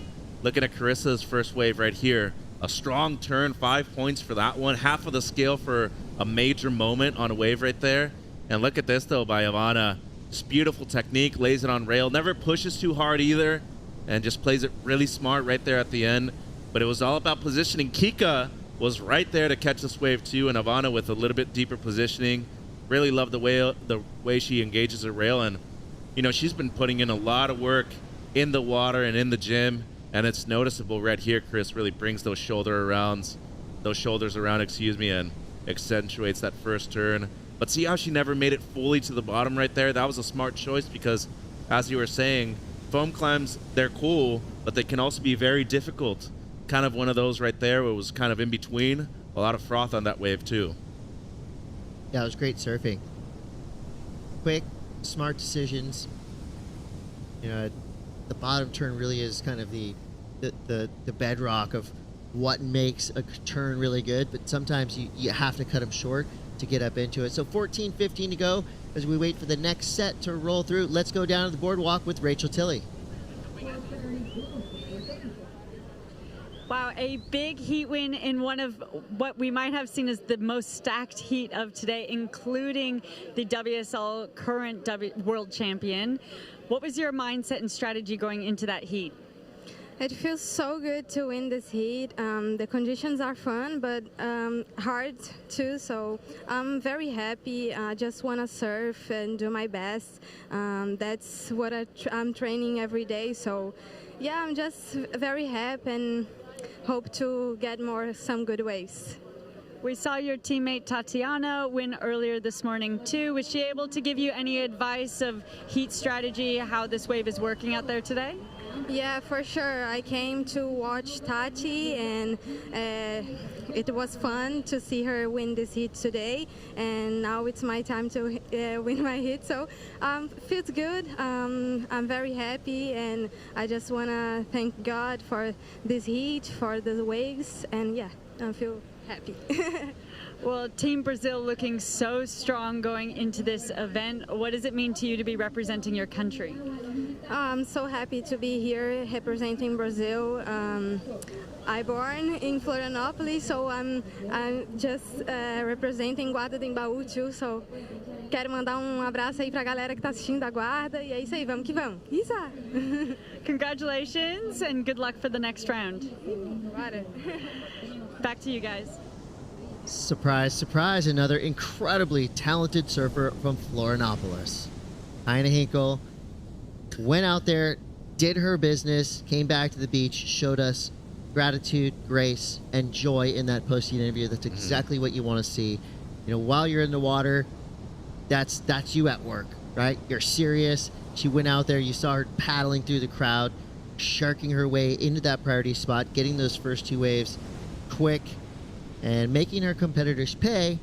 looking at Carissa's first wave right here, a strong turn, 5 points for that one. Half of the scale for a major moment on a wave right there. And look at this, though, by Havanna. Just beautiful technique, lays it on rail. Never pushes too hard either, and just plays it really smart right there at the end. But it was all about positioning. Kika was right there to catch this wave, too, and Havanna with a little bit deeper positioning. Really love the way she engages her rail, and she's been putting in a lot of work in the water and in the gym, and it's noticeable right here. Chris really brings those shoulders around, and accentuates that first turn. But see how she never made it fully to the bottom right there? That was a smart choice because, as you were saying, foam climbs, they're cool, but they can also be very difficult. Kind of one of those right there where it was kind of in between. A lot of froth on that wave too. Yeah, it was great surfing. Quick, smart decisions. You know, the bottom turn really is kind of the bedrock of what makes a turn really good, but sometimes you have to cut them short to get up into it. So 14:15 to go as we wait for the next set to roll through. Let's go down to the boardwalk with Rachel Tilley. Wow, a big heat win in one of what we might have seen as the most stacked heat of today, including the WSL current world champion. What was your mindset and strategy going into that heat? It feels so good to win this heat. The conditions are fun, but hard too. So I'm very happy. I just want to surf and do my best. That's what I'm training every day. So yeah, I'm just very happy and hope to get some good waves. We saw your teammate Tatiana win earlier this morning too. Was she able to give you any advice of heat strategy, how this wave is working out there today? Yeah, for sure. I came to watch Tati, and it was fun to see her win this heat today. And now it's my time to win my heat. So feels good. I'm very happy, and I just want to thank God for this heat, for the waves, and yeah, I feel happy. Well, Team Brazil looking so strong going into this event. What does it mean to you to be representing your country? I'm so happy to be here representing Brazil. I born in Florianópolis, so I'm just representing Guarda do Embaú too. So quero mandar abraço aí pra galera que tá assistindo da Guarda, e é isso aí, vamos que vamos. Isa! Congratulations and good luck for the next round. Back to you guys. Surprise, surprise, another incredibly talented surfer from Florianópolis. Heine Hinkle went out there, did her business, came back to the beach, showed us gratitude, grace, and joy in that post-heat interview. That's exactly what you want to see. You know, while you're in the water, that's you at work, right? You're serious. She went out there, you saw her paddling through the crowd, sharking her way into that priority spot, getting those first two waves quick, and making her competitors pay.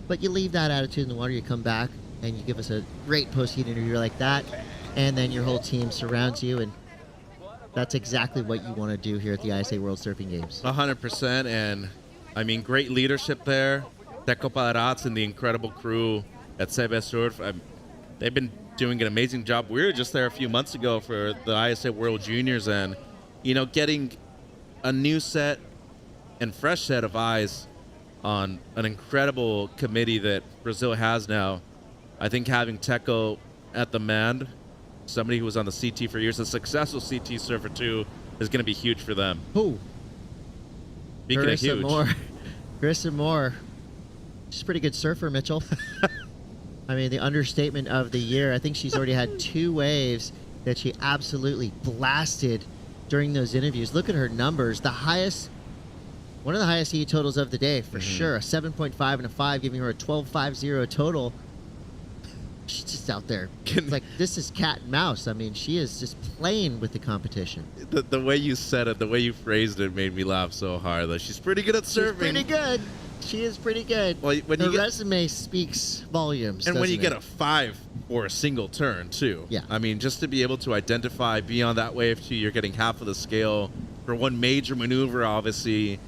But you leave that attitude in the water, you come back, and you give us a great post-heat interview like that, and then your whole team surrounds you, and that's exactly what you want to do here at the ISA World Surfing Games. 100%, and I mean, great leadership there. Teco Padarats and the incredible crew at CB Surf, they've been doing an amazing job. We were just there a few months ago for the ISA World Juniors, and, you know, getting a new set and fresh set of eyes on an incredible committee that Brazil has now. I think having Teco at the man, somebody who was on the CT for years, a successful CT surfer too, is going to be huge for them. Who? Speaking of huge. Carissa Moore. She's a pretty good surfer, Mitchell. I mean, the understatement of the year. I think she's already had 2 waves that she absolutely blasted during those interviews. Look at her numbers. One of the highest heat totals of the day, for sure. A 7.5 and a 5, giving her a 12.50 total. She's just out there. It's like, this is cat and mouse. I mean, she is just playing with the competition. The way you said it, the way you phrased it made me laugh so hard. Like, she's pretty good at surfing. She's pretty good. She is pretty good. Well, her resume speaks volumes. And when you get a 5 or a single turn, too. Yeah. I mean, just to be able to identify beyond that wave, too, you're getting half of the scale. For one major maneuver, obviously,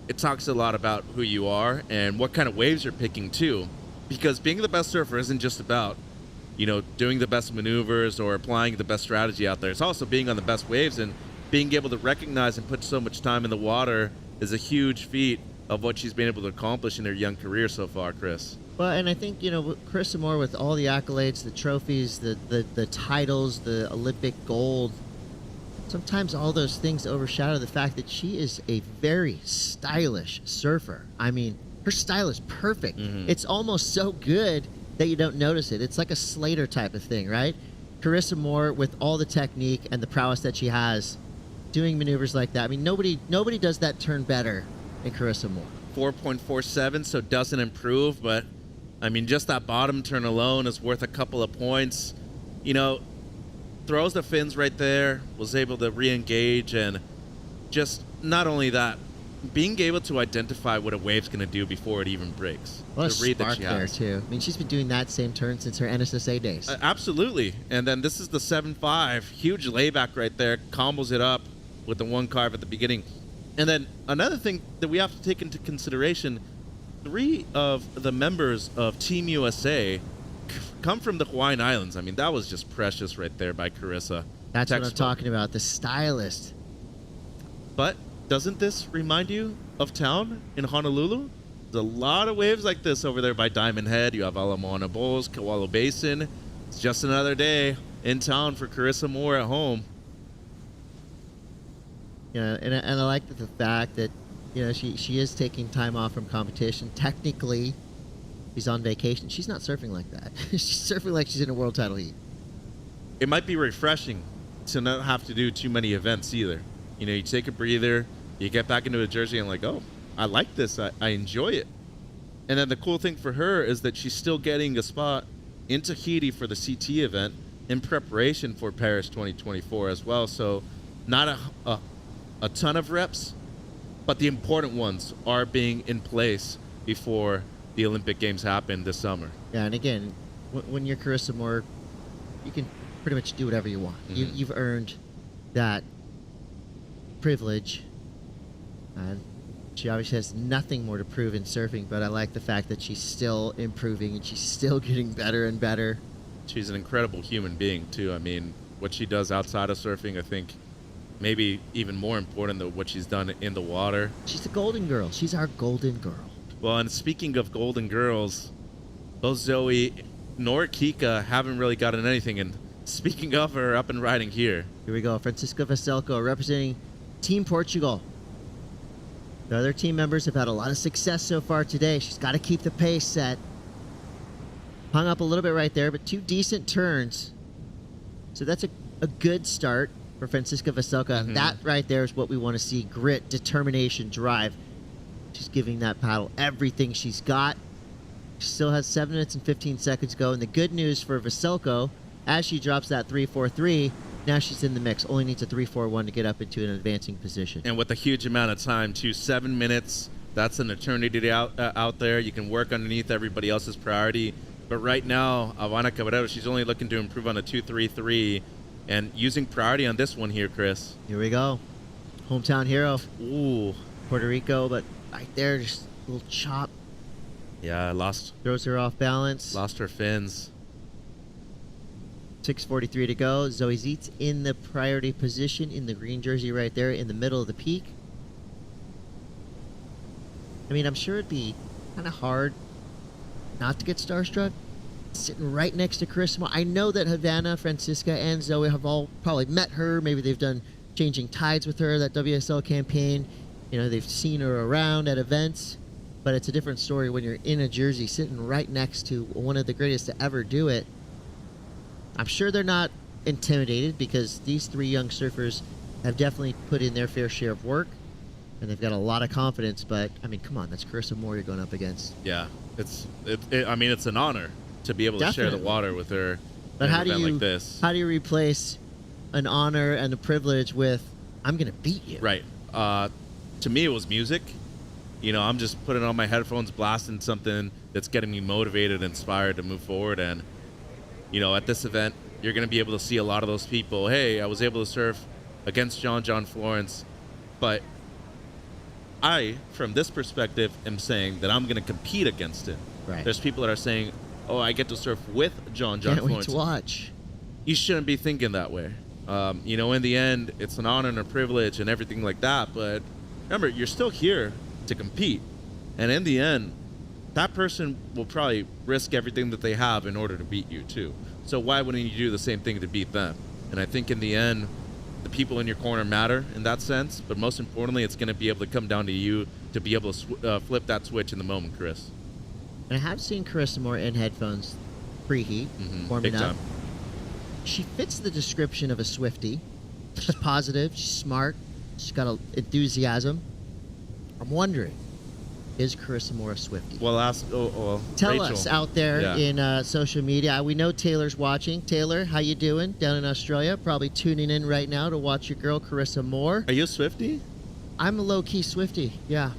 it talks a lot about who you are and what kind of waves you're picking, too. Because being the best surfer isn't just about, you know, doing the best maneuvers or applying the best strategy out there. It's also being on the best waves, and being able to recognize and put so much time in the water is a huge feat of what she's been able to accomplish in her young career so far, Chris. Well, and I think, you know, Carissa Moore, with all the accolades, the trophies, the titles, the Olympic gold, sometimes all those things overshadow the fact that she is a very stylish surfer. I mean, her style is perfect. It's almost so good that you don't notice it. It's like a Slater type of thing, right? Carissa Moore, with all the technique and the prowess that she has, doing maneuvers like that. I mean, nobody does that turn better than Carissa Moore. 4.47, so doesn't improve, but I mean, just that bottom turn alone is worth a couple of points. You know, throws the fins right there, was able to re-engage, and just not only that, being able to identify what a wave's going to do before it even breaks. What a the read spark that she there, has. too. I mean, she's been doing that same turn since her NSSA days. Absolutely. And then this is the 7.5. Huge layback right there. Combos it up with the one carve at the beginning. And then another thing that we have to take into consideration, 3 of the members of Team USA come from the Hawaiian Islands. I mean, that was just precious right there by Carissa. That's what I'm talking about, the stylist. But doesn't this remind you of town in Honolulu? There's a lot of waves like this over there by Diamond Head. You have Ala Moana Bowls, Kewalo Basin. It's just another day in town for Carissa Moore at home. Yeah, and I like the fact that, you know, she is taking time off from competition. Technically, she's on vacation. She's not surfing like that. She's surfing like she's in a world title heat. It might be refreshing to not have to do too many events either. You know, you take a breather, you get back into a jersey and like, oh, I like this. I enjoy it. And then the cool thing for her is that she's still getting a spot in Tahiti for the CT event in preparation for Paris 2024 as well. So not a ton of reps, but the important ones are being in place before the Olympic Games happen this summer. Yeah, and again, when you're Carissa Moore, you can pretty much do whatever you want. Mm-hmm. You've earned that privilege, and she obviously has nothing more to prove in surfing, but I like the fact that she's still improving and she's still getting better and better. She's an incredible human being too. I mean, what she does outside of surfing, I think maybe even more important than what she's done in the water. She's the golden girl. She's our golden girl. Well, and speaking of golden girls, both Zoe nor Kika haven't really gotten anything, and speaking of her, up and riding here. Here we go, Francisca Vaselco representing Team Portugal. The other team members have had a lot of success so far today. She's got to keep the pace set. Hung up a little bit right there, but 2 decent turns. So that's a good start for Francisca Vaselco. Mm-hmm. That right there is what we want to see. Grit, determination, drive. She's giving that paddle everything she's got. She still has 7 minutes and 15 seconds to go. And the good news for Vaselco, as she drops that 3.43, now she's in the mix. Only needs a 3.41 to get up into an advancing position. And with a huge amount of time, too. 7 minutes. That's an eternity out there. You can work underneath everybody else's priority. But right now, Havanna Cabrero, she's only looking to improve on a 2.33. And using priority on this one here, Chris. Here we go. Hometown hero. Ooh. Puerto Rico, but right there, just a little chop. Yeah, lost. Throws her off balance. Lost her fins. 6:43 to go. Zoe Zeitz in the priority position in the green jersey right there in the middle of the peak. I mean, I'm sure it'd be kind of hard not to get starstruck. Sitting right next to Carissa Moore. I know that Havanna, Francisca, and Zoe have all probably met her. Maybe they've done Changing Tides with her, that WSL campaign. You know, they've seen her around at events. But it's a different story when you're in a jersey sitting right next to one of the greatest to ever do it. I'm sure they're not intimidated because these 3 young surfers have definitely put in their fair share of work. And they've got a lot of confidence. But, I mean, come on, that's Carissa Moore you're going up against. Yeah, it's an honor to be able to share the water with her. But how do you like this. How do you replace an honor and a privilege with I'm gonna beat you? Right. To me, it was music. You know, I'm just putting on my headphones, blasting something that's getting me motivated, inspired to move forward. And you know, at this event, you're gonna be able to see a lot of those people. Hey, I was able to surf against John Florence, but I, from this perspective, am saying that I'm gonna compete against him. Right. There's people that are saying, oh, I get to surf with John Can't Florence. wait to watch. You shouldn't be thinking that way. You know, in the end, it's an honor and a privilege and everything like that. But remember, you're still here to compete. And in the end, that person will probably risk everything that they have in order to beat you, too. So why wouldn't you do the same thing to beat them? And I think in the end, the people in your corner matter in that sense. But most importantly, it's going to be able to come down to you to be able to flip that switch in the moment, Chris. And I have seen Carissa Moore in headphones pre-heat, warming Big up. time. she fits the description of a Swiftie. She's positive, she's smart, she's got enthusiasm. I'm wondering, is Carissa Moore a Swiftie? Well, tell Rachel. us out there in social media. We know Taylor's watching. Taylor, how you doing down in Australia? Probably tuning in right now to watch your girl Carissa Moore. Are you a Swiftie? I'm a low-key Swiftie. Yeah,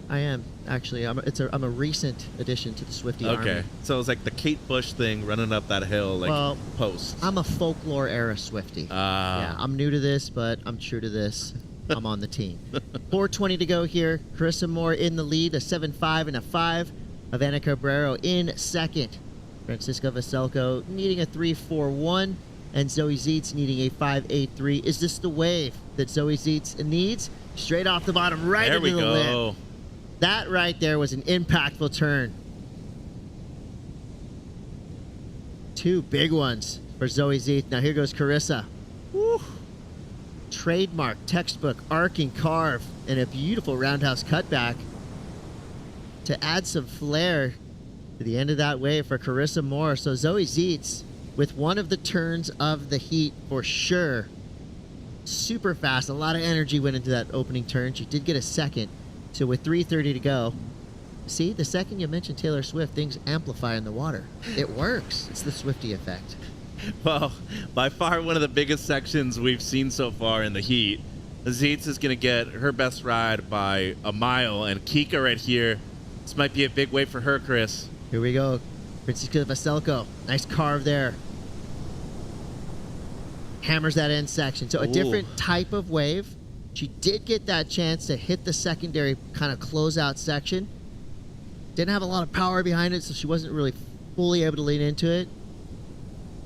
I am actually. I'm a recent addition to the Swiftie army. Okay, so it's like the Kate Bush thing, running up that hill, post. I'm a folklore era Swiftie. Yeah, I'm new to this, but I'm true to this. I'm on the team. 4:20 to go here. Carissa Moore in the lead, a 7.5 and a 5. Havanna Cabrero in second. Francisco Veselko needing a 3.41, and Zoe Zeitz needing a 5.83. Is this the wave that Zoe Zeitz needs? Straight off the bottom, right into the lip. That right there was an impactful turn. 2 big ones for Zoe Zeitz. Now here goes Carissa. Woo. Trademark, textbook, arcing carve, and a beautiful roundhouse cutback to add some flair to the end of that wave for Carissa Moore. So Zoe Zeitz with one of the turns of the heat for sure. Super fast. A lot of energy went into that opening turn. She did get a second. So with 3:30 to go, see, the second you mention Taylor Swift, things amplify in the water. It works. It's the Swiftie effect. Well, by far one of the biggest sections we've seen so far in the heat. Zeitz is going to get her best ride by a mile, and Kika right here. This might be a big wave for her, Chris. Here we go. Francisco Veselko. Nice carve there. Hammers that end section. So a different type of wave. She did get that chance to hit the secondary kind of closeout section. Didn't have a lot of power behind it, so she wasn't really fully able to lean into it.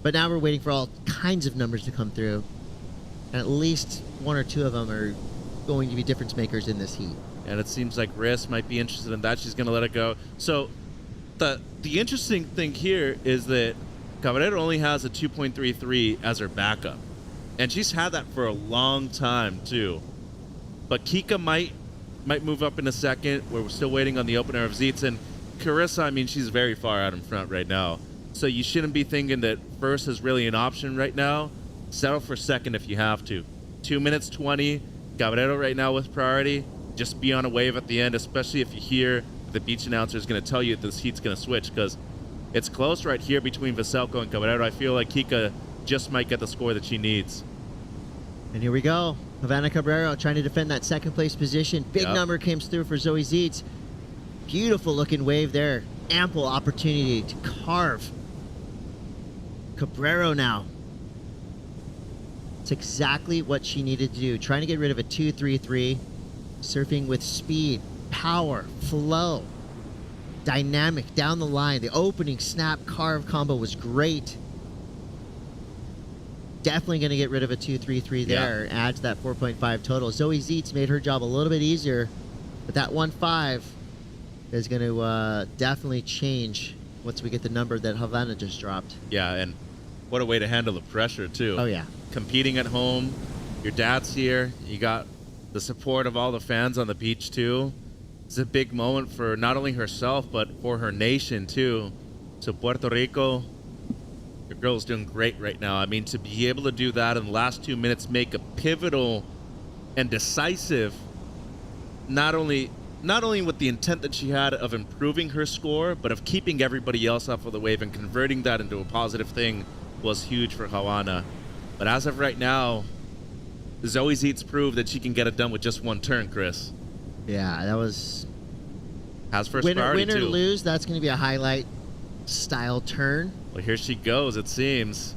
But now we're waiting for all kinds of numbers to come through. And at least 1 or 2 of them are going to be difference makers in this heat. And it seems like Riss might be interested in that. She's going to let it go. So the interesting thing here is that Cabrero only has a 2.33 as her backup. And she's had that for a long time, too. But Kika might move up in a second. We're still waiting on the opener of Zeitz. And Carissa, I mean, she's very far out in front right now. So you shouldn't be thinking that first is really an option right now. Settle for second if you have to. 2 minutes 20. Cabrero right now with priority. Just be on a wave at the end, especially if you hear the beach announcer is going to tell you this heat's going to switch, because it's close right here between Veselko and Cabrero. I feel like Kika just might get the score that she needs. And here we go. Havanna Cabrero trying to defend that second place position. Big number comes through for Zoe Zeitz. Beautiful looking wave there. Ample opportunity to carve. Cabrero now. It's exactly what she needed to do. Trying to get rid of a 2-3-3. Surfing with speed, power, flow. Dynamic down the line. The opening snap carve combo was great. Definitely going to get rid of a 2-3-3 there. Add to that 4.5 total. Zoe Zeitz made her job a little bit easier. But that 1.5 is going to definitely change once we get the number that Havanna just dropped. Yeah, and what a way to handle the pressure, too. Oh, yeah. Competing at home. Your dad's here. You got the support of all the fans on the beach, too. It's a big moment for not only herself, but for her nation, too. So Puerto Rico, your girl's doing great right now. I mean, to be able to do that in the last 2 minutes, make a pivotal and decisive, not only with the intent that she had of improving her score, but of keeping everybody else off of the wave and converting that into a positive thing, was huge for Havanna. But as of right now, Zoe Zeitz proved that she can get it done with just one turn, Chris. Yeah, that was... Has first priority, win or too. lose, that's going to be a highlight style turn. Well, here she goes, it seems.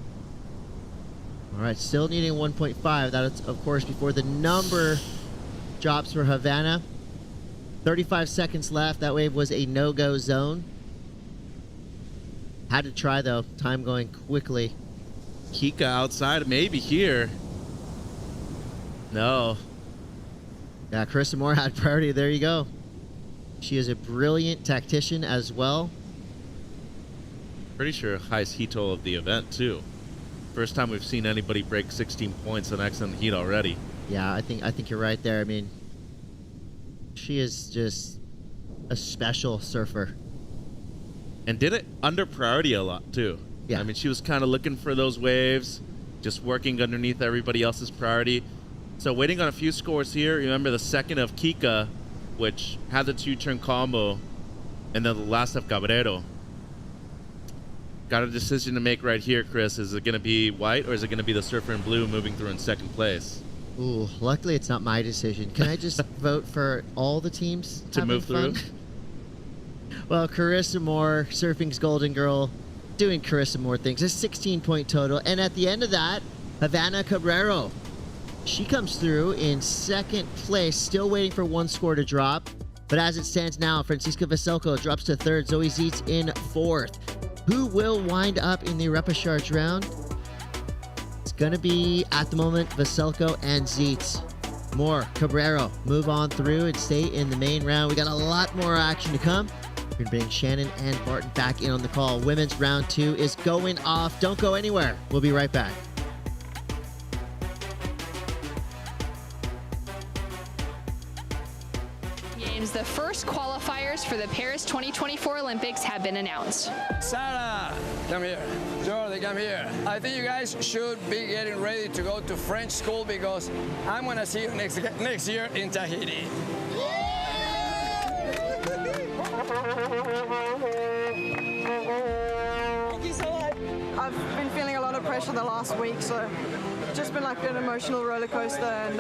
All right, still needing 1.5. That is, of course, before the number drops for Havanna. 35 seconds left. That wave was a no-go zone. Had to try, though. Time going quickly. Kika outside, maybe here. No. Yeah, Carissa Moore had priority. There you go. She is a brilliant tactician as well. Pretty sure highest heat total of the event, too. First time we've seen anybody break 16 points on X in the heat already. Yeah, I think you're right there. I mean, she is just a special surfer. And did it under priority a lot, too. Yeah. I mean, she was kind of looking for those waves, just working underneath everybody else's priority. So waiting on a few scores here. Remember the second of Kika, which had the 2-turn combo, and then the last of Cabrero. Got a decision to make right here, Chris. Is it going to be white, or is it going to be the surfer in blue moving through in second place? Ooh, luckily it's not my decision. Can I just vote for all the teams to move through? Well, Carissa Moore, surfing's golden girl, doing Carissa Moore things. A 16-point total. And at the end of that, Havanna Cabrero. She comes through in second place, still waiting for one score to drop. But as it stands now, Francisca Veselko drops to third. Zoe Zietz in fourth. Who will wind up in the repechage round? It's going to be, at the moment, Veselko and Zietz. Moore, Cabrero move on through and stay in the main round. We got a lot more action to come. We're going to bring Shannon and Barton back in on the call. Women's round 2 is going off. Don't go anywhere. We'll be right back. The first qualifiers for the Paris 2024 Olympics have been announced. Sarah, come here. Jordi, come here. I think you guys should be getting ready to go to French school because I'm going to see you next year in Tahiti. I've been feeling a lot of pressure the last week, so just been like an emotional roller coaster, and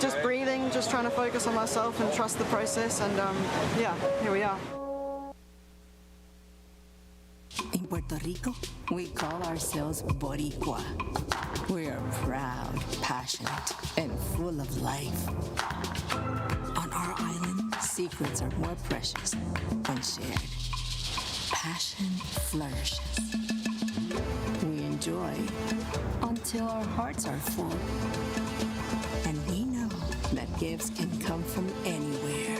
just breathing, just trying to focus on myself and trust the process, and yeah, here we are. In Puerto Rico, we call ourselves Boricua. We are proud, passionate, and full of life. On our island, secrets are more precious when shared. Passion flourishes. We enjoy until our hearts are full. And we know that gifts can come from anywhere.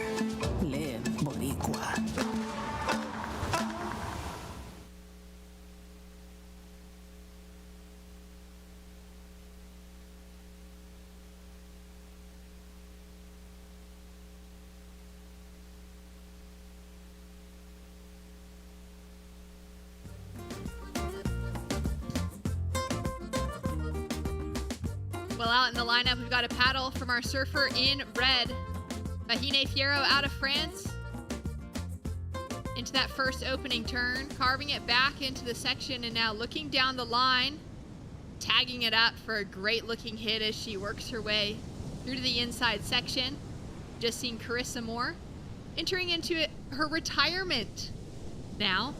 Live Boricua. Well, out in the lineup, we've got a paddle from our surfer in red. Mahine Fierro out of France. Into that first opening turn, carving it back into the section, and now looking down the line, tagging it up for a great looking hit as she works her way through to the inside section. Just seen Carissa Moore entering into her retirement now,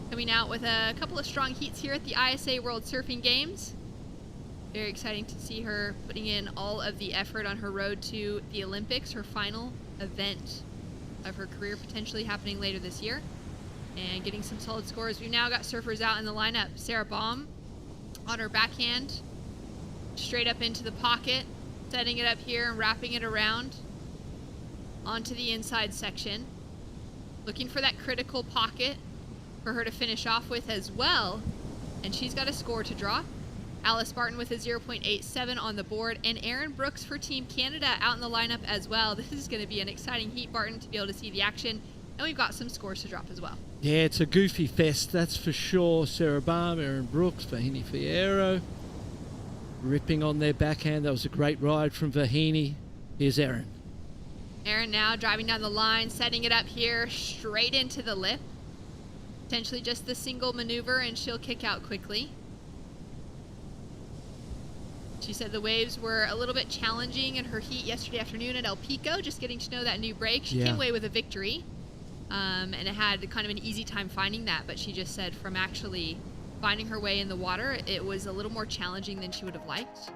coming out with a couple of strong heats here at the ISA World Surfing Games. Very exciting to see her putting in all of the effort on her road to the Olympics, her final event of her career potentially happening later this year, and getting some solid scores. We've now got surfers out in the lineup. Sarah Baum on her backhand, straight up into the pocket, setting it up here and wrapping it around onto the inside section. Looking for that critical pocket for her to finish off with as well, and she's got a score to draw. Alice Barton with a 0.87 on the board, and Erin Brooks for Team Canada out in the lineup as well. This is going to be an exciting heat, Barton, to be able to see the action, and we've got some scores to drop as well. Yeah, it's a goofy fest, that's for sure. Sarah Baum, Erin Brooks, Vahini Fierro, ripping on their backhand. That was a great ride from Vahini. Here's Erin. Erin now driving down the line, setting it up here, straight into the lip. Potentially just the single maneuver, and she'll kick out quickly. She said the waves were a little bit challenging in her heat yesterday afternoon at El Pico, just getting to know that new break. She came away with a victory, and it had kind of an easy time finding that, but she just said from actually finding her way in the water, it was a little more challenging than she would have liked.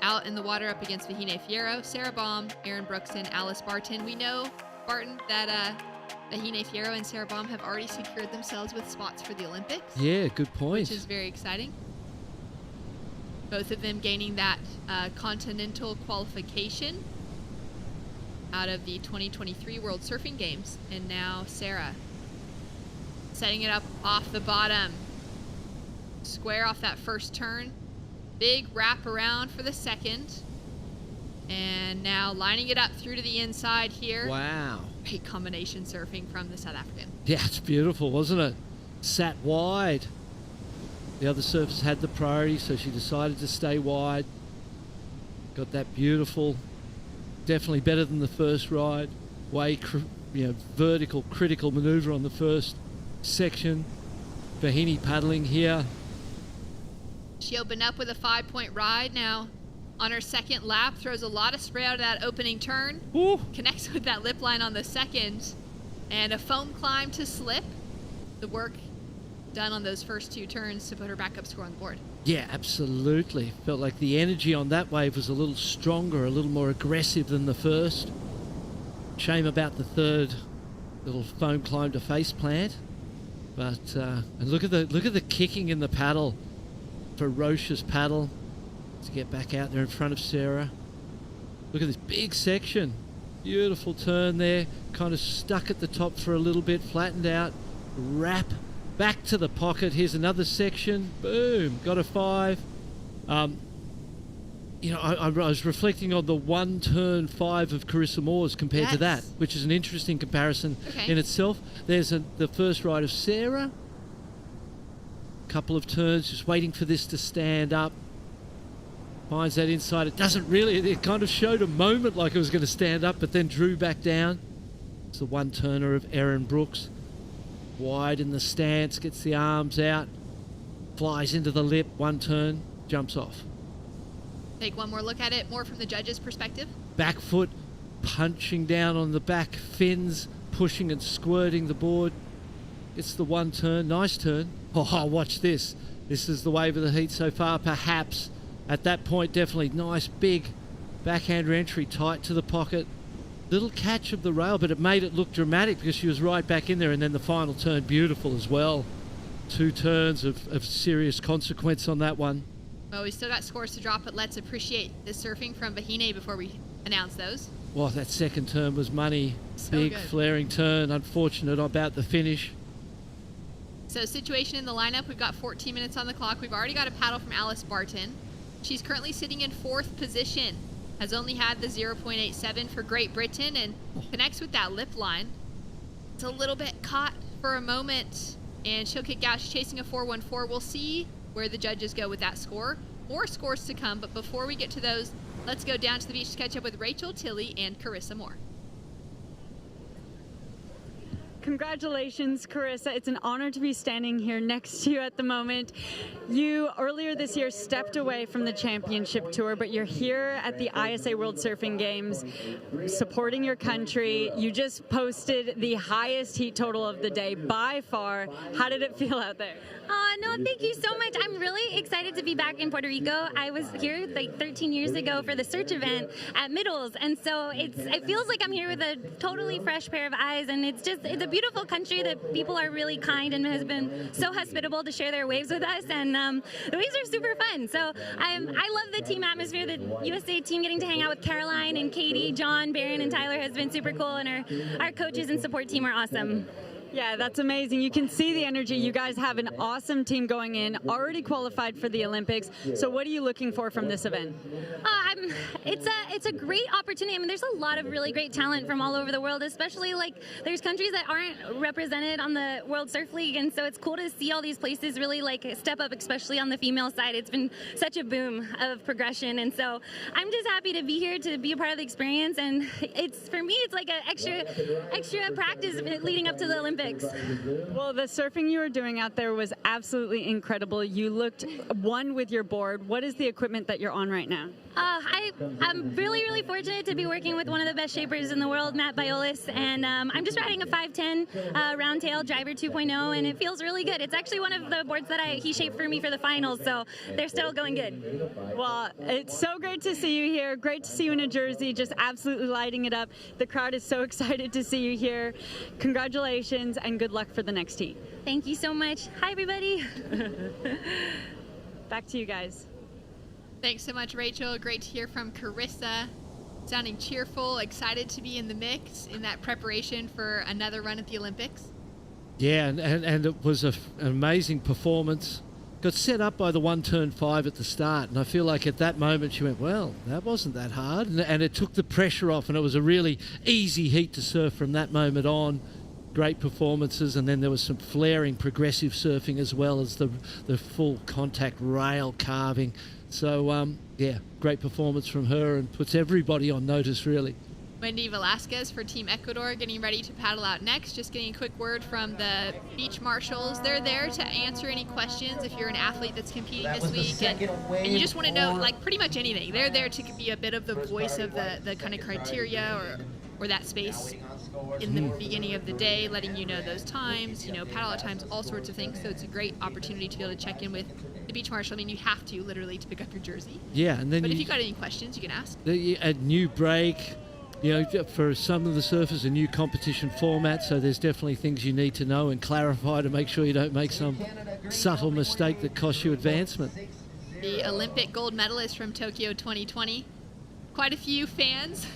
Out in the water up against Vahine Fierro, Sarah Baum, Erin Brooks, and Alice Barton. We know, Barton, that Vahine Fierro and Sarah Baum have already secured themselves with spots for the Olympics. Yeah, good point. Which is very exciting. Both of them gaining that continental qualification out of the 2023 World Surfing Games. And now Sarah setting it up off the bottom. Square off that first turn. Big wrap around for the second. And now lining it up through to the inside here. Wow. Great combination surfing from the South African. Yeah, it's beautiful, wasn't it? Sat wide. The other surfers had the priority, so she decided to stay wide. Got that beautiful, definitely better than the first ride. Vertical, critical maneuver on the first section. Vahini paddling here. She opened up with a 5-point ride. Now on her second lap, throws a lot of spray out of that opening turn. Ooh. Connects with that lip line on the second. And a foam climb to slip. The work done on those first 2 turns to put her backup score on the board. Yeah, absolutely. Felt like the energy on that wave was a little stronger, a little more aggressive than the first. Shame about the third little foam climb to face plant. But and look at the kicking in the paddle. Ferocious paddle to get back out there in front of Sarah. Look at this big section. Beautiful turn there. Kind of stuck at the top for a little bit, flattened out. Wrap back to the pocket. Here's another section. Boom. Got a 5. I was reflecting on the 1-turn 5 of Carissa Moore's compared to that, which is an interesting comparison in itself. There's the first ride of Sarah. Couple of turns, just waiting for this to stand up. Finds that inside. It doesn't really. It kind of showed a moment like it was going to stand up, but then drew back down. It's the 1-turner of Erin Brooks. Wide in the stance, gets the arms out, flies into the lip, 1 turn, jumps off. Take one more look at it, more from the judge's perspective. Back foot punching down on the back fins, pushing and squirting the board. It's the 1 turn, nice turn. Oh, watch this. This is the wave of the heat so far, perhaps. At that point, definitely nice, big backhander entry, tight to the pocket. Little catch of the rail, but it made it look dramatic because she was right back in there, and then the final turn, beautiful as well. 2 turns of serious consequence on that one. Well, we still got scores to drop, but let's appreciate the surfing from Vahine before we announce those. Well, that second turn was money. So big, good. flaring turn. Unfortunate about the finish. So situation in the lineup, we've got 14 minutes on the clock. We've already got a paddle from Alice Barton. She's currently sitting in 4th position. Has only had the 0.87 for Great Britain and connects with that lip line. It's a little bit caught for a moment, and she'll kick out. She's chasing a 4.14. We'll see where the judges go with that score. More scores to come, but before we get to those, let's go down to the beach to catch up with Rachel Tilley and Carissa Moore. Congratulations, Carissa. It's an honor to be standing here next to you at the moment. You, earlier this year, stepped away from the championship tour, but you're here at the ISA World Surfing Games supporting your country. You just posted the highest heat total of the day by far. How did it feel out there? No, thank you so much. I'm really excited to be back in Puerto Rico. I was here like 13 years ago for the search event at Middles, and so it feels like I'm here with a totally fresh pair of eyes, and it's a beautiful country that people are really kind and has been so hospitable to share their waves with us, and the waves are super fun. So I love the team atmosphere. The USA team getting to hang out with Caroline and Katie, John, Barron, and Tyler has been super cool, and our coaches and support team are awesome. Yeah, that's amazing. You can see the energy. You guys have an awesome team going in, already qualified for the Olympics. So what are you looking for from this event? It's a great opportunity. I mean, there's a lot of really great talent from all over the world, especially like there's countries that aren't represented on the World Surf League, and so it's cool to see all these places really like step up, especially on the female side. It's been such a boom of progression, and so I'm just happy to be here to be a part of the experience. And for me, it's like an extra practice leading up to the Olympics. Well, the surfing you were doing out there was absolutely incredible. You looked one with your board. What is the equipment that you're on right now? I'm really, really fortunate to be working with one of the best shapers in the world, Matt Biolis, and I'm just riding a 510 round tail driver 2.0, and it feels really good. It's actually one of the boards that he shaped for me for the finals, so they're still going good. Well, it's so great to see you here. Great to see you in a jersey, just absolutely lighting it up. The crowd is so excited to see you here. Congratulations and good luck for the next heat. Thank you so much. Hi, everybody. Back to you guys. Thanks so much, Rachel. Great to hear from Carissa. Sounding cheerful, excited to be in the mix in that preparation for another run at the Olympics. Yeah, and it was an amazing performance. Got set up by the 1-turn 5 at the start, and I feel like at that moment she went, well, that wasn't that hard, and it took the pressure off, and it was a really easy heat to surf from that moment on. great performances, and then there was some flaring progressive surfing as well as the full contact rail carving. So, yeah, great performance from her and puts everybody on notice, really. Wendy Velasquez for Team Ecuador getting ready to paddle out next. Just getting a quick word from the beach marshals. They're there to answer any questions if you're an athlete that's competing this week and you just want to know like pretty much anything. They're there to be a bit of the voice of the kind of criteria or that space in the beginning of the day, letting you know those times, paddle out times, all sorts of things. So it's a great opportunity to be able to check in with the beach marshal. I mean, you have to literally to pick up your jersey. Yeah, and then but if you got any questions, you can ask. A new break. For some of the surfers, a new competition format, so there's definitely things you need to know and clarify to make sure you don't make some subtle mistake that costs you advancement. The Olympic gold medalist from Tokyo 2020. Quite a few fans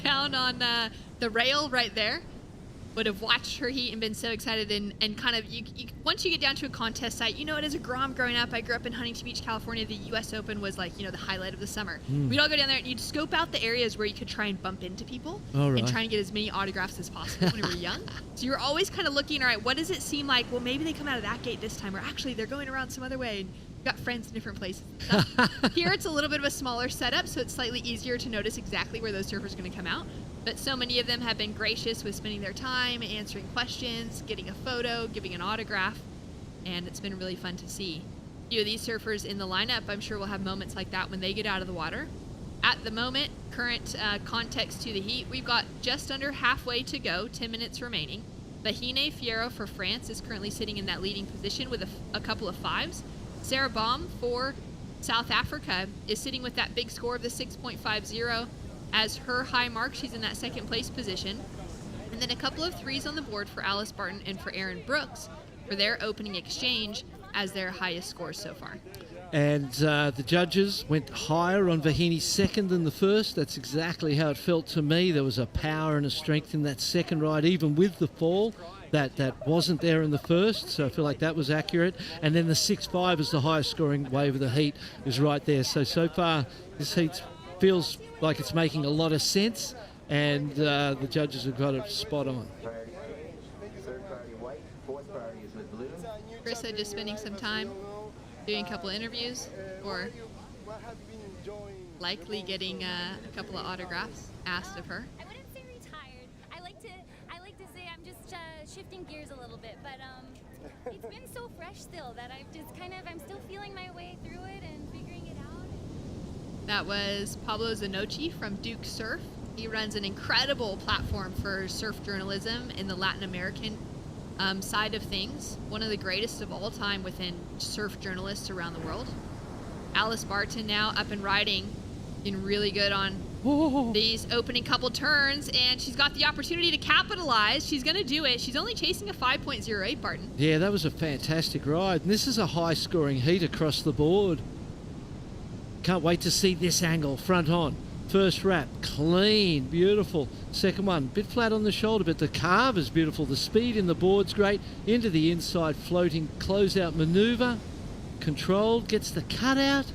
down on the rail right there would have watched her heat and been so excited and kind of, once you get down to a contest site, as a Grom growing up, I grew up in Huntington Beach, California. The U.S. Open was like, the highlight of the summer. We'd all go down there and you'd scope out the areas where you could try and bump into people and try and get as many autographs as possible when we were young. So you're always kind of looking, all right, what does it seem like? Well, maybe they come out of that gate this time, or actually they're going around some other way. And you've got friends in different places. Here it's a little bit of a smaller setup, so it's slightly easier to notice exactly where those surfers are going to come out. But so many of them have been gracious with spending their time, answering questions, getting a photo, giving an autograph, and it's been really fun to see. A few of these surfers in the lineup, I'm sure will have moments like that when they get out of the water. At the moment, current context to the heat, we've got just under halfway to go, 10 minutes remaining. Bahine Fierro for France is currently sitting in that leading position with a couple of fives. Sarah Baum for South Africa is sitting with that big score of the 6.50 as her high mark. She's in that second place position. And then a couple of threes on the board for Alice Barton and for Erin Brooks for their opening exchange as their highest scores so far. And the judges went higher on Vahini's second than the first. That's exactly how it felt to me. There was a power and a strength in that second ride, even with the fall. That wasn't there in the first, so I feel like that was accurate. And then the 6.5 is the highest scoring wave of the heat is right there. So far, this heat feels like it's making a lot of sense, and the judges have got it spot on. Carissa just spending some time doing a couple of interviews, or likely getting a couple of autographs asked of her. I wouldn't say retired. I like to say I'm just shifting gears a little bit, but it's been so fresh still that I'm still feeling my way through it and figuring it out. That was Pablo Zanochi from Duke Surf. He runs an incredible platform for surf journalism in the Latin American side of things. One of the greatest of all time within surf journalists around the world. Alice Barton now up and riding, being really good on these opening couple turns, and she's got the opportunity to capitalize. She's going to do it. She's only chasing a 5.08, Barton. Yeah, that was a fantastic ride. And this is a high-scoring heat across the board. Can't wait to see this angle, front on. First wrap, clean, beautiful. Second one, bit flat on the shoulder, but the carve is beautiful. The speed in the board's great. Into the inside, floating closeout maneuver. Controlled, gets the cutout,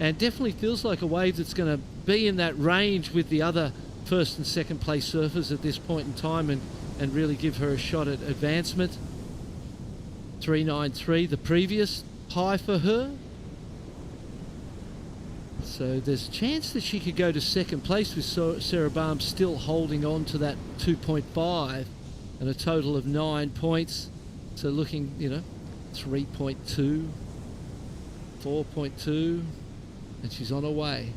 and definitely feels like a wave that's going to be in that range with the other first and second place surfers at this point in time and really give her a shot at advancement. 3.93, the previous high for her. So there's a chance that she could go to second place with Sarah Baum still holding on to that 2.5 and a total of 9 points. So looking, 3.2, 4.2, and she's on her way.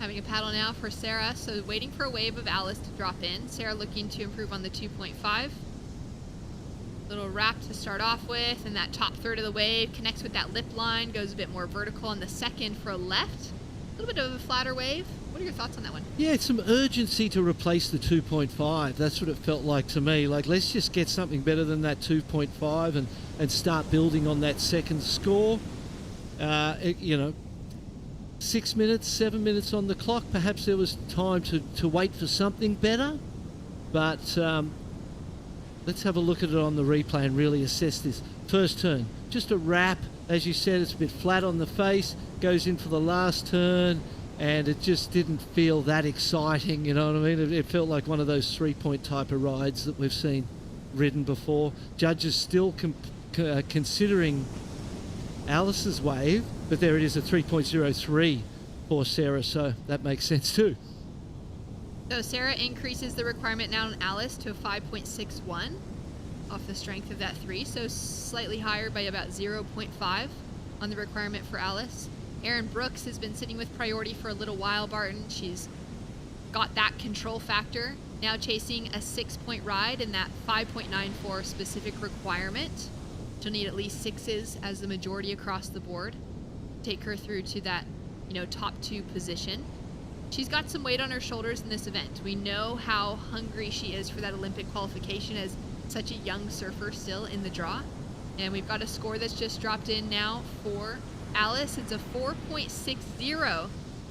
Having a paddle now for Sarah, so waiting for a wave of Alice to drop in. Sarah looking to improve on the 2.5. Little wrap to start off with, and that top third of the wave connects with that lip line, goes a bit more vertical on the second for a left. A little bit of a flatter wave. What are your thoughts on that one? Yeah, it's some urgency to replace the 2.5. That's what it felt like to me. Like, let's just get something better than that 2.5 and start building on that second score. 6 minutes, 7 minutes on the clock. Perhaps there was time to wait for something better. But let's have a look at it on the replay and really assess this. First turn, just a wrap. As you said, it's a bit flat on the face. Goes in for the last turn, and it just didn't feel that exciting, you know what I mean? It felt like one of those 3-point type of rides that we've seen. ridden before. Judges still considering Alice's wave, but there it is, a 3.03 for Sarah, so that makes sense too. So Sarah increases the requirement now on Alice to a 5.61 off the strength of that 3, so slightly higher by about 0.5 on the requirement for Alice. Erin Brooks has been sitting with priority for a little while, Barton. She's got that control factor, now chasing a 6-point ride in that 5.94 specific requirement. She'll need at least 6s as the majority across the board. Take her through to that, top 2 position. She's got some weight on her shoulders in this event. We know how hungry she is for that Olympic qualification as such a young surfer still in the draw. And we've got a score that's just dropped in now for Alice. It's a 4.60.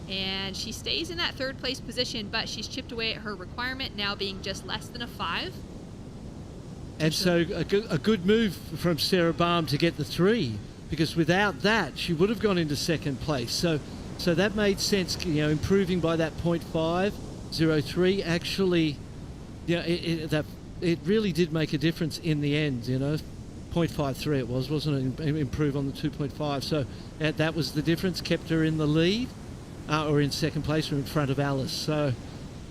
And she stays in that 3rd place position, but she's chipped away at her requirement, now being just less than a 5. And so a good move from Sarah Baum to get the 3, because without that, she would have gone into 2nd place. So that made sense, improving by that 0.503. Actually, it really did make a difference in the end, 0.53 it was, wasn't it? Improve on the 2.5. So that was the difference, kept her in the lead, or in 2nd place, or in front of Alice. So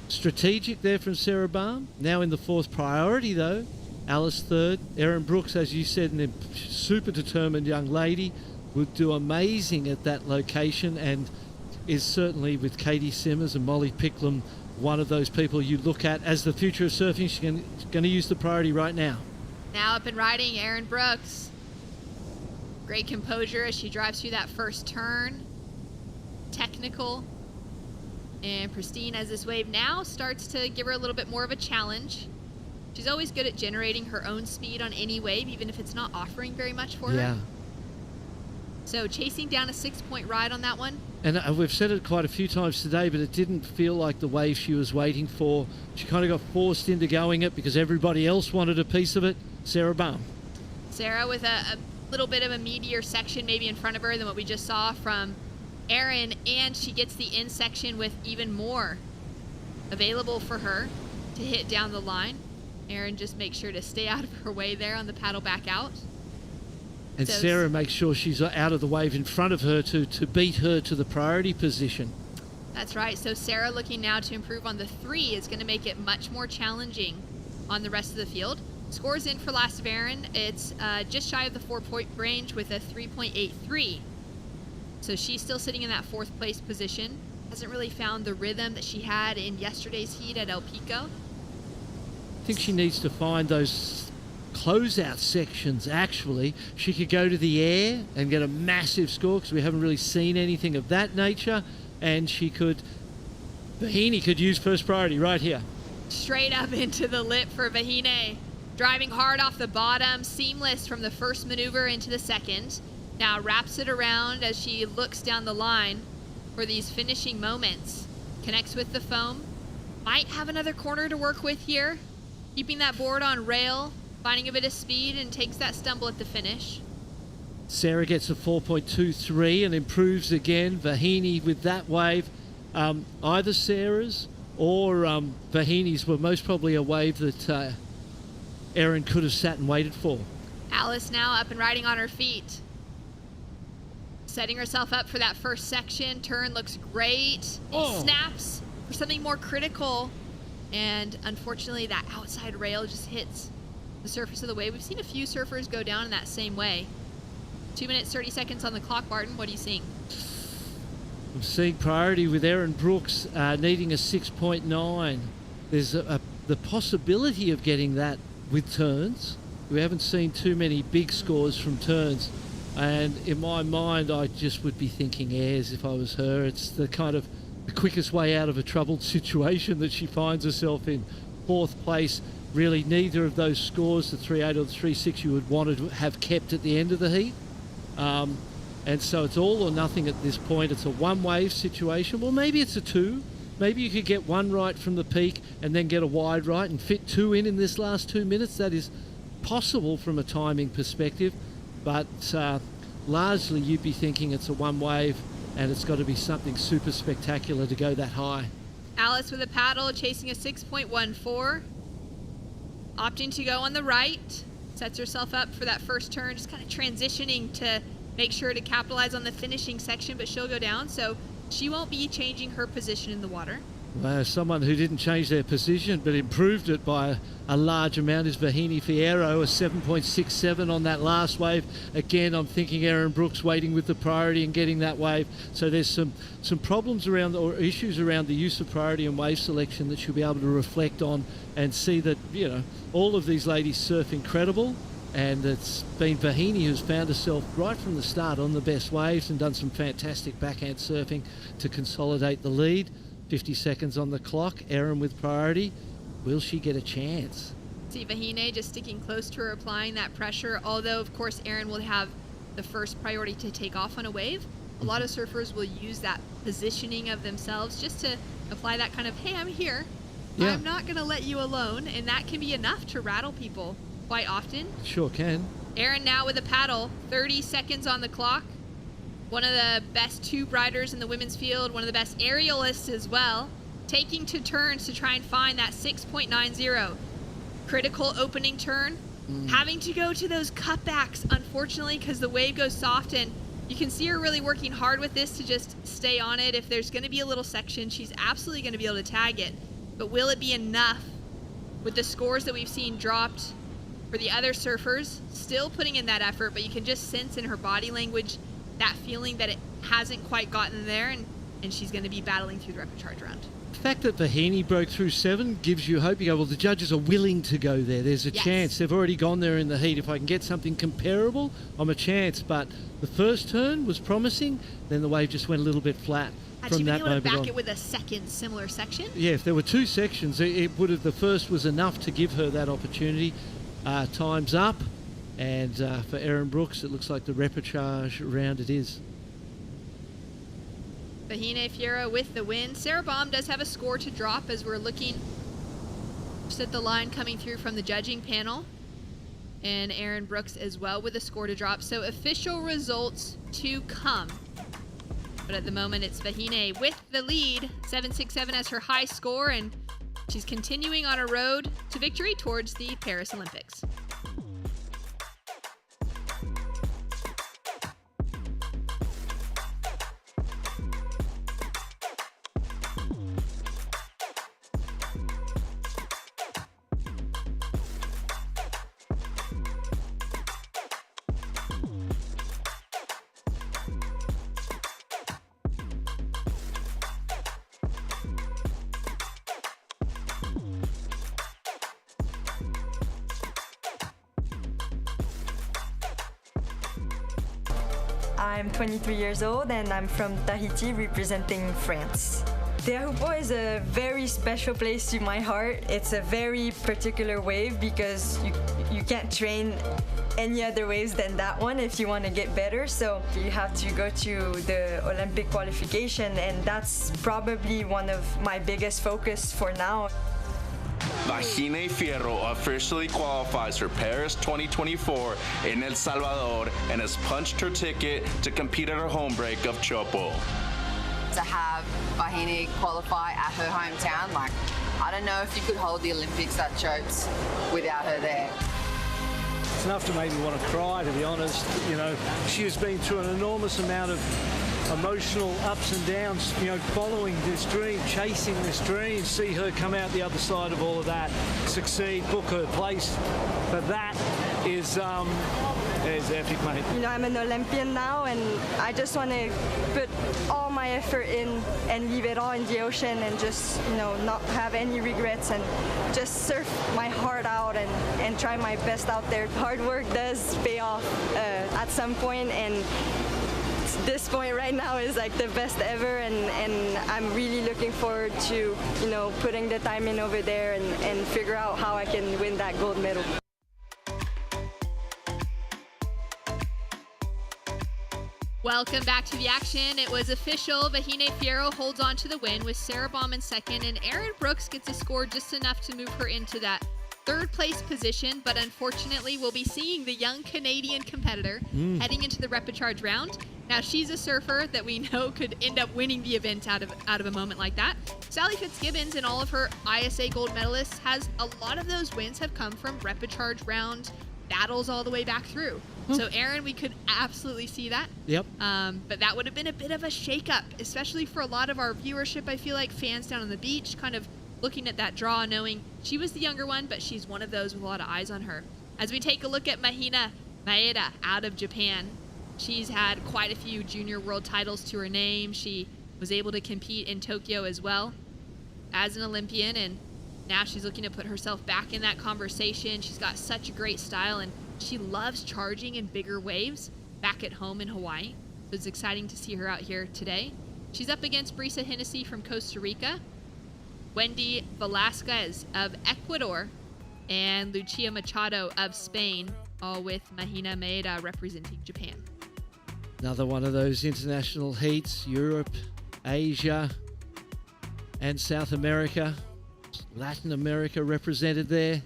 strategic there from Sarah Baum. Now in the 4th priority, though, Alice 3rd. Erin Brooks, as you said, a super determined young lady, would do amazing at that location, and is certainly, with Katie Simmers and Molly Picklum, one of those people you look at as the future of surfing. She's going to use the priority right now. Now up and riding, Erin Brooks. Great composure as she drives through that first turn. Technical and pristine as this wave now starts to give her a little bit more of a challenge. She's always good at generating her own speed on any wave, even if it's not offering very much for her. So chasing down a 6-point ride on that one. And we've said it quite a few times today, but it didn't feel like the wave she was waiting for. She kind of got forced into going it because everybody else wanted a piece of it. Sarah Baum. Sarah with a little bit of a meatier section maybe in front of her than what we just saw from Erin, and she gets the in section with even more available for her to hit down the line. Erin just makes sure to stay out of her way there on the paddle back out. And so Sarah makes sure she's out of the wave in front of her to beat her to the priority position. That's right. So Sarah, looking now to improve on the 3, is going to make it much more challenging on the rest of the field. Scores in for last of Erin. It's just shy of the 4-point range with a 3.83. So she's still sitting in that 4th place position. Hasn't really found the rhythm that she had in yesterday's heat at El Pico. I think she needs to find those closeout sections. Actually, she could go to the air and get a massive score, because we haven't really seen anything of that nature, and Vahini could use first priority right here. Straight up into the lip for Vahine. Driving hard off the bottom, seamless from the first maneuver into the 2nd. Now wraps it around as she looks down the line for these finishing moments. Connects with the foam. Might have another corner to work with here. Keeping that board on rail, finding a bit of speed, and takes that stumble at the finish. Sarah gets a 4.23 and improves again. Vahini with that wave. Either Sarah's or Vahini's were most probably a wave that Erin could have sat and waited for. Alice now up and riding on her feet. Setting herself up for that first section. Turn looks great. Snaps for something more critical. And unfortunately, that outside rail just hits the surface of the wave. We've seen a few surfers go down in that same way. 2 minutes, 30 seconds on the clock, Barton. What are you seeing? I'm seeing priority with Erin Brooks needing a 6.9. There's the possibility of getting that with turns. We haven't seen too many big scores from turns. And in my mind, I just would be thinking airs if I was her. It's the kind of the quickest way out of a troubled situation that she finds herself in. 4th place, really neither of those scores, the 3.8 or the 3.6, you would want to have kept at the end of the heat. And so it's all or nothing at this point. It's a one-wave situation. Well, maybe it's a 2. Maybe you could get 1 right from the peak and then get a wide right and fit 2 in this last 2 minutes. That is possible from a timing perspective. But largely you'd be thinking it's a one-wave, and it's got to be something super spectacular to go that high. Alice with a paddle chasing a 6.14. opting to go on the right, sets herself up for that first turn, just kind of transitioning to make sure to capitalize on the finishing section, but she'll go down, so she won't be changing her position in the water. Well, someone who didn't change their position but improved it by a large amount is Vahini Fierro, a 7.67 on that last wave. Again, I'm thinking Erin Brooks waiting with the priority and getting that wave. So there's some problems around or issues around the use of priority and wave selection that she'll be able to reflect on and see that, you know, all of these ladies surf incredible. And it's been Vahini who's found herself right from the start on the best waves and done some fantastic backhand surfing to consolidate the lead. 50 seconds on the clock. Erin with priority. Will she get a chance? See Vahine just sticking close to her, applying that pressure, although of course Erin will have the first priority to take off on a wave. A lot of surfers will use that positioning of themselves just to apply that kind of, hey, I'm here. Yeah. I'm not going to let you alone, and that can be enough to rattle people quite often. Sure can. Erin now with a paddle, 30 seconds on the clock. One of the best tube riders in the women's field, one of the best aerialists as well, taking to turns to try and find that 6.90. Critical opening turn, having to go to those cutbacks, unfortunately, because the wave goes soft, and you can see her really working hard with this to just stay on it. If there's going to be a little section, she's absolutely going to be able to tag it. But will it be enough with the scores that we've seen dropped for the other surfers? Still putting in that effort, but you can just sense in her body language that feeling that it hasn't quite gotten there, and she's going to be battling through the rapid charge round. The fact that Vahini broke through 7 gives you hope. You go, well, the judges are willing to go there. There's a chance. They've already gone there in the heat. If I can get something comparable, I'm a chance. But the first turn was promising. Then the wave just went a little bit flat. Had she been able to back it with a second similar section? Yeah, if there were 2 sections, it would have. The first was enough to give her that opportunity. Time's up. And for Erin Brooks, it looks like the repechage round it is. Vahine Fierro with the win. Sarah Baum does have a score to drop as we're looking just at the line coming through from the judging panel. And Erin Brooks as well with a score to drop. So official results to come. But at the moment, it's Vahine with the lead. 7.67 as her high score, and she's continuing on her road to victory towards the Paris Olympics. I'm 23 years old and I'm from Tahiti representing France. Teahupo'o is a very special place to my heart. It's a very particular wave because you can't train any other waves than that one if you want to get better. So you have to go to the Olympic qualification, and that's probably one of my biggest focus for now. Vahine Fierro officially qualifies for Paris 2024 in El Salvador and has punched her ticket to compete at her home break of Chopo. To have Vahine qualify at her hometown, like, I don't know if you could hold the Olympics at Chopes without her there. It's enough to make me want to cry, to be honest. You know, she has been through an enormous amount of emotional ups and downs, you know, following this dream, chasing this dream, see her come out the other side of all of that, succeed, book her place. But that is epic, mate. You know, I'm an Olympian now, and I just want to put all my effort in and leave it all in the ocean and just, you know, not have any regrets and just surf my heart out and try my best out there. Hard work does pay off at some point, and this point right now is like the best ever, and I'm really looking forward to, you know, putting the time in over there and figure out how I can win that gold medal. Welcome back to the action. It was official. Vahine Fierro holds on to the win with Sarah Baum in second, and Erin Brooks gets a score just enough to move her into that third place position, but unfortunately we'll be seeing the young Canadian competitor heading into the repechage round. Now she's a surfer that we know could end up winning the event out of a moment like that. Sally Fitzgibbons and all of her ISA gold medalists has a lot of those wins have come from repecharge round battles all the way back through. So Aaron, we could absolutely see that. Yep. But that would have been a bit of a shakeup, especially for a lot of our viewership. I feel like fans down on the beach kind of looking at that draw, knowing she was the younger one, but she's one of those with a lot of eyes on her. As we take a look at Mahina Maeda out of Japan, she's had quite a few junior world titles to her name. She was able to compete in Tokyo as well as an Olympian, and now she's looking to put herself back in that conversation. She's got such a great style, and she loves charging in bigger waves back at home in Hawaii. So it's exciting to see her out here today. She's up against Brisa Hennessy from Costa Rica, Wendy Velasquez of Ecuador, and Lucia Machado of Spain, all with Mahina Maeda representing Japan. Another one of those international heats, Europe, Asia, and South America. Latin America represented there.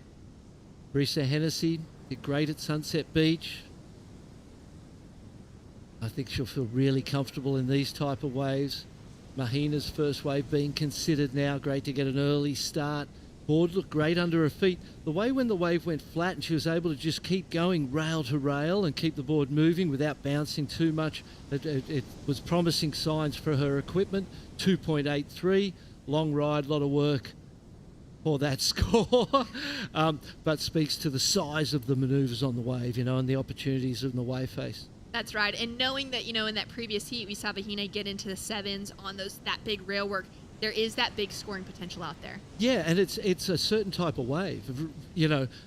Brisa Hennessy did great at Sunset Beach. I think she'll feel really comfortable in these type of waves. Mahina's first wave being considered now. Great to get an early start. Board looked great under her feet. The way when the wave went flat and she was able to just keep going rail to rail and keep the board moving without bouncing too much, it was promising signs for her equipment. 2.83, long ride, lot of work for that score, but speaks to the size of the maneuvers on the wave, and the opportunities in the wave face. That's right, and knowing that, in that previous heat, we saw Mahina get into the sevens on that big rail work. There is that big scoring potential out there. Yeah, and it's a certain type of wave.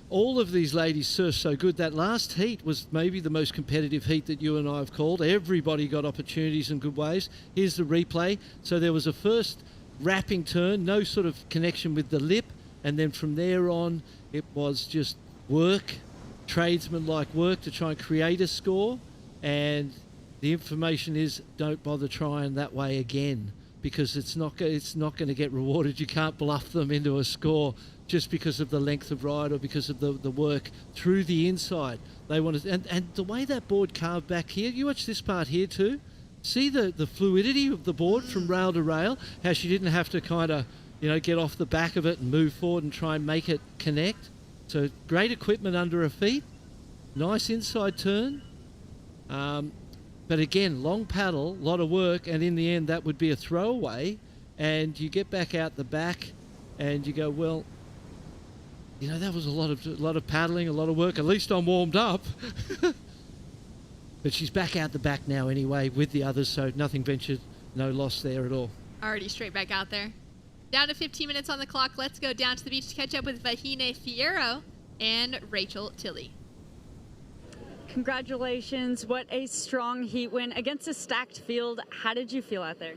All of these ladies surf so good. That last heat was maybe the most competitive heat that you and I have called. Everybody got opportunities and good waves. Here's the replay. So there was a first wrapping turn, no sort of connection with the lip, and then from there on, it was just work, tradesman-like work to try and create a score. And the information is, don't bother trying that way again, because it's not going to get rewarded. You can't bluff them into a score just because of the length of ride or because of the work through the inside. They wanted, and the way that board carved back here, you watch this part here too. See the fluidity of the board from rail to rail, how she didn't have to kind of, get off the back of it and move forward and try and make it connect. So great equipment under her feet, nice inside turn. But again, long paddle, a lot of work, and in the end that would be a throwaway, and you get back out the back and you go, well, that was a lot of paddling, a lot of work. At least I'm warmed up. But she's back out the back now anyway with the others, so nothing ventured, no loss there at all. Already straight back out there. Down to 15 minutes on the clock. Let's go down to the beach to catch up with Vahine Fierro and Rachel Tilley. Congratulations. What a strong heat win against a stacked field. How did you feel out there?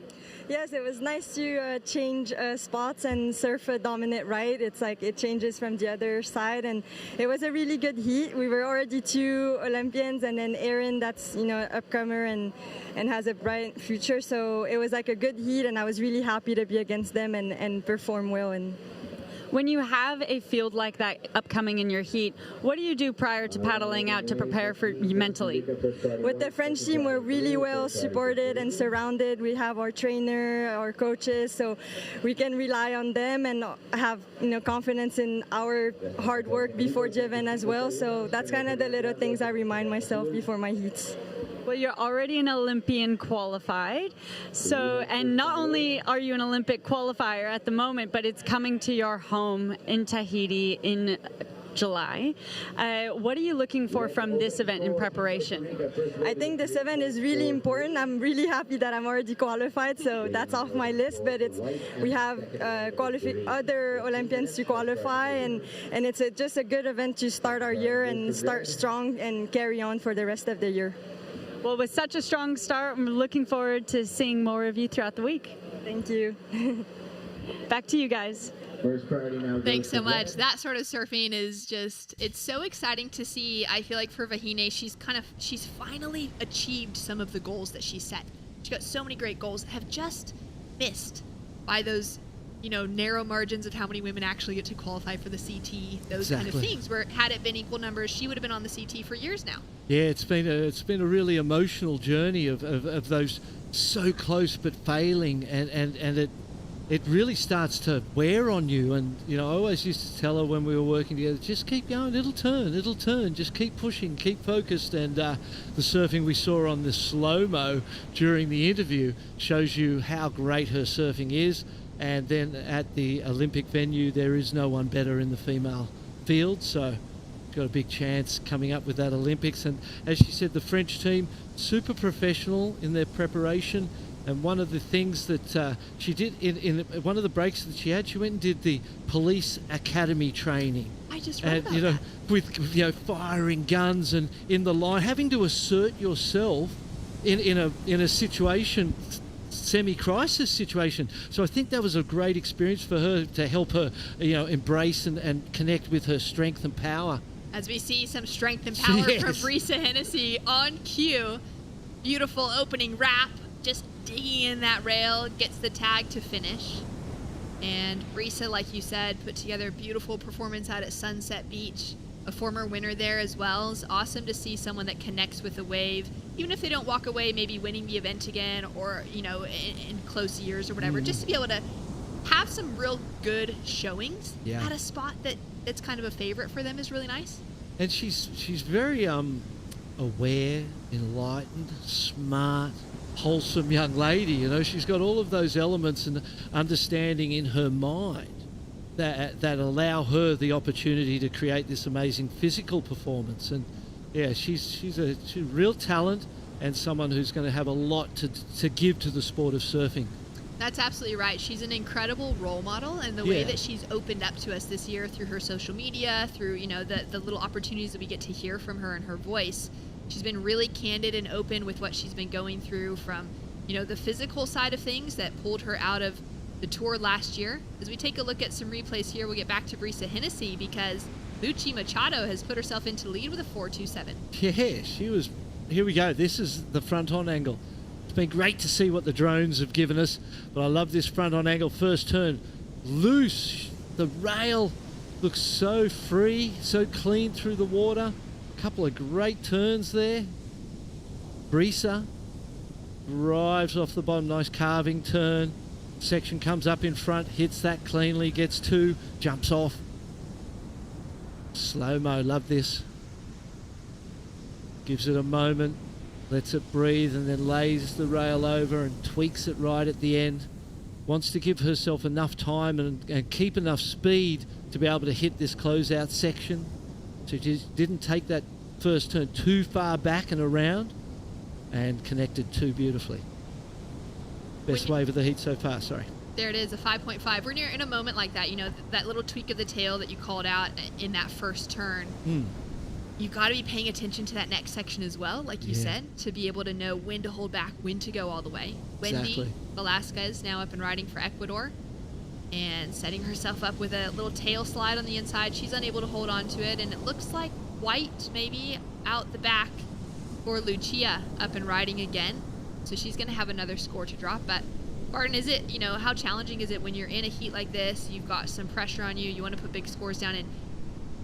Yes, it was nice to change spots and surf a dominant right. It's like it changes from the other side, and it was a really good heat. We were already 2 Olympians, and then Erin, that's an upcomer and has a bright future. So it was like a good heat, and I was really happy to be against them and perform well. And when you have a field like that upcoming in your heat, what do you do prior to paddling out to prepare for mentally? With the French team, we're really well supported and surrounded. We have our trainer, our coaches, so we can rely on them and have confidence in our hard work before the event as well. So that's kind of the little things I remind myself before my heats. Well, you're already an Olympian qualified. So, and not only are you an Olympic qualifier at the moment, but it's coming to your home in Tahiti in July. What are you looking for from this event in preparation? I think this event is really important. I'm really happy that I'm already qualified, so that's off my list. But we have other Olympians to qualify, and it's just a good event to start our year and start strong and carry on for the rest of the year. Well, with such a strong start, I'm looking forward to seeing more of you throughout the week. Thank you. Back to you guys. Thanks so much. That sort of surfing is just, it's so exciting to see. I feel like for Vahine, she's finally achieved some of the goals that she set. She got so many great goals, have just missed by those, narrow margins of how many women actually get to qualify for the CT, those kind of things, where had it been equal numbers, she would have been on the CT for years now. Yeah, it's been a really emotional journey of those so close but failing, and it really starts to wear on you. And, you know, I always used to tell her when we were working together, just keep going, it'll turn, just keep pushing, keep focused. And the surfing we saw on the slow-mo during the interview shows you how great her surfing is. And then at the Olympic venue, there is no one better in the female field. So got a big chance coming up with that Olympics. And as she said, the French team, super professional in their preparation. And one of the things that she did in one of the breaks that she had, she went and did the police academy training. I just read about that. With firing guns and in the line, having to assert yourself in a situation, semi-crisis situation. So I think that was a great experience for her to help her, embrace and connect with her strength and power. As we see some strength and power from Brisa Hennessy on cue. Beautiful opening wrap. Just digging in that rail, gets the tag to finish. And Brisa, like you said, put together a beautiful performance out at Sunset Beach. A former winner there as well. It's awesome to see someone that connects with the wave, even if they don't walk away maybe winning the event again or, in close years or whatever, just to be able to have some real good showings at a spot that's kind of a favorite for them is really nice. And she's very aware, enlightened, smart, wholesome young lady. She's got all of those elements and understanding in her mind that allow her the opportunity to create this amazing physical performance. And she's a real talent and someone who's going to have a lot to give to the sport of surfing. That's absolutely right. She's an incredible role model, and the way that she's opened up to us this year through her social media, through the little opportunities that we get to hear from her and her voice. She's been really candid and open with what she's been going through from, the physical side of things that pulled her out of the tour last year. As we take a look at some replays here, we'll get back to Brisa Hennessy because Leilani Mccal has put herself into lead with a 4.27. Yeah, she was. Here we go. This is the front-on angle. It's been great to see what the drones have given us, but I love this front-on angle. First turn, loose. The rail looks so free, so clean through the water. Couple of great turns there. Brisa drives off the bottom, nice carving turn. Section comes up in front, hits that cleanly, gets two, jumps off. Slow-mo, love this. Gives it a moment, lets it breathe, and then lays the rail over and tweaks it right at the end. Wants to give herself enough time and keep enough speed to be able to hit this closeout section. So she didn't take that first turn too far back and around and connected too beautifully. Best wave of the heat so far, sorry. There it is, a 5.5. When you're in a moment like that, that little tweak of the tail that you called out in that first turn, you've got to be paying attention to that next section as well, like you said, to be able to know when to hold back, when to go all the way. Wendy Velasquez now up and riding for Ecuador and setting herself up with a little tail slide on the inside. She's unable to hold on to it, and it looks like White maybe out the back for Lucia up and riding again. So she's going to have another score to drop. But Barton, is it, how challenging is it when you're in a heat like this? You've got some pressure on you. You want to put big scores down, and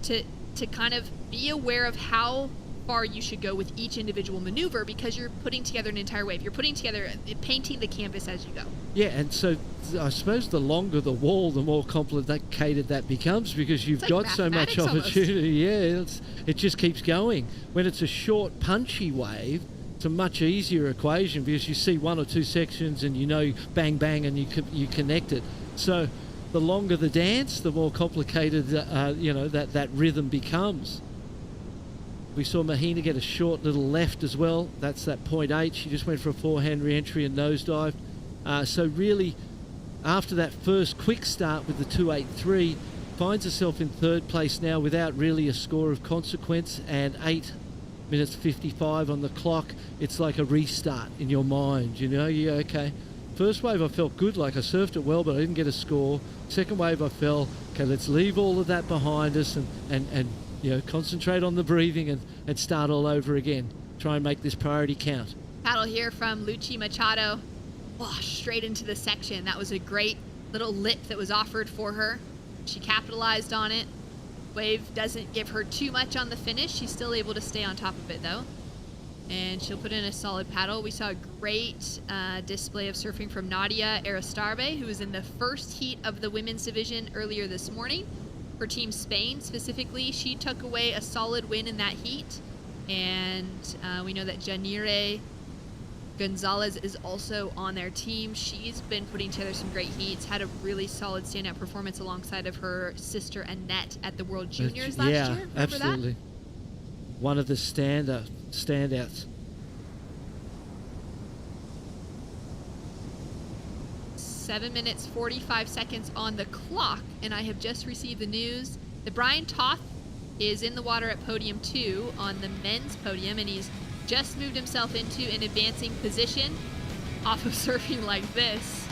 to kind of be aware of how far you should go with each individual maneuver because you're putting together an entire wave. You're putting together, painting the canvas as you go. Yeah, and so I suppose the longer the wall, the more complicated that becomes because you've got so much opportunity. Almost. Yeah, it just keeps going. When it's a short, punchy wave, it's a much easier equation because you see one or two sections and bang, bang, and you connect it. So the longer the dance, the more complicated, that rhythm becomes. We saw Mahina get a short little left as well. That's that 0.8. She just went for a forehand re-entry and nosedive. So really, after that first quick start with the 2.83, finds herself in third place now without really a score of consequence, and 8 minutes 55 on the clock. It's like a restart in your mind, okay. First wave I felt good, like I surfed it well, but I didn't get a score. Second wave I felt, okay, let's leave all of that behind us and concentrate on the breathing and start all over again. Try and make this priority count. Paddle here from Leilani Mccal. Straight into the section. That was a great little lip that was offered for her. She capitalized on it. Wave doesn't give her too much on the finish. She's still able to stay on top of it, though. and she'll put in a solid paddle. We saw a great display of surfing from Nadia Aristarbe, who was in the first heat of the women's division earlier this morning. For Team Spain specifically, she took away a solid win in that heat. And we know that Janire Gonzalez is also on their team. She's been putting together some great heats, had a really solid standout performance alongside of her sister Annette at the World Juniors last year. Remember absolutely. that? One of the standouts. 7 minutes 45 seconds on the clock, and I have just received the news that Brian Toth is in the water at podium 2 on the men's podium, and he's just moved himself into an advancing position off of surfing like this.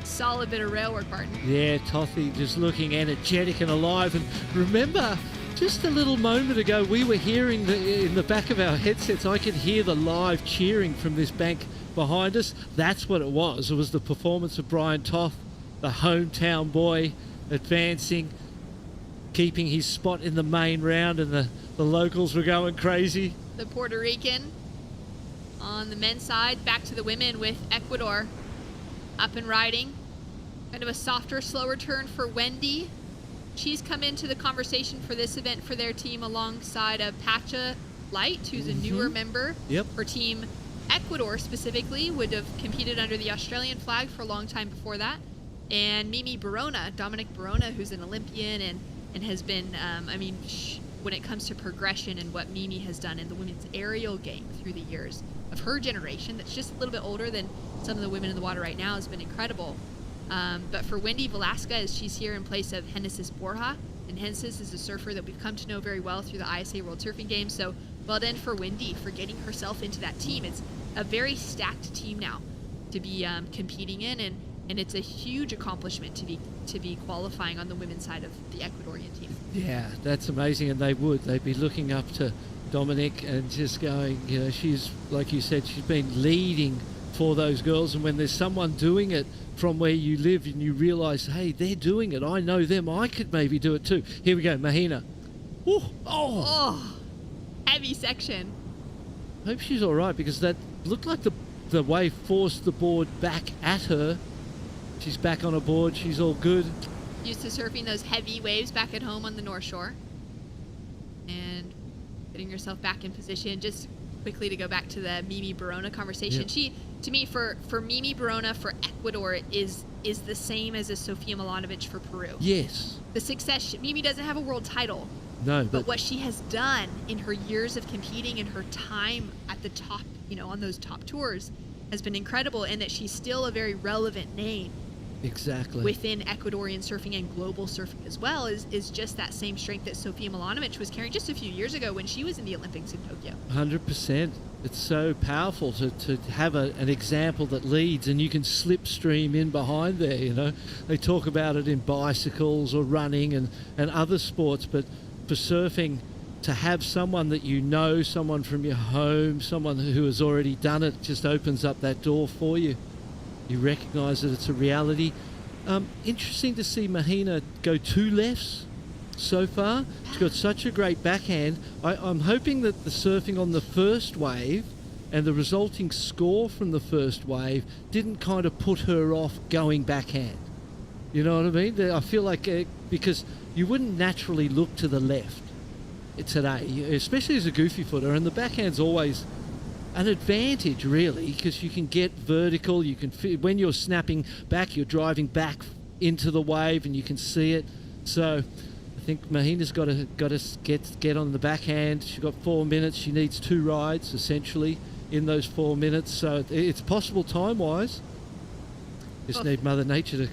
Solid bit of rail work, Barton. Yeah, Tothy just looking energetic and alive. And remember, just a little moment ago, we were hearing in the back of our headsets, I could hear the live cheering from this bank behind us. That's what it was. It was the performance of Brian Toth, the hometown boy, advancing, keeping his spot in the main round, and the locals were going crazy. The Puerto Rican on the men's side, back to the women with Ecuador up and riding. Kind of a softer, slower turn for Wendy. She's come into the conversation for this event for their team alongside of Pacha Light, who's a newer member. Yep. Her team, Ecuador specifically, would have competed under the Australian flag for a long time before that. And Mimi Barona, Dominic Barona, who's an Olympian and has been, when it comes to progression and what Mimi has done in the women's aerial game through the years of her generation, that's just a little bit older than some of the women in the water right now, has been incredible. But for Wendy Velasquez, she's here in place of Genesis Borja, and Genesis is a surfer that we've come to know very well through the ISA World Surfing Games. So well done for Wendy for getting herself into that team. It's a very stacked team now to be competing in, and it's a huge accomplishment to be qualifying on the women's side of the Ecuadorian team. Yeah, that's amazing, and they'd be looking up to Dominic and just going, she's, like you said, she's been leading for those girls, and when there's someone doing it from where you live and you realise, hey, they're doing it, I know them, I could maybe do it too. Here we go, Mahina. Oh, heavy section. Hope she's all right, because that looked like the wave forced the board back at her. She's back on a board, she's all good. Used to surfing those heavy waves back at home on the North Shore. And getting yourself back in position. Just quickly to go back to the Mimi Barona conversation. Yep. She, to me, for Mimi Barona for Ecuador is the same as a Sofia Milanovic for Peru. Yes. The success, Mimi doesn't have a world title. No, but what she has done in her years of competing and her time at the top, on those top tours, has been incredible, and that she's still a very relevant name. Exactly. Within Ecuadorian surfing and global surfing as well is just that same strength that Sofia Milanovic was carrying just a few years ago when she was in the Olympics in Tokyo. 100%. It's so powerful to have an example that leads, and you can slipstream in behind there, They talk about it in bicycles or running and other sports, but for surfing, to have someone that someone from your home, someone who has already done it, just opens up that door for you. You recognise that it's a reality. Interesting to see Mahina go 2 lefts so far. She's got such a great backhand. I'm hoping that the surfing on the first wave and the resulting score from the first wave didn't kind of put her off going backhand. You know what I mean? I feel like because you wouldn't naturally look to the left today, especially as a goofy footer, and the backhand's always an advantage, really, because you can get vertical. You can when you're snapping back, you're driving back into the wave, and you can see it. So I think Mahina's got to get on the backhand. She's got 4 minutes. She needs 2 rides essentially in those 4 minutes. So it's possible time-wise. Just need Mother Nature to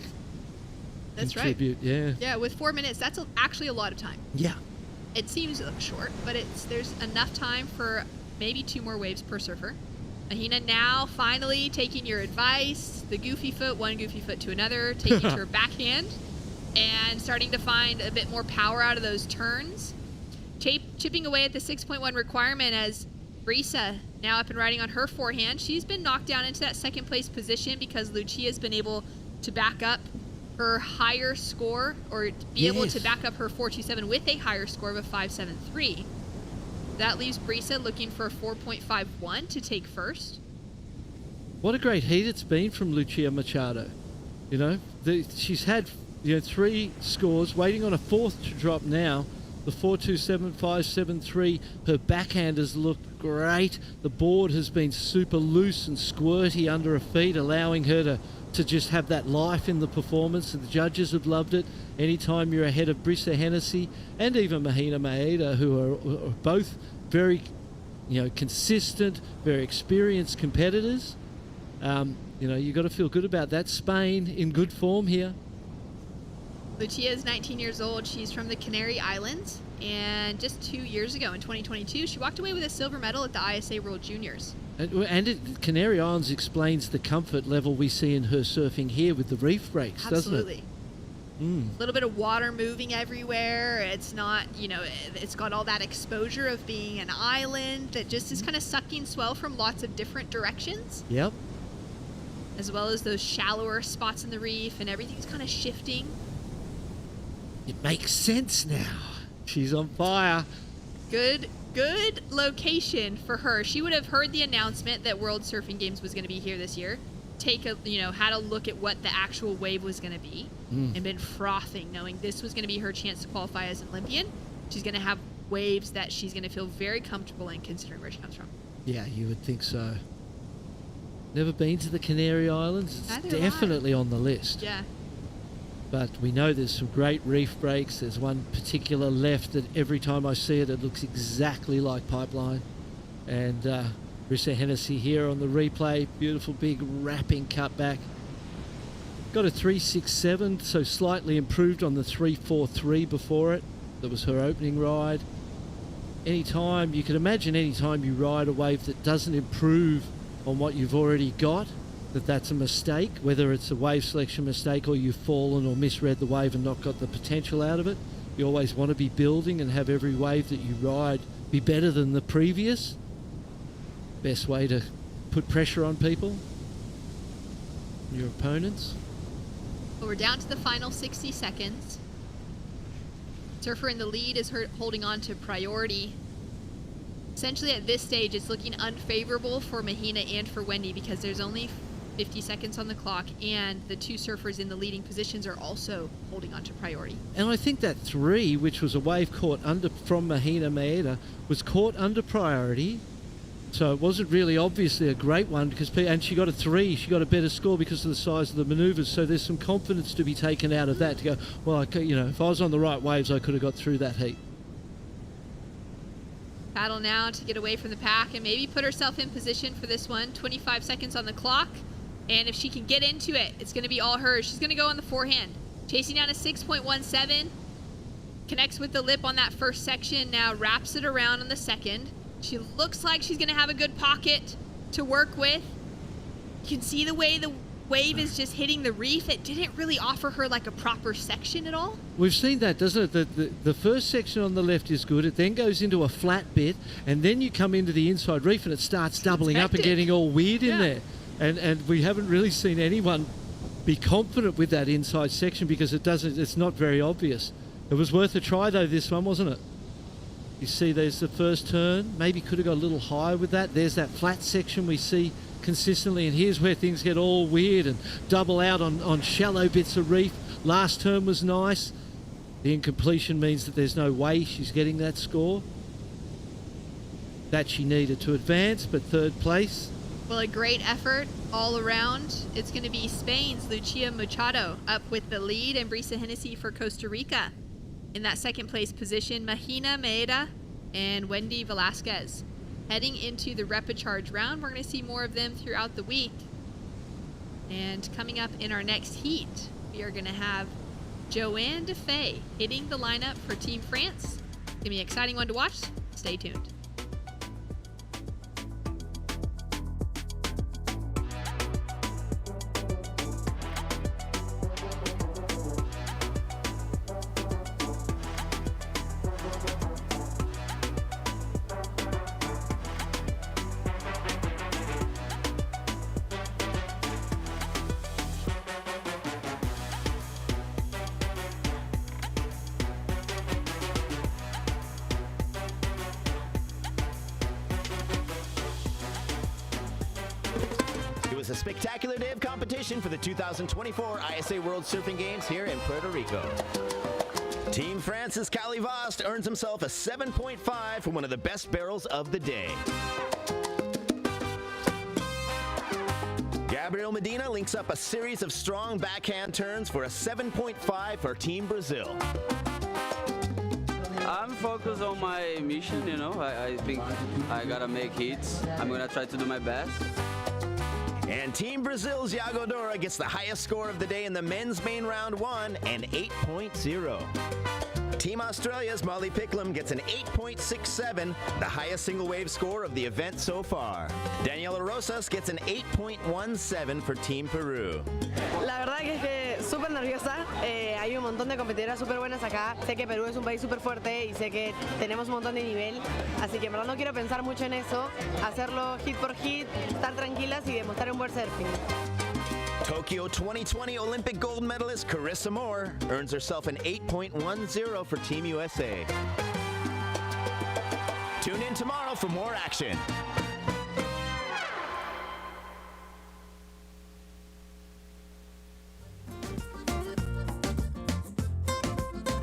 contribute. Right. Yeah, with 4 minutes, that's actually a lot of time. Yeah. It seems short, but there's enough time for maybe 2 more waves per surfer. Mahina now finally taking your advice, the goofy foot, one goofy foot to another, taking to her backhand, and starting to find a bit more power out of those turns. Chipping away at the 6.1 requirement as Carissa now up and riding on her forehand. She's been knocked down into that second place position because Lucia's been able to back up her higher score, or be able to back up her 4.27 with a higher score of a 5.73. That leaves Brisa looking for a 4.51 to take first. What a great heat it's been from Lucia Machado. You know, she's had 3 scores, waiting on a 4th to drop now. The 4.27, 5.73. Her backhanders look great. The board has been super loose and squirty under her feet, allowing her to just have that life in the performance. And the judges have loved it. Anytime you're ahead of Brisa Hennessy and even Mahina Maeda, who are both very, consistent, very experienced competitors. You've got to feel good about that. Spain in good form here. Lucia is 19 years old. She's from the Canary Islands. And just 2 years ago, in 2022, she walked away with a silver medal at the ISA World Juniors. Canary Islands explains the comfort level we see in her surfing here with the reef breaks, doesn't it? Absolutely. A little bit of water moving everywhere. It's not, it's got all that exposure of being an island that just is kind of sucking swell from lots of different directions. Yep. As well as those shallower spots in the reef, and everything's kind of shifting. It makes sense now. She's on fire. Good location for her. She would have heard the announcement that World Surfing Games was going to be here this year. Had a look at what the actual wave was going to be, and been frothing, knowing this was going to be her chance to qualify as an Olympian. She's going to have waves that she's going to feel very comfortable in, considering where she comes from. Yeah, you would think so. Never been to the Canary Islands. It's definitely on the list. Yeah. But we know there's some great reef breaks. There's one particular left that every time I see it, it looks exactly like Pipeline. And Brisa Hennessy here on the replay. Beautiful big wrapping cutback. Got a 3.67, so slightly improved on the 3.43 before it. That was her opening ride. You can imagine anytime you ride a wave that doesn't improve on what you've already got, that's a mistake, whether it's a wave selection mistake or you've fallen or misread the wave and not got the potential out of it. You always want to be building and have every wave that you ride be better than the previous. Best way to put pressure on people, your opponents. Well, we're down to the final 60 seconds. Surfer in the lead is holding on to priority. Essentially at this stage, it's looking unfavorable for Mahina and for Wendy because there's only 50 seconds on the clock, and the 2 surfers in the leading positions are also holding on to priority. And I think that 3, which was a wave caught from Mahina Maeda, was caught under priority. So it wasn't really obviously a great one and she got a 3. She got a better score because of the size of the manoeuvres. So there's some confidence to be taken out of that to go, well, if I was on the right waves, I could have got through that heat. Battle now to get away from the pack and maybe put herself in position for this one. 25 seconds on the clock. And if she can get into it, it's going to be all hers. She's going to go on the forehand. Chasing down a 6.17. Connects with the lip on that first section. Now wraps it around on the second. She looks like she's going to have a good pocket to work with. You can see the way the wave is just hitting the reef. It didn't really offer her like a proper section at all. We've seen that, doesn't it? The first section on the left is good. It then goes into a flat bit, and then you come into the inside reef and it starts doubling up and getting all weird in there. And we haven't really seen anyone be confident with that inside section because it's not very obvious. It was worth a try though, this one, wasn't it? You see there's the first turn. Maybe could have got a little higher with that. There's that flat section we see consistently, and here's where things get all weird and double out on shallow bits of reef. Last turn was nice. The incompletion means that there's no way she's getting that score that she needed to advance, but 3rd place. Well, a great effort all around. It's going to be Spain's Lucia Machado up with the lead, and Brisa Hennessy for Costa Rica. In that 2nd place position, Mahina Maeda and Wendy Velasquez. Heading into the repecharge round, we're going to see more of them throughout the week. And coming up in our next heat, we are going to have Joan Defay hitting the lineup for Team France. It's going to be an exciting one to watch. Stay tuned. was a spectacular day of competition for the 2024 ISA World Surfing Games here in Puerto Rico. Team France's Cali Vost earns himself a 7.5 for one of the best barrels of the day. Gabriel Medina links up a series of strong backhand turns for a 7.5 for Team Brazil. I'm focused on my mission, I think I gotta make hits. I'm gonna try to do my best. And Team Brazil's Iago Dora gets the highest score of the day in the men's main round 1, an 8.0. Team Australia's Molly Picklum gets an 8.67, the highest single wave score of the event so far. Daniela Rosas gets an 8.17 for Team Peru. La verdad que es que súper nerviosa. Hay un montón de competidoras súper buenas acá. Sé que Perú es un país súper fuerte y sé que tenemos un montón de nivel. Así que en verdad no quiero pensar mucho en eso. Hacerlo hit por hit, estar tranquilas y demostrar un buen surfing. Tokyo 2020 Olympic gold medalist Carissa Moore earns herself an 8.10 for Team USA. Tune in tomorrow for more action.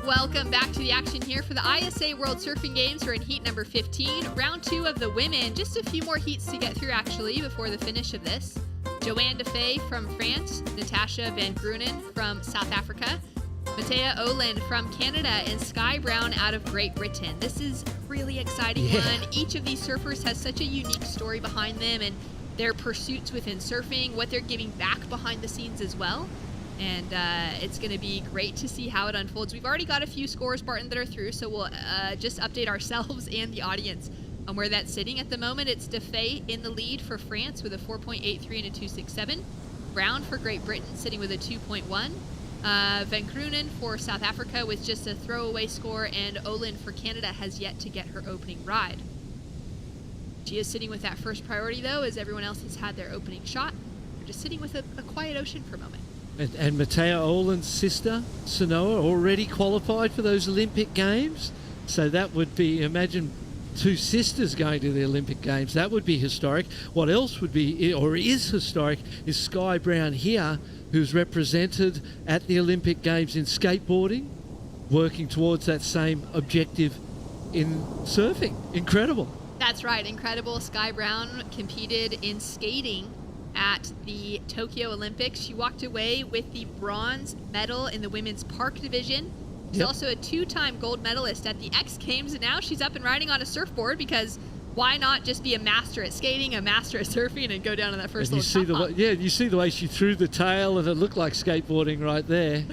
Welcome back to the action here for the ISA World Surfing Games. We're in heat number 15, round 2 of the women. Just a few more heats to get through actually before the finish of this. Joan Defay from France, Natasha Van Grunen from South Africa, Matea Olin from Canada, and Sky Brown out of Great Britain. This is a really exciting one. Each of these surfers has such a unique story behind them and their pursuits within surfing, what they're giving back behind the scenes as well. And it's going to be great to see how it unfolds. We've already got a few scores, Barton, that are through, so we'll just update ourselves and the audience on where that's sitting. At the moment, it's Defay in the lead for France with a 4.83 and a 2.67. Brown for Great Britain sitting with a 2.1. Van Grunen for South Africa with just a throwaway score, and Olin for Canada has yet to get her opening ride. She is sitting with that first priority, though, as everyone else has had their opening shot. We're just sitting with a quiet ocean for a moment. And Matea Olin's sister, Sanoa, already qualified for those Olympic Games. So that would be, imagine 2 sisters going to the Olympic Games. That would be historic. What else would be, or is historic, is Sky Brown here, who's represented at the Olympic Games in skateboarding, working towards that same objective in surfing. Incredible. That's right, incredible. Sky Brown competed in skating at the Tokyo Olympics. She walked away with the bronze medal in the women's park division. She's also a 2-time gold medalist at the X Games, and now she's up and riding on a surfboard because why not just be a master at skating, a master at surfing, and go down to that first little chop hop? You see the way she threw the tail, and it looked like skateboarding right there.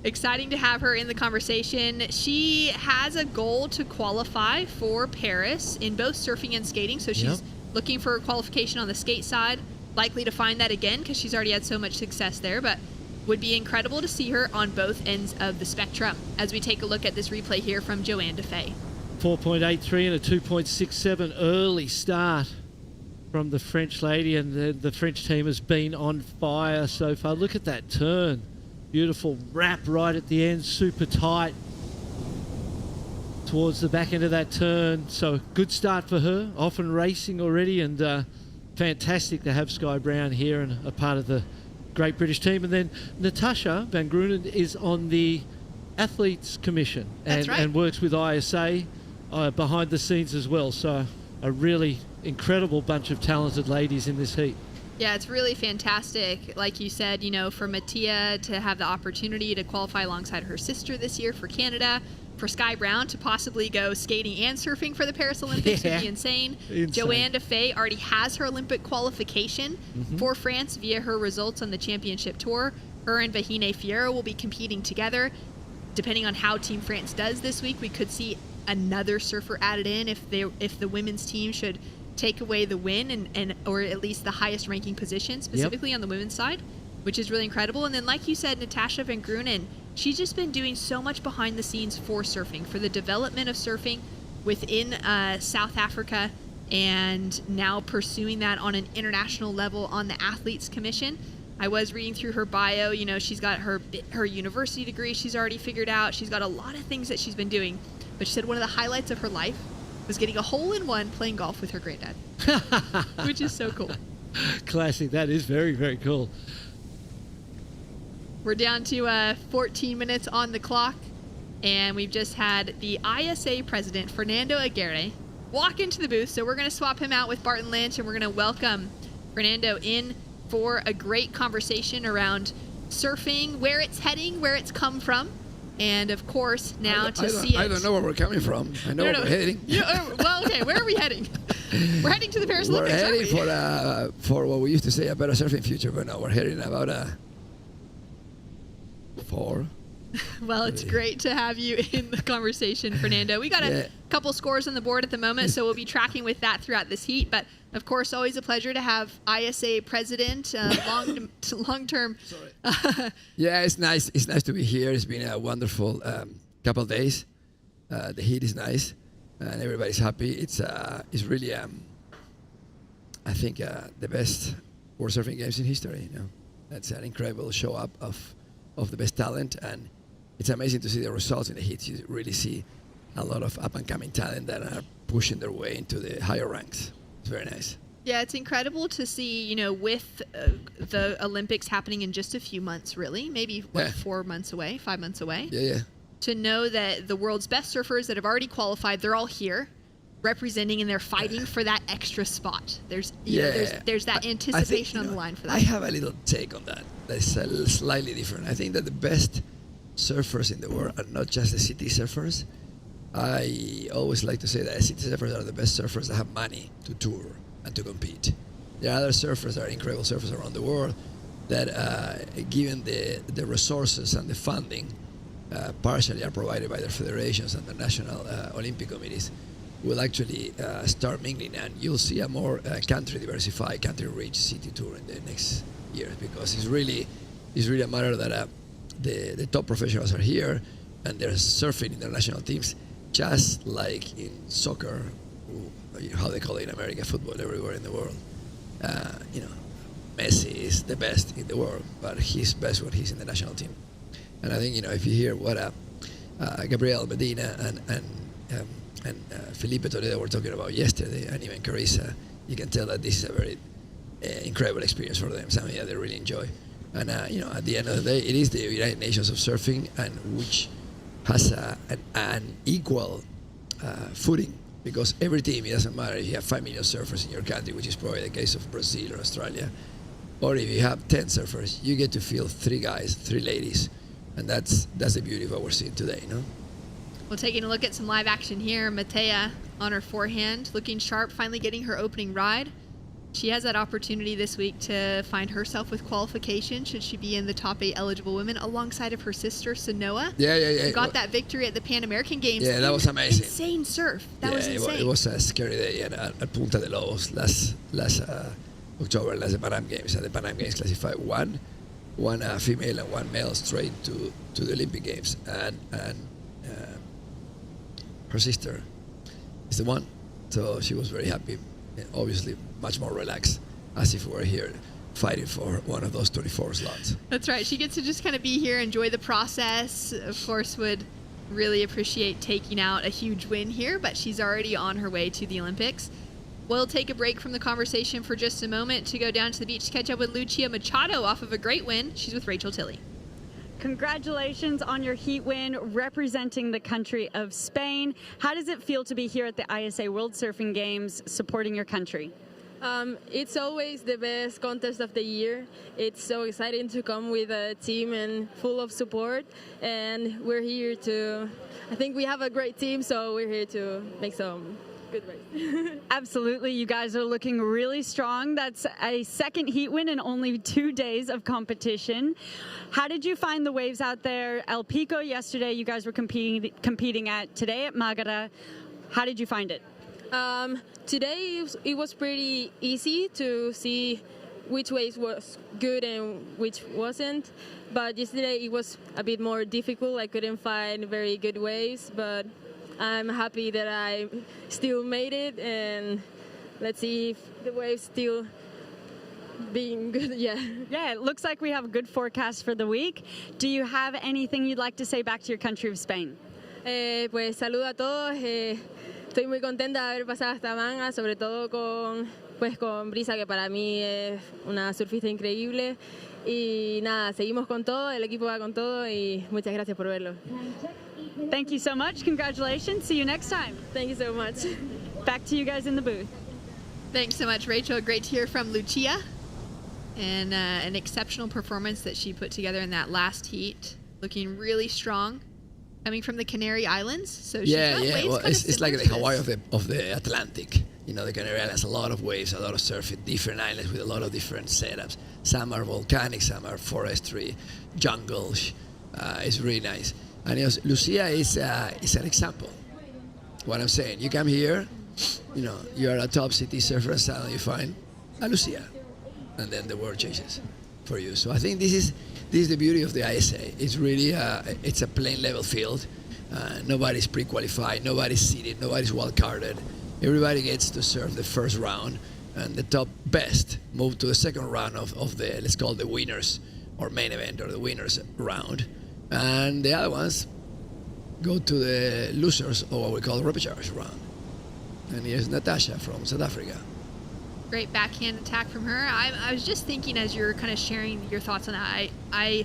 Exciting to have her in the conversation. She has a goal to qualify for Paris in both surfing and skating, so she's looking for qualification on the skate side, likely to find that again because she's already had so much success there, but would be incredible to see her on both ends of the spectrum as we take a look at this replay here from Joan Defay. 4.83 and a 2.67 early start from the French lady, and the French team has been on fire so far. Look at that turn. Beautiful wrap right at the end, super tight towards the back end of that turn. So good start for her, off and racing already, and fantastic to have Sky Brown here and a part of the Great British team. And then Natasha Van Grunen is on the Athletes Commission and works with ISA behind the scenes as well. So a really incredible bunch of talented ladies in this heat. Yeah, it's really fantastic. Like you said, for Matea to have the opportunity to qualify alongside her sister this year for Canada, for Sky Brown to possibly go skating and surfing for the Paris Olympics would be insane. Joan Defay already has her Olympic qualification for France via her results on the championship tour. Her and Vahine Fierro will be competing together. Depending on how Team France does this week, we could see another surfer added in if the women's team should take away the win and or at least the highest ranking position specifically on the women's side, which is really incredible. And then, like you said, Natasha Van Grunen, she's just been doing so much behind the scenes for surfing, for the development of surfing within South Africa, and now pursuing that on an international level on the Athletes Commission. I was reading through her bio. She's got her university degree she's already figured out. She's got a lot of things that she's been doing. But she said one of the highlights of her life was getting a hole-in-one playing golf with her granddad, which is so cool. Classic. That is very, very cool. We're down to 14 minutes on the clock, and we've just had the ISA president, Fernando Aguirre, walk into the booth. So we're going to swap him out with Barton Lynch, and we're going to welcome Fernando in for a great conversation around surfing, where it's heading, where it's come from, and of course now to see it. I don't know where we're coming from. I know where we're heading. Well, okay, where are we heading? We're heading to the Paris We're Olympics. heading for what we used to say a better surfing future, but no, we're heading about 4. Well, it's great to have you in the conversation, Fernando. We got a couple scores on the board at the moment, so we'll be tracking with that throughout this heat. But, of course, always a pleasure to have ISA president, long-term. Yeah, it's nice. It's nice to be here. It's been a wonderful couple of days. The heat is nice, and everybody's happy. It's really, I think, the best World Surfing Games in history. You know, that's an incredible show up of the best talent, and it's amazing to see the results in the heats. You really see a lot of up-and-coming talent that are pushing their way into the higher ranks. It's very nice. Yeah, it's incredible to see, with the Olympics happening in just a few months, really. Maybe, 4 months away, 5 months away? Yeah. To know that the world's best surfers that have already qualified, they're all here representing, and they're fighting for that extra spot. There's that anticipation on the line for that. I have a little take on that. That's slightly different. I think that the best surfers in the world are not just the city surfers. I always like to say that city surfers are the best surfers that have money to tour and to compete. There are other surfers that are incredible surfers around the world that, given the resources and the funding, partially are provided by their federations and the national Olympic committees, will actually start mingling, and you'll see a more country diversified, country rich city tour in the next years, because it's really a matter that the top professionals are here and they're surfing in their national teams, just like in soccer, how they call it in America, football everywhere in the world. Messi is the best in the world, but he's best when he's in the national team. And I think, if you hear what Gabriel Medina and Felipe Toledo were talking about yesterday, and even Carissa, you can tell that this is a very incredible experience for them, something that they really enjoy. And, at the end of the day, it is the United Nations of Surfing, and which has an equal footing, because every team, it doesn't matter if you have 5 million surfers in your country, which is probably the case of Brazil or Australia, or if you have 10 surfers, you get to feel 3 guys, 3 ladies, and that's the beauty of what we're seeing today, Well, taking a look at some live action here, Matea on her forehand, looking sharp, finally getting her opening ride. She has that opportunity this week to find herself with qualification, should she be in the top 8 eligible women, alongside of her sister, Sanoa. Yeah. Who got that victory at the Pan American Games. Yeah, that was amazing. Insane surf. That was insane. It was a scary day at Punta de Lobos last October, last the Pan Am Games. And the Pan Am Games classified one female and 1 male straight to the Olympic Games. And her sister is the one. So she was very happy. Obviously much more relaxed, as if we were here fighting for one of those 24 slots. That's right. She gets to just kind of be here, enjoy the process. Of course, would really appreciate taking out a huge win here, but she's already on her way to the Olympics. We'll take a break from the conversation for just a moment to go down to the beach to catch up with Lucia Machado off of a great win. She's with Rachel Tilley. Congratulations on your heat win representing the country of Spain. How does it feel to be here at the ISA World Surfing Games supporting your country? It's always the best contest of the year. It's so exciting to come with a team and full of support, and we're here I think we have a great team, so we're here to make some good race. Absolutely. You guys are looking really strong. That's a second heat win in only 2 days of competition. How did you find the waves out there? El Pico yesterday, you guys were competing at. Today at Magara. How did you find it? Today it was pretty easy to see which waves was good and which wasn't. But yesterday it was a bit more difficult. I couldn't find very good waves, but I'm happy that I still made it, and let's see if the waves still being good. Yeah, it looks like we have a good forecast for the week. Do you have anything you'd like to say back to your country of Spain? Pues saludo a todos. Estoy muy contenta de haber pasado esta manga, sobre todo con Brisa, que para mí es una surfista increíble. Y nada, seguimos con todo, el equipo va con todo y muchas gracias por verlo. Thank you so much. Congratulations. See you next time. Thank you so much. Back to you guys in the booth. Thanks so much, Rachel. Great to hear from Lucia. And an exceptional performance that she put together in that last heat. Looking really strong. Coming from the Canary Islands. So she's got waves Well, kind it's of like the similar to Hawaii of the Atlantic. You know, the Canary Islands, a lot of waves, a lot of surfing, different islands with a lot of different setups. Some are volcanic, some are forestry, jungles. It's really nice. And Lucia is an example. What I'm saying, you come here, you know, you are a top city surfer, and suddenly you find a Lucia, and then the world changes for you. So I think this is the beauty of the ISA. It's really it's a plain level field. Nobody's pre-qualified, nobody's seeded, nobody's wild-carded. Everybody gets to serve the first round, and the top best move to the second round of the, let's call it the winners or main event or the winners round. And the other ones go to the losers or what we call the repechage round. And here's Natasha from South Africa. great backhand attack from her. I was just thinking as you're kind of sharing your thoughts on that, I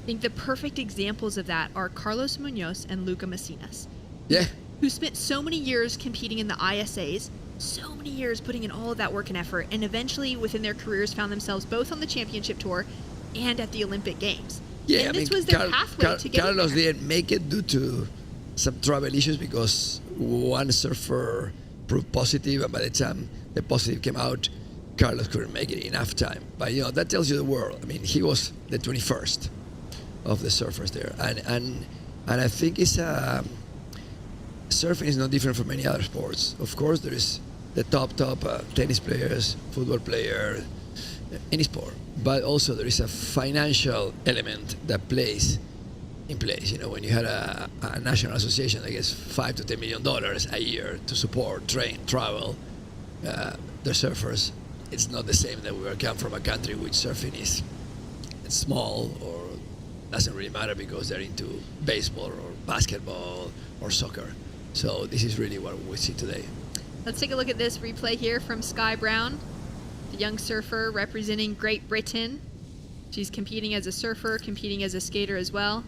think the perfect examples of that are Carlos Munoz and Luca Macinas. Yeah. Who spent so many years competing in the ISAs, so many years putting in all of that work and effort, and eventually within their careers found themselves both on the championship tour and at the Olympic Games. Yeah, and this was their pathway to get Carlos there. didn't make it due to some travel issues because one surfer proved positive, and by the time the positive came out, Carlos couldn't make it enough time. But you know, that tells you the world. I mean, he was the 21st of the surfers there, and I think it's surfing is no different from many other sports. Of course, there is the top tennis players, football player, any sport, but also there is a financial element that plays in place. You know, when you had a national association that gets $5 to $10 million a year to support, train, travel the surfers, it's not the same that we come from a country which surfing is small or doesn't really matter because they're into baseball or basketball or soccer. So this is really what we see today. Let's take a look at this replay here from Sky Brown, the young surfer representing Great Britain. She's competing as a surfer, competing as a skater as well.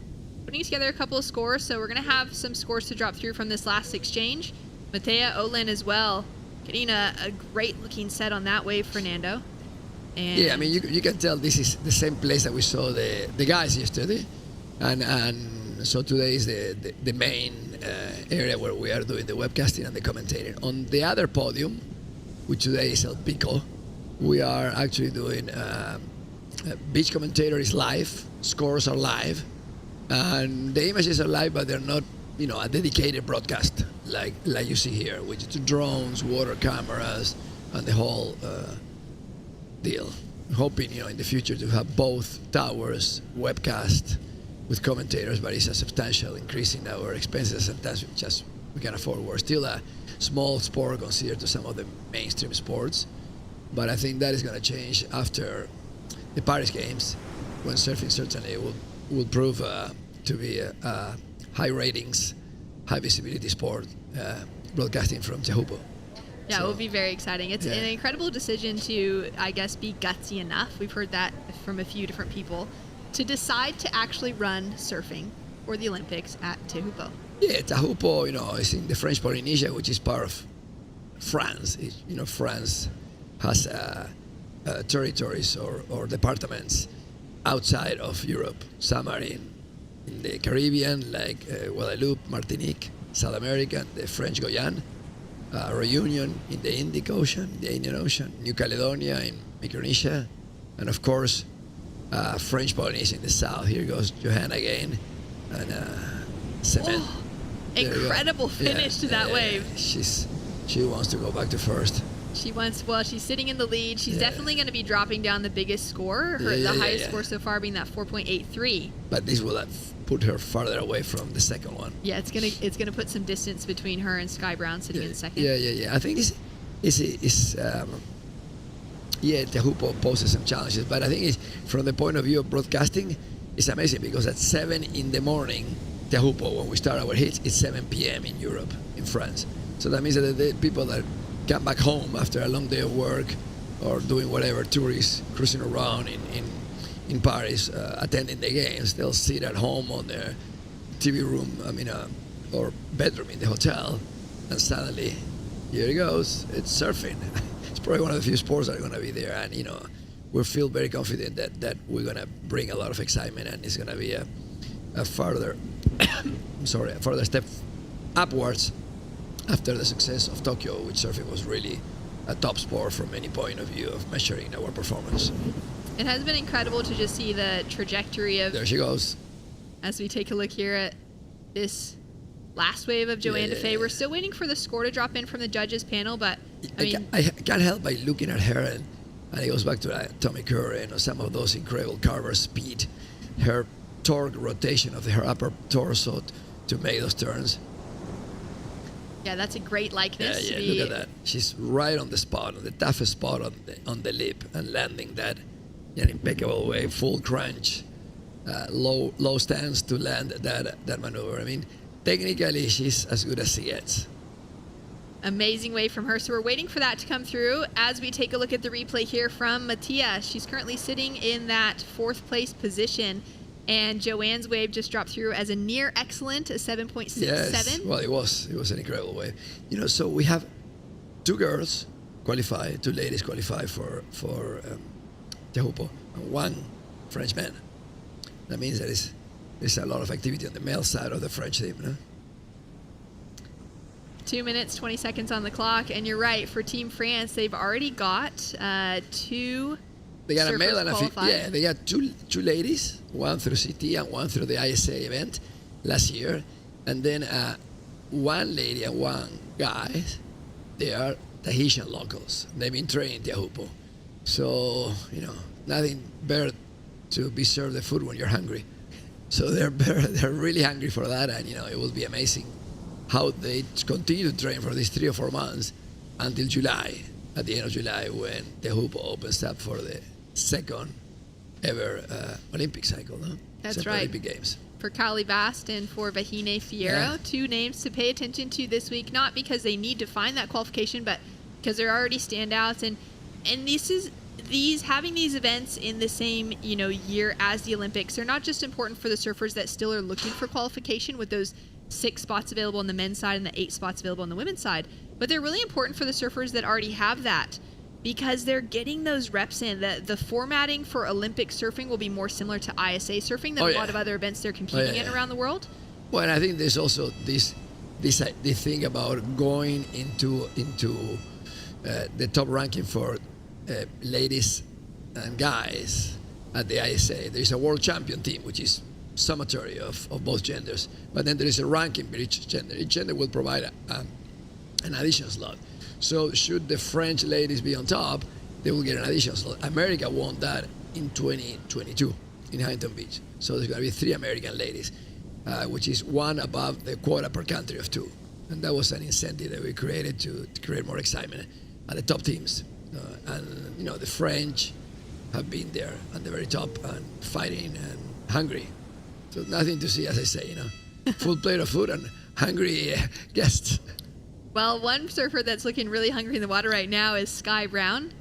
Putting together a couple of scores, so we're going to have some scores to drop through from this last exchange. Matea Olin as well, getting a great looking set on that wave, Fernando. And yeah, I mean, you can tell this is the same place that we saw the guys yesterday. And so today is the main area where we are doing the webcasting and the commentating. On the other podium, which today is El Pico, we are actually doing beach commentator is live, scores are live, and the images are live, but they're not, you know, a dedicated broadcast like you see here, which is drones, water cameras, and the whole deal. Hoping, you know, in the future to have both towers webcast with commentators, but it's a substantial increase in our expenses, and that's just we can afford. We're still a small sport considered to some of the mainstream sports, but I think that is going to change after the Paris Games, when surfing certainly will prove to be a high ratings, high visibility sport, broadcasting from Tehupo. yeah, it will be very exciting. It's an incredible decision to, I guess, be gutsy enough. We've heard that from a few different people, to decide to actually run surfing for the Olympics at Tehupo. Yeah, Tehupo, you know, is in the French Polynesia, which is part of France. You know, France has territories or departments outside of Europe. Some are in the Caribbean, like Guadeloupe, Martinique, South America, the French Guyana, Reunion in the Indic Ocean, the Indian Ocean, New Caledonia in Micronesia, and of course, French Polynesia in the south. Here goes Johanna again, and cement. Oh, incredible finish to that wave. She wants to go back to first. She's sitting in the lead. She's definitely going to be dropping down the biggest score. The highest score so far being that 4.83. But this will have put her farther away from the second one. Yeah, it's gonna put some distance between her and Sky Brown sitting in second. Yeah. I think Tehupo poses some challenges, but I think from the point of view of broadcasting, it's amazing because at 7 in the morning, Tehupo, when we start our hits, it's 7 p.m. in Europe, in France. So that means that the people that come back home after a long day of work or doing whatever, tourists cruising around in Paris, attending the games, they'll sit at home on their TV room, or bedroom in the hotel, and suddenly, here it goes, it's surfing. It's probably one of the few sports that are going to be there, and we feel very confident that we're going to bring a lot of excitement, and it's going to be a further step upwards after the success of Tokyo, which surfing was really a top sport from any point of view of measuring our performance. It has been incredible to just see the trajectory of... There she goes. As we take a look here at this last wave of Joan Defay. We're still waiting for the score to drop in from the judges panel, but I can't help by looking at her, and it goes back to Tommy Curry and some of those incredible carver speed, her torque rotation of her upper torso to make those turns. Yeah, that's a great likeness. Yeah, look at that. She's right on the spot, on the toughest spot on the lip, and landing that in an impeccable way, full crunch, low stance to land that maneuver. I mean, technically, she's as good as she gets. Amazing wave from her. So we're waiting for that to come through as we take a look at the replay here from Mattia. She's currently sitting in that 4th place position. And Joanne's wave just dropped through as a near excellent, a 7.67. Yes, well, it was an incredible wave. So we have 2 girls qualify, 2 ladies qualify for Tehupo, and 1 French man. That means there's a lot of activity on the male side of the French team. No? 2 minutes, 20 seconds on the clock, and you're right. For Team France, they've already got 2. They got a male and a female. Yeah, they got two ladies, one through CT and one through the ISA event last year, and then 1 lady and 1 guy. They are Tahitian locals. They've been trained in Tehupo, so nothing better to be served the food when you're hungry. So they're really hungry for that, and it will be amazing how they continue to train for these 3 or 4 months until July. At the end of July, when Tehupo opens up for the 2nd ever Olympic cycle, no? That's Central right. Olympic Games. For Cali Bast and for Vahine Fierro, 2 names to pay attention to this week, not because they need to find that qualification, but because they're already standouts. And having these events in the same year as the Olympics, they're not just important for the surfers that still are looking for qualification with those 6 spots available on the men's side and the 8 spots available on the women's side, but they're really important for the surfers that already have that, because they're getting those reps in. The formatting for Olympic surfing will be more similar to ISA surfing than a lot of other events they're competing in around the world. Well, and I think there's also this thing about going into the top ranking for ladies and guys at the ISA. There's a world champion team, which is summatory of both genders, but then there is a ranking for each gender. Each gender will provide an additional slot. So should the French ladies be on top, they will get an additional slot. America won that in 2022 in Huntington Beach. So there's going to be 3 American ladies, which is 1 above the quota per country of 2. And that was an incentive that we created to create more excitement at the top teams. And the French have been there at the very top and fighting and hungry. So nothing to see, as I say, full plate of food and hungry guests. Well, one surfer that's looking really hungry in the water right now is Sky Brown.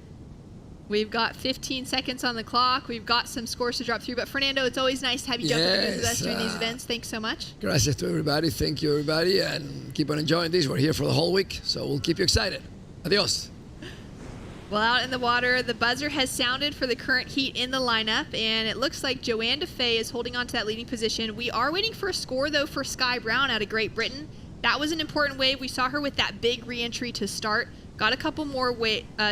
We've got 15 seconds on the clock. We've got some scores to drop through. But Fernando, it's always nice to have you jump in with us during these events. Thanks so much. Gracias to everybody. Thank you, everybody. And keep on enjoying this. We're here for the whole week, so we'll keep you excited. Adios. Well, out in the water, the buzzer has sounded for the current heat in the lineup, and it looks like Joan Defay is holding on to that leading position. We are waiting for a score, though, for Sky Brown out of Great Britain. That was an important wave. We saw her with that big re-entry to start. Got a couple more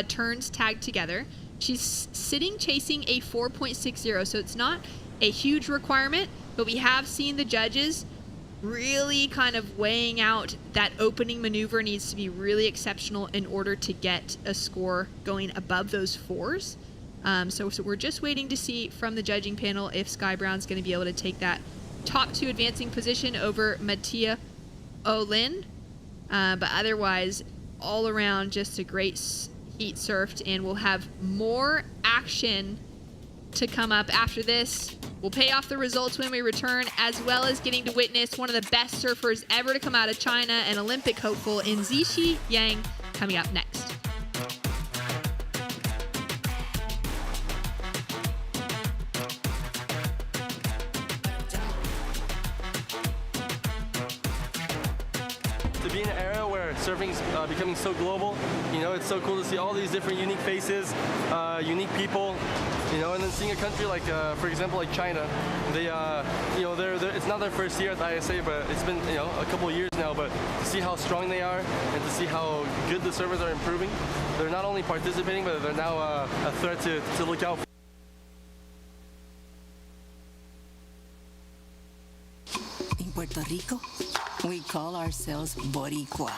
turns tagged together. She's chasing a 4.60, so it's not a huge requirement, but we have seen the judges really kind of weighing out that opening maneuver needs to be really exceptional in order to get a score going above those 4s. So we're just waiting to see from the judging panel if Sky Brown's going to be able to take that top 2 advancing position over Mattia Olin. But otherwise, all around, just a great heat surfed, and we'll have more action to come up after this. We'll pay off the results when we return, as well as getting to witness one of the best surfers ever to come out of China, an Olympic hopeful in Zixi Yang, coming up next. To be in an era where surfing's becoming so global, you know, it's so cool to see all these different unique faces, unique people, you know, and then seeing a country like, for example, like China. They, you know, it's not their first year at the ISA, but it's been, you know, a couple of years now. But to see how strong they are and to see how good the surfers are improving, they're not only participating, but they're now a threat to look out for. In Puerto Rico, we call ourselves Boricua,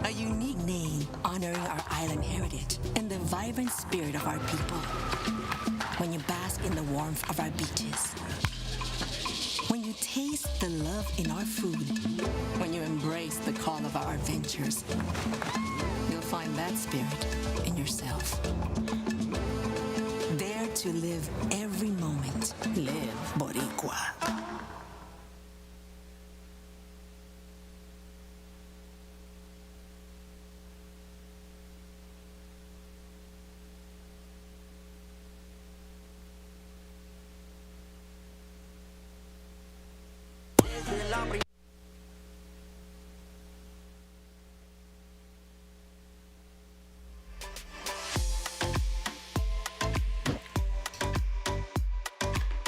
a unique name honoring our island heritage and the vibrant spirit of our people. When you bask in the warmth of our beaches, when you taste the love in our food, when you embrace the call of our adventures, you'll find that spirit in yourself. Dare to live every moment. Live Boricua.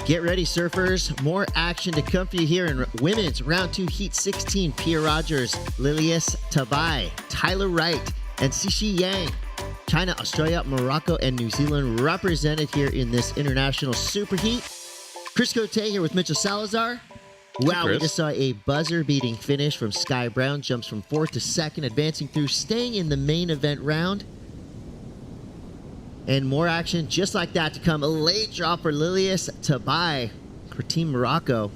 Get ready, surfers. More action to come for you here in women's round 2 heat 16. Pia Rogers, Lilias Tabai, Tyler Wright, and Zixi Yang. China, Australia, Morocco, and New Zealand represented here in this international superheat. Chris Cote here with Mitchell Salazar. Wow, we just saw a buzzer-beating finish from Sky Brown. Jumps from 4th to 2nd, advancing through, staying in the main event round. And more action just like that to come. A late drop for Lilias Tabai for Team Morocco.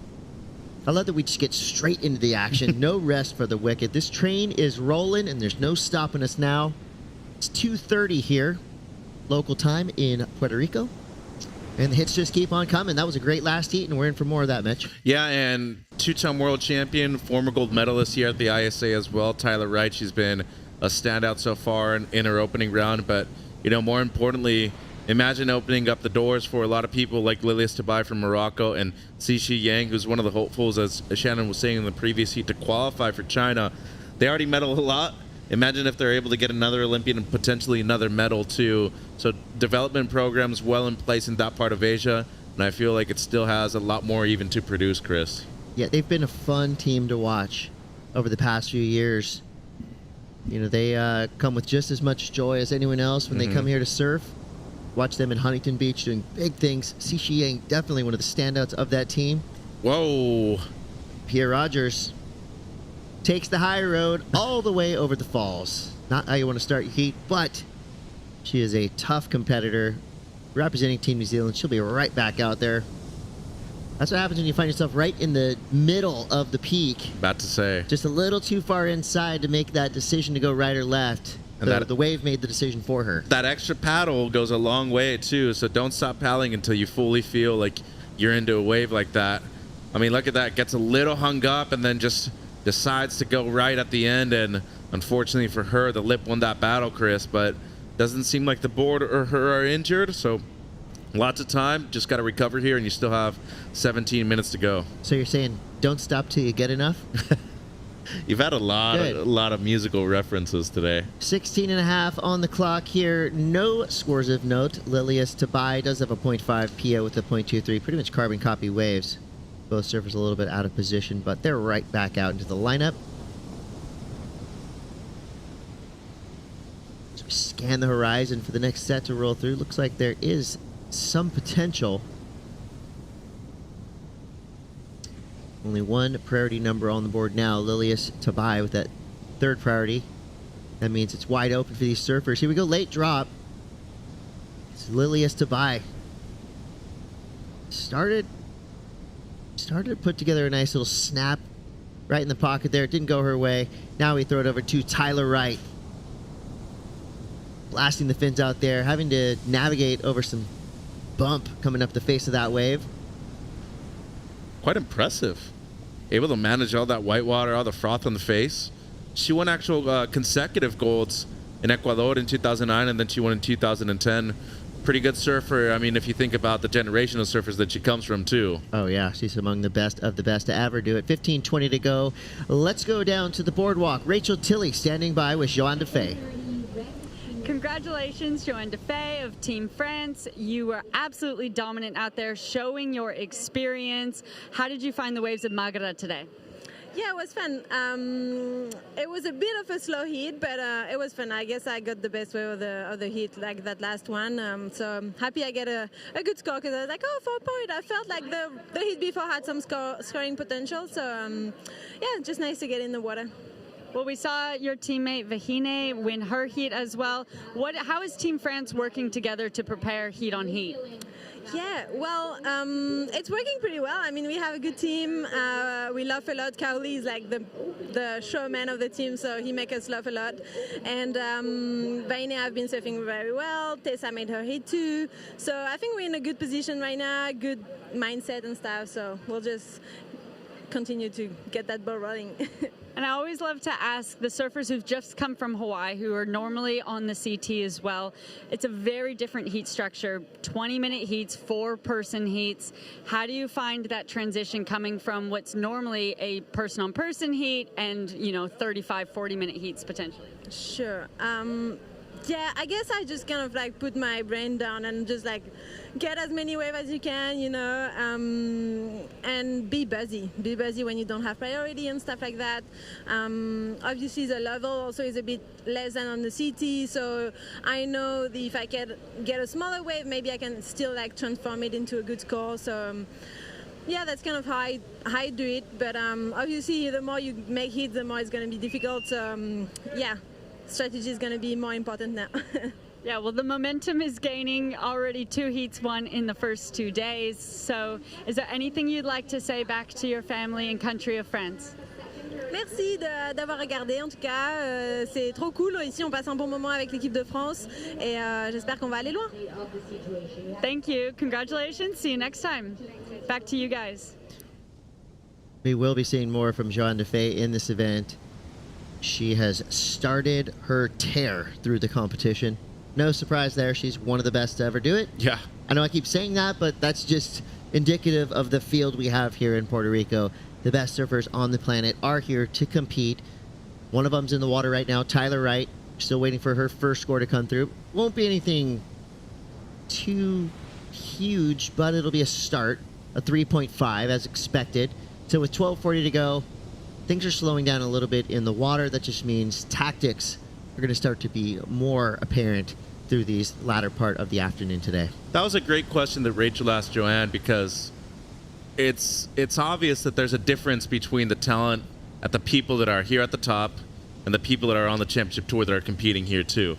I love that we just get straight into the action. No rest for the wicked. This train is rolling, and there's no stopping us now. It's 2:30 here, local time in Puerto Rico. And the hits just keep on coming. That was a great last heat, and we're in for more of that, Mitch. Yeah, and two-time world champion, former gold medalist here at the ISA as well, Tyler Wright. She's been a standout so far in her opening round, but you know, more importantly, imagine opening up the doors for a lot of people like Lilias Tabai from Morocco and Zixi Yang, who's one of the hopefuls, as Shannon was saying in the previous heat, to qualify for China. They already medal a lot. Imagine if they're able to get another Olympian and potentially another medal too. So development programs well in place in that part of Asia, and I feel like it still has a lot more even to produce, Chris. Yeah, they've been a fun team to watch over the past few years. You know, they come with just as much joy as anyone else when they come here to surf. Watch them in Huntington Beach doing big things. Zixi Yang, definitely one of the standouts of that team. Whoa. Pia Rogers takes the high road all the way over the falls. Not how you want to start your heat, but she is a tough competitor representing Team New Zealand. She'll be right back out there. That's what happens when you find yourself right in the middle of the peak. About to say. Just a little too far inside to make that decision to go right or left. And the wave made the decision for her. That extra paddle goes a long way, too, so don't stop paddling until you fully feel like you're into a wave like that. I mean, look at that. Gets a little hung up and then just decides to go right at the end. And unfortunately for her, the lip won that battle, Chris, but doesn't seem like the board or her are injured, so lots of time, just got to recover here, and you still have 17 minutes to go. So you're saying don't stop till you get enough? You've had a lot of musical references today. 16.5 on the clock here. No scores of note. Lilias Tabai does have a 0.5, Pia with a 0.23. Pretty much carbon copy waves. Both surfers a little bit out of position, but they're right back out into the lineup. So we scan the horizon for the next set to roll through. Looks like there is some potential. Only one priority number on the board now. Lilias Tabai with that third priority. That means it's wide open for these surfers. Here we go, late drop. It's Lilias Tabai. Started to put together a nice little snap right in the pocket there. It didn't go her way. Now we throw it over to Tyler Wright. Blasting the fins out there, having to navigate over some bump coming up the face of that wave. Quite impressive. Able to manage all that white water, all the froth on the face. She won actual consecutive golds in Ecuador in 2009, and then she won in 2010. Pretty good surfer. I mean, if you think about the generation of surfers that she comes from, too. Oh, yeah. She's among the best of the best to ever do it. 15:20 to go. Let's go down to the boardwalk. Rachel Tilley standing by with Joan Defay. Congratulations, Joan Defay of Team France. You were absolutely dominant out there, showing your experience. How did you find the waves of Magra today? Yeah, it was fun. It was a bit of a slow heat, but it was fun. I guess I got the best wave of the heat, like that last one. So I'm happy I get a good score, because I was like, 4 point. I felt like the heat before had some scoring potential. So yeah, just nice to get in the water. Well, we saw your teammate Vahine win her heat as well. How is Team France working together to prepare heat on heat? Yeah, well, it's working pretty well. I mean, we have a good team. We laugh a lot. Cowley is like the showman of the team, so he makes us laugh a lot. And Vaine have been surfing very well. Tessa made her hit too. So I think we're in a good position right now, good mindset and stuff. So we'll just continue to get that ball rolling. And I always love to ask the surfers who've just come from Hawaii, who are normally on the CT as well. It's a very different heat structure, 20-minute heats, 4-person heats. How do you find that transition coming from what's normally a person-on-person heat and, 35, 40-minute heats potentially? Sure. Yeah, I guess I just kind of like put my brain down and just like get as many waves as you can, and be busy. Be busy when you don't have priority and stuff like that. Obviously, the level also is a bit less than on the CT, so I know that if I get a smaller wave, maybe I can still like transform it into a good score. So. Yeah, that's kind of how I do it. But obviously, the more you make hits, the more it's going to be difficult. Yeah. Strategy is going to be more important now. Yeah, well, the momentum is gaining. Already 2 heats won in the first 2 days. So is there anything you'd like to say back to your family and country of France? Merci d'avoir regardé. En tout cas, c'est trop cool. Ici, on passe un bon moment avec l'équipe de France et j'espère qu'on va aller loin. Thank you. Congratulations. See you next time. Back to you guys. We will be seeing more from Joan Defay in this event. She has started her tear through the competition. No surprise there. She's one of the best to ever do it. Yeah. I know I keep saying that, but that's just indicative of the field we have here in Puerto Rico. The best surfers on the planet are here to compete. One of them's in the water right now, Tyler Wright. Still waiting for her first score to come through. Won't be anything too huge, but it'll be a start. A 3.5 as expected. So with 12:40 to go, things are slowing down a little bit in the water. That just means tactics are going to start to be more apparent through these latter part of the afternoon today. That was a great question that Rachel asked Joanne, because it's obvious that there's a difference between the talent at the people that are here at the top and the people that are on the championship tour that are competing here too.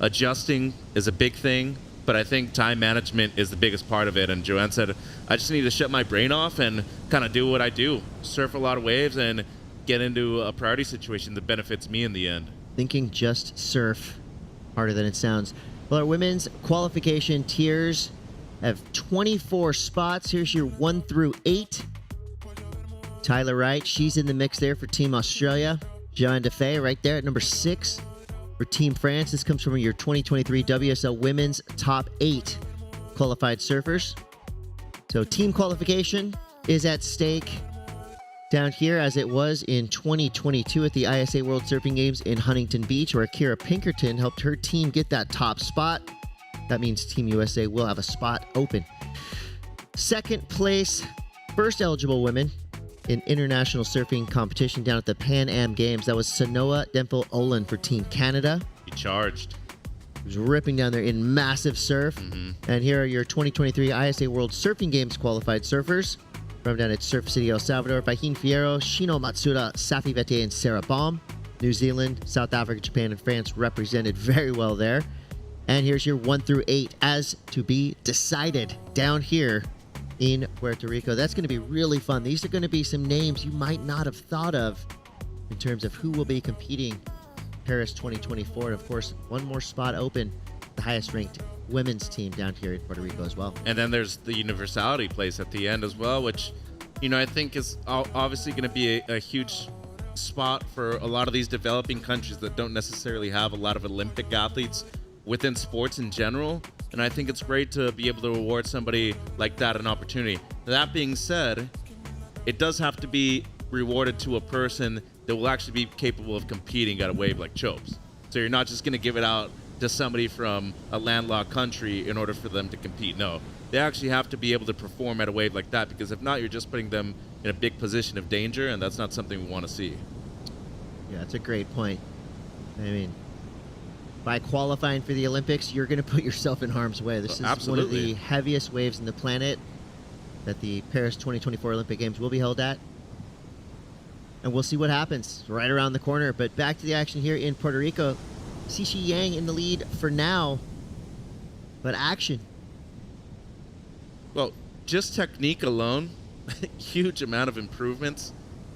Adjusting is a big thing, but I think time management is the biggest part of it. And Joanne said, I just need to shut my brain off and kind of do what I do. Surf a lot of waves and get into a priority situation that benefits me in the end. Thinking just surf, harder than it sounds. Well, our women's qualification tiers have 24 spots. Here's your 1 through 8. Tyler Wright, she's in the mix there for Team Australia. Joan Defay right there at number 6 for Team France. This comes from your 2023 WSL Women's Top 8 qualified surfers. So team qualification is at stake down here, as it was in 2022 at the ISA World Surfing Games in Huntington Beach, where Kira Pinkerton helped her team get that top spot. That means Team USA will have a spot open. Second place, first eligible women in international surfing competition down at the Pan Am Games. That was Sanoa Dempel-Olin for Team Canada. He charged. He was ripping down there in massive surf. And here are your 2023 ISA World Surfing Games qualified surfers. From down at Surf City, El Salvador, Fahine Fierro, Shino Matsuda, Safi Vete, and Sarah Baum. New Zealand, South Africa, Japan, and France represented very well there. And here's your 1 through 8 as to be decided down here in Puerto Rico. That's going to be really fun. These are going to be some names you might not have thought of in terms of who will be competing Paris 2024. And of course, one more spot open, the highest ranked women's team down here in Puerto Rico as well. And then there's the universality place at the end as well, which, I think is obviously going to be a huge spot for a lot of these developing countries that don't necessarily have a lot of Olympic athletes within sports in general. And I think it's great to be able to reward somebody like that an opportunity. That being said, it does have to be rewarded to a person that will actually be capable of competing at a wave like Chopes. So you're not just going to give it out to somebody from a landlocked country in order for them to compete. No, they actually have to be able to perform at a wave like that, because if not, you're just putting them in a big position of danger, and that's not something we want to see. Yeah, that's a great point. I mean, by qualifying for the Olympics, you're going to put yourself in harm's way. This is Absolutely. one of the heaviest waves in the planet that the Paris 2024 Olympic Games will be held at. And we'll see what happens right around the corner. But back to the action here in Puerto Rico. Xixi Yang in the lead for now. But action. Well, just technique alone, huge amount of improvements.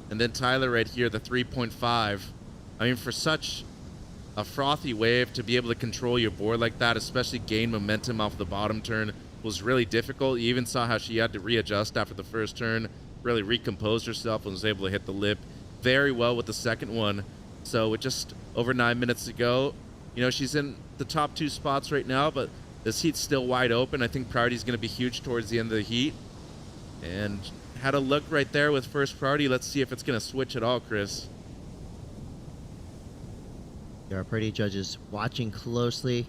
And then Tyler right here, the 3.5. I mean, for such a frothy wave, to be able to control your board like that, especially gain momentum off the bottom turn, was really difficult. You even saw how she had to readjust after the first turn, really recomposed herself and was able to hit the lip very well with the second one. So with just over 9 minutes to go, she's in the top 2 spots right now, but this heat's still wide open. I think priority is going to be huge towards the end of the heat. And had a look right there with first priority. Let's see if it's going to switch at all, Chris. There are priority judges watching closely.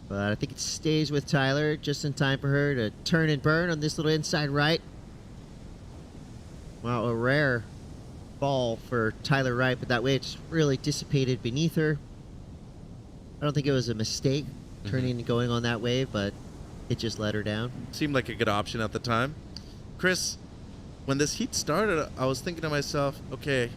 But I think it stays with Tyler just in time for her to turn and burn on this little inside right. Wow, a rare fall for Tyler Wright, but that wave just really dissipated beneath her. I don't think it was a mistake turning and going on that wave, but it just let her down. Seemed like a good option at the time. Chris, when this heat started, I was thinking to myself, okay,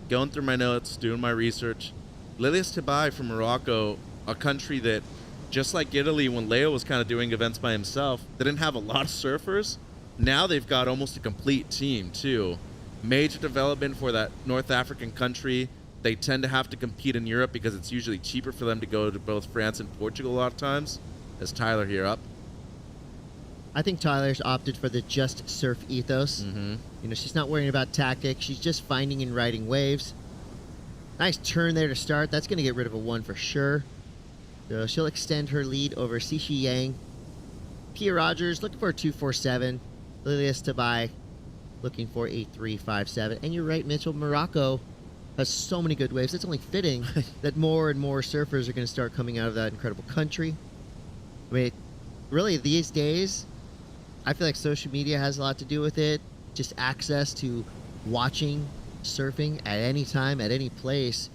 going through my notes, doing my research. Lilias Tebay from Morocco, a country that, just like Italy when Leo was kind of doing events by himself, they didn't have a lot of surfers. Now they've got almost a complete team, too. Major development for that North African country. They tend to have to compete in Europe because it's usually cheaper for them to go to both France and Portugal a lot of times. As Tyler here up. I think Tyler's opted for the just surf ethos. She's not worrying about tactics. She's just finding and riding waves. Nice turn there to start. That's going to get rid of a 1 for sure. So she'll extend her lead over Xixi Yang. Pia Rogers looking for a 2.47. Lilias Tebay looking for a 3.57. And you're right, Mitchell. Morocco has so many good waves. It's only fitting that more and more surfers are going to start coming out of that incredible country. I mean, really, these days, I feel like social media has a lot to do with it. Just access to watching surfing at any time, at any place,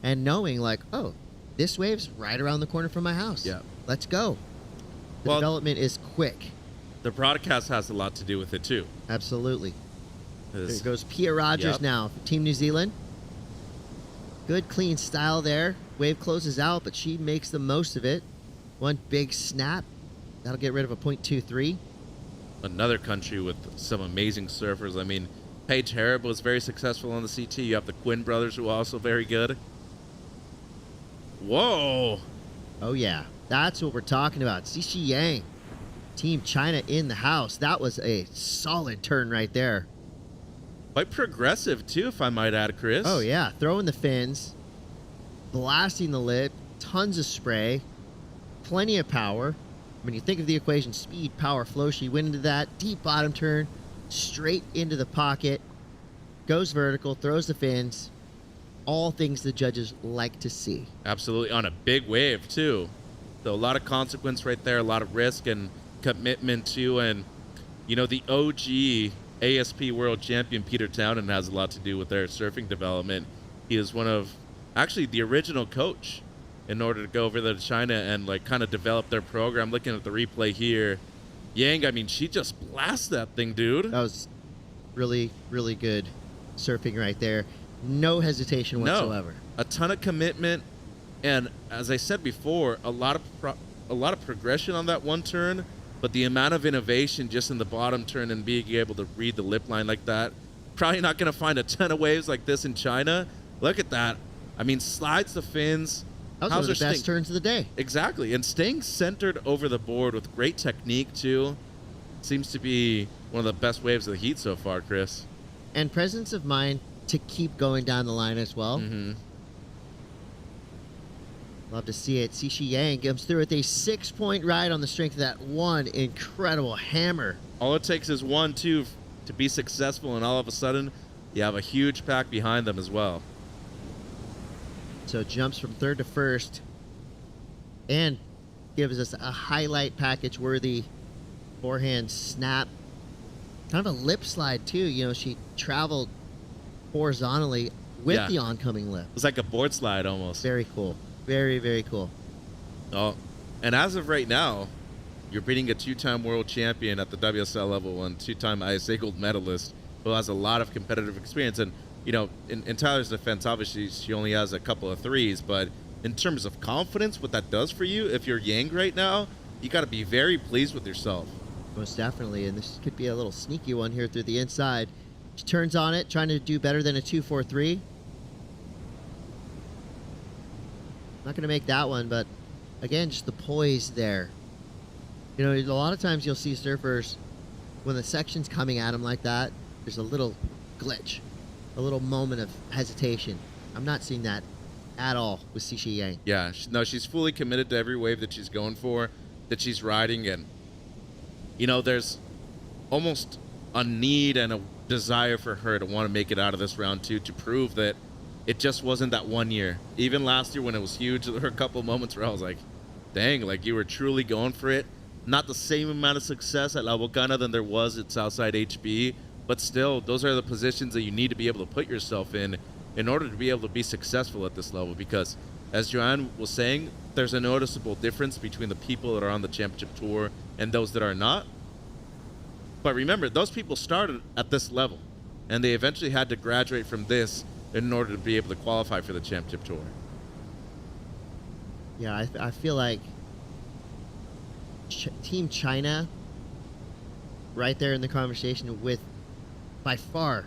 and knowing like, oh, this wave's right around the corner from my house. Yeah. Let's go. The development is quick. The broadcast has a lot to do with it, too. Absolutely. There goes Pia Rogers now for Team New Zealand. Good, clean style there. Wave closes out, but she makes the most of it. One big snap. That'll get rid of a 0.23. Another country with some amazing surfers. I mean, Paige Harrop was very successful on the CT. You have the Quinn brothers, who are also very good. Whoa. Oh, yeah. That's what we're talking about. Xixi Yang. Team China in the house. That was a solid turn right there. Quite progressive, too, if I might add, Chris. Oh, yeah. Throwing the fins. Blasting the lip. Tons of spray. Plenty of power. When you think of the equation, speed, power, flow, she went into that. Deep bottom turn. Straight into the pocket. Goes vertical. Throws the fins. All things the judges like to see. Absolutely. On a big wave, too. So a lot of consequence right there. A lot of risk and commitment, too. And, the OG ASP world champion Peter Townend has a lot to do with their surfing development. He is one of, actually, the original coach in order to go over there to China and kind of develop their program. Looking at the replay here, Yang, I mean, she just blasts that thing, dude. That was really, really good surfing right there. No hesitation whatsoever. No, a ton of commitment, and as I said before, a lot of progression on that one turn. But the amount of innovation just in the bottom turn and being able to read the lip line like that, probably not going to find a ton of waves like this in China. Look at that. I mean, slides the fins, That was one of the best turns of the day. Exactly. And staying centered over the board with great technique, too, seems to be one of the best waves of the heat so far, Chris. And presence of mind to keep going down the line as well. Mm-hmm. Love to see it. Xixi Yang comes through with a 6-point ride on the strength of that one incredible hammer. All it takes is 1-2 to be successful, and all of a sudden, you have a huge pack behind them as well. So jumps from third to first and gives us a highlight package worthy forehand snap. Kind of a lip slide too. You know, she traveled horizontally with the oncoming lip. It's like a board slide almost. Very cool. Very, very cool. Oh, and as of right now, you're beating a 2-time world champion at the WSL level and 2-time ISA gold medalist who has a lot of competitive experience. And, you know, in Tyler's defense, obviously she only has a couple of threes, but in terms of confidence, what that does for you, if you're Yang right now, you got to be very pleased with yourself. Most definitely, and this could be a little sneaky one here through the inside. She turns on it, trying to do better than a 2-4-3. Not going to make that one, but again, just the poise there. You know, a lot of times you'll see surfers, when the section's coming at them like that, there's a little glitch, a little moment of hesitation. I'm not seeing that at all with Xixi Yang. Yeah, no, she's fully committed to every wave that she's going for, that she's riding, and, you know, there's almost a need and a desire for her to want to make it out of this round 2 to prove that it just wasn't that one year. Even last year when it was huge, there were a couple moments where I was like, dang, like you were truly going for it. Not the same amount of success at La Bocana than there was at Southside HB, but still, those are the positions that you need to be able to put yourself in order to be able to be successful at this level. Because, as Joanne was saying, there's a noticeable difference between the people that are on the championship tour and those that are not. But remember, those people started at this level, and they eventually had to graduate from this in order to be able to qualify for the championship tour. Yeah, I feel like Team China right there in the conversation with by far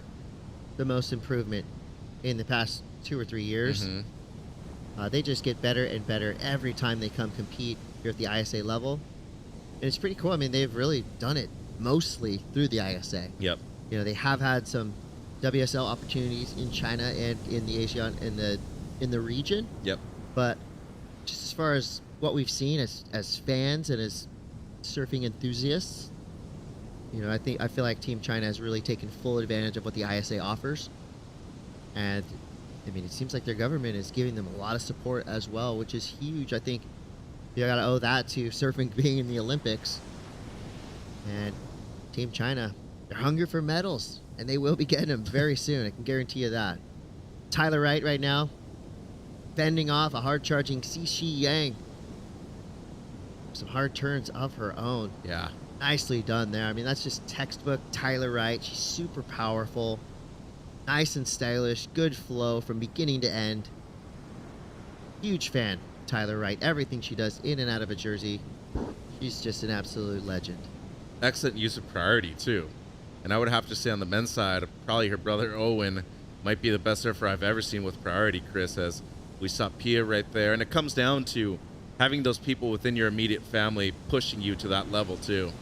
the most improvement in the past 2 or 3 years. Mm-hmm. They just get better and better every time they come compete here at the ISA level. And it's pretty cool. I mean, they've really done it mostly through the ISA. Yep. You know, they have had some WSL opportunities in China and in the Asia in the region. Yep. But just as far as what we've seen as fans and as surfing enthusiasts, you know, I feel like Team China has really taken full advantage of what the ISA offers. And I mean, it seems like their government is giving them a lot of support as well, which is huge. I think you got to owe that to surfing being in the Olympics. And Team China, they're hungry for medals, and they will be getting them very soon. I can guarantee you that. Tyler right now, fending off a hard-charging Xixi Yang. Some hard turns of her own. Yeah. Nicely done there. I mean, that's just textbook Tyler Wright. She's super powerful, nice and stylish, good flow from beginning to end. Huge fan of Tyler Wright. Everything she does in and out of a jersey, she's just an absolute legend. Excellent use of priority, too. And I would have to say on the men's side, probably her brother Owen might be the best surfer I've ever seen with priority, Chris, as we saw Pia right there. And it comes down to having those people within your immediate family pushing you to that level, too.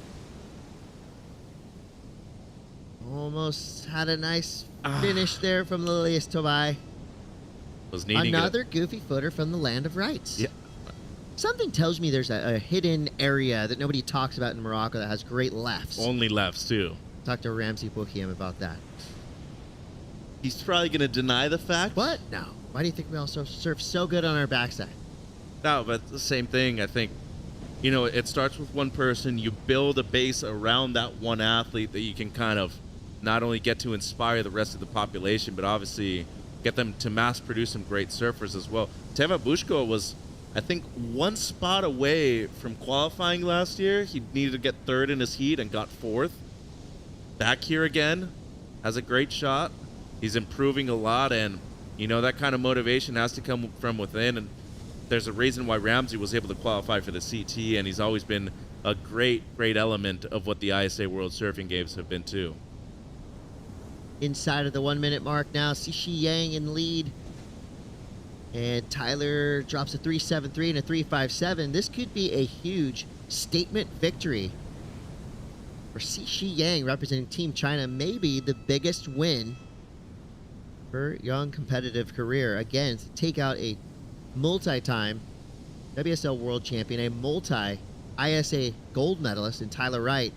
Almost had a nice finish there from Lilias Tobai. Was needing another goofy footer from the land of rights. Yeah. Something tells me there's a hidden area that nobody talks about in Morocco that has great lefts. Only lefts, too. Talk to Ramsey Boukiem about that. He's probably going to deny the fact. What? No. Why do you think we all surf so good on our backside? No, but it's the same thing. I think, you know, it starts with one person. You build a base around that one athlete that you can kind of not only get to inspire the rest of the population, but obviously get them to mass produce some great surfers as well. Teva Bushko was, I think, one spot away from qualifying last year. He needed to get third in his heat and got fourth. Back here again, has a great shot. He's improving a lot, and, you know, that kind of motivation has to come from within. And there's a reason why Ramsey was able to qualify for the CT, and he's always been a great element of what the ISA World Surfing Games have been, too. Inside of the 1 minute mark now, Xixi Yang in lead. And Tyler drops a 3.73 and a 3.57. This could be a huge statement victory for Xi Yang representing Team China. Maybe the biggest win for young competitive career. Again, to take out a multi-time WSL World Champion, a multi-ISA gold medalist in Tyler Wright.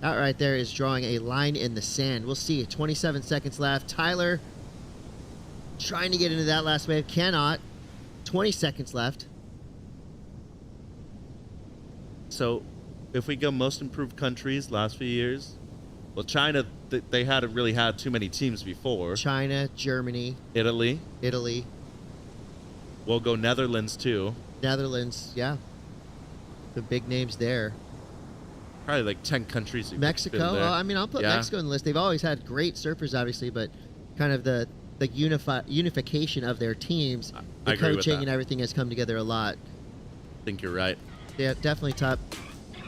That right there is drawing a line in the sand. We'll see. 27 seconds left. Tyler trying to get into that last wave. Cannot. 20 seconds left. So, if we go most improved countries last few years, well, China, they hadn't really had too many teams before. China, Germany. Italy. We'll go Netherlands, too. Netherlands, yeah. The big names there. Probably like 10 countries. Mexico. Well, I mean, I'll put Mexico on the list. They've always had great surfers, obviously, but kind of the unification of their teams, the coaching and everything has come together a lot. I think you're right. Yeah, definitely top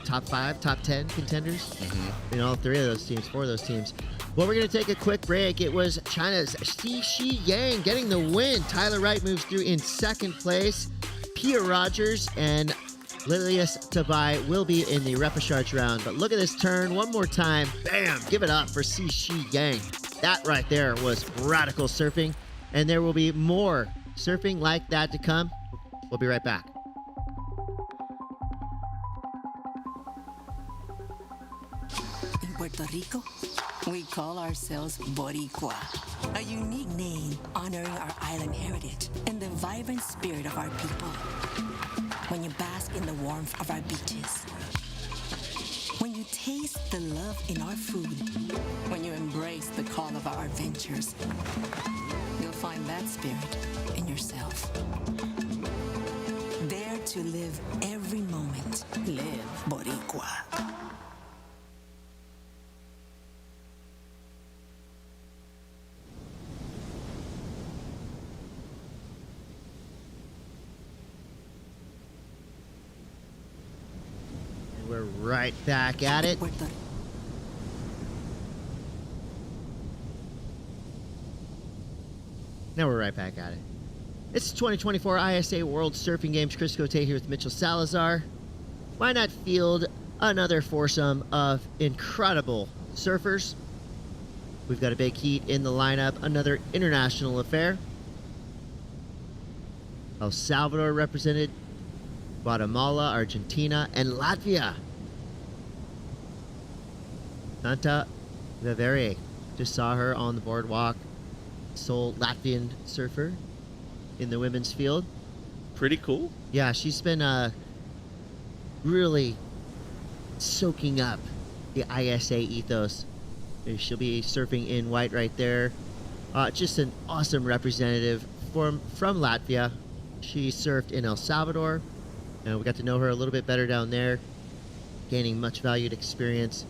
5, top 10 contenders in all 4 of those teams. Well, we're going to take a quick break. It was China's Xi Yang getting the win. Tyler Wright moves through in second place. Pia Rogers and Lilias Tabai will be in the repechage round. But look at this turn one more time. Bam! Give it up for Xi Yang. That right there was radical surfing. And there will be more surfing like that to come. We'll be right back. In Puerto Rico, we call ourselves Boricua, a unique name honoring our island heritage and the vibrant spirit of our people. When you bask in the warmth of our beaches, when you taste the love in our food, when you embrace the call of our adventures, you'll find that spirit in yourself. Dare to live every moment. Live Boricua. We're right back at it. Now we're right back at it. It's 2024 ISA World Surfing Games. Chris Cote here with Mitchell Salazar. Why not field another foursome of incredible surfers? We've got a big heat in the lineup. Another international affair. El Salvador represented. Guatemala, Argentina, and Latvia. Santa Vivere. Just saw her on the boardwalk. Sole Latvian surfer in the women's field. Pretty cool. Yeah, she's been really soaking up the ISA ethos. She'll be surfing in white right there. Just an awesome representative from Latvia. She surfed in El Salvador. And we got to know her a little bit better down there, gaining much valued experience.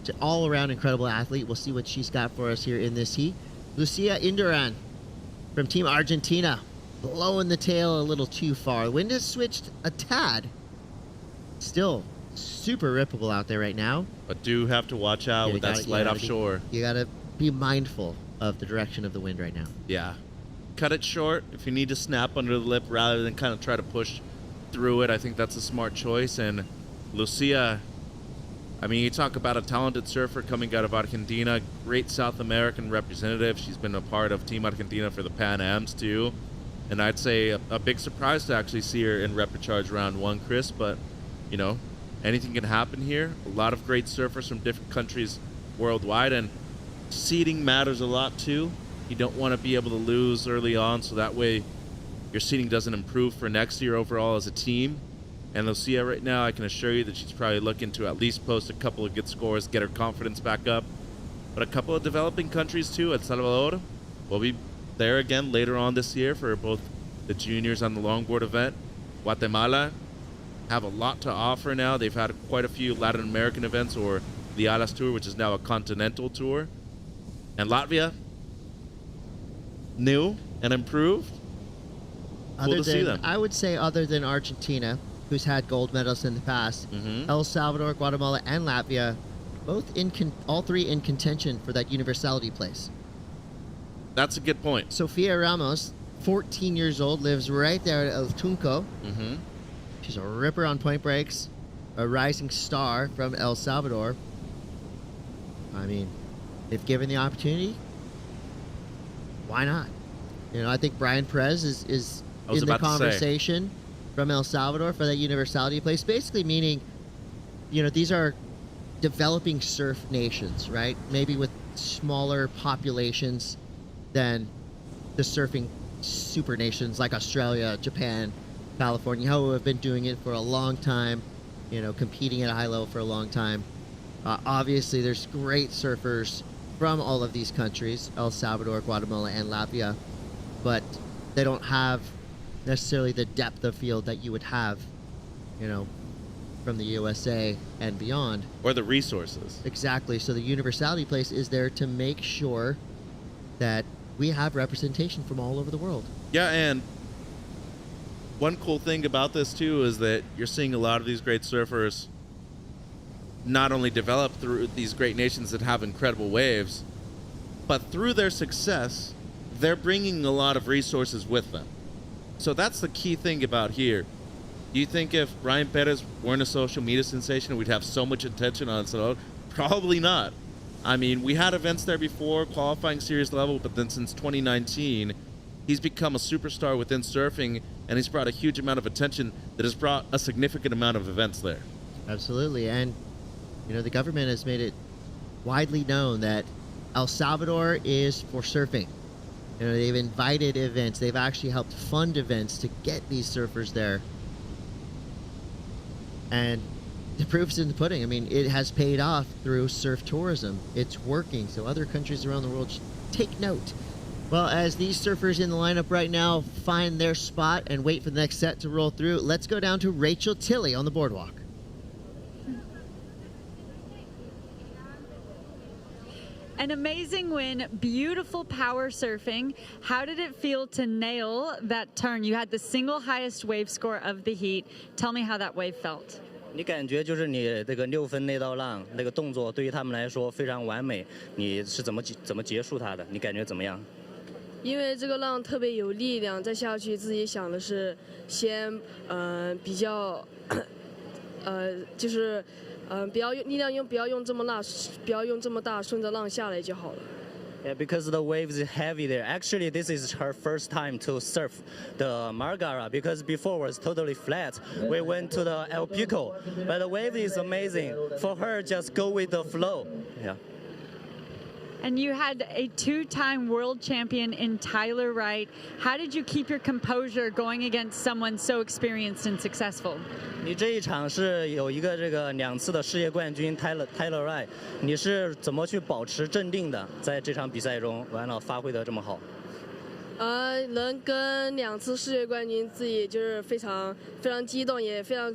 It's an all-around incredible athlete. We'll see what she's got for us here in this heat. Lucia Induran from Team Argentina, blowing the tail a little too far. The wind has switched a tad. Still super rippable out there right now. But do have to watch out with that slide offshore. You got to be mindful of the direction of the wind right now. Yeah. Cut it short if you need to snap under the lip rather than kind of try to push through it. I think that's a smart choice. And Lucia, I mean, you talk about a talented surfer coming out of Argentina, great South American representative. She's been a part of Team Argentina for the Pan Ams too. And I'd say a big surprise to actually see her in repechage round 1, Chris. But, you know, anything can happen here. A lot of great surfers from different countries worldwide. And seeding matters a lot too. You don't want to be able to lose early on, so that way your seeding doesn't improve for next year overall as a team. And Lucia right now, I can assure you that she's probably looking to at least post a couple of good scores, get her confidence back up. But a couple of developing countries too. El Salvador will be there again later on this year for both the juniors on the longboard event. Guatemala have a lot to offer now. They've had quite a few Latin American events, or the Alas Tour, which is now a continental tour. And Latvia, new and improved. Cool to see them. I would say other than Argentina, who's had gold medals in the past, El Salvador, Guatemala, and Latvia, both all three in contention for that universality place. That's a good point. Sofia Ramos 14 years old, lives right there at El Tunco. Mm-hmm. She's a ripper on point breaks, a rising star from El Salvador. I mean, if given the opportunity, why not? You know, I think Brian Perez is in the conversation from El Salvador for that universality place, basically meaning, you know, these are developing surf nations, right? Maybe with smaller populations than the surfing super nations like Australia, Japan, California, who have been doing it for a long time, you know, competing at a high level for a long time. Obviously, there's great surfers from all of these countries, El Salvador, Guatemala, and Latvia, but they don't have necessarily the depth of field that you would have, you know, from the USA and beyond. Or the resources. Exactly. So the universality place is there to make sure that we have representation from all over the world. Yeah, and one cool thing about this too is that you're seeing a lot of these great surfers not only develop through these great nations that have incredible waves, but through their success, they're bringing a lot of resources with them. So that's the key thing about here. Do you think if Ryan Perez weren't a social media sensation, we'd have so much attention on it? Probably not. I mean, we had events there before, qualifying series level, but then since 2019, he's become a superstar within surfing, and he's brought a huge amount of attention that has brought a significant amount of events there. Absolutely. And, you know, the government has made it widely known that El Salvador is for surfing. You know, they've invited events. They've actually helped fund events to get these surfers there. And the proof's in the pudding. I mean, it has paid off through surf tourism. It's working. So other countries around the world should take note. Well, as these surfers in the lineup right now find their spot and wait for the next set to roll through, let's go down to Rachel Tilley on the boardwalk. An amazing win, beautiful power surfing. How did it feel to nail that turn? You had the single highest wave score of the heat. Tell me how that wave felt. 你感觉就是你这个6分那道浪那个动作对于他们来说非常完美，你是怎么结束它的？你感觉怎么样？因为这个浪特别有力量，再下去自己想的是先比较就是不要用力量不要用这么大，顺着浪下来就好了。Yeah, because the wave is heavy there. Actually, this is her first time to surf the Margara because before was totally flat. We went to the El Pico, but the wave is amazing. For her, just go with the flow. Yeah. And you had a two-time world champion in Tyler Wright. How did you keep your composure going against someone so experienced and successful? 你这一场是有一个这个2次的世界冠军 Tyler Wright， 你是怎么去保持镇定的？在这场比赛中，完了发挥得这么好。能跟2次世界冠军，自己就是非常激动，也非常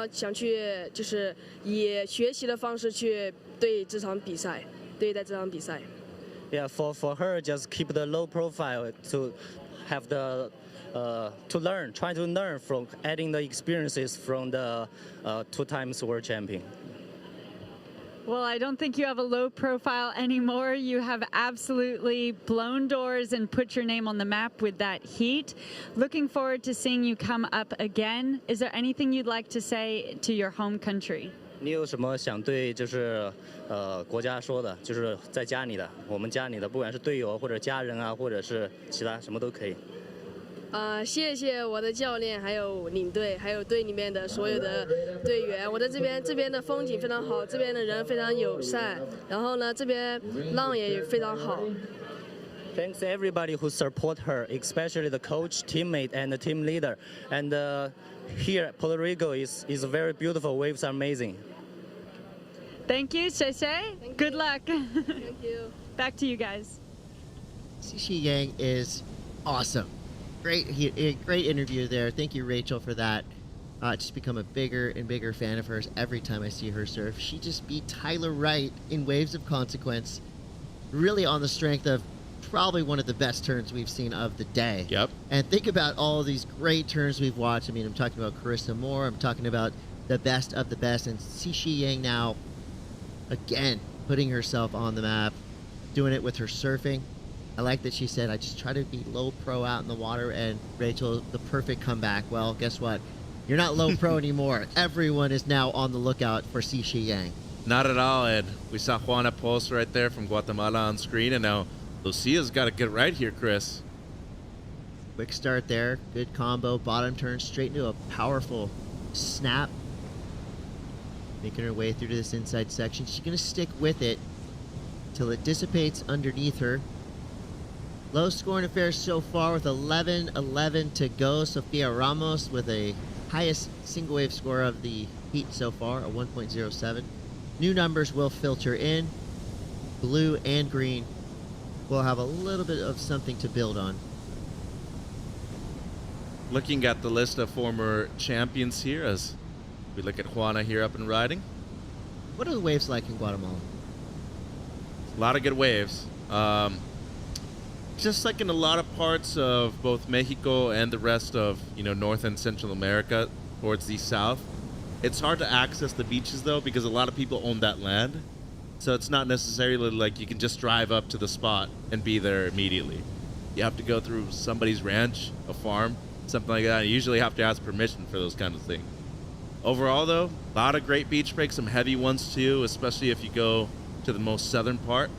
想去，就是以学习的方式去对待这场比赛。Yeah, for her, just keep the low profile to have the try to learn from adding the experiences from the 2 times world champion. Well, I don't think you have a low profile anymore. You have absolutely blown doors and put your name on the map with that heat. Looking forward to seeing you come up again. Is there anything you'd like to say to your home country? 你有什么想对就是国家说的？就是在家里的，我们家里的，不管是队友或者家人啊，或者是其他什么都可以。谢谢我的教练，还有领队，还有队里面的所有的队员。我在这边的风景非常好，这边的人非常友善，然后呢，这边浪也非常好。Thanks everybody who support her, especially the coach, teammate, and the team leader. And here, Puerto Rico is very beautiful. Waves are amazing. Thank you, Sheshe. Good luck. Thank you. Back to you guys. Xixi Yang is awesome. Great interview there. Thank you, Rachel, for that. Just become a bigger and bigger fan of hers every time I see her surf. She just beat Tyler Wright in Waves of Consequence, really on the strength of probably one of the best turns we've seen of the day. Yep. And think about all these great turns we've watched. I mean, I'm talking about Carissa Moore. I'm talking about the best of the best. And Xixi Yang now, again, putting herself on the map, doing it with her surfing. I like that she said, I just try to be low pro out in the water, and Rachel, the perfect comeback. Well, guess what? You're not low pro anymore. Everyone is now on the lookout for Xixi Yang. Not at all, Ed. We saw Juana Post right there from Guatemala on screen, and now Lucia's got to get right here, Chris. Quick start there. Good combo. Bottom turn straight into a powerful snap. Making her way through to this inside section. She's going to stick with it till it dissipates underneath her. Low scoring affair so far with 11-11 to go. Sofia Ramos with a highest single wave score of the heat so far, a 1.07. New numbers will filter in. Blue and green will have a little bit of something to build on. Looking at the list of former champions here as we look at Juana here up and riding. What are the waves like in Guatemala? A lot of good waves. Just like in a lot of parts of both Mexico and the rest of, North and Central America towards the south. It's hard to access the beaches, though, because a lot of people own that land. So it's not necessarily like you can just drive up to the spot and be there immediately. You have to go through somebody's ranch, a farm, something like that. You usually have to ask permission for those kind of things. Overall, though, a lot of great beach breaks, some heavy ones, too, especially if you go to the most southern part.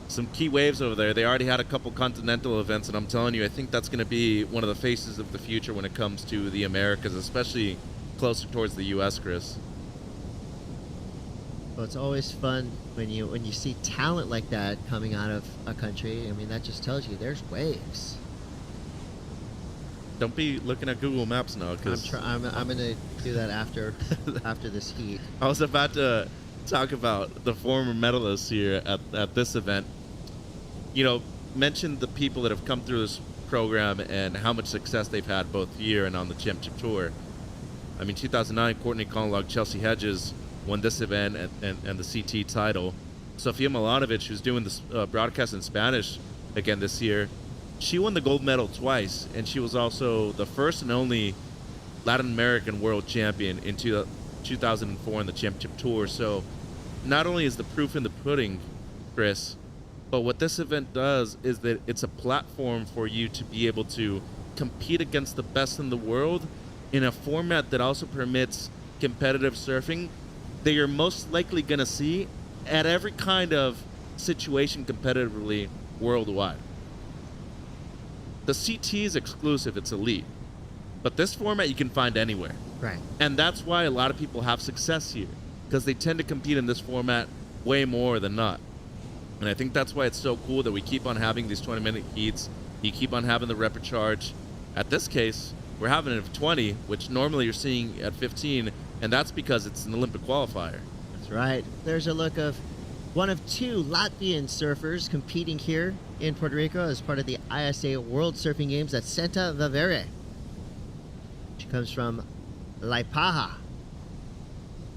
Some key waves over there. They already had a couple continental events, and I'm telling you, I think that's going to be one of the faces of the future when it comes to the Americas, especially closer towards the U.S., Chris. Well, it's always fun when you see talent like that coming out of a country. I mean, that just tells you there's waves. Don't be looking at Google Maps now, because I'm going to do that after this heat. I was about to talk about the former medalists here at this event. Mention the people that have come through this program and how much success they've had both here and on the championship tour. I mean, 2009, Courtney Conlog, Chelsea Hedges won this event and the CT title. Sofia Milanovic, who's doing this broadcast in Spanish again this year, she won the gold medal twice, and she was also the first and only Latin American world champion in 2004 in the championship tour. So not only is the proof in the pudding, Chris, but what this event does is that it's a platform for you to be able to compete against the best in the world in a format that also permits competitive surfing that you're most likely going to see at every kind of situation competitively worldwide. The CT is exclusive, it's elite. But this format you can find anywhere. Right. And that's why a lot of people have success here, because they tend to compete in this format way more than not. And I think that's why it's so cool that we keep on having these 20-minute heats. You keep on having the repechage. At this case, we're having it at 20, which normally you're seeing at 15, and that's because it's an Olympic qualifier. That's right. There's a look of one of two Latvian surfers competing here in Puerto Rico as part of the ISA World Surfing Games at Santa Vivere. She comes from Liepāja,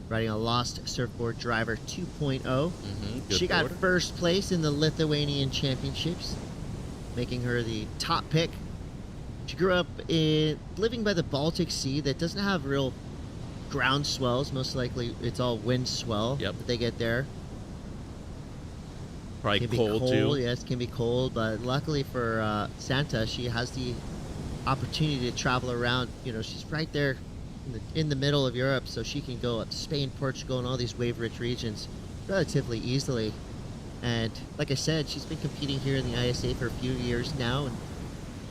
riding a Lost Surfboard Driver 2.0. She got first place in the Lithuanian Championships, making her the top pick. She grew up living by the Baltic Sea that doesn't have real ground swells. Most likely it's all wind swell that they get there. Probably can cold, be too. Yes, can be cold, but luckily for Santa, she has the opportunity to travel around. She's right there in the middle of Europe, so she can go up to Spain, Portugal, and all these wave-rich regions relatively easily. And like I said, she's been competing here in the ISA for a few years now, and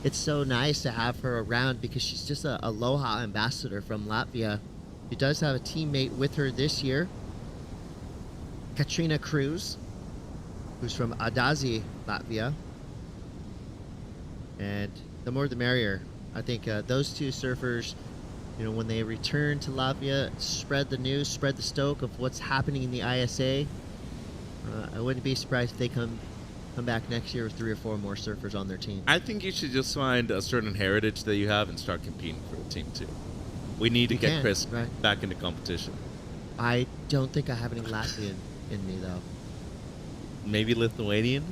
it's so nice to have her around because she's just a Aloha ambassador from Latvia. She does have a teammate with her this year, Katrina Cruz, who's from Adazi, Latvia. And the more the merrier. I think those two surfers, when they return to Latvia, spread the news, spread the stoke of what's happening in the ISA. I wouldn't be surprised if they come back next year with 3 or 4 more surfers on their team. I think you should just find a certain heritage that you have and start competing for a team, too. We need to get Chris back into competition. I don't think I have any Latvian in me, though. Maybe Lithuanian?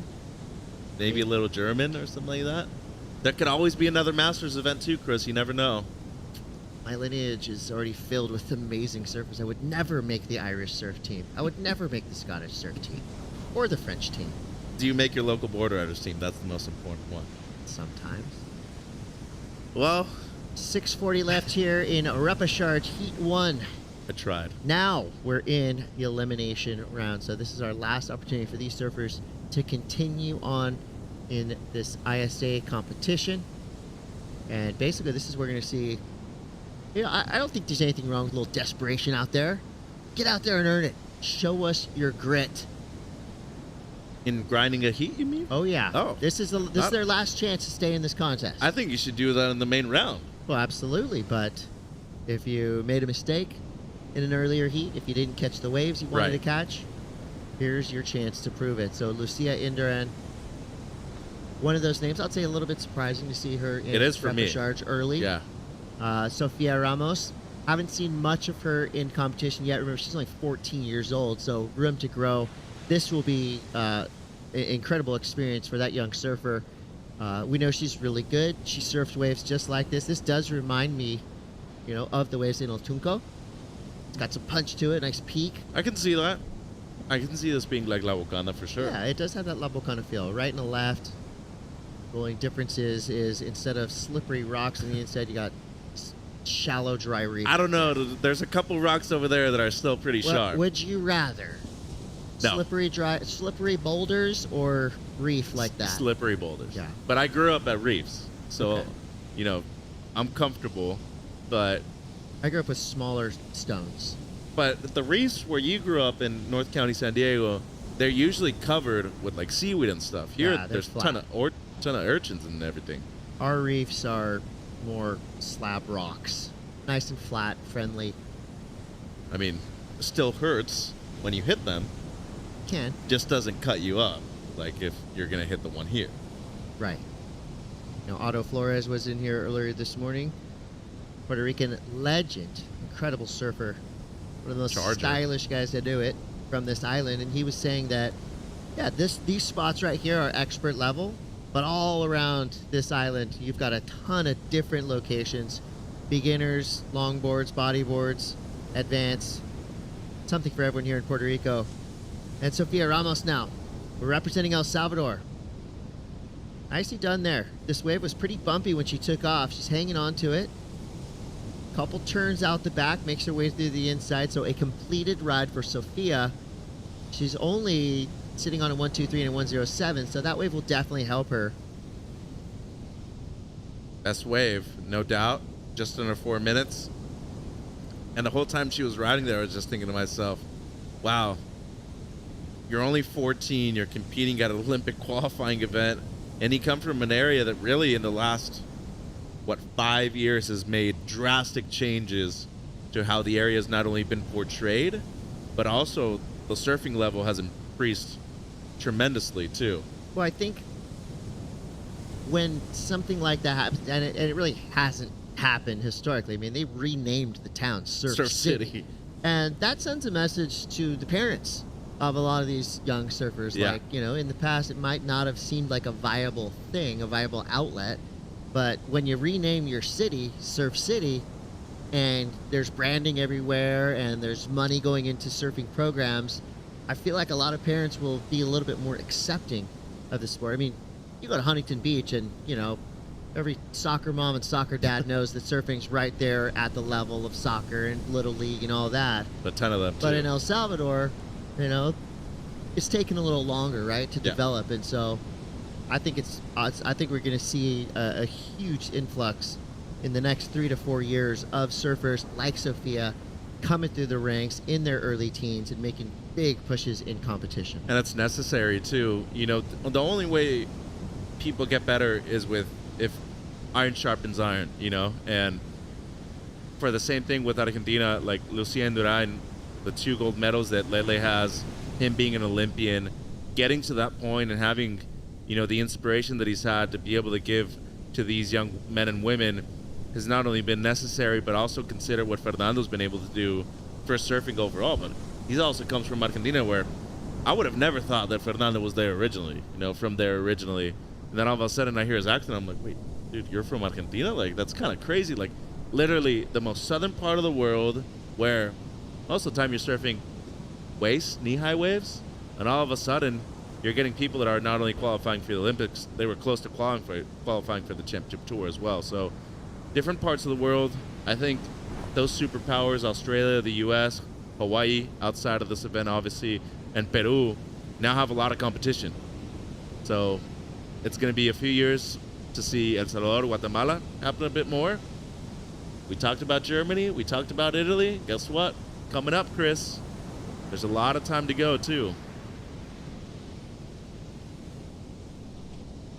Maybe a little German or something like that? That could always be another Masters event too, Chris. You never know. My lineage is already filled with amazing surfers. I would never make the Irish surf team. I would never make the Scottish surf team. Or the French team. Do you make your local board riders team? That's the most important one. Sometimes. Well, 6:40 left here in Repechard Heat 1. I tried. Now we're in the elimination round. So this is our last opportunity for these surfers to continue on in this ISA competition. And basically this is where we're going to see, I don't think there's anything wrong with a little desperation out there. Get out there and earn it. Show us your grit. In grinding a heat, you mean? Oh, yeah. Oh. This is their last chance to stay in this contest. I think you should do that in the main round. Well, absolutely. But if you made a mistake in an earlier heat, if you didn't catch the waves you wanted to catch, here's your chance to prove it. So Lucia Indiran, one of those names, I'd say a little bit surprising to see her in It is for me. Repechage early. Yeah. Sofia Ramos, haven't seen much of her in competition yet. Remember, she's only 14 years old, so room to grow. This will be an incredible experience for that young surfer. We know she's really good. She surfs waves just like this. This does remind me, of the waves in El Tunco. It's got some punch to it, nice peak. I can see that. I can see this being like La Bocana for sure. Yeah, it does have that La Bocana feel. Right and the left. The only difference is instead of slippery rocks on the inside, you got shallow, dry reef. I don't know. There's a couple rocks over there that are still pretty sharp. Would you rather No. slippery boulders or reef like that? Slippery boulders. Yeah. But I grew up at reefs, so Okay. I'm comfortable. But I grew up with smaller stones. But the reefs where you grew up in North County, San Diego, they're usually covered with like seaweed and stuff. Here, Yeah, they're there's a ton of urchins and everything. Our reefs are more slab rocks, nice and flat, friendly. I mean, it still hurts when you hit them. Can. Just doesn't cut you up like if you're gonna hit the one here. Right. Otto Flores was in here earlier this morning. Puerto Rican legend, incredible surfer, one of the most stylish guys to do it from this island, and he was saying that, these spots right here are expert level, but all around this island, you've got a ton of different locations, beginners, longboards, bodyboards, advanced, something for everyone here in Puerto Rico. And Sofia Ramos now, we're representing El Salvador. Nicely done there. This wave was pretty bumpy when she took off. She's hanging on to it. Couple turns out the back, makes her way through the inside. So a completed ride for Sofia. She's only sitting on a 123 and a 107, so that wave will definitely help her. Best wave, no doubt. Just under 4 minutes. And the whole time she was riding there, I was just thinking to myself, wow, you're only 14, you're competing at an Olympic qualifying event, and you come from an area that really in the last 5 years has made drastic changes to how the area has not only been portrayed, but also the surfing level has increased tremendously too. Well, I think when something like that happens, and it really hasn't happened historically. I mean, they renamed the town Surf City. And that sends a message to the parents of a lot of these young surfers. Yeah. Like, in the past, it might not have seemed like a viable thing, a viable outlet. But when you rename your city Surf City, and there's branding everywhere, and there's money going into surfing programs, I feel like a lot of parents will be a little bit more accepting of the sport. I mean, you go to Huntington Beach, and, every soccer mom and soccer dad knows that surfing's right there at the level of soccer and Little League and all that. A ton of them too. But in El Salvador, it's taken a little longer, right, to develop. And so I think we're going to see a huge influx in the next 3 to 4 years of surfers like Sofia coming through the ranks in their early teens and making big pushes in competition. And that's necessary too. The only way people get better is if iron sharpens iron, and for the same thing with Argentina, like Lucien Duran, the 2 gold medals that Lele has, him being an Olympian, getting to that point and having, the inspiration that he's had to be able to give to these young men and women has not only been necessary, but also consider what Fernando's been able to do for surfing overall. But he also comes from Argentina, where I would have never thought that Fernando was there originally, from there originally. And then all of a sudden I hear his accent, I'm like, wait, dude, you're from Argentina? Like, that's kind of crazy. Like, literally the most southern part of the world, where most of the time you're surfing knee-high waves, and all of a sudden you're getting people that are not only qualifying for the Olympics, they were close to qualifying for the championship tour as well. So different parts of the world. I think those superpowers, Australia, the U.S., Hawaii, outside of this event, obviously, and Peru, now have a lot of competition. So it's going to be a few years to see El Salvador, Guatemala happen a bit more. We talked about Germany. We talked about Italy. Guess what? Coming up, Chris, there's a lot of time to go, too.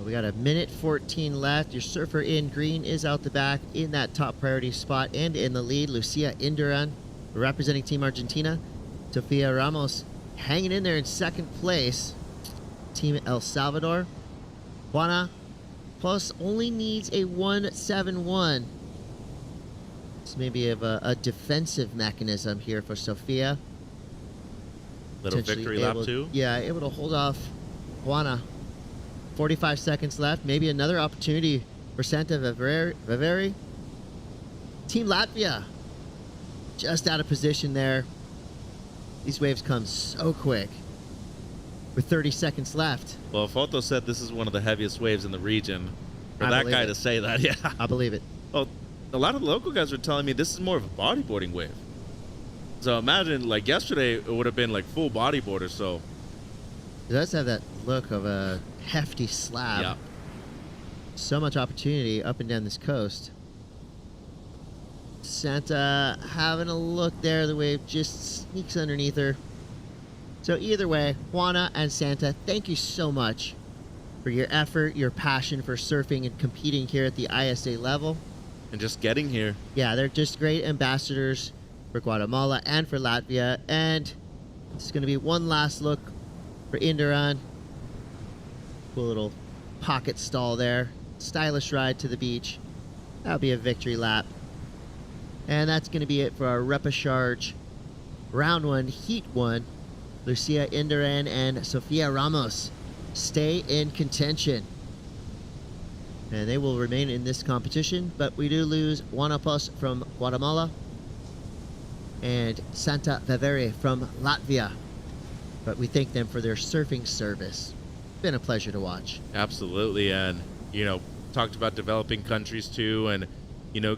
We got a minute 14 left. Your surfer in green is out the back in that top priority spot and in the lead. Lucia Induran, representing Team Argentina. Sofia Ramos hanging in there in second place. Team El Salvador. Juana Plus only needs a 171. It's maybe of a defensive mechanism here for Sofia. Little victory lap too? Yeah, able to hold off Juana. 45 seconds left. Maybe another opportunity for Santa Viveri. Team Latvia just out of position there. These waves come so quick with 30 seconds left. Well, Foto said this is one of the heaviest waves in the region. For I that believe guy it. to say that, yeah. I believe it. Well, a lot of the local guys were telling me this is more of a bodyboarding wave. So imagine, like yesterday, it would have been like full bodyboarder, so. It does have that look of a hefty slab. Yeah. So much opportunity up and down this coast. Santa having a look there. The wave just sneaks underneath her. So either way, Juana and Santa, thank you so much for your effort, your passion for surfing and competing here at the ISA level. And just getting here. Yeah, they're just great ambassadors for Guatemala and for Latvia. And it's going to be one last look for Induran. Cool little pocket stall there. Stylish ride to the beach. That'll be a victory lap. And that's going to be it for our repechage round 1, heat 1. Lucia Induran and Sofia Ramos stay in contention. And they will remain in this competition, but we do lose Juana Plus from Guatemala and Santa Viveri from Latvia. But we thank them for their surfing service. Been a pleasure to watch. Absolutely, and talked about developing countries too, and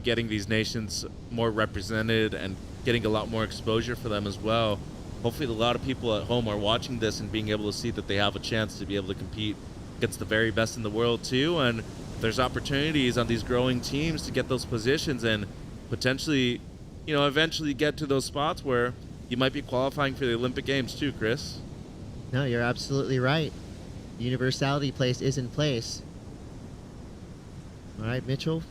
getting these nations more represented and getting a lot more exposure for them as well. Hopefully a lot of people at home are watching this and being able to see that they have a chance to be able to compete against the very best in the world too, and there's opportunities on these growing teams to get those positions and potentially eventually get to those spots where you might be qualifying for the Olympic Games too, Chris. No, you're absolutely right. The universality place is in place. All right, Mitchell.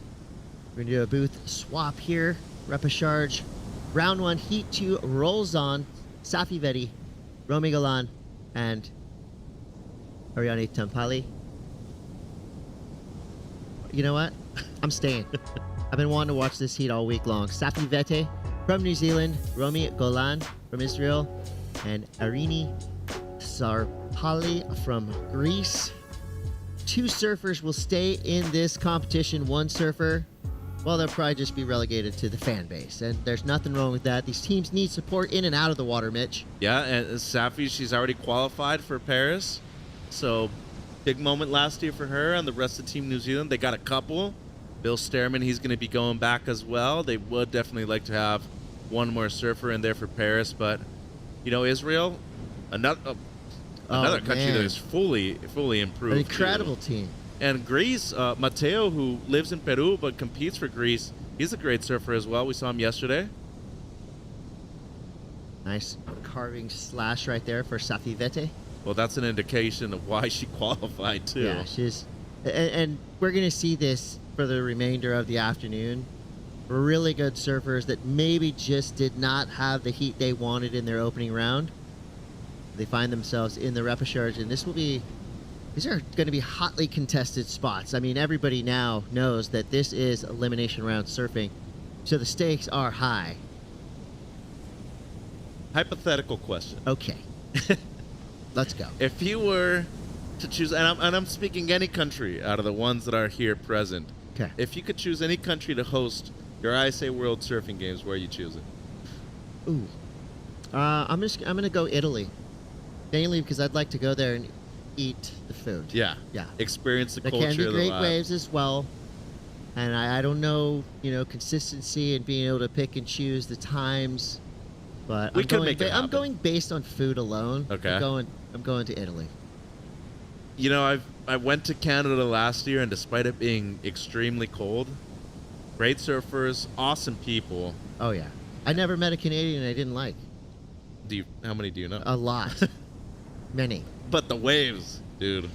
We're going to do a booth swap here. Repechage. Round 1, Heat 2 rolls on. Safi Vedi, Romy Galan, and Ariane Tampali. You know what? I'm staying. I've been wanting to watch this heat all week long. Safi Vete from New Zealand, Romy Golan from Israel, and Arini Sarpali from Greece. 2 surfers will stay in this competition. 1 surfer, well, they'll probably just be relegated to the fan base, and there's nothing wrong with that. These teams need support in and out of the water, Mitch. Yeah, and Safi, she's already qualified for Paris, so big moment last year for her and the rest of Team New Zealand. They got a couple. Bill Stearman, he's going to be going back as well. They would definitely like to have one more surfer in there for Paris, but Israel, another country that is fully improved. An incredible team. And Greece, Mateo, who lives in Peru but competes for Greece, he's a great surfer as well. We saw him yesterday. Nice carving slash right there for Safi Vete. Well, that's an indication of why she qualified too. Yeah, she's, and we're going to see this for the remainder of the afternoon. Really good surfers that maybe just did not have the heat they wanted in their opening round. They find themselves in the repechage, and these are going to be hotly contested spots. I mean, everybody now knows that this is elimination round surfing, so the stakes are high. Hypothetical question. Okay. Let's go. If you were to choose, and I'm speaking any country out of the ones that are here present. Okay. If you could choose any country to host your ISA World Surfing Games, where are you choosing? Ooh. I'm going to go Italy. Mainly because I'd like to go there and eat the food. Yeah. Yeah. Experience the There culture can be of the great vibe. waves as well. And I don't know, consistency and being able to pick and choose the times. But We could make it I'm happen. going based on food alone. Okay. I'm going to Italy. I went to Canada last year, and despite it being extremely cold, great surfers, awesome people. Oh yeah. I never met a Canadian I didn't like. How many do you know? A lot. Many. But the waves, dude.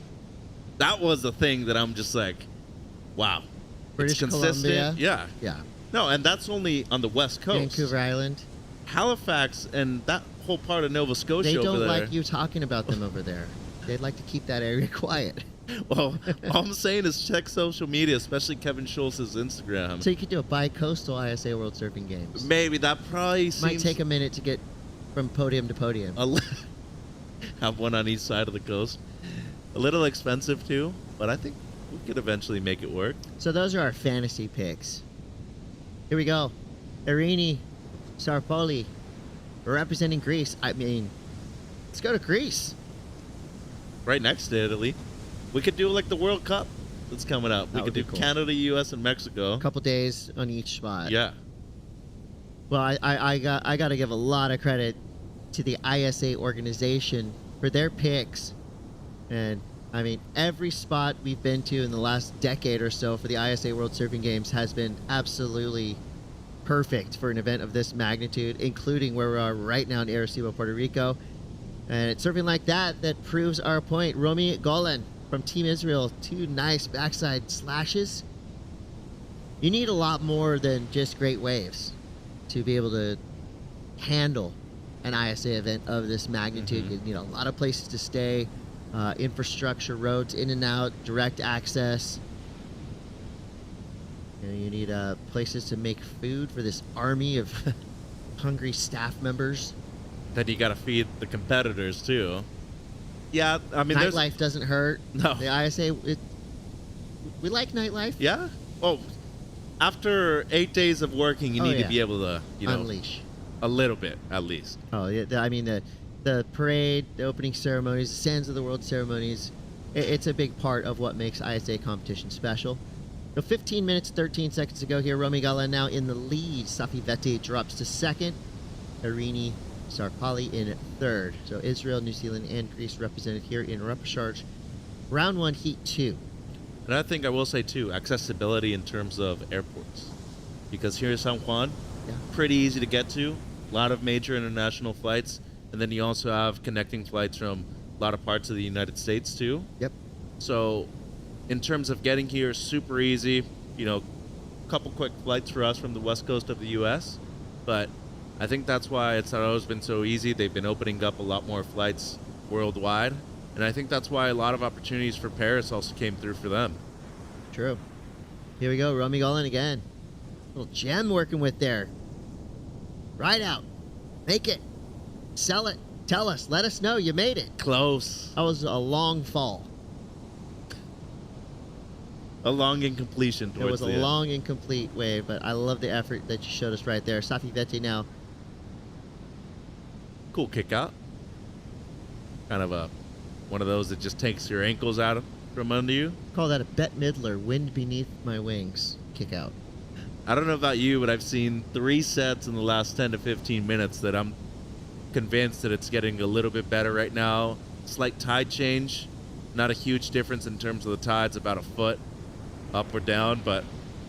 That was the thing that I'm just like, wow. British it's consistent. Columbia. Yeah. Yeah. No, and that's only on the West Coast. Vancouver Island. Halifax and that whole part of Nova Scotia They over don't there. like you talking about them over there. They'd like to keep that area quiet. Well, all I'm saying is check social media, especially Kevin Schultz's Instagram. So you could do a bi-coastal ISA World Surfing Games. Maybe that probably Might take a minute to get from podium to podium. Have one on each side of the coast. A little expensive too, but I think we could eventually make it work. So those are our fantasy picks. Here we go. Irini Sarpoli representing Greece. I mean, let's go to Greece. Right next to Italy. We could do like the World Cup that's coming up. We That could would be do cool. Canada, U.S., and Mexico. A couple days on each spot. Yeah. Well, I got to give a lot of credit to the ISA organization for their picks. And, I mean, every spot we've been to in the last decade or so for the ISA World Surfing Games has been absolutely perfect for an event of this magnitude, including where we are right now in Arecibo, Puerto Rico. And it's surfing like that proves our point. Romy Golan from Team Israel, 2 nice backside slashes. You need a lot more than just great waves to be able to handle an ISA event of this magnitude. You need a lot of places to stay, infrastructure, roads in and out, direct access. You need places to make food for this army of hungry staff members. Then you got to feed the competitors too. Yeah, I mean, there's Nightlife doesn't hurt. No. The ISA, we like nightlife. Yeah. Oh, after 8 days of working, you Oh, need yeah. to be able to, Unleash. a little bit at least. Oh, yeah. I mean, the parade, the opening ceremonies, the Sands of the World ceremonies, it's a big part of what makes ISA competition special. So 15 minutes, 13 seconds to go here. Romy Gala now in the lead. Safi Vete drops to second. Irini Sarpali in third. So Israel, New Zealand, and Greece represented here in repechage. Round 1, heat 2. And I think I will say too, accessibility in terms of airports, because here in San Juan, pretty easy to get to. A lot of major international flights, and then you also have connecting flights from a lot of parts of the United States too. Yep. So, in terms of getting here, super easy. A couple quick flights for us from the west coast of the U.S., but I think that's why it's not always been so easy. They've been opening up a lot more flights worldwide, and I think that's why a lot of opportunities for Paris also came through for them. True. Here we go, Romy Golan again. Little gem working with there. Ride out. Make it. Sell it. Tell us. Let us know you made it. Close. That was a long fall. A long incompletion It towards was a the end. long, incomplete wave, but I love the effort that you showed us right there. Safi Vete now. Cool kick out. Kind of one of those that just takes your ankles out from under you. Call that a Bette Midler, wind beneath my wings kick out. I don't know about you, but I've seen 3 sets in the last 10 to 15 minutes that I'm convinced that it's getting a little bit better right now. Slight tide change. Not a huge difference in terms of the tides, about a foot up or down, but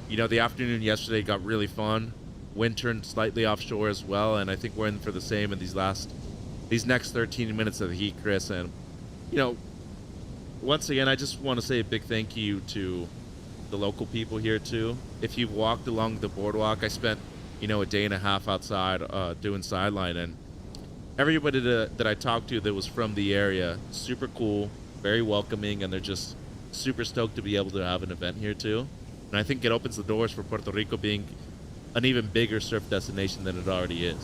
the afternoon yesterday got really fun. Wind turned slightly offshore as well, and I think we're in for the same in these next 13 minutes of the heat, Chris. And once again, I just want to say a big thank you to the local people here too. If you've walked along the boardwalk, I spent a day and a half outside doing sideline, and everybody that I talked to that was from the area, super cool, very welcoming, and they're just super stoked to be able to have an event here too. And I think it opens the doors for Puerto Rico being an even bigger surf destination than it already is.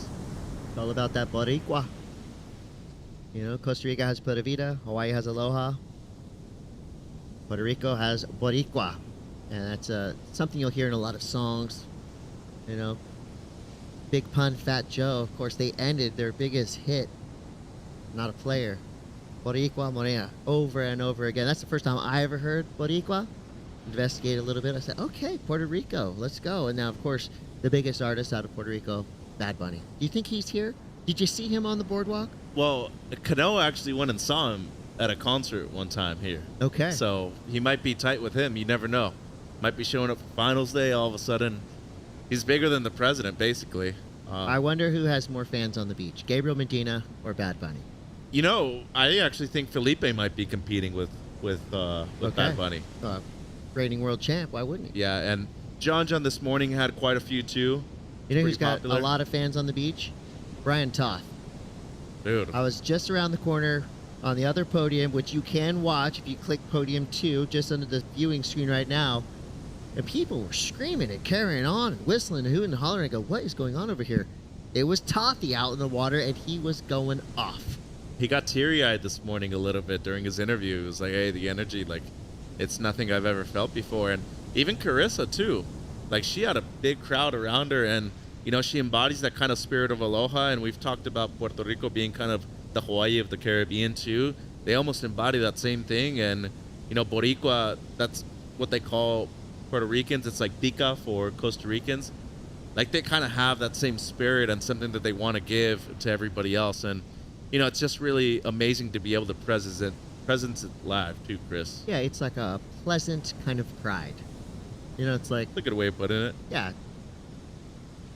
It's all about that Boricua. Costa Rica has Pura Vida, Hawaii has Aloha, Puerto Rico has Boricua, and that's something you'll hear in a lot of songs. Big Pun, Fat Joe, of course, they ended their biggest hit, Not a Player, Boricua Morena over and over again. That's the first time I ever heard Boricua. Investigate a little bit. I said, okay, Puerto Rico, let's go. And now, of course, the biggest artist out of Puerto Rico, Bad Bunny. Do you think he's here? Did you see him on the boardwalk? Well, Cano actually went and saw him at a concert one time here. Okay. So he might be tight with him. You never know. Might be showing up for finals day all of a sudden. He's bigger than the president, basically. I wonder who has more fans on the beach, Gabriel Medina or Bad Bunny? You know, I actually think Felipe might be competing with Bad Bunny. Reigning world champ, why wouldn't he? Yeah, and John this morning had quite a few too. You know who's Pretty got popular. a lot of fans on the beach? Brian Toth. Dude. I was just around the corner on the other podium, which you can watch if you click podium 2, just under the viewing screen right now. And people were screaming and carrying on and whistling and hooting and hollering. I go, what is going on over here? It was Tothy out in the water, and he was going off. He got teary-eyed this morning a little bit during his interview. He was like, hey, the energy, like, it's nothing I've ever felt before. And even Carissa, too. Like, she had a big crowd around her, and, you know, she embodies that kind of spirit of aloha, and we've talked about Puerto Rico being kind of the Hawaii of the Caribbean, too. They almost embody that same thing, and, you know, Boricua, that's what they call Puerto Ricans. It's like Tica for Costa Ricans. Like, they kind of have that same spirit and something that they want to give to everybody else, and, you know, it's just really amazing to be able to presence it live, too, Chris. Yeah, it's like a pleasant kind of pride. You know, it's like... That's a good way of putting it. Yeah.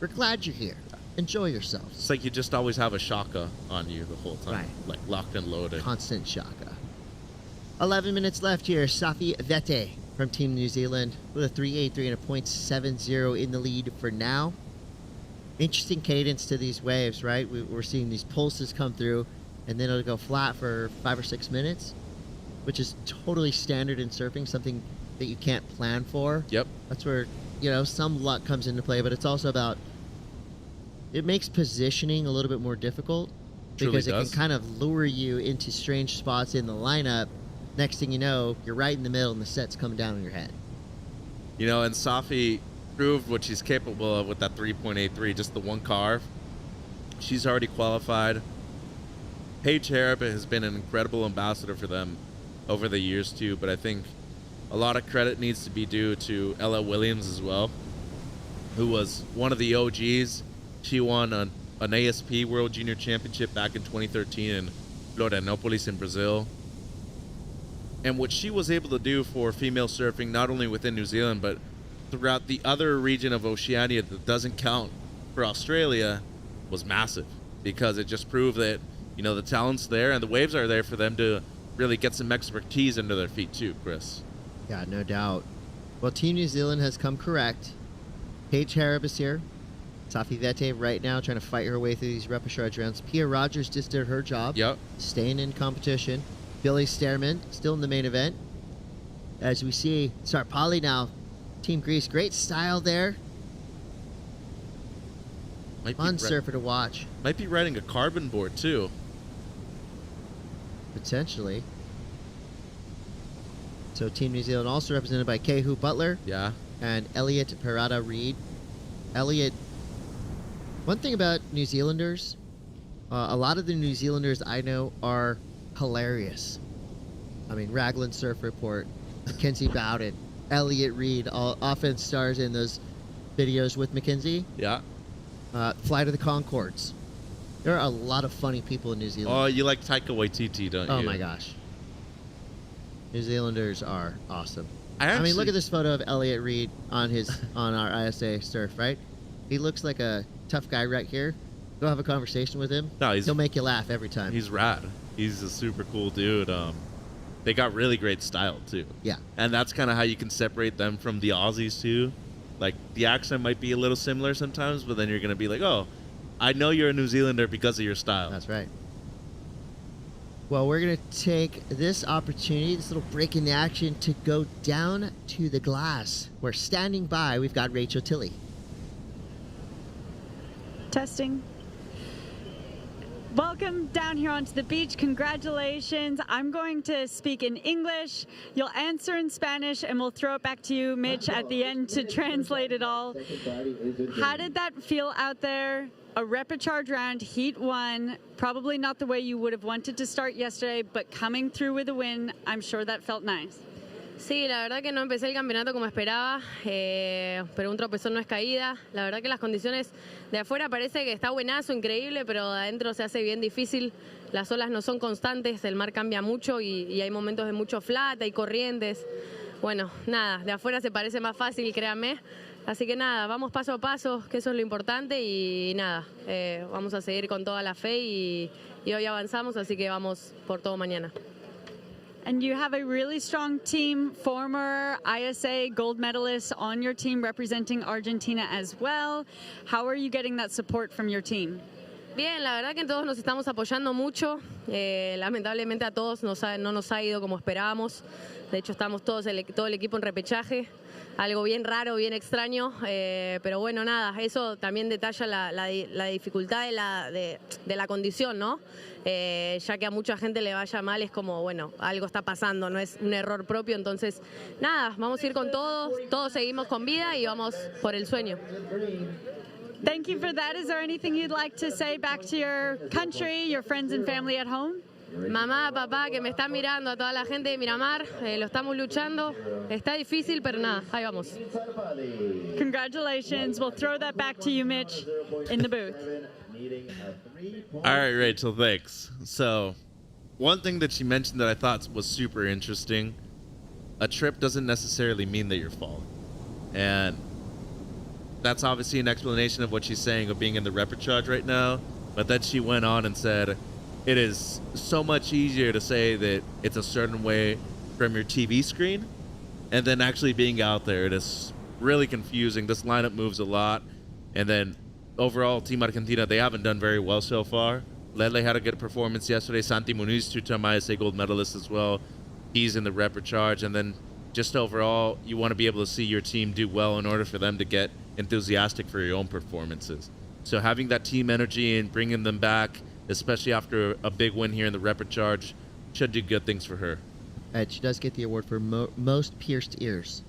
We're glad you're here. Enjoy yourself. It's like you just always have a shaka on you the whole time. Right. Like locked and loaded. Constant shaka. 11 minutes left here. Safi Vete from Team New Zealand with a 3.83 and a .70 in the lead for now. Interesting cadence to these waves, right? We're seeing these pulses come through, and then it'll go flat for 5 or 6 minutes, which is totally standard in surfing, something that you can't plan for. Yep. That's where, you know, some luck comes into play, but it's also about, it makes positioning a little bit more difficult because it can kind of lure you into strange spots in the lineup. Next thing you know, you're right in the middle and the set's coming down on your head. You know, and Safi proved what she's capable of with that 3.83, just the one carve. She's already qualified. Paige Harrop has been an incredible ambassador for them over the years too, but I think a lot of credit needs to be due to Ella Williams as well, who was one of the OGs. She won an ASP World Junior Championship back in 2013 in Florianópolis in Brazil. And what she was able to do for female surfing, not only within New Zealand, but throughout the other region of Oceania that doesn't count for Australia, was massive, because it just proved that, you know, the talent's there and the waves are there for them to really get some expertise under their feet too, Chris. Yeah, no doubt. Well, Team New Zealand has come correct. Paige Harrop is here. Safi Vete right now trying to fight her way through these repechage rounds. Pia Rogers just did her job. Yep. Staying in competition. Billy Stearman still in the main event. As we see, Sarpali now. Team Greece, great style there. Fun surfer to watch. Might be riding a carbon board too. Potentially. So Team New Zealand also represented by Kehu Butler. Yeah. And Elliot Parada Reed. Elliot, one thing about New Zealanders, a lot of the New Zealanders I know are hilarious. I mean, Raglan Surf Report, Mackenzie Bowden, Elliot Reed, all often stars in those videos with Mackenzie. Yeah. Flight of the Conchords. There are a lot of funny people in New Zealand. Oh, you like Taika Waititi, don't you? Oh my gosh. New Zealanders are awesome. I actually- mean, look at this photo of Elliot Reed on our ISA surf, right? He looks like a tough guy right here. Go have a conversation with him. No, he'll make you laugh every time. He's rad. He's a super cool dude. They got really great style too. Yeah. And that's kind of how you can separate them from the Aussies too. Like, the accent might be a little similar sometimes, but then you're going to be like, oh, I know you're a New Zealander because of your style. That's right. Well, we're going to take this opportunity, this little break in the action, to go down to the glass, where standing by, we've got Rachel Tilley. Testing. Welcome down here onto the beach. Congratulations. I'm going to speak in English. You'll answer in Spanish, and we'll throw it back to you, Mitch, at the end to translate it all. How did that feel out there? A repechage round, Heat 1, probably not the way you would have wanted to start yesterday, but coming through with a win, I'm sure that felt nice. Sí, la verdad que no empecé el campeonato como esperaba, pero un tropezón no es caída. La verdad que las condiciones de afuera parece que está buenazo, increíble, pero de adentro se hace bien difícil. Las olas no son constantes, el mar cambia mucho y hay momentos de mucho flat, hay corrientes. Bueno, nada, de afuera se parece más fácil, créanme. Así que nada, vamos paso a paso, que eso es lo importante y nada, vamos a seguir con toda la fe y hoy avanzamos, así que vamos por todo mañana. And you have a really strong team, former ISA gold medalists on your team representing Argentina as well. How are you getting that support from your team? Bien, la verdad que todos nos estamos apoyando mucho. Lamentablemente a todos no nos ha ido como esperábamos. De hecho, estamos todo el equipo en repechaje. Algo bien raro, bien extraño. Pero bueno, nada, eso también detalla la dificultad de la condición, ¿no? Ya que a mucha gente le vaya mal, es como, bueno, algo está pasando, no es un error propio. Entonces, nada, vamos a ir con todos seguimos con vida y vamos por el sueño. Thank you for that. Is there anything you'd like to say back to your country, your friends and family at home? Mamá, papá, que me están mirando, a toda la gente de Miramar, lo estamos luchando. Está difícil, pero nada, ahí vamos. Congratulations. We'll throw that back to you, Mitch, in the booth. All right, Rachel, thanks. So, one thing that she mentioned that I thought was super interesting, a trip doesn't necessarily mean that you're falling. And that's obviously an explanation of what she's saying of being in the repechage right now. But then she went on and said, it is so much easier to say that it's a certain way from your TV screen and then actually being out there. It is really confusing. This lineup moves a lot. And then overall, Team Argentina, they haven't done very well so far. Lele had a good performance yesterday. Santi Muniz, two-time ISA gold medalist as well. He's in the repechage. And then just overall, you want to be able to see your team do well in order for them to get enthusiastic for your own performances. So having that team energy and bringing them back, especially after a big win here in the repechage, should do good things for her. And she does get the award for most pierced ears.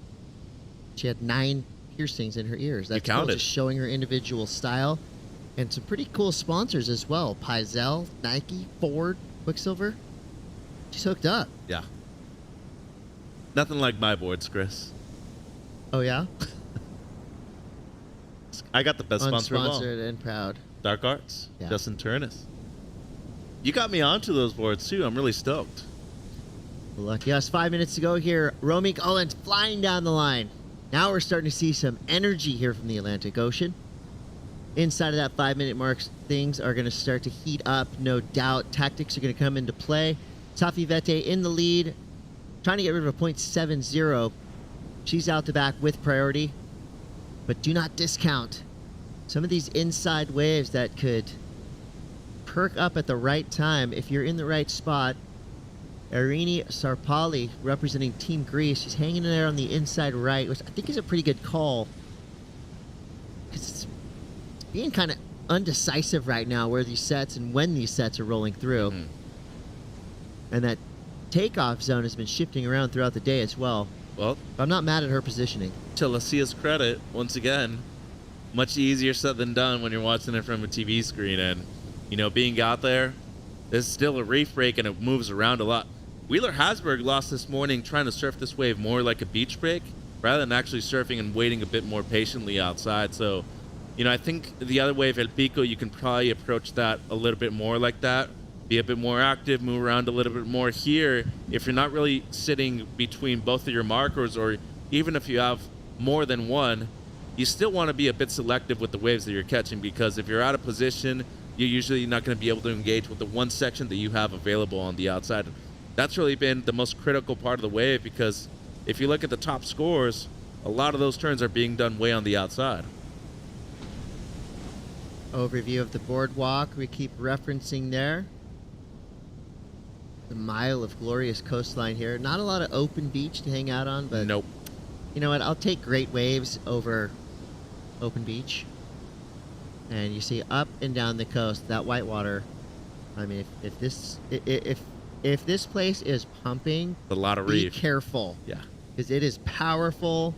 She had 9 piercings in her ears. That's cool, just showing her individual style. And some pretty cool sponsors as well. Paizel, Nike, Ford, Quicksilver. She's hooked up. Yeah. Nothing like my boards, Chris. Oh, yeah? I got the best sponsor of all. Unsponsored and proud. Dark Arts. Yeah. Justin Turnus. You got me onto those boards, too. I'm really stoked. Lucky us. 5 minutes to go here. Romik Owens flying down the line. Now we're starting to see some energy here from the Atlantic Ocean. Inside of that 5-minute mark, things are going to start to heat up, no doubt. Tactics are going to come into play. Safi Vete in the lead, trying to get rid of a .70. She's out the back with priority. But do not discount some of these inside waves that could perk up at the right time if you're in the right spot. Irini Sarpali representing Team Greece. She's hanging in there on the inside right, which I think is a pretty good call. Because it's being kind of undecisive right now where these sets and when these sets are rolling through. Mm-hmm. And that takeoff zone has been shifting around throughout the day as well. Well, I'm not mad at her positioning. To Lucia's credit, once again, much easier said than done when you're watching it from a TV screen. And, you know, being out there, there's still a reef break and it moves around a lot. Wheeler Hasberg lost this morning trying to surf this wave more like a beach break rather than actually surfing and waiting a bit more patiently outside. So, you know, I think the other wave, El Pico, you can probably approach that a little bit more like that. Be a bit more active, move around a little bit more. Here, if you're not really sitting between both of your markers, or even if you have more than one, you still want to be a bit selective with the waves that you're catching, because if you're out of position, you're usually not going to be able to engage with the one section that you have available on the outside. That's really been the most critical part of the wave, because if you look at the top scores, a lot of those turns are being done way on the outside. Overview of the boardwalk we keep referencing there. The mile of glorious coastline here. Not a lot of open beach to hang out on, but nope. You know what? I'll take great waves over open beach. And you see up and down the coast, that white water I mean, if this place is pumping, a lot of be reef. careful. Yeah. Because it is powerful,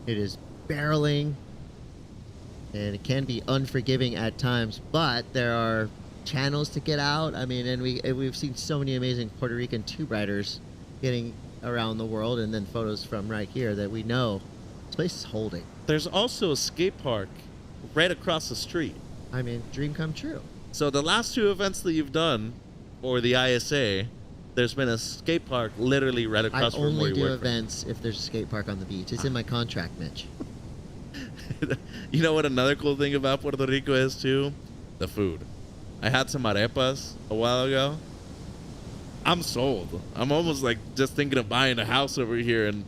it is barreling, and it can be unforgiving at times, but there are channels to get out. I mean, and we've seen so many amazing Puerto Rican tube riders getting around the world, and then photos from right here that we know this place is holding. There's also a skate park right across the street. I mean, dream come true. So the last two events that you've done, or the ISA, there's been a skate park literally right across from where I only you do work. events if there's a skate park on the beach. It's in my contract, Mitch. You know what another cool thing about Puerto Rico is too? The food. I had some arepas a while ago. I'm sold. I'm almost like just thinking of buying a house over here and,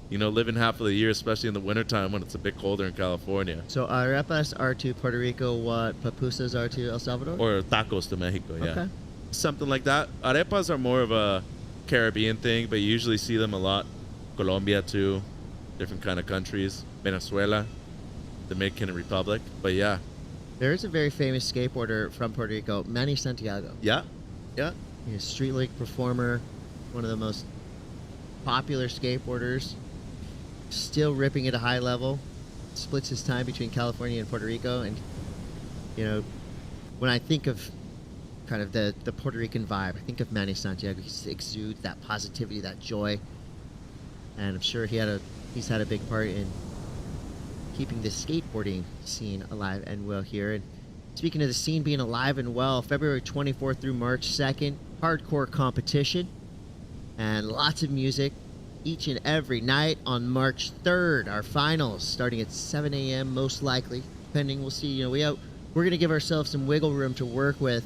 you know, living half of the year, especially in the wintertime when it's a bit colder in California. So arepas are to Puerto Rico what pupusas are to El Salvador? Or tacos to Mexico, yeah. Okay. Something like that. Arepas are more of a Caribbean thing, but you usually see them a lot. Colombia too, different kind of countries. Venezuela, Dominican Republic, but yeah. There is a very famous skateboarder from Puerto Rico, Manny Santiago. Yeah, yeah. He's a street league performer, one of the most popular skateboarders, still ripping at a high level, splits his time between California and Puerto Rico. And, you know, when I think of kind of the Puerto Rican vibe, I think of Manny Santiago. He exudes that positivity, that joy. And I'm sure he's had a big part in keeping the skateboarding scene alive and well here. And speaking of the scene being alive and well, February 24th through March 2nd, hardcore competition and lots of music each and every night. On March 3rd, our finals starting at 7 a.m. most likely, depending. We'll see. You know, we're going to give ourselves some wiggle room to work with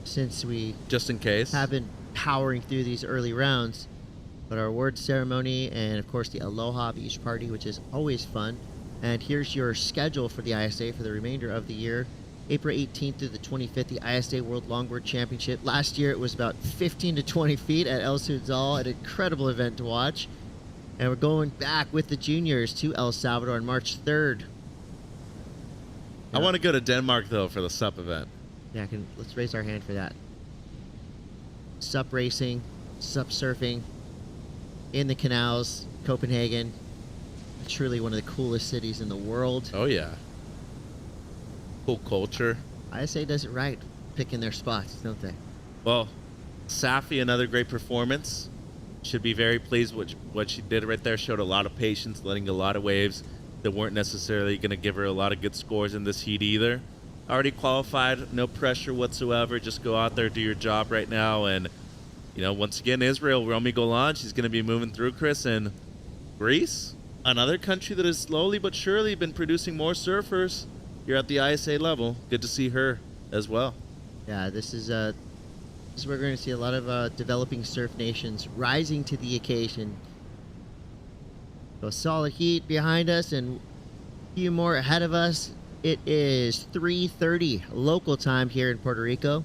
since we just in case have been powering through these early rounds. But our award ceremony and of course the Aloha Beach Party, which is always fun. And here's your schedule for the ISA for the remainder of the year. April 18th through the 25th, the ISA World Longboard Championship. Last year, it was about 15 to 20 feet at El Sudzal, an incredible event to watch. And we're going back with the juniors to El Salvador on March 3rd. I want to go to Denmark, though, for the SUP event. Yeah, let's raise our hand for that. SUP racing, SUP surfing, in the canals, Copenhagen. Truly one of the coolest cities in the world. Oh, yeah. Cool culture. ISA does it right, picking their spots, don't they? Well, Safi, another great performance. Should be very pleased with what she did right there. Showed a lot of patience, letting a lot of waves that weren't necessarily going to give her a lot of good scores in this heat either. Already qualified, no pressure whatsoever. Just go out there, do your job right now. And, you know, once again, Israel, Romy Golan, she's going to be moving through, Chris. And Greece, another country that has slowly but surely been producing more surfers. You're at the ISA level. Good to see her as well. Yeah, this is where we're going to see a lot of developing surf nations rising to the occasion. So solid heat behind us and a few more ahead of us. It is 3:30 local time here in Puerto Rico.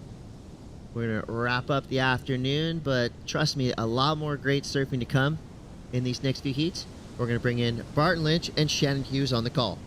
We're going to wrap up the afternoon, but trust me, a lot more great surfing to come in these next few heats. We're going to bring in Barton Lynch and Shannon Hughes on the call.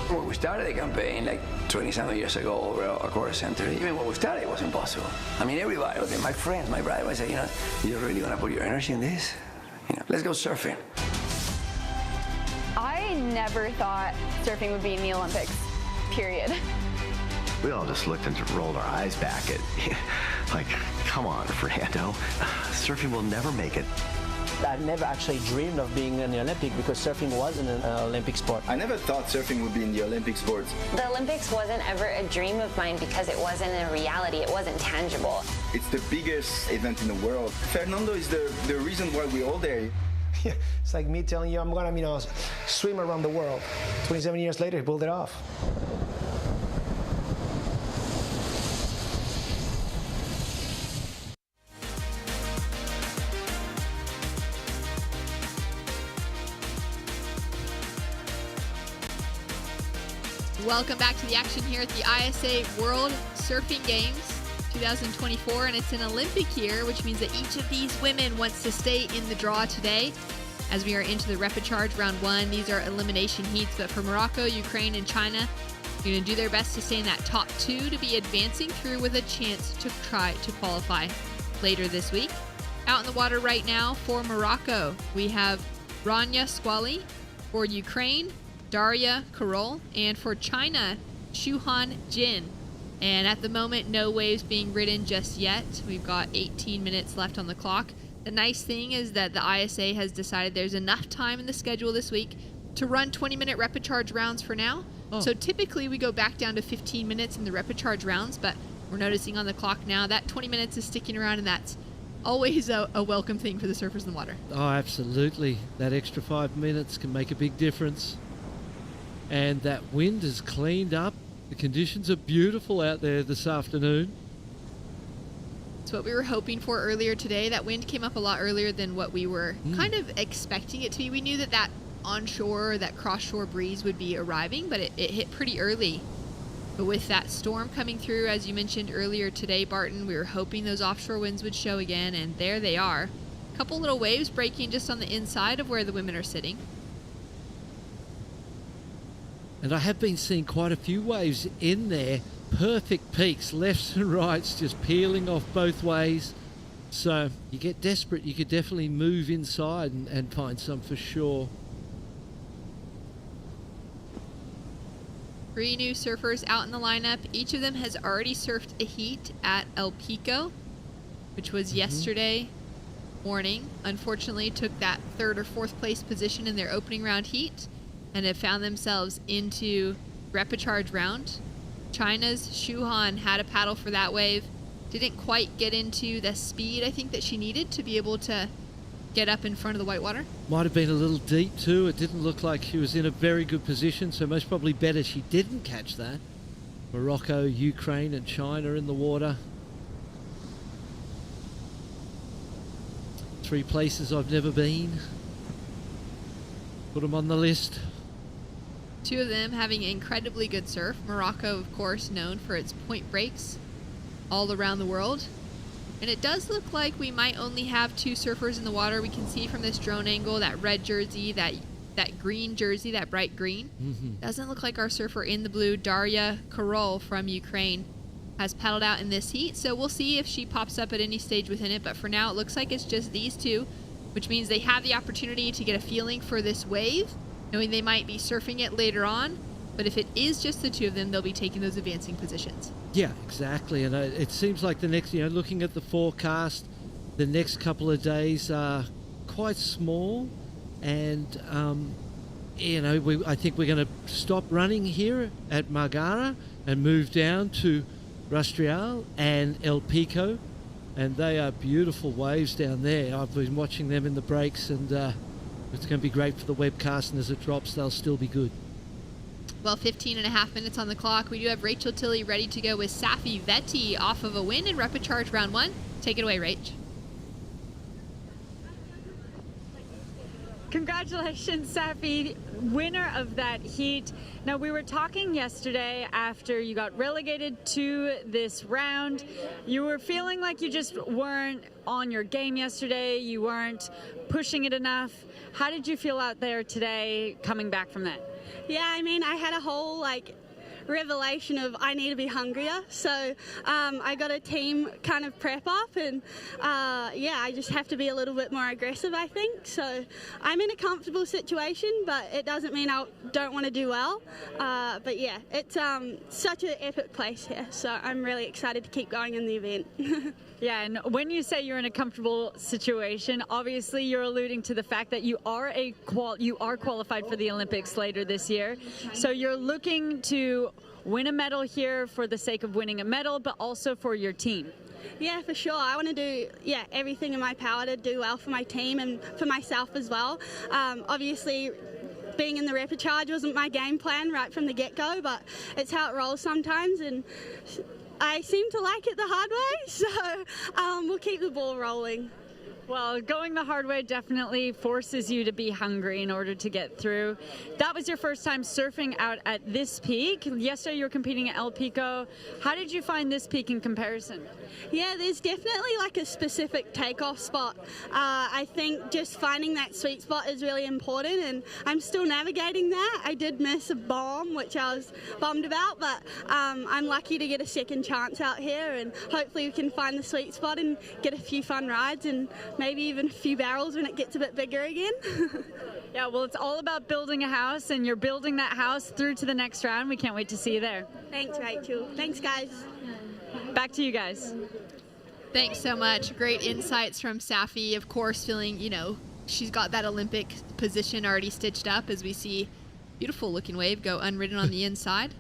When we started the campaign like 20-something years ago over a course center, even when we started, it was impossible. I mean, everybody, okay, my friends, my brother, would say, you know, you're really gonna put your energy in this? You know, let's go surfing. I never thought surfing would be in the Olympics, period. We all just looked and rolled our eyes back at, like, come on, Fernando. Surfing will never make it. I've never actually dreamed of being in the Olympic because surfing wasn't an Olympic sport. I never thought surfing would be in the Olympic sports. The Olympics wasn't ever a dream of mine because it wasn't a reality. It wasn't tangible. It's the biggest event in the world. Fernando is the reason why we're all there. Yeah, it's like me telling you I'm gonna, swim around the world. 27 years later, he pulled it off. Welcome back to the action here at the ISA World Surfing Games 2024, and it's an Olympic year, which means that each of these women wants to stay in the draw today. As we are into the repechage round 1, these are elimination heats, but for Morocco, Ukraine, and China, they're going to do their best to stay in that top 2 to be advancing through with a chance to try to qualify later this week. Out in the water right now for Morocco, we have Rania Squali. For Ukraine, Daria Karol, and for China, Shuhan Jin. And at the moment, no waves being ridden just yet. We've got 18 minutes left on the clock. The nice thing is that the ISA has decided there's enough time in the schedule this week to run 20-minute repechage rounds for now. Oh. So typically we go back down to 15 minutes in the repechage rounds, but we're noticing on the clock now that 20 minutes is sticking around, and that's always a welcome thing for the surfers in the water. Oh, absolutely. That extra 5 minutes can make a big difference. And that wind is cleaned up. The conditions are beautiful out there this afternoon. It's what we were hoping for earlier today. That wind came up a lot earlier than what we were kind of expecting it to be. We knew that onshore, that cross-shore breeze would be arriving, but it hit pretty early. But with that storm coming through, as you mentioned earlier today, Barton, we were hoping those offshore winds would show again, and there they are. A couple little waves breaking just on the inside of where the women are sitting. And I have been seeing quite a few waves in there. Perfect peaks, lefts and rights, just peeling off both ways. So you get desperate, you could definitely move inside and find some for sure. 3 new surfers out in the lineup. Each of them has already surfed a heat at El Pico, which was yesterday morning. Unfortunately, took that 3rd or 4th place position in their opening round heat, and have found themselves into repechage round. China's Shuhan had a paddle for that wave. Didn't quite get into the speed I think that she needed to be able to get up in front of the whitewater. Might have been a little deep too. It didn't look like she was in a very good position, so most probably better she didn't catch that. Morocco, Ukraine, and China in the water. 3 places I've never been. Put them on the list. 2 of them having incredibly good surf. Morocco, of course, known for its point breaks all around the world. And it does look like we might only have 2 surfers in the water. We can see from this drone angle that red jersey, that green jersey, that bright green. Doesn't look like our surfer in the blue, Daria Karol from Ukraine, has paddled out in this heat. So we'll see if she pops up at any stage within it. But for now, it looks like it's just these 2, which means they have the opportunity to get a feeling for this wave, knowing they might be surfing it later on. But if it is just the 2 of them, they'll be taking those advancing positions. Yeah, exactly. And it seems like the next, looking at the forecast, the next couple of days are quite small. And, I think we're going to stop running here at Margara and move down to Rastrial and El Pico. And they are beautiful waves down there. I've been watching them in the breaks, and it's going to be great for the webcast, and as it drops, they'll still be good. Well, 15 and a half minutes on the clock. We do have Rachel Tilley ready to go with Safi Vetti off of a win in repechage round 1. Take it away, Rach. Congratulations, Safi, winner of that heat. Now, we were talking yesterday after you got relegated to this round. You were feeling like you just weren't on your game yesterday. You weren't pushing it enough. How did you feel out there today coming back from that? Yeah, I mean, I had a whole revelation of I need to be hungrier. So I got a team kind of prep up, and I just have to be a little bit more aggressive, I think. So I'm in a comfortable situation, but it doesn't mean I don't want to do well. But yeah, it's such an epic place here, so I'm really excited to keep going in the event. Yeah, and when you say you're in a comfortable situation, obviously you're alluding to the fact that you are qualified for the Olympics later this year. So you're looking to win a medal here for the sake of winning a medal, but also for your team. Yeah, for sure. I want to do everything in my power to do well for my team and for myself as well. Obviously, being in the repercharge wasn't my game plan right from the get-go, but it's how it rolls sometimes, and I seem to like it the hard way, so we'll keep the ball rolling. Well, going the hard way definitely forces you to be hungry in order to get through. That was your first time surfing out at this peak. Yesterday you were competing at El Pico. How did you find this peak in comparison? Yeah, there's definitely like a specific takeoff spot. I think just finding that sweet spot is really important, and I'm still navigating that. I did miss a bomb, which I was bummed about, but I'm lucky to get a second chance out here, and hopefully we can find the sweet spot and get a few fun rides and maybe even a few barrels when it gets a bit bigger again. Yeah, well, it's all about building a house, and you're building that house through to the next round. We can't wait to see you there. Thanks, Rachel. Thanks, guys. Back to you guys. Thanks so much. Great insights from Safi. Of course, feeling, she's got that Olympic position already stitched up as we see beautiful looking wave go unridden on the inside.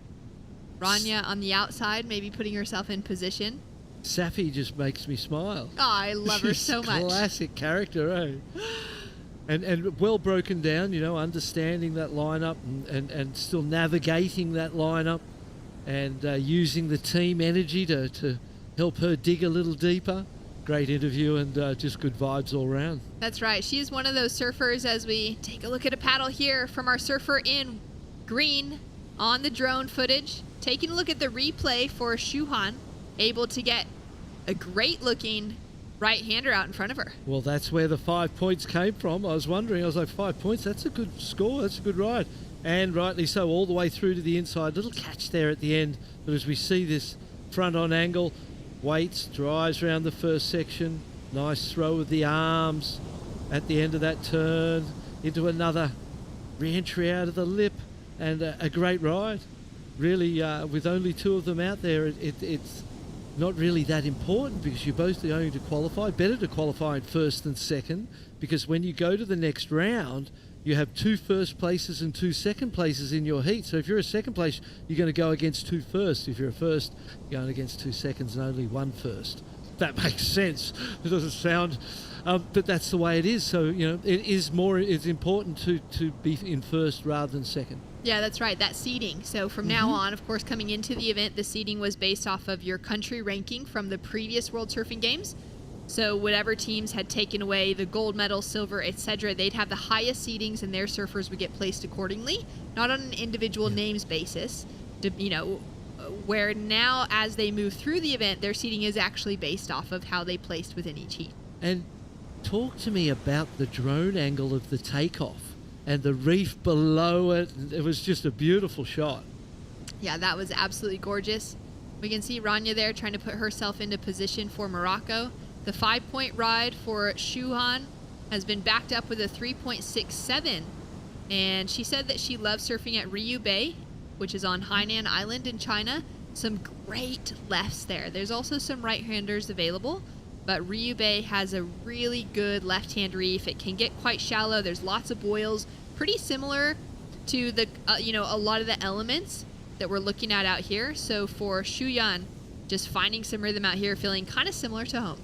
Rania on the outside, maybe putting herself in position. Safi just makes me smile. Oh, I love her so much. Classic character, eh? And well broken down, understanding that lineup and still navigating that lineup and using the team energy to help her dig a little deeper. Great interview and just good vibes all around. That's right. She is one of those surfers as we take a look at a paddle here from our surfer in green on the drone footage. Taking a look at the replay for Shuhan, able to get a great looking right-hander out in front of her. Well, that's where the 5 points came from. I was wondering, I was like, 5 points, that's a good score, that's a good ride. And rightly so, all the way through to the inside. Little catch there at the end, but as we see this front-on angle, waits, drives around the first section, nice throw with the arms at the end of that turn, into another re-entry out of the lip, and a great ride. Really, with only two of them out there, it's not really that important because you're both going to qualify. Better to qualify in first than second, because when you go to the next round, you have 2 first places and 2 second places in your heat. So if you're a second place, you're going to go against 2 firsts. If you're a first, you're going against 2 seconds and only 1 first. That makes sense. It doesn't sound, but that's the way it is. So, it's important to be in first rather than second. Yeah, that's right. That seeding. So from now on, of course, coming into the event, the seeding was based off of your country ranking from the previous World Surfing Games. So whatever teams had taken away the gold medal, silver, etc., they'd have the highest seedings and their surfers would get placed accordingly, not on an individual names basis. Where now, as they move through the event, their seeding is actually based off of how they placed within each heat. And talk to me about the drone angle of the takeoff and the reef below it. It was just a beautiful shot. Yeah, that was absolutely gorgeous. We can see Rania there trying to put herself into position for Morocco. The 5-point ride for Shuhan has been backed up with a 3.67. And she said that she loves surfing at Ryu Bay, which is on Hainan Island in China. Some great lefts there. There's also some right-handers available, but Ryu Bay has a really good left-hand reef. It can get quite shallow. There's lots of boils, pretty similar to the a lot of the elements that we're looking at out here. So for Shuyan, just finding some rhythm out here, feeling kind of similar to home.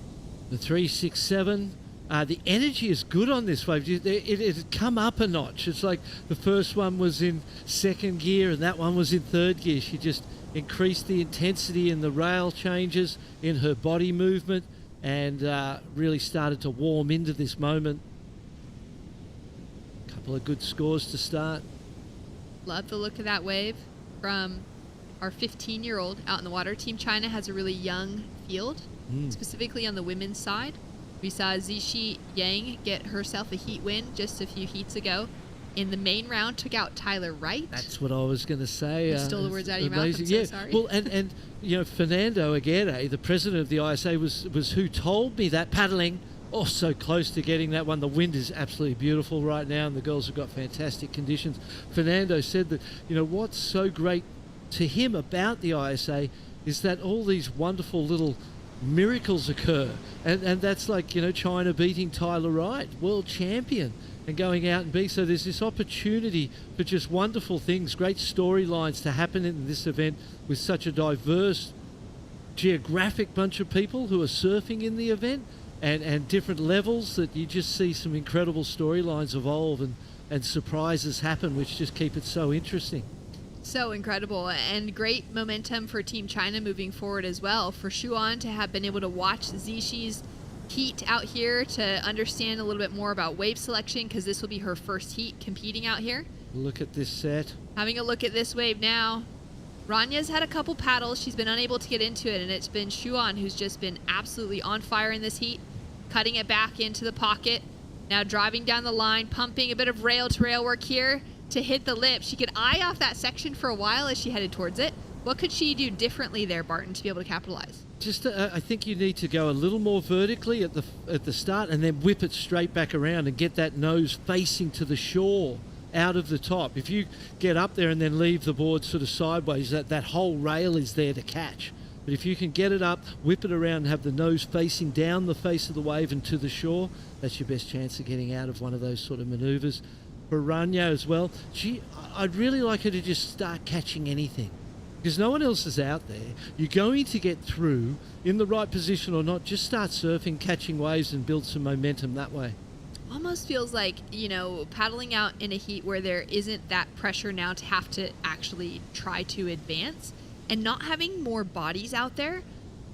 The 367. The energy is good on this wave. It had come up a notch. It's like the first one was in second gear and that one was in third gear. She just increased the intensity in the rail changes, in her body movement, and really started to warm into this moment. A couple of good scores to start. Love the look of that wave from our 15-year-old out in the water. Team China has a really young field, specifically on the women's side. We saw Zixi Yang get herself a heat win just a few heats ago. in the main round took out Tyler Wright. That's what I was going to say. You stole the words out of your mouth. Amazing. I'm so sorry. Well, and Fernando Aguirre, the president of the ISA, was who told me that paddling. Oh, so close to getting that one. The wind is absolutely beautiful right now, and the girls have got fantastic conditions. Fernando said that, what's so great to him about the ISA is that all these wonderful little miracles occur. And that's like, China beating Tyler Wright, world champion, and going out and being. So there's this opportunity for just wonderful things, great storylines to happen in this event with such a diverse geographic bunch of people who are surfing in the event. And different levels that you just see some incredible storylines evolve and surprises happen, which just keep it so interesting. So incredible, and great momentum for Team China moving forward as well. For Xuan to have been able to watch Zishi's heat out here to understand a little bit more about wave selection, because this will be her first heat competing out here. Look at this set. Having a look at this wave now. Ranya's had a couple paddles. She's been unable to get into it, and it's been Xuan who's just been absolutely on fire in this heat. Cutting it back into the pocket. Now driving down the line, pumping a bit of rail-to-rail work here to hit the lip. She could eye off that section for a while as she headed towards it. What could she do differently there, Barton, to be able to capitalize? Just, I think you need to go a little more vertically at the start, and then whip it straight back around and get that nose facing to the shore out of the top. If you get up there and then leave the board sort of sideways, that whole rail is there to catch. But if you can get it up, whip it around, and have the nose facing down the face of the wave and to the shore, that's your best chance of getting out of one of those sort of manoeuvres. For Rania as well, I'd really like her to just start catching anything, because no one else is out there. You're going to get through in the right position or not. Just start surfing, catching waves, and build some momentum that way. Almost feels like, paddling out in a heat where there isn't that pressure now to have to actually try to advance. And not having more bodies out there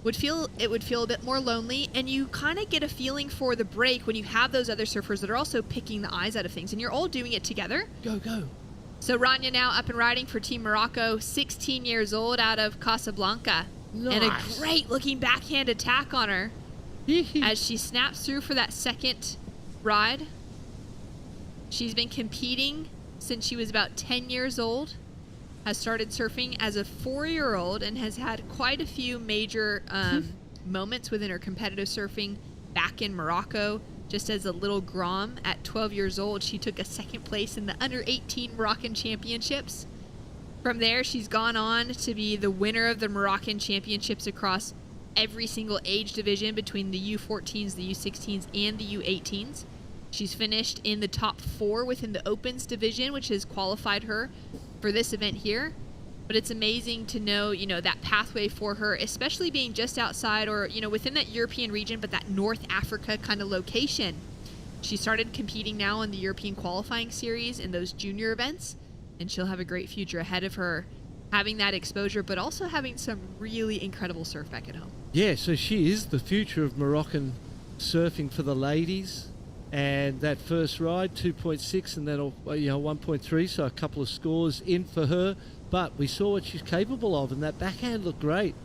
would feel a bit more lonely, and you kind of get a feeling for the break when you have those other surfers that are also picking the eyes out of things, and you're all doing it together. Go. So Rania now up and riding for Team Morocco, 16 years old, out of Casablanca. Nice. And a great looking backhand attack on her as she snaps through for that second ride. She's been competing since she was about 10 years old. Has started surfing as a 4-year-old and has had quite a few major moments within her competitive surfing back in Morocco. Just as a little Grom at 12 years old, she took a second place in the under-18 Moroccan Championships. From there, she's gone on to be the winner of the Moroccan Championships across every single age division between the U14s, the U16s, and the U18s. She's finished in the top 4 within the Opens division, which has qualified her for this event here. But it's amazing to know, that pathway for her, especially being just outside or, within that European region, but that North Africa kind of location. She started competing now in the European qualifying series in those junior events, and she'll have a great future ahead of her, having that exposure, but also having some really incredible surf back at home. Yeah, so she is the future of Moroccan surfing for the ladies. And that first ride, 2.6, and then 1.3, so a couple of scores in for her. But we saw what she's capable of, and that backhand looked great.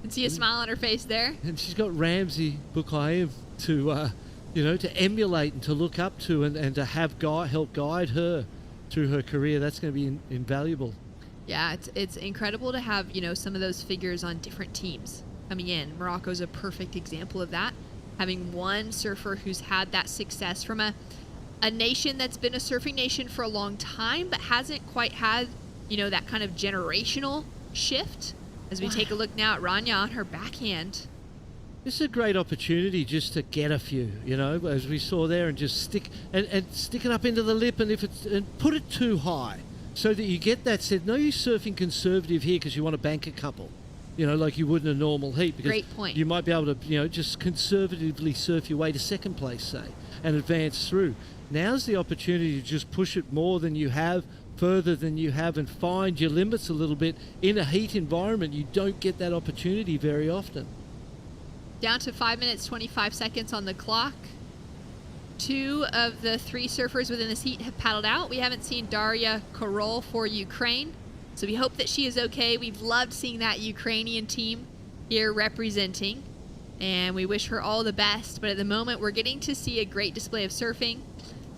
And see a smile on her face there. And she's got Ramsey Bukayev to, to emulate and to look up to, and to have help guide her through her career. That's going to be invaluable. Yeah, it's incredible to have, some of those figures on different teams coming in. Morocco's a perfect example of that. Having one surfer who's had that success from a nation that's been a surfing nation for a long time, but hasn't quite had, that kind of generational shift. As we take a look now at Rania on her backhand. This is a great opportunity just to get a few, as we saw there, and just stick it up into the lip, and put it too high so that you get that said, no, you're surfing conservative here because you want to bank a couple. Like you would in a normal heat. Because great point. You might be able to, just conservatively surf your way to second place, say, and advance through. Now's the opportunity to just push it more than you have, further than you have, and find your limits a little bit. In a heat environment, you don't get that opportunity very often. Down to 5 minutes, 25 seconds on the clock. 2 of the 3 surfers within this heat have paddled out. We haven't seen Daria Korol for Ukraine. So we hope that she is okay. We've loved seeing that Ukrainian team here representing, and we wish her all the best. But at the moment, we're getting to see a great display of surfing.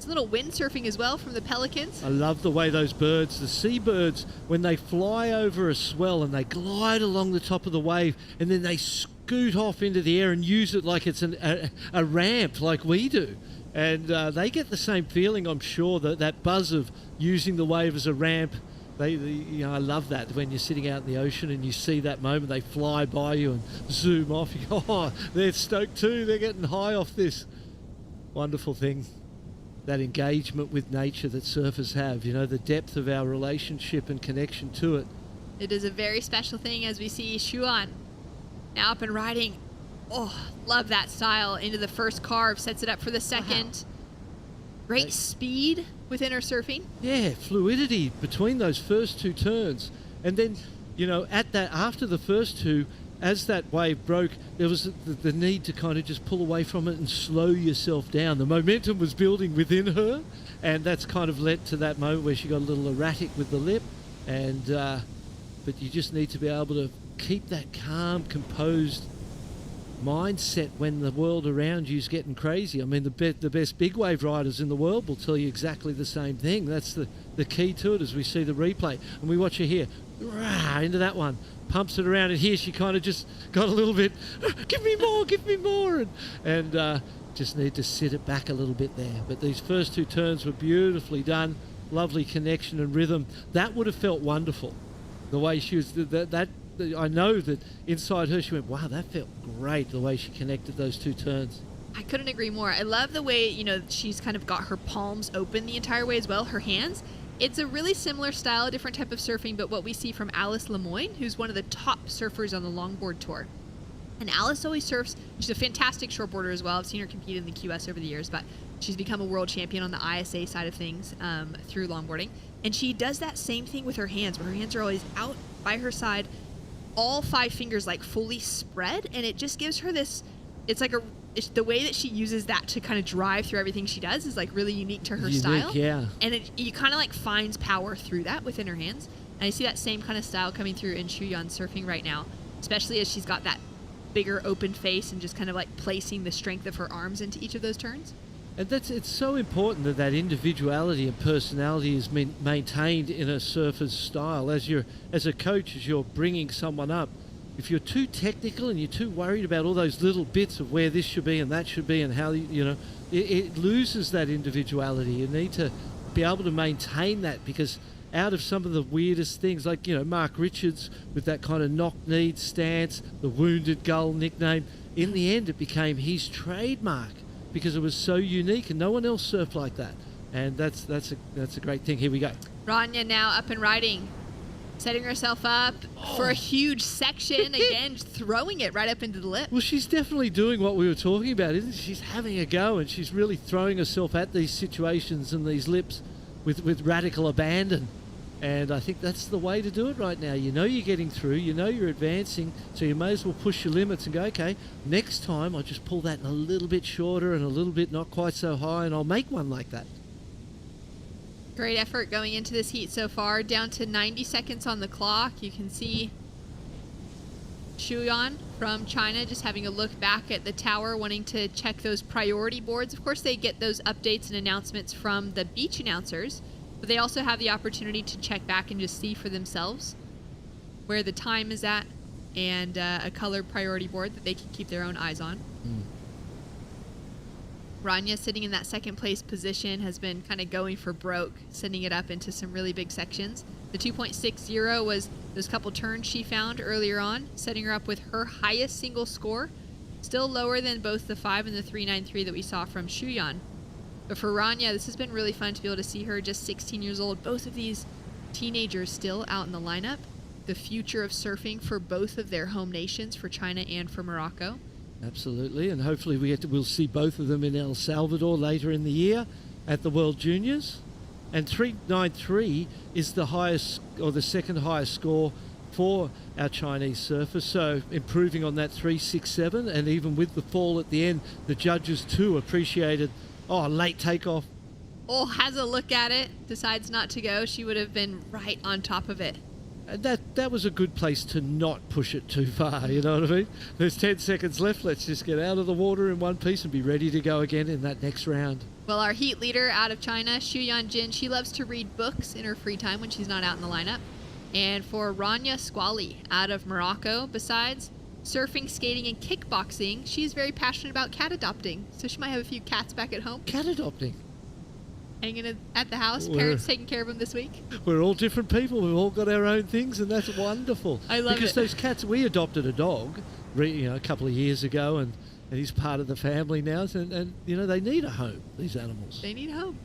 It's a little windsurfing as well from the Pelicans. I love the way those birds, the seabirds, when they fly over a swell and they glide along the top of the wave and then they scoot off into the air and use it like it's a ramp like we do. And they get the same feeling, I'm sure, that buzz of using the wave as a ramp. I love that when you're sitting out in the ocean and you see that moment, they fly by you and zoom off. You go, oh, they're stoked too. They're getting high off this. Wonderful thing. That engagement with nature that surfers have, the depth of our relationship and connection to it. It is a very special thing as we see Shuan now up and riding. Oh, love that style into the first carve, sets it up for the second. Wow. Great speed within her surfing. Yeah, fluidity between those first two turns. And then, after the first two, as that wave broke, there was the need to kind of just pull away from it and slow yourself down. The momentum was building within her, and that's kind of led to that moment where she got a little erratic with the lip. And but you just need to be able to keep that calm, composed mindset when the world around you is getting crazy. I mean, the best big wave riders in the world will tell you exactly the same thing. That's the key to it as we see the replay. And we watch her here, into that one. Pumps it around, and here she kind of just got a little bit, give me more, and just need to sit it back a little bit there. But these first two turns were beautifully done, lovely connection and rhythm. That would have felt wonderful, the way she was, I know that inside her she went, wow, that felt great, the way she connected those two turns. I couldn't agree more. I love the way, she's kind of got her palms open the entire way as well, her hands. It's a really similar style, a different type of surfing, but what we see from Alice Lemoyne, who's one of the top surfers on the longboard tour. And Alice always surfs. She's a fantastic shortboarder as well. I've seen her compete in the QS over the years, but she's become a world champion on the ISA side of things through longboarding. And she does that same thing with her hands, where her hands are always out by her side, all 5 fingers like fully spread, and it just gives her this, the way that she uses that to kind of drive through everything she does is like really unique to her style. Yeah. And you kind of like finds power through that within her hands. And I see that same kind of style coming through in Shuyan surfing right now, especially as she's got that bigger open face and just kind of like placing the strength of her arms into each of those turns. And it's so important that individuality and personality is maintained in a surfer's style. As a coach, as you're bringing someone up, if you're too technical and you're too worried about all those little bits of where this should be and that should be and how, it loses that individuality. You need to be able to maintain that, because out of some of the weirdest things, like, Mark Richards with that kind of knock-kneed stance, the wounded gull nickname, in the end it became his trademark because it was so unique and no one else surfed like that. And that's a great thing. Here we go. Rania now up and riding. Setting herself up for a huge section, again, throwing it right up into the lip. Well, she's definitely doing what we were talking about, isn't she? She's having a go, and she's really throwing herself at these situations and these lips with radical abandon. And I think that's the way to do it right now. You're getting through, you're advancing, so you may as well push your limits and go, okay, next time I'll just pull that a little bit shorter and a little bit not quite so high, and I'll make one like that. Great effort going into this heat so far. Down to 90 seconds on the clock. You can see Shuyan from China just having a look back at the tower, wanting to check those priority boards. Of course, they get those updates and announcements from the beach announcers, but they also have the opportunity to check back and just see for themselves where the time is at, and a colored priority board that they can keep their own eyes on. Rania, sitting in that second place position, has been kind of going for broke, sending it up into some really big sections. The 2.60 was those couple turns she found earlier on, setting her up with her highest single score, still lower than both the 5 and the 3.93 that we saw from Shuyan. But for Rania, this has been really fun to be able to see her, just 16 years old. Both of these teenagers still out in the lineup. The future of surfing for both of their home nations, for China and for Morocco. Absolutely, and hopefully we'll see both of them in El Salvador later in the year at the World Juniors. And 3.93 is the highest, or the second highest score for our Chinese surfers, so improving on that 3.67, and even with the fall at the end, the judges too appreciated, late takeoff. Has a look at it, decides not to go. She would have been right on top of it. That was a good place to not push it too far, you know what I mean? There's 10 seconds left. Let's just get out of the water in one piece and be ready to go again in that next round. Well, our heat leader out of China, Xu Yanjin, she loves to read books in her free time when she's not out in the lineup. And for Rania Squali out of Morocco, besides surfing, skating, and kickboxing, she's very passionate about cat adopting. So she might have a few cats back at home. Cat adopting? Hanging at the house, parents taking care of them this week. We're all different people. We've all got our own things, and that's wonderful. I love because it. Those cats, we adopted a dog, a couple of years ago, and he's part of the family now. And they need a home. These animals. They need a home.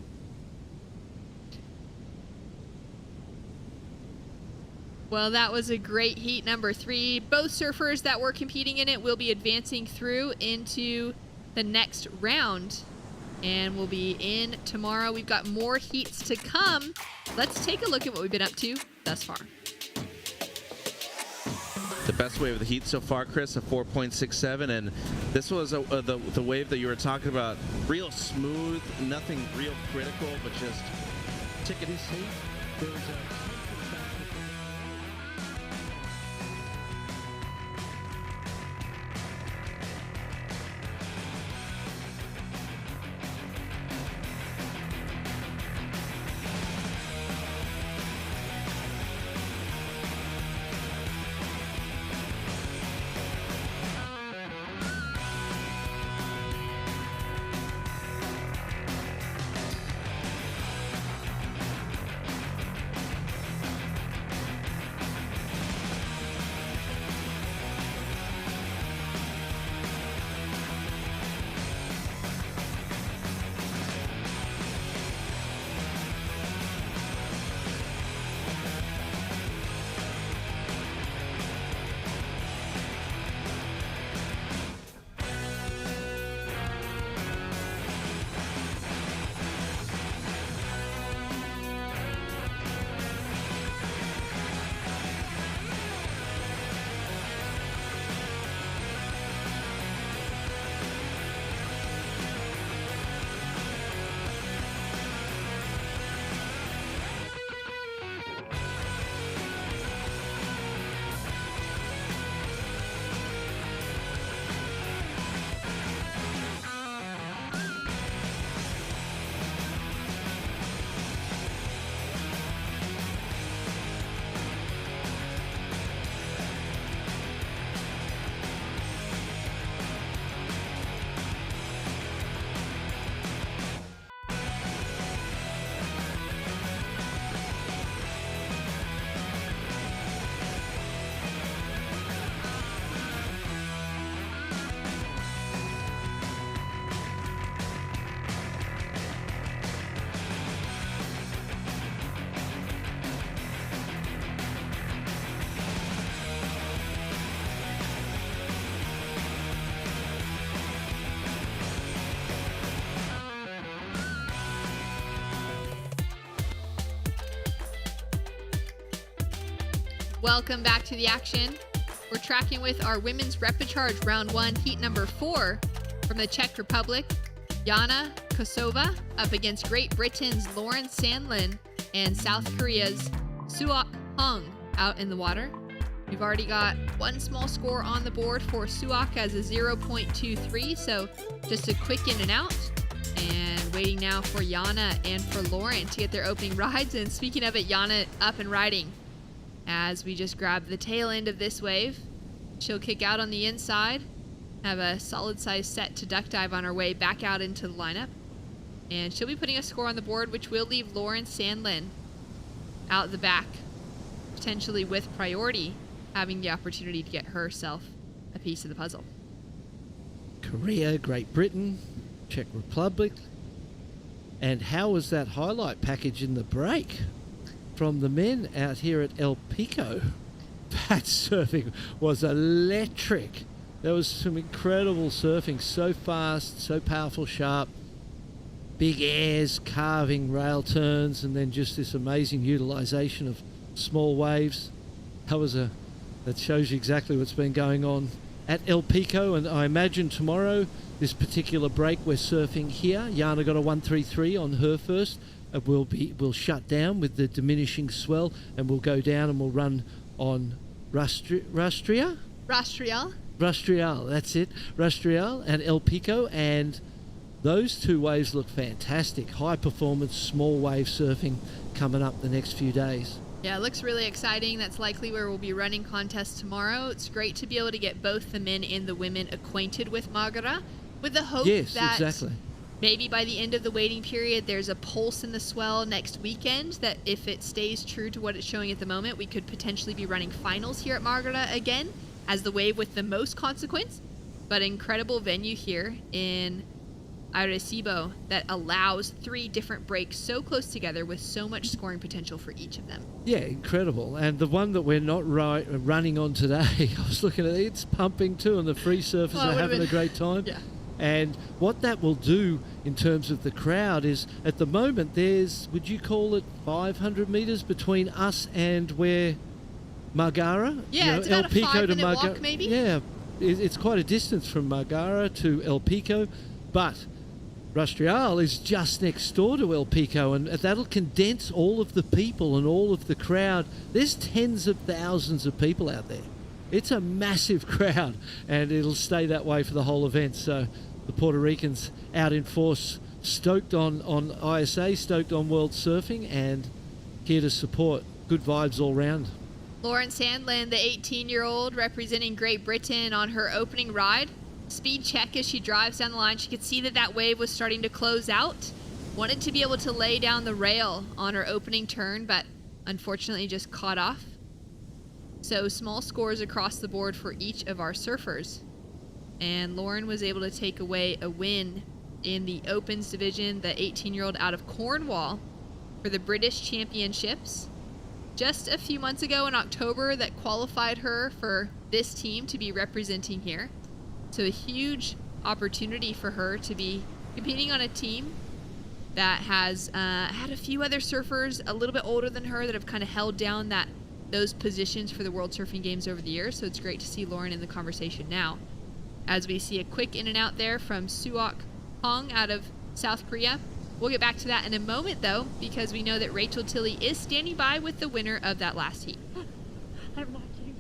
Well, that was a great heat number 3. Both surfers that were competing in it will be advancing through into the next round. And we'll be in tomorrow. We've got more heats to come. Let's take a look at what we've been up to thus far. The best wave of the heat so far, Chris, a 4.67, and this was the wave that you were talking about. Real smooth, nothing real critical, but just tickety seat. There was Welcome back to the action. We're tracking with our women's repechage round 1, heat number 4 from the Czech Republic. Jana Kosova up against Great Britain's Lauren Sandlin and South Korea's Suok Hung out in the water. We've already got one small score on the board for Suok as a 0.23, so just a quick in and out. And waiting now for Jana and for Lauren to get their opening rides. And speaking of it, Jana up and riding as we just grab the tail end of this wave. She'll kick out on the inside, have a solid size set to duck dive on her way back out into the lineup. And she'll be putting a score on the board, which will leave Lauren Sandlin out the back, potentially with priority, having the opportunity to get herself a piece of the puzzle. Korea, Great Britain, Czech Republic. And how was that highlight package in the break from the men out here at El Pico? That surfing was electric. There was some incredible surfing, so fast, so powerful, sharp, big airs, carving rail turns, and then just this amazing utilization of small waves. That shows you exactly what's been going on at El Pico, and I imagine tomorrow, this particular break we're surfing here, Jana got a 133 on her first. We'll shut down with the diminishing swell, and we'll go down and we'll run on Rastrial, that's it, Rastrial and El Pico, and those two waves look fantastic. High performance, small wave surfing coming up the next few days. Yeah, it looks really exciting. That's likely where we'll be running contests tomorrow. It's great to be able to get both the men and the women acquainted with Margara, with the hope that exactly. maybe by the end of the waiting period, there's a pulse in the swell next weekend that if it stays true to what it's showing at the moment, we could potentially be running finals here at Margara again as the wave with the most consequence. But incredible venue here in Arecibo that allows 3 different breaks so close together with so much scoring potential for each of them. Yeah, incredible. And the one that we're not running on today, I was looking at it, it's pumping too, and the free surfers are having a great time. Yeah. And what that will do in terms of the crowd is, at the moment, there's, would you call it 500 metres between us and where Margara? Yeah, it's about a 5-minute walk maybe. Yeah, it's quite a distance from Margara to El Pico, but Rastrial is just next door to El Pico, and that'll condense all of the people and all of the crowd. There's tens of thousands of people out there. It's a massive crowd, and it'll stay that way for the whole event. So the Puerto Ricans out in force, stoked on ISA, stoked on World Surfing, and here to support. Good vibes all round. Lauren Sandland, the 18-year-old representing Great Britain on her opening ride. Speed check as she drives down the line. She could see that wave was starting to close out. Wanted to be able to lay down the rail on her opening turn, but unfortunately just caught off. So small scores across the board for each of our surfers. And Lauren was able to take away a win in the Opens division, the 18-year-old out of Cornwall, for the British Championships. Just a few months ago in October that qualified her for this team to be representing here. So a huge opportunity for her to be competing on a team that has had a few other surfers a little bit older than her that have kind of held down those positions for the World Surfing Games over the years. So it's great to see Lauren in the conversation now. As we see a quick in and out there from Suok Hong out of South Korea. We'll get back to that in a moment though, because we know that Rachel Tilley is standing by with the winner of that last heat. I'm watching.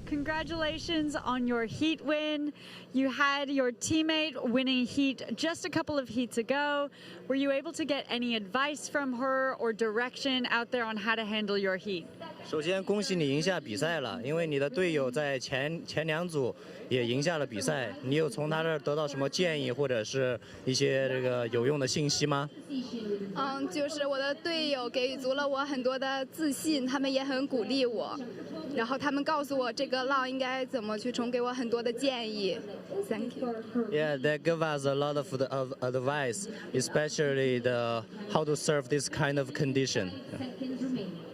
Congratulations on your heat win. You had your teammate winning heat just a couple of heats ago. Were you able to get any advice from her or direction out there on how to handle your heat? 首先恭喜你赢下比赛了，因为你的队友在前2组也赢下了比赛。你有从他那儿得到什么建议或者是一些这个有用的信息吗？就是我的队友给予足了我很多的自信，他们也很鼓励我，然后他们告诉我这个浪应该怎么去冲，给我很多的建议。Thank you. Yeah, they give us a lot of advice, especially how to surf this kind of condition.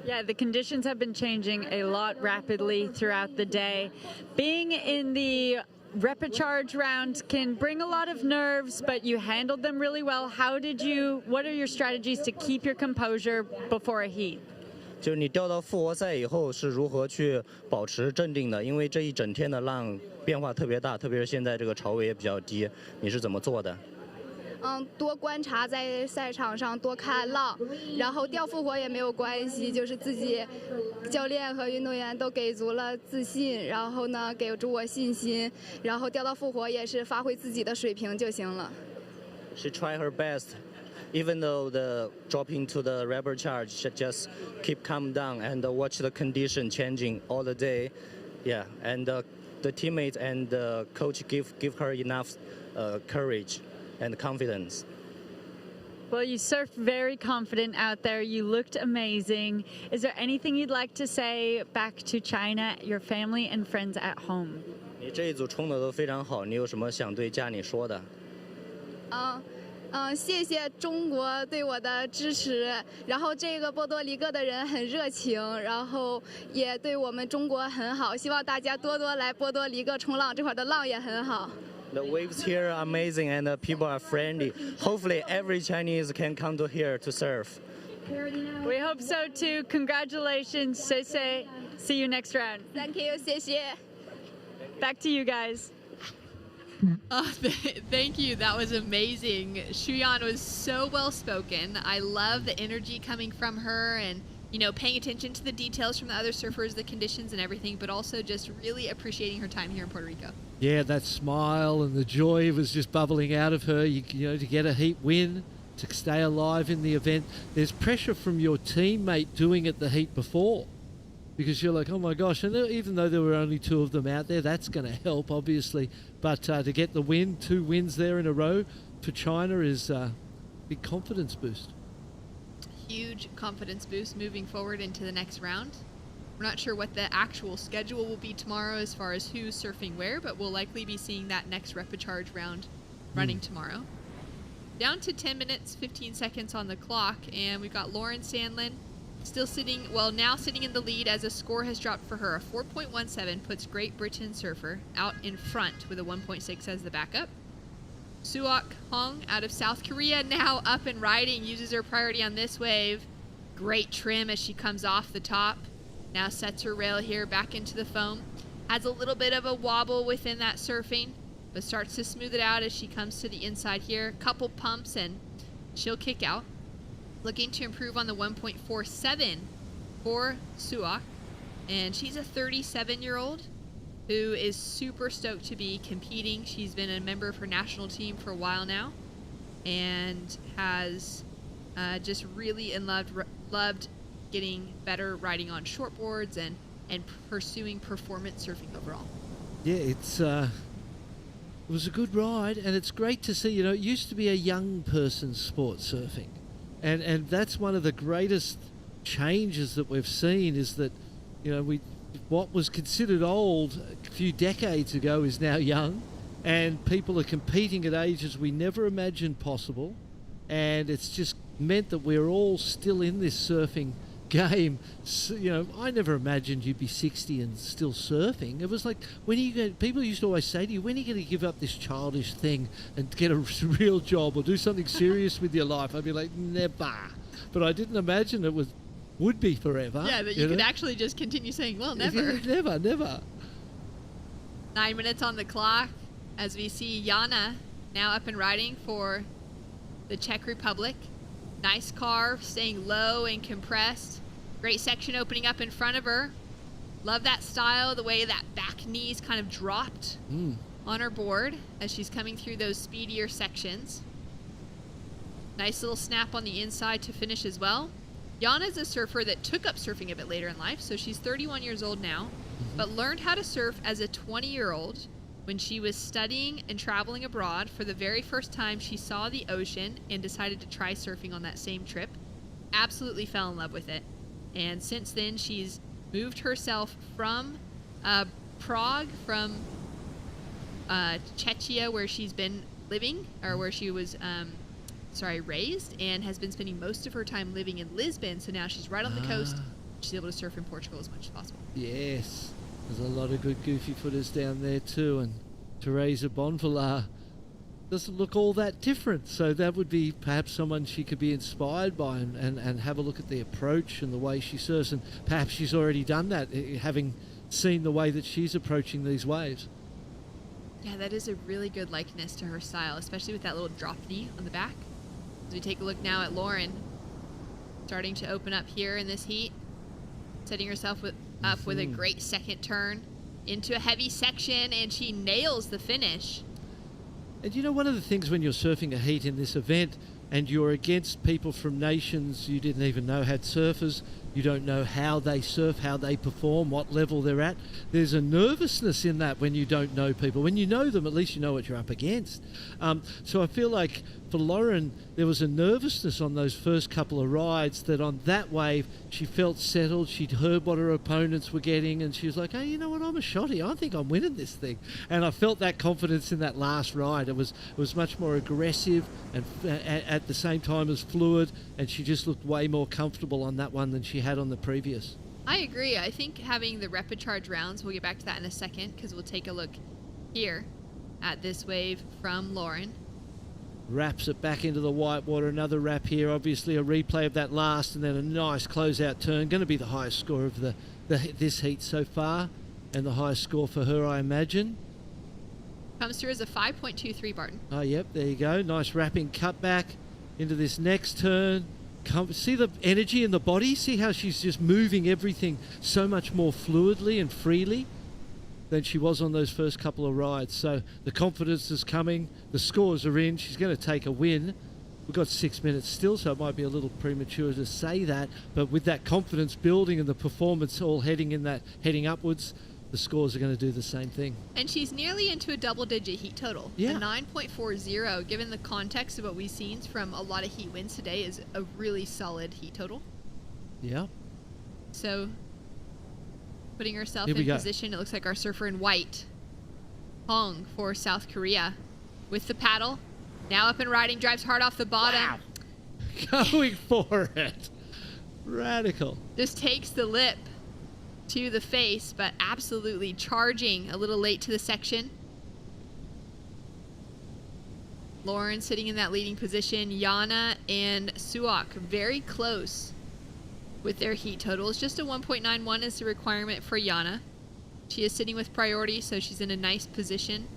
Yeah, the conditions have been changing a lot rapidly throughout the day. Being in the repecharge round can bring a lot of nerves, but you handled them really well. What are your strategies to keep your composure before a heat? 就是你掉到复活赛以后是如何去保持镇定的？因为这一整天的浪变化特别大，特别是现在这个潮位也比较低，你是怎么做的？多观察在赛场上，多看浪，然后掉复活也没有关系，就是自己教练和运动员都给足了自信，然后呢给足我信心，然后掉到复活也是发挥自己的水平就行了。She tried her best, even though the dropping to the rubber charge, she just keep calm down and watch the condition changing all the day. Yeah, and the teammates and the coach give her enough courage and confidence. Well, you surfed very confident out there. You looked amazing. Is there anything you'd like to say back to China, your family and friends at home? 你这一组冲的都非常好，你有什么想对家里说的？谢谢中国对我的支持，然后这个波多黎各的人很热情，然后也对我们中国很好，希望大家多多来波多黎各冲浪，这块的浪也很好。The waves here are amazing and the people are friendly. Hopefully every Chinese can come to here to surf. We hope so too. Congratulations, Sese. See you next round. Thank you, 谢谢。Back to you guys. Thank you. That was amazing. Shuyan was so well spoken. I love the energy coming from her and, paying attention to the details from the other surfers, the conditions and everything, but also just really appreciating her time here in Puerto Rico. Yeah, that smile and the joy was just bubbling out of her. You know, to get a heat win, to stay alive in the event. There's pressure from your teammate doing it the heat before, because you're like, oh my gosh. And even though there were only 2 of them out there, that's going to help, obviously. But to get the win, 2 wins there in a row for China is a big confidence boost. Huge confidence boost moving forward into the next round. We're not sure what the actual schedule will be tomorrow as far as who's surfing where, but we'll likely be seeing that next repecharge round running tomorrow. Down to 10 minutes, 15 seconds on the clock, and we've got Lauren Sandlin still sitting, well, now sitting in the lead as a score has dropped for her. A 4.17 puts Great Britain surfer out in front with a 1.6 as the backup. Suok Hong out of South Korea now up and riding, uses her priority on this wave. Great trim as she comes off the top. Now sets her rail here back into the foam. Has a little bit of a wobble within that surfing, but starts to smooth it out as she comes to the inside here. Couple pumps and she'll kick out. Looking to improve on the 1.47 for Suok. And she's a 37-year-old who is super stoked to be competing. She's been a member of her national team for a while now and has just really loved getting better riding on shortboards and pursuing performance surfing overall. Yeah, it was a good ride, and it's great to see. You know, it used to be a young person's sport, surfing, and that's one of the greatest changes that we've seen, is that, you know, what was considered old a few decades ago is now young, and people are competing at ages we never imagined possible, and it's just meant that we're all still in this surfing game. So, you know, I never imagined you'd be 60 and still surfing. It was like, when are you going? People used to always say to you, when are you going to give up this childish thing and get a real job or do something serious with your life? I'd be like, never. But I didn't imagine it would be forever. Yeah, that you could actually just continue saying, well, never. Never. 9 minutes on the clock as we see Jana now up and riding for the Czech Republic. Nice carve, staying low and compressed. Great section opening up in front of her. Love that style, the way that back knees kind of dropped on her board as she's coming through those speedier sections. Nice little snap on the inside to finish as well. Jana's a surfer that took up surfing a bit later in life, so she's 31 years old now, but learned how to surf as a 20-year-old when she was studying and traveling abroad. For the very first time, she saw the ocean and decided to try surfing on that same trip. Absolutely fell in love with it. And since then, she's moved herself from Prague, from Czechia, where she's been living, or where she was raised, and has been spending most of her time living in Lisbon. So now she's right on the coast. She's able to surf in Portugal as much as possible. Yes. There's a lot of good goofy footers down there too, and Teresa Bonvalot doesn't look all that different, so that would be perhaps someone she could be inspired by and have a look at the approach and the way she surfs, and perhaps she's already done that, having seen the way that she's approaching these waves. Yeah, that is a really good likeness to her style, especially with that little drop knee on the back. As we take a look now at Lauren, starting to open up here in this heat, setting herself up with a great second turn into a heavy section, and she nails the finish. And you know, one of the things when you're surfing a heat in this event and you're against people from nations you didn't even know had surfers, you don't know how they surf, how they perform, what level they're at. There's a nervousness in that when you don't know people. When you know them, at least you know what you're up against. So I feel like for Lauren, there was a nervousness on those first couple of rides that on that wave, she felt settled. She'd heard what her opponents were getting, and she was like, hey, you know what, I'm a shotty. I think I'm winning this thing. And I felt that confidence in that last ride. It was much more aggressive and at the same time as fluid, and she just looked way more comfortable on that one than she had on the previous. I agree. I think having the repecharge rounds, we'll get back to that in a second, because we'll take a look here at this wave from Lauren. Wraps it back into the white water. Another wrap here. Obviously a replay of that last, and then a nice closeout turn. Going to be the highest score of this heat so far, and the highest score for her, I imagine. Comes through as a 5.23, Barton. Oh, yep, there you go. Nice wrapping cutback into this next turn. See the energy in the body? See how she's just moving everything so much more fluidly and freely? than she was on those first couple of rides. So the confidence is coming, the scores are in, she's going to take a win. We've got 6 minutes still, so it might be a little premature to say that, but with that confidence building and the performance all heading upwards, the scores are going to do the same thing. And she's nearly into a double-digit heat total. Yeah. A 9.40, given the context of what we've seen from a lot of heat wins today, is a really solid heat total. Yeah. So, putting herself Here we in go. position, it looks like our surfer in white, Hong for South Korea, with the paddle. Now up and riding, drives hard off the bottom. Wow. Going for it. Radical. Just takes the lip to the face, but absolutely charging a little late to the section. Lauren sitting in that leading position. Yana and Suak very close with their heat totals. Just a 1.91 is the requirement for Yana. She is sitting with priority, so she's in a nice position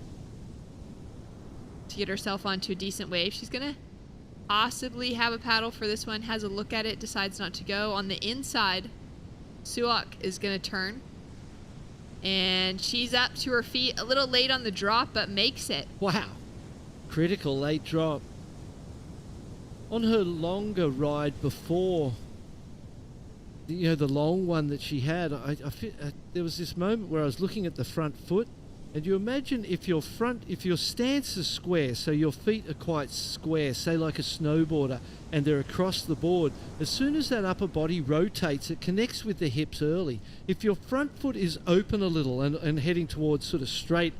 to get herself onto a decent wave. She's going to possibly have a paddle for this one, has a look at it, decides not to go. On the inside, Suak is going to turn. And she's up to her feet, a little late on the drop, but makes it. Wow. Critical late drop. On her longer ride before, the long one that she had, there was this moment where I was looking at the front foot, and you imagine if your stance is square, so your feet are quite square, say like a snowboarder, and they're across the board, as soon as that upper body rotates, it connects with the hips early. If your front foot is open a little and heading towards sort of straight,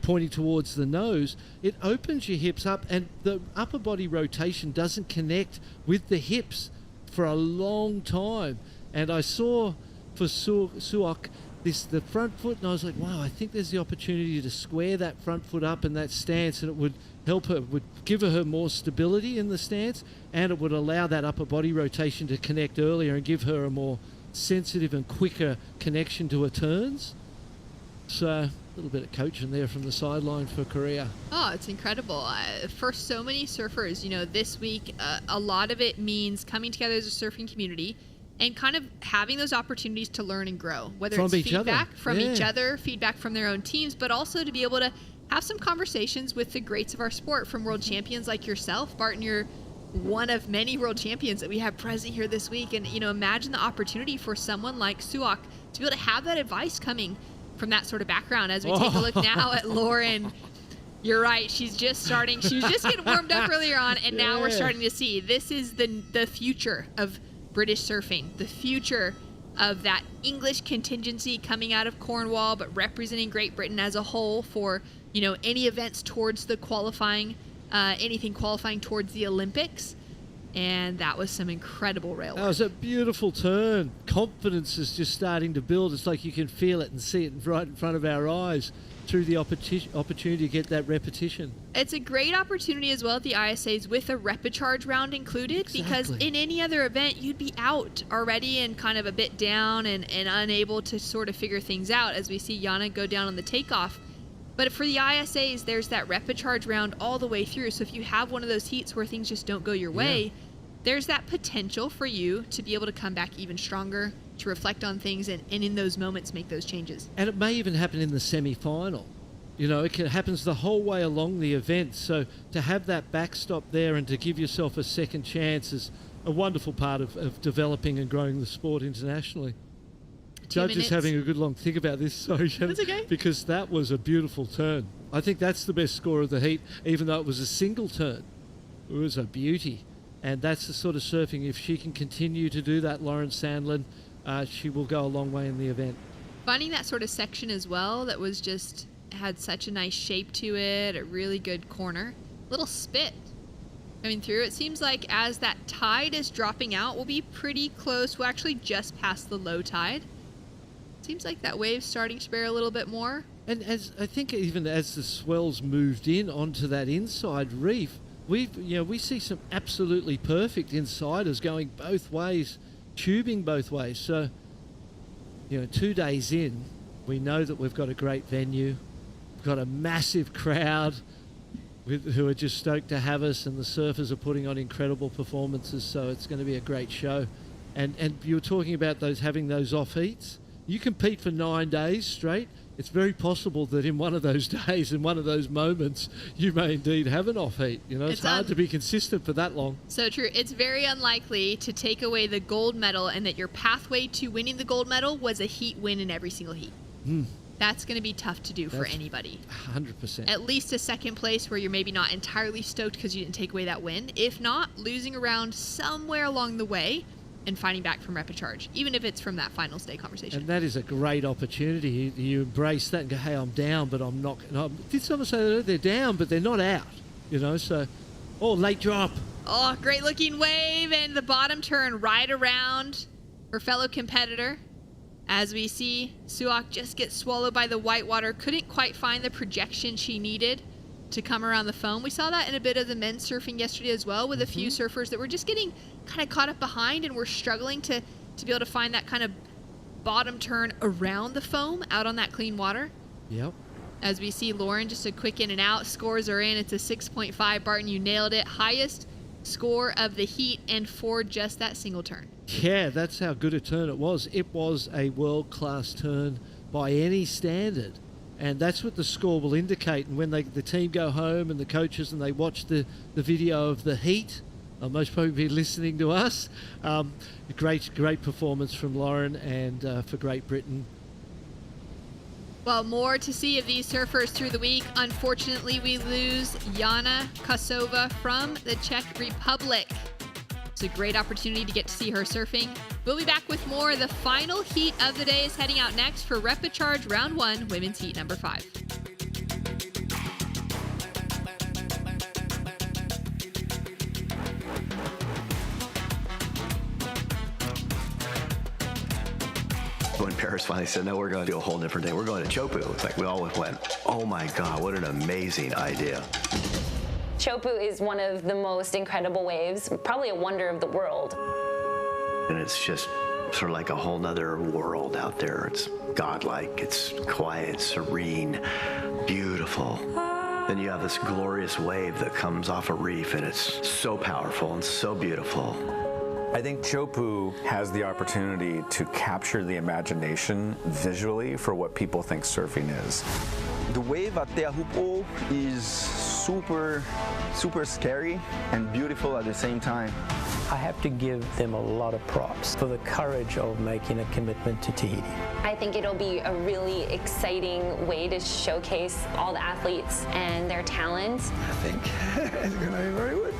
pointing towards the nose, it opens your hips up, and the upper body rotation doesn't connect with the hips for a long time. And I saw for Suak the front foot, and I was like, wow, I think there's the opportunity to square that front foot up in that stance, and it would help her, would give her more stability in the stance, and it would allow that upper body rotation to connect earlier and give her a more sensitive and quicker connection to her turns. So a little bit of coaching there from the sideline for Korea. Oh, it's incredible. For so many surfers, this week, a lot of it means coming together as a surfing community and kind of having those opportunities to learn and grow, whether from it's feedback from Yeah. each other, feedback from their own teams, but also to be able to have some conversations with the greats of our sport, from world champions like yourself. Barton, you're one of many world champions that we have present here this week. And, imagine the opportunity for someone like Suak to be able to have that advice coming from that sort of background. As we take a look now at Lauren, you're right. She's just starting. She was just getting warmed up earlier on, and now we're starting to see this is the future of British surfing, the future of that English contingency coming out of Cornwall, but representing Great Britain as a whole for, any events towards the qualifying, anything qualifying towards the Olympics. And that was some incredible rail work. That was a beautiful turn. Confidence is just starting to build. It's like you can feel it and see it right in front of our eyes through the opportunity to get that repetition. It's a great opportunity as well at the ISAs with a repicharge round included, because in any other event you'd be out already and kind of a bit down and unable to sort of figure things out, as we see Yana go down on the takeoff. But for the ISAs, there's that repicharge round all the way through. So if you have one of those heats where things just don't go your way, there's that potential for you to be able to come back even stronger, to reflect on things, and in those moments make those changes. And it may even happen in the semi-final. It happens the whole way along the event. So to have that backstop there and to give yourself a second chance is a wonderful part of developing and growing the sport internationally. Judge is having a good long think about this, sorry, Shannon, That's okay. because that was a beautiful turn. I think that's the best score of the heat, even though it was a single turn. It was a beauty. And that's the sort of surfing, if she can continue to do that, Lauren Sandlin, she will go a long way in the event. Finding that sort of section as well that was had such a nice shape to it, a really good corner. Little spit coming through. It seems like as that tide is dropping out, we'll be pretty close. We'll actually just pass the low tide. Seems like that wave's starting to bear a little bit more. And I think even as the swells moved in onto that inside reef, we see some absolutely perfect insiders going both ways, tubing both ways. So, 2 days in, we know that we've got a great venue. We've got a massive crowd who are just stoked to have us, and the surfers are putting on incredible performances. So it's going to be a great show. And you were talking about having those off heats. You compete for 9 days straight. it's very possible that in one of those days, in one of those moments, you may indeed have an off heat. You know, it's hard to be consistent for that long. So true. It's very unlikely to take away the gold medal and that your pathway to winning the gold medal was a heat win in every single heat. That's going to be tough to do for anybody. 100%. At least a second place where you're maybe not entirely stoked because you didn't take away that win. If not, losing around somewhere along the way and fighting back from repechage, even if it's from that finals day conversation. And that is a great opportunity. You embrace that and go, hey, I'm down, but I'm not. Did someone say that they're down, but they're not out? You know, so, late drop. Oh, great looking wave and the bottom turn right around her fellow competitor. As we see Suak just get swallowed by the whitewater, couldn't quite find the projection she needed to come around the foam. We saw that in a bit of the men's surfing yesterday as well, with a few surfers that were just getting kind of caught up behind and were struggling to be able to find that kind of bottom turn around the foam out on that clean water. Yep. As we see Lauren, just a quick in and out. Scores are in. It's a 6.5. Barton, you nailed it. Highest score of the heat and for just that single turn. Yeah, that's how good a turn it was. It was a world-class turn by any standard. And that's what the score will indicate. And when the team go home and the coaches and they watch the video of the heat, they'll most probably be listening to us. Great performance from Lauren and for Great Britain. Well, more to see of these surfers through the week. Unfortunately, we lose Jana Kosova from the Czech Republic. It's a great opportunity to get to see her surfing. We'll be back with more. The final heat of the day is heading out next for Repechage Round 1, Women's Heat number 5. When Paris finally said, no, we're going to do a whole different thing. We're going to Chopu. It's like we all went, oh my God, what an amazing idea. Chopu is one of the most incredible waves, probably a wonder of the world. And it's just sort of like a whole nother world out there. It's godlike, it's quiet, serene, beautiful. Then you have this glorious wave that comes off a reef, and it's so powerful and so beautiful. I think Chopu has the opportunity to capture the imagination visually for what people think surfing is. The wave at Teahupo is super scary and beautiful at the same time. I have to give them a lot of props for the courage of making a commitment to Tahiti. I think it'll be a really exciting way to showcase all the athletes and their talent. I think it's going to be very good.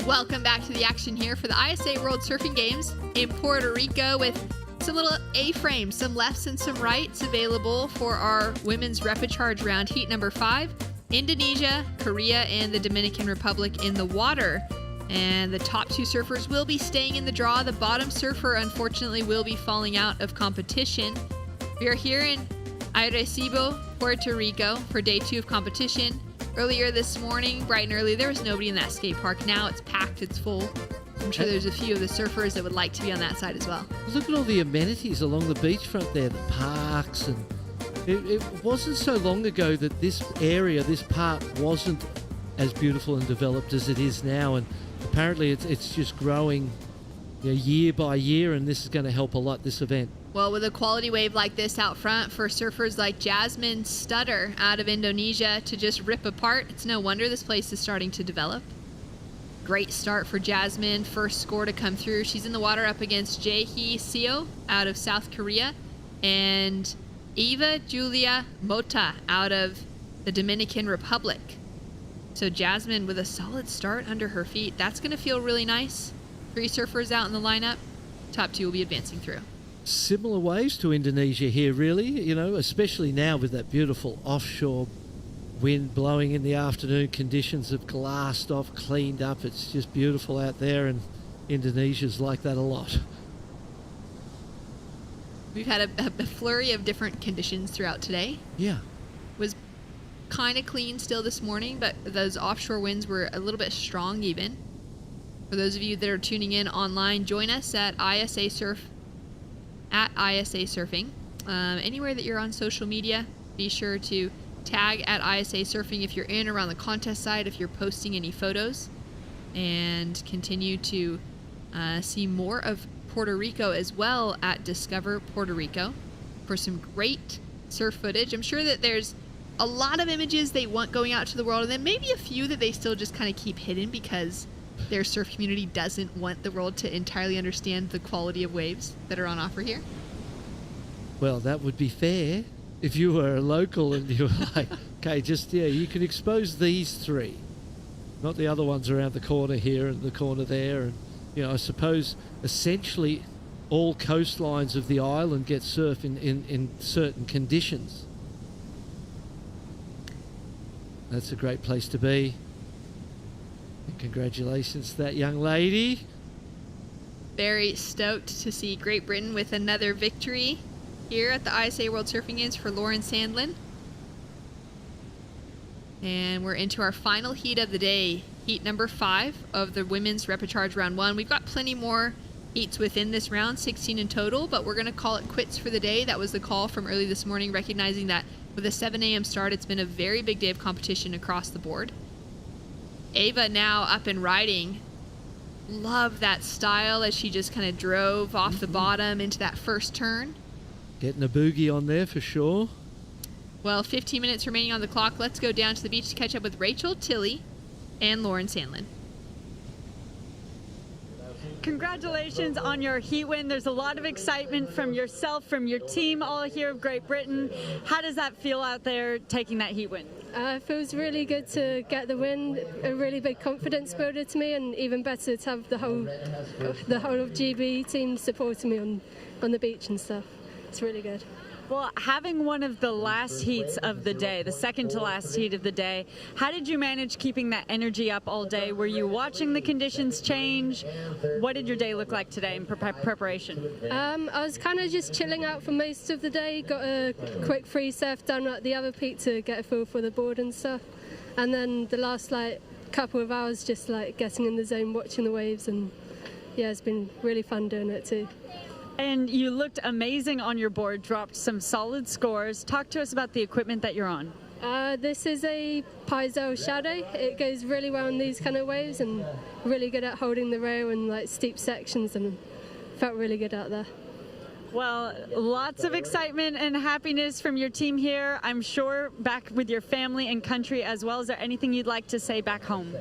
Welcome back to the action here for the ISA World Surfing Games in Puerto Rico, with some little A-frames, some lefts and some rights available for our women's repechage round heat number 5. Indonesia, Korea, and the Dominican Republic in the water. And the top 2 surfers will be staying in the draw. The bottom surfer, unfortunately, will be falling out of competition. We are here in Arecibo, Puerto Rico for day 2 of competition. Earlier this morning, bright and early, there was nobody in that skate park. Now it's packed, it's full. I'm sure there's a few of the surfers that would like to be on that side as well. Look at all the amenities along the beachfront there, the parks, and it wasn't so long ago that this area, this part, wasn't as beautiful and developed as it is now, and apparently it's just growing year by year, and this is going to help a lot, this event. Well, with a quality wave like this out front for surfers like Jasmine Stutter out of Indonesia to just rip apart, it's no wonder this place is starting to develop. Great start for Jasmine, first score to come through. She's in the water up against Jae-hee Seo out of South Korea and Eva Julia Mota out of the Dominican Republic. So Jasmine with a solid start under her feet. That's going to feel really nice. 3 surfers out in the lineup. Top 2 will be advancing through. Similar waves to Indonesia here, really, especially now with that beautiful offshore wind blowing in the afternoon. Conditions have glassed off, cleaned up. It's just beautiful out there, and Indonesia's like that a lot. We've had a flurry of different conditions throughout today. Yeah. Was kind of clean still this morning, but those offshore winds were a little bit strong even. For those of you that are tuning in online, join us at ISA Surfing. Anywhere that you're on social media, be sure to tag at ISA Surfing if you're in around the contest side, if you're posting any photos, and continue to see more of Puerto Rico as well at Discover Puerto Rico for some great surf footage. I'm sure that there's a lot of images they want going out to the world, and then maybe a few that they still just kind of keep hidden because their surf community doesn't want the world to entirely understand the quality of waves that are on offer here. Well, that would be fair if you were a local and you were like, okay, you can expose these three, not the other ones around the corner here and the corner there. And, I suppose essentially all coastlines of the island get surf in certain conditions. That's a great place to be. And congratulations to that young lady. Very stoked to see Great Britain with another victory here at the ISA World Surfing Games for Lauren Sandlin. And we're into our final heat of the day, heat number 5 of the women's Repecharge round 1. We've got plenty more heats within this round, 16 in total, but we're going to call it quits for the day. That was the call from early this morning, recognizing that with a 7 a.m. start, it's been a very big day of competition across the board. Ava now up and riding. Love that style as she just kind of drove off the bottom into that first turn. Getting a boogie on there for sure. Well, 15 minutes remaining on the clock. Let's go down to the beach to catch up with Rachel Tilley and Lauren Sandlin. Congratulations on your heat win. There's a lot of excitement from yourself, from your team, all here of Great Britain. How does that feel out there taking that heat win? It feels really good to get the win, a really big confidence builder to me, and even better to have the whole of GB team supporting me on the beach and stuff. It's really good. Well, having one of the last heats of the day, the second to last heat of the day, how did you manage keeping that energy up all day? Were you watching the conditions change? What did your day look like today in preparation? I was kind of just chilling out for most of the day, got a quick free surf down at the other peak to get a feel for the board and stuff. And then the last couple of hours just getting in the zone, watching the waves, and yeah, it's been really fun doing it too. And you looked amazing on your board, dropped some solid scores. Talk to us about the equipment that you're on. This is a Paizel Shadow. It goes really well in these kind of waves and really good at holding the rail in steep sections, and felt really good out there. Well, lots of excitement and happiness from your team here. I'm sure back with your family and country as well. Is there anything you'd like to say back home?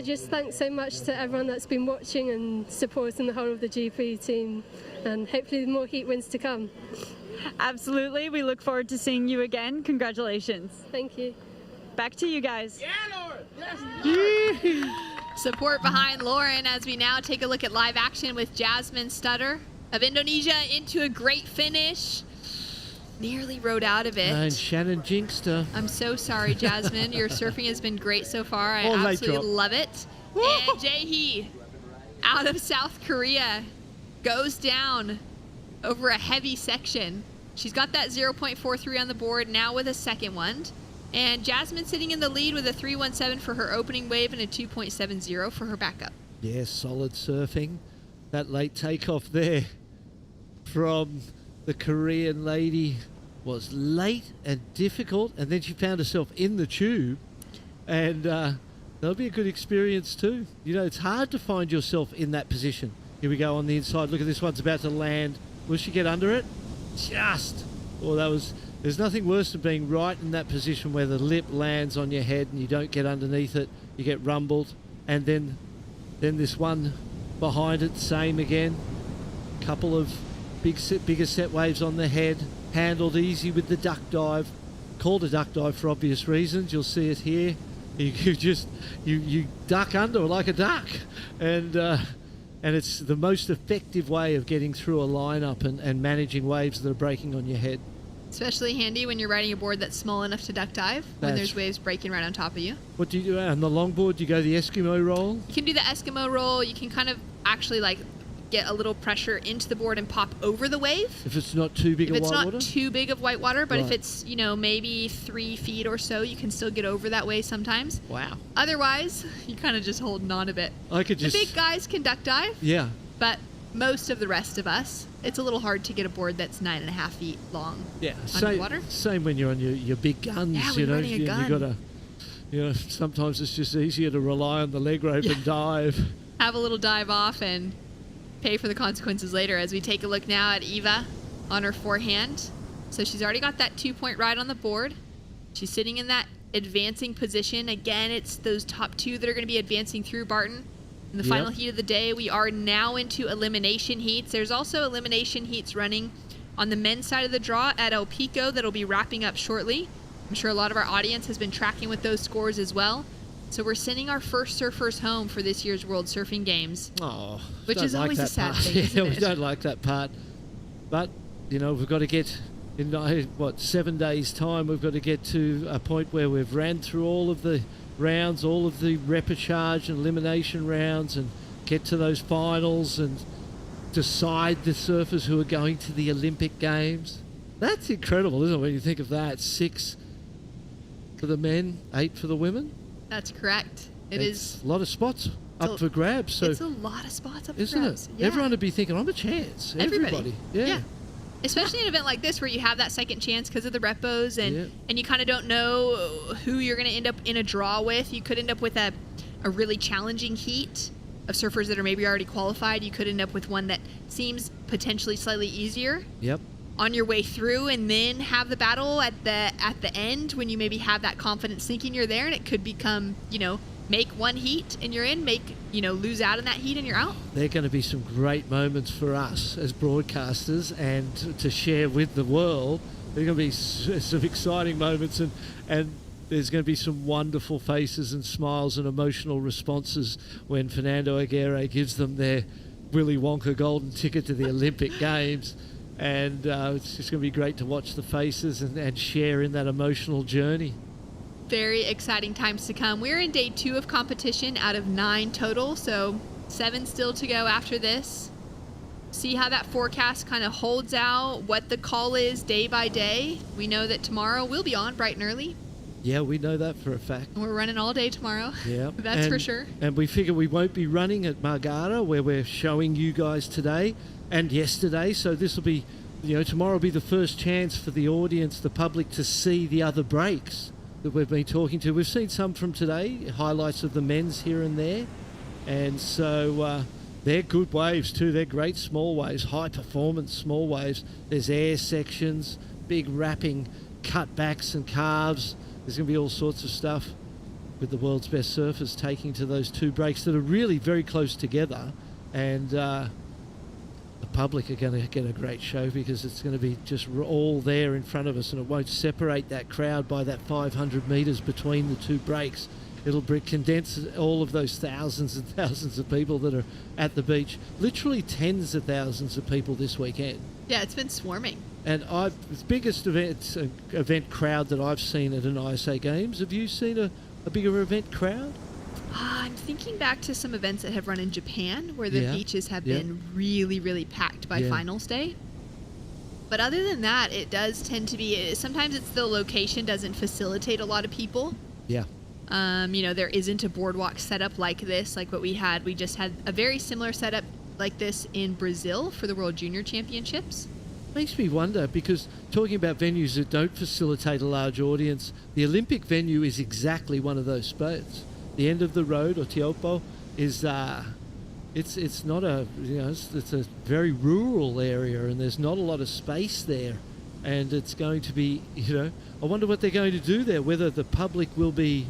Just thanks so much to everyone that's been watching and supporting the whole of the GP team, and hopefully more heat wins to come. Absolutely. We look forward to seeing you again. Congratulations. Thank you. Back to you guys. Yeah, Lauren. Yes, Lauren. Support behind Lauren as we now take a look at live action with Jasmine Stutter of Indonesia into a great finish. Nearly rode out of it. And Shannon jinxed her. I'm so sorry, Jasmine. Your surfing has been great so far. I absolutely love it. And Jae-hee out of South Korea goes down over a heavy section. She's got that 0.43 on the board now with a second one. And Jasmine sitting in the lead with a 3.17 for her opening wave and a 2.70 for her backup. Yes, solid surfing. That late takeoff there from the Korean lady was late and difficult, and then she found herself in the tube, and that'll be a good experience too. It's hard to find yourself in that position. Here we go on the inside. Look at this one's about to land. Will she get under it? Just. There's nothing worse than being right in that position where the lip lands on your head and you don't get underneath it. You get rumbled, and then this one behind it, same again. Couple of bigger set waves on the head, handled easy with the duck dive. Called a duck dive for obvious reasons. You'll see it here. You duck under like a duck, and it's the most effective way of getting through a lineup and managing waves that are breaking on your head. Especially handy when you're riding a board that's small enough to duck dive when there's waves breaking right on top of you. What do you do on the longboard? Do you go the Eskimo roll? You can do the Eskimo roll. You can kind of actually get a little pressure into the board and pop over the wave. If it's not too big of white water? If it's not too big of white water, but if it's, maybe 3 feet or so, you can still get over that wave sometimes. Wow. Otherwise, you kind of just holding on a bit. The big guys can duck dive. Yeah. But most of the rest of us, it's a little hard to get a board that's 9.5 feet long. Yeah, underwater. Same when you're on your big guns. Yeah, you know, running a gun. you gotta. You know, sometimes it's just easier to rely on the leg rope and dive. Have a little dive off and pay for the consequences later. As we take a look now at Eva on her forehand. So she's already got that 2-point ride on the board. She's sitting in that advancing position. Again, it's those top two that are going to be advancing through Barton. In the final heat of the day, we are now into elimination heats. There's also elimination heats running on the men's side of the draw at El Pico that'll be wrapping up shortly. I'm sure a lot of our audience has been tracking with those scores as well. So we're sending our first surfers home for this year's World Surfing Games. Oh, which is always a sad thing, yeah, isn't it? we don't like that part. But, you know, we've got to get, in 7 days' time, we've got to get to a point where we've ran through all of the rounds, all of the repechage and elimination rounds, and get to those finals and decide the surfers who are going to the Olympic Games. That's incredible, isn't it, when you think of that? 6 for the men, 8 for the women. That's correct. It's a lot of spots up for grabs. So it's a lot of spots up for isn't grabs. it? Yeah. Everyone would be thinking, I'm a chance. Everybody. Yeah. Especially an event like this where you have that second chance because of the repos and you kind of don't know who you're going to end up in a draw with. You could end up with a really challenging heat of surfers that are maybe already qualified. You could end up with one that seems potentially slightly easier. Yep. On your way through, and then have the battle at the end when you maybe have that confidence thinking you're there, and it could become, make one heat and you're in, lose out in that heat and you're out. There are going to be some great moments for us as broadcasters and to share with the world. There are going to be some exciting moments, and there's going to be some wonderful faces and smiles and emotional responses when Fernando Aguirre gives them their Willy Wonka golden ticket to the Olympic Games. And it's just going to be great to watch the faces and share in that emotional journey. Very exciting times to come. We're in day 2 of competition out of 9 total, so 7 still to go after this. See how that forecast kind of holds out, what the call is day by day. We know that tomorrow we'll be on bright and early. Yeah, we know that for a fact. We're running all day tomorrow. Yeah, That's for sure. And we figure we won't be running at Margara, where we're showing you guys today and yesterday. So this will be, tomorrow will be the first chance for the audience, the public, to see the other breaks that we've been talking to. We've seen some from today, highlights of the men's here and there. And so they're good waves too. They're great small waves, high performance small waves. There's air sections, big wrapping cutbacks and carves. There's going to be all sorts of stuff with the world's best surfers taking to those 2 breaks that are really very close together. And the public are going to get a great show because it's going to be just all there in front of us, and it won't separate that crowd by that 500 metres between the 2 breaks. It'll condense all of those thousands and thousands of people that are at the beach. Literally tens of thousands of people this weekend. Yeah, it's been swarming. And the biggest event crowd that I've seen at an ISA Games. Have you seen a bigger event crowd? I'm thinking back to some events that have run in Japan where the beaches have been really, really packed by finals day. But other than that, it does tend to be, sometimes it's the location doesn't facilitate a lot of people. Yeah. There isn't a boardwalk setup like this, like what we had. We just had a very similar setup like this in Brazil for the World Junior Championships. Makes me wonder, because talking about venues that don't facilitate a large audience, the Olympic venue is exactly one of those spots. The end of the road, or Tiopo, is it's not it's a very rural area, and there's not a lot of space there, and it's going to be I wonder what they're going to do there. Whether the public will be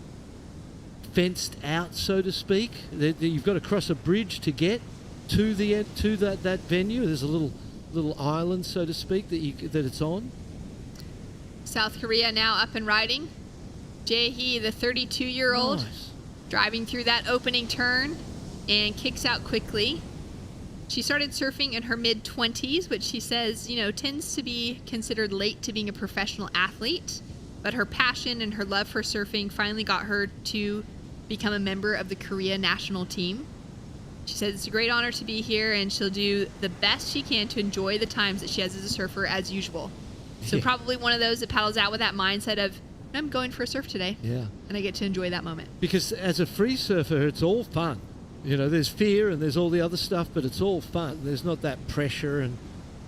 fenced out, so to speak. You've got to cross a bridge to get to that venue. There's a little island, so to speak, that it's on. South Korea now up and riding. Jae-hee, the 32-year-old, driving through that opening turn and kicks out quickly. She started surfing in her mid-20s, which she says, tends to be considered late to being a professional athlete. But her passion and her love for surfing finally got her to become a member of the Korea national team. She says it's a great honor to be here, and she'll do the best she can to enjoy the times that she has as a surfer as usual. So probably one of those that paddles out with that mindset of, I'm going for a surf today. Yeah. And I get to enjoy that moment. Because as a free surfer, it's all fun. there's fear and there's all the other stuff, but it's all fun. There's not that pressure and,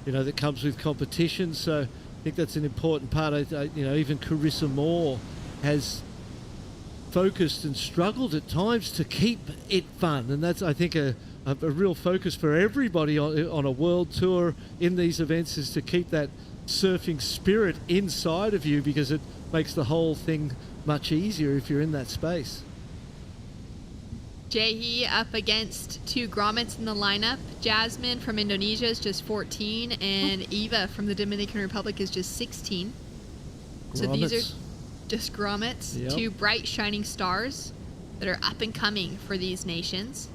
that comes with competition. So I think that's an important part. Even Carissa Moore has focused and struggled at times to keep it fun. And that's, I think, a real focus for everybody on a world tour in these events, is to keep that surfing spirit inside of you, because it makes the whole thing much easier if you're in that space. Jae up against two grommets in the lineup. Jasmine from Indonesia is just 14, and Eva from the Dominican Republic is just 16. So these are just grommets, Yep. two bright shining stars that are up and coming for these nations.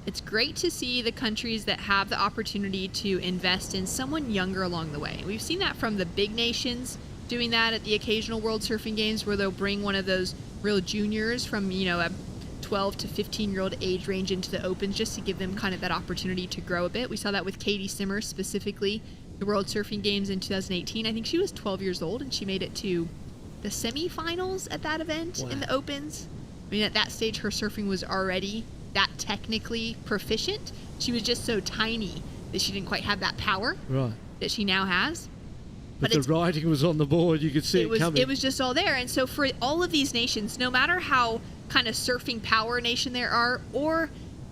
It's great to see the countries that have the opportunity to invest in someone younger along the way. We've seen that from the big nations doing that at the occasional World Surfing Games, where they'll bring one of those real juniors from, a 12 to 15-year-old age range into the Opens, just to give them kind of that opportunity to grow a bit. We saw that with Katie Simmer specifically, the World Surfing Games in 2018. I think she was 12 years old, and she made it to the semifinals at that event in the Opens. I mean, at that stage, her surfing was already that technically proficient. She was just so tiny that she didn't quite have that power that she now has. But the writing was on the board. You could see it coming. It was just all there. And so for all of these nations, no matter how kind of surfing power nation there are, or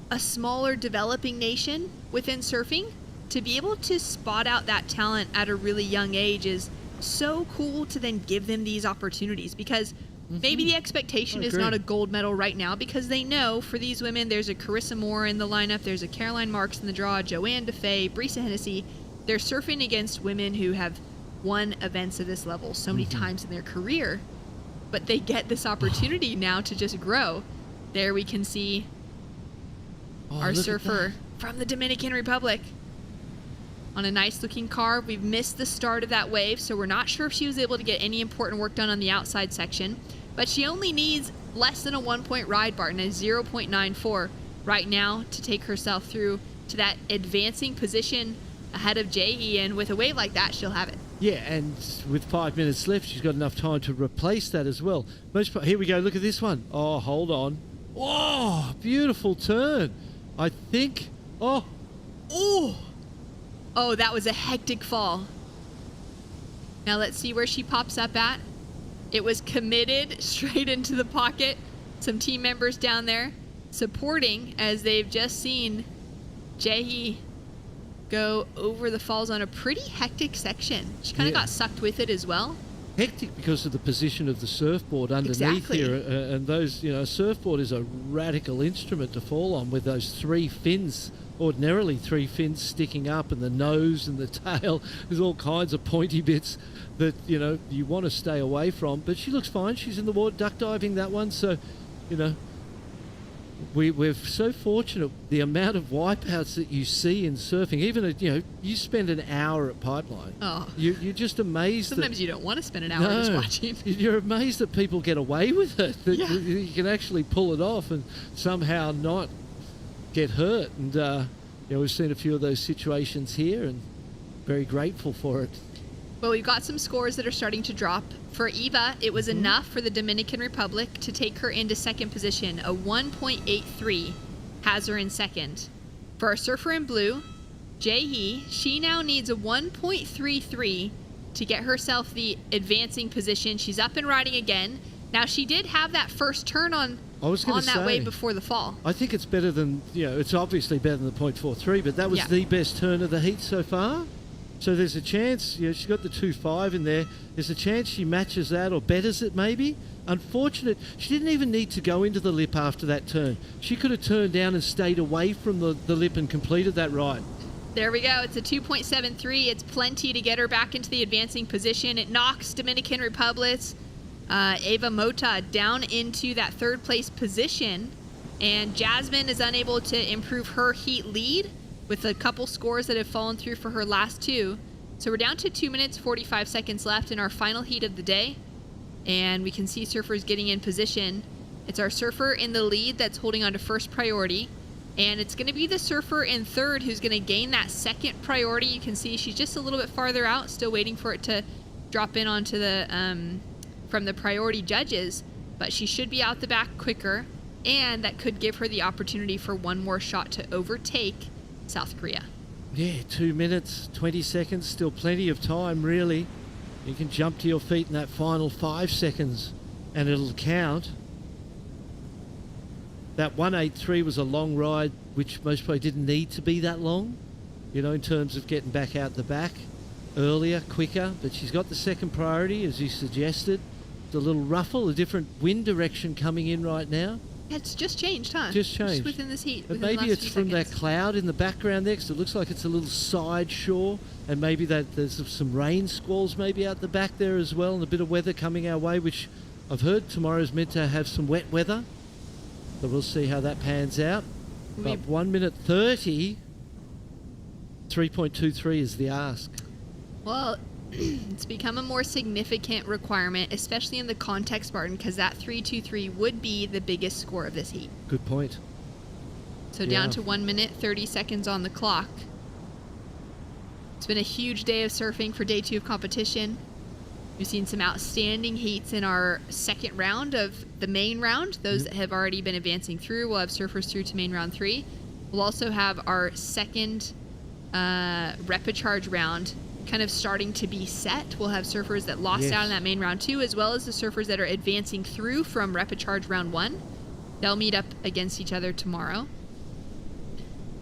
a smaller developing nation within surfing, to be able to spot out that talent at a really young age is so cool, to then give them these opportunities, because maybe the expectation is not a gold medal right now, because they know for these women, there's a Carissa Moore in the lineup, there's a Caroline Marks in the draw, Joan Defay, Brisa Hennessy. They're surfing against women who have won events of this level so many times in their career, but they get this opportunity now to just grow. There we can see our surfer from the Dominican Republic on a nice looking carve. We've missed the start of that wave, so we're not sure if she was able to get any important work done on the outside section, but she only needs less than a 1-point ride bar and a 0.94 right now to take herself through to that advancing position ahead of Jae, and with a wave like that, she'll have it. Yeah, and with 5 minutes left, she's got enough time to replace that as well. Here we go, look at this one. Oh, hold on. Oh, beautiful turn. I think, oh, that was a hectic fall. Now let's see where she pops up at. It was committed straight into the pocket. Some team members down there supporting, as they've just seen Jae go over the falls on a pretty hectic section. She kind of got sucked with it as well. Hectic because of the position of the surfboard underneath here, and those, a surfboard is a radical instrument to fall on, with those three fins, ordinarily three fins sticking up, and the nose and the tail. There's all kinds of pointy bits that you want to stay away from. But she looks fine. She's in the water duck diving that one, so we're so fortunate. The amount of wipeouts that you see in surfing, even you spend an hour at Pipeline. Oh, you're just amazed. Sometimes you don't want to spend an hour just watching. You're amazed that people get away with it. That you can actually pull it off and somehow not get hurt. And we've seen a few of those situations here, and very grateful for it. Well, we've got some scores that are starting to drop. For Eva, it was enough for the Dominican Republic to take her into second position. A 1.83 has her in second. For our surfer in blue, Jae, she now needs a 1.33 to get herself the advancing position. She's up and riding again. Now, she did have that first turn on that wave before the fall. I think it's better than, it's obviously better than the 0.43, but that was the best turn of the heat so far. So there's a chance, she's got the 2.5 in there. There's a chance she matches that or betters it maybe. Unfortunate, she didn't even need to go into the lip after that turn. She could have turned down and stayed away from the lip and completed that ride. There we go. It's a 2.73. It's plenty to get her back into the advancing position. It knocks Dominican Republic's Eva Mota down into that third place position. And Jasmine is unable to improve her heat lead with a couple scores that have fallen through for her last two. So we're down to 2 minutes, 45 seconds left in our final heat of the day. And we can see surfers getting in position. It's our surfer in the lead that's holding on to first priority. And it's going to be the surfer in third who's going to gain that second priority. You can see she's just a little bit farther out, still waiting for it to drop in onto the from the priority judges. But she should be out the back quicker. and that could give her the opportunity for one more shot to overtake South Korea. Yeah, 2 minutes, 20 seconds, still plenty of time, really. You can jump to your feet in that final 5 seconds, and it'll count. That 183 was a long ride, which most probably didn't need to be that long, in terms of getting back out the back earlier, quicker. But she's got the second priority, as you suggested. It's a little ruffle, a different wind direction coming in right now. It's just changed, huh? Just changed. Just within this heat. But within the maybe last it's few from seconds. that cloud in the background there, 'cause it looks like it's a little side shore, and maybe that there's some rain squalls maybe out the back there as well, and a bit of weather coming our way, which I've heard tomorrow's meant to have some wet weather. So we'll see how that pans out. But 1 minute 30, 3.23 is the ask. Well, it's become a more significant requirement, especially in the context Spartan, because that 3.23 would be the biggest score of this heat. Good point. So down to 1 minute 30 seconds on the clock. It's been a huge day of surfing for day 2 of competition. We've seen some outstanding heats in our second round of the main round. Those that have already been advancing through, we'll have surfers through to main round 3. We'll also have our second repecharge round kind of starting to be set. We'll have surfers that lost out in that main round 2, as well as the surfers that are advancing through from repecharge round 1. They'll meet up against each other tomorrow.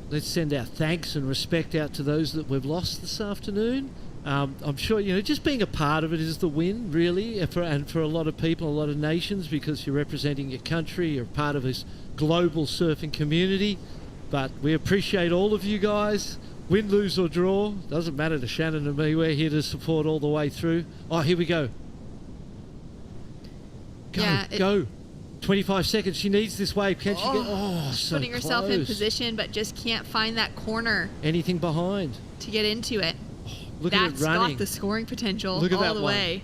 Let's send our thanks and respect out to those that we've lost this afternoon. I'm sure, just being a part of it is the win, really, and for a lot of people, a lot of nations, because you're representing your country, you're part of this global surfing community. But we appreciate all of you guys. Win, lose or draw, doesn't matter to Shannon and me. We're here to support all the way through. Oh, here we go. Go. 25 seconds. She needs this wave. Can she get... Oh, so putting herself in close. position, but just can't find that corner Anything behind? to get into it. Look at it That's running. got the scoring potential Look at all that the one. way.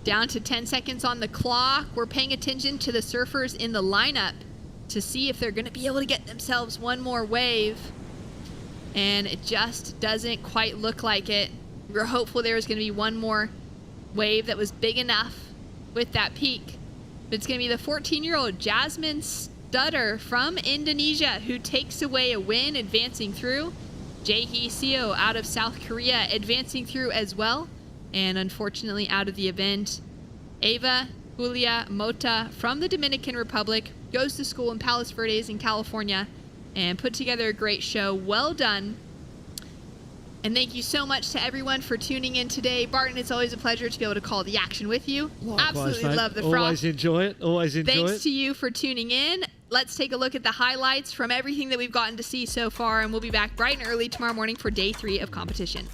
Down to 10 seconds on the clock. We're paying attention to the surfers in the lineup to see if they're going to be able to get themselves one more wave. And it just doesn't quite look like it. We were hopeful there was going to be one more wave that was big enough with that peak. But it's going to be the 14-year-old Jasmine Stutter from Indonesia who takes away a win, advancing through. Jae-hee Seo out of South Korea advancing through as well. And unfortunately out of the event, Ava Julia Mota from the Dominican Republic goes to school in Palos Verdes in California and put together a great show. Well done. And thank you so much to everyone for tuning in today. Barton, it's always a pleasure to be able to call the action with you. Likewise, Absolutely mate. love the froth. Always enjoy it. Always enjoy Thanks it. to you for tuning in. Let's take a look at the highlights from everything that we've gotten to see so far, and we'll be back bright and early tomorrow morning for day 3 of competition.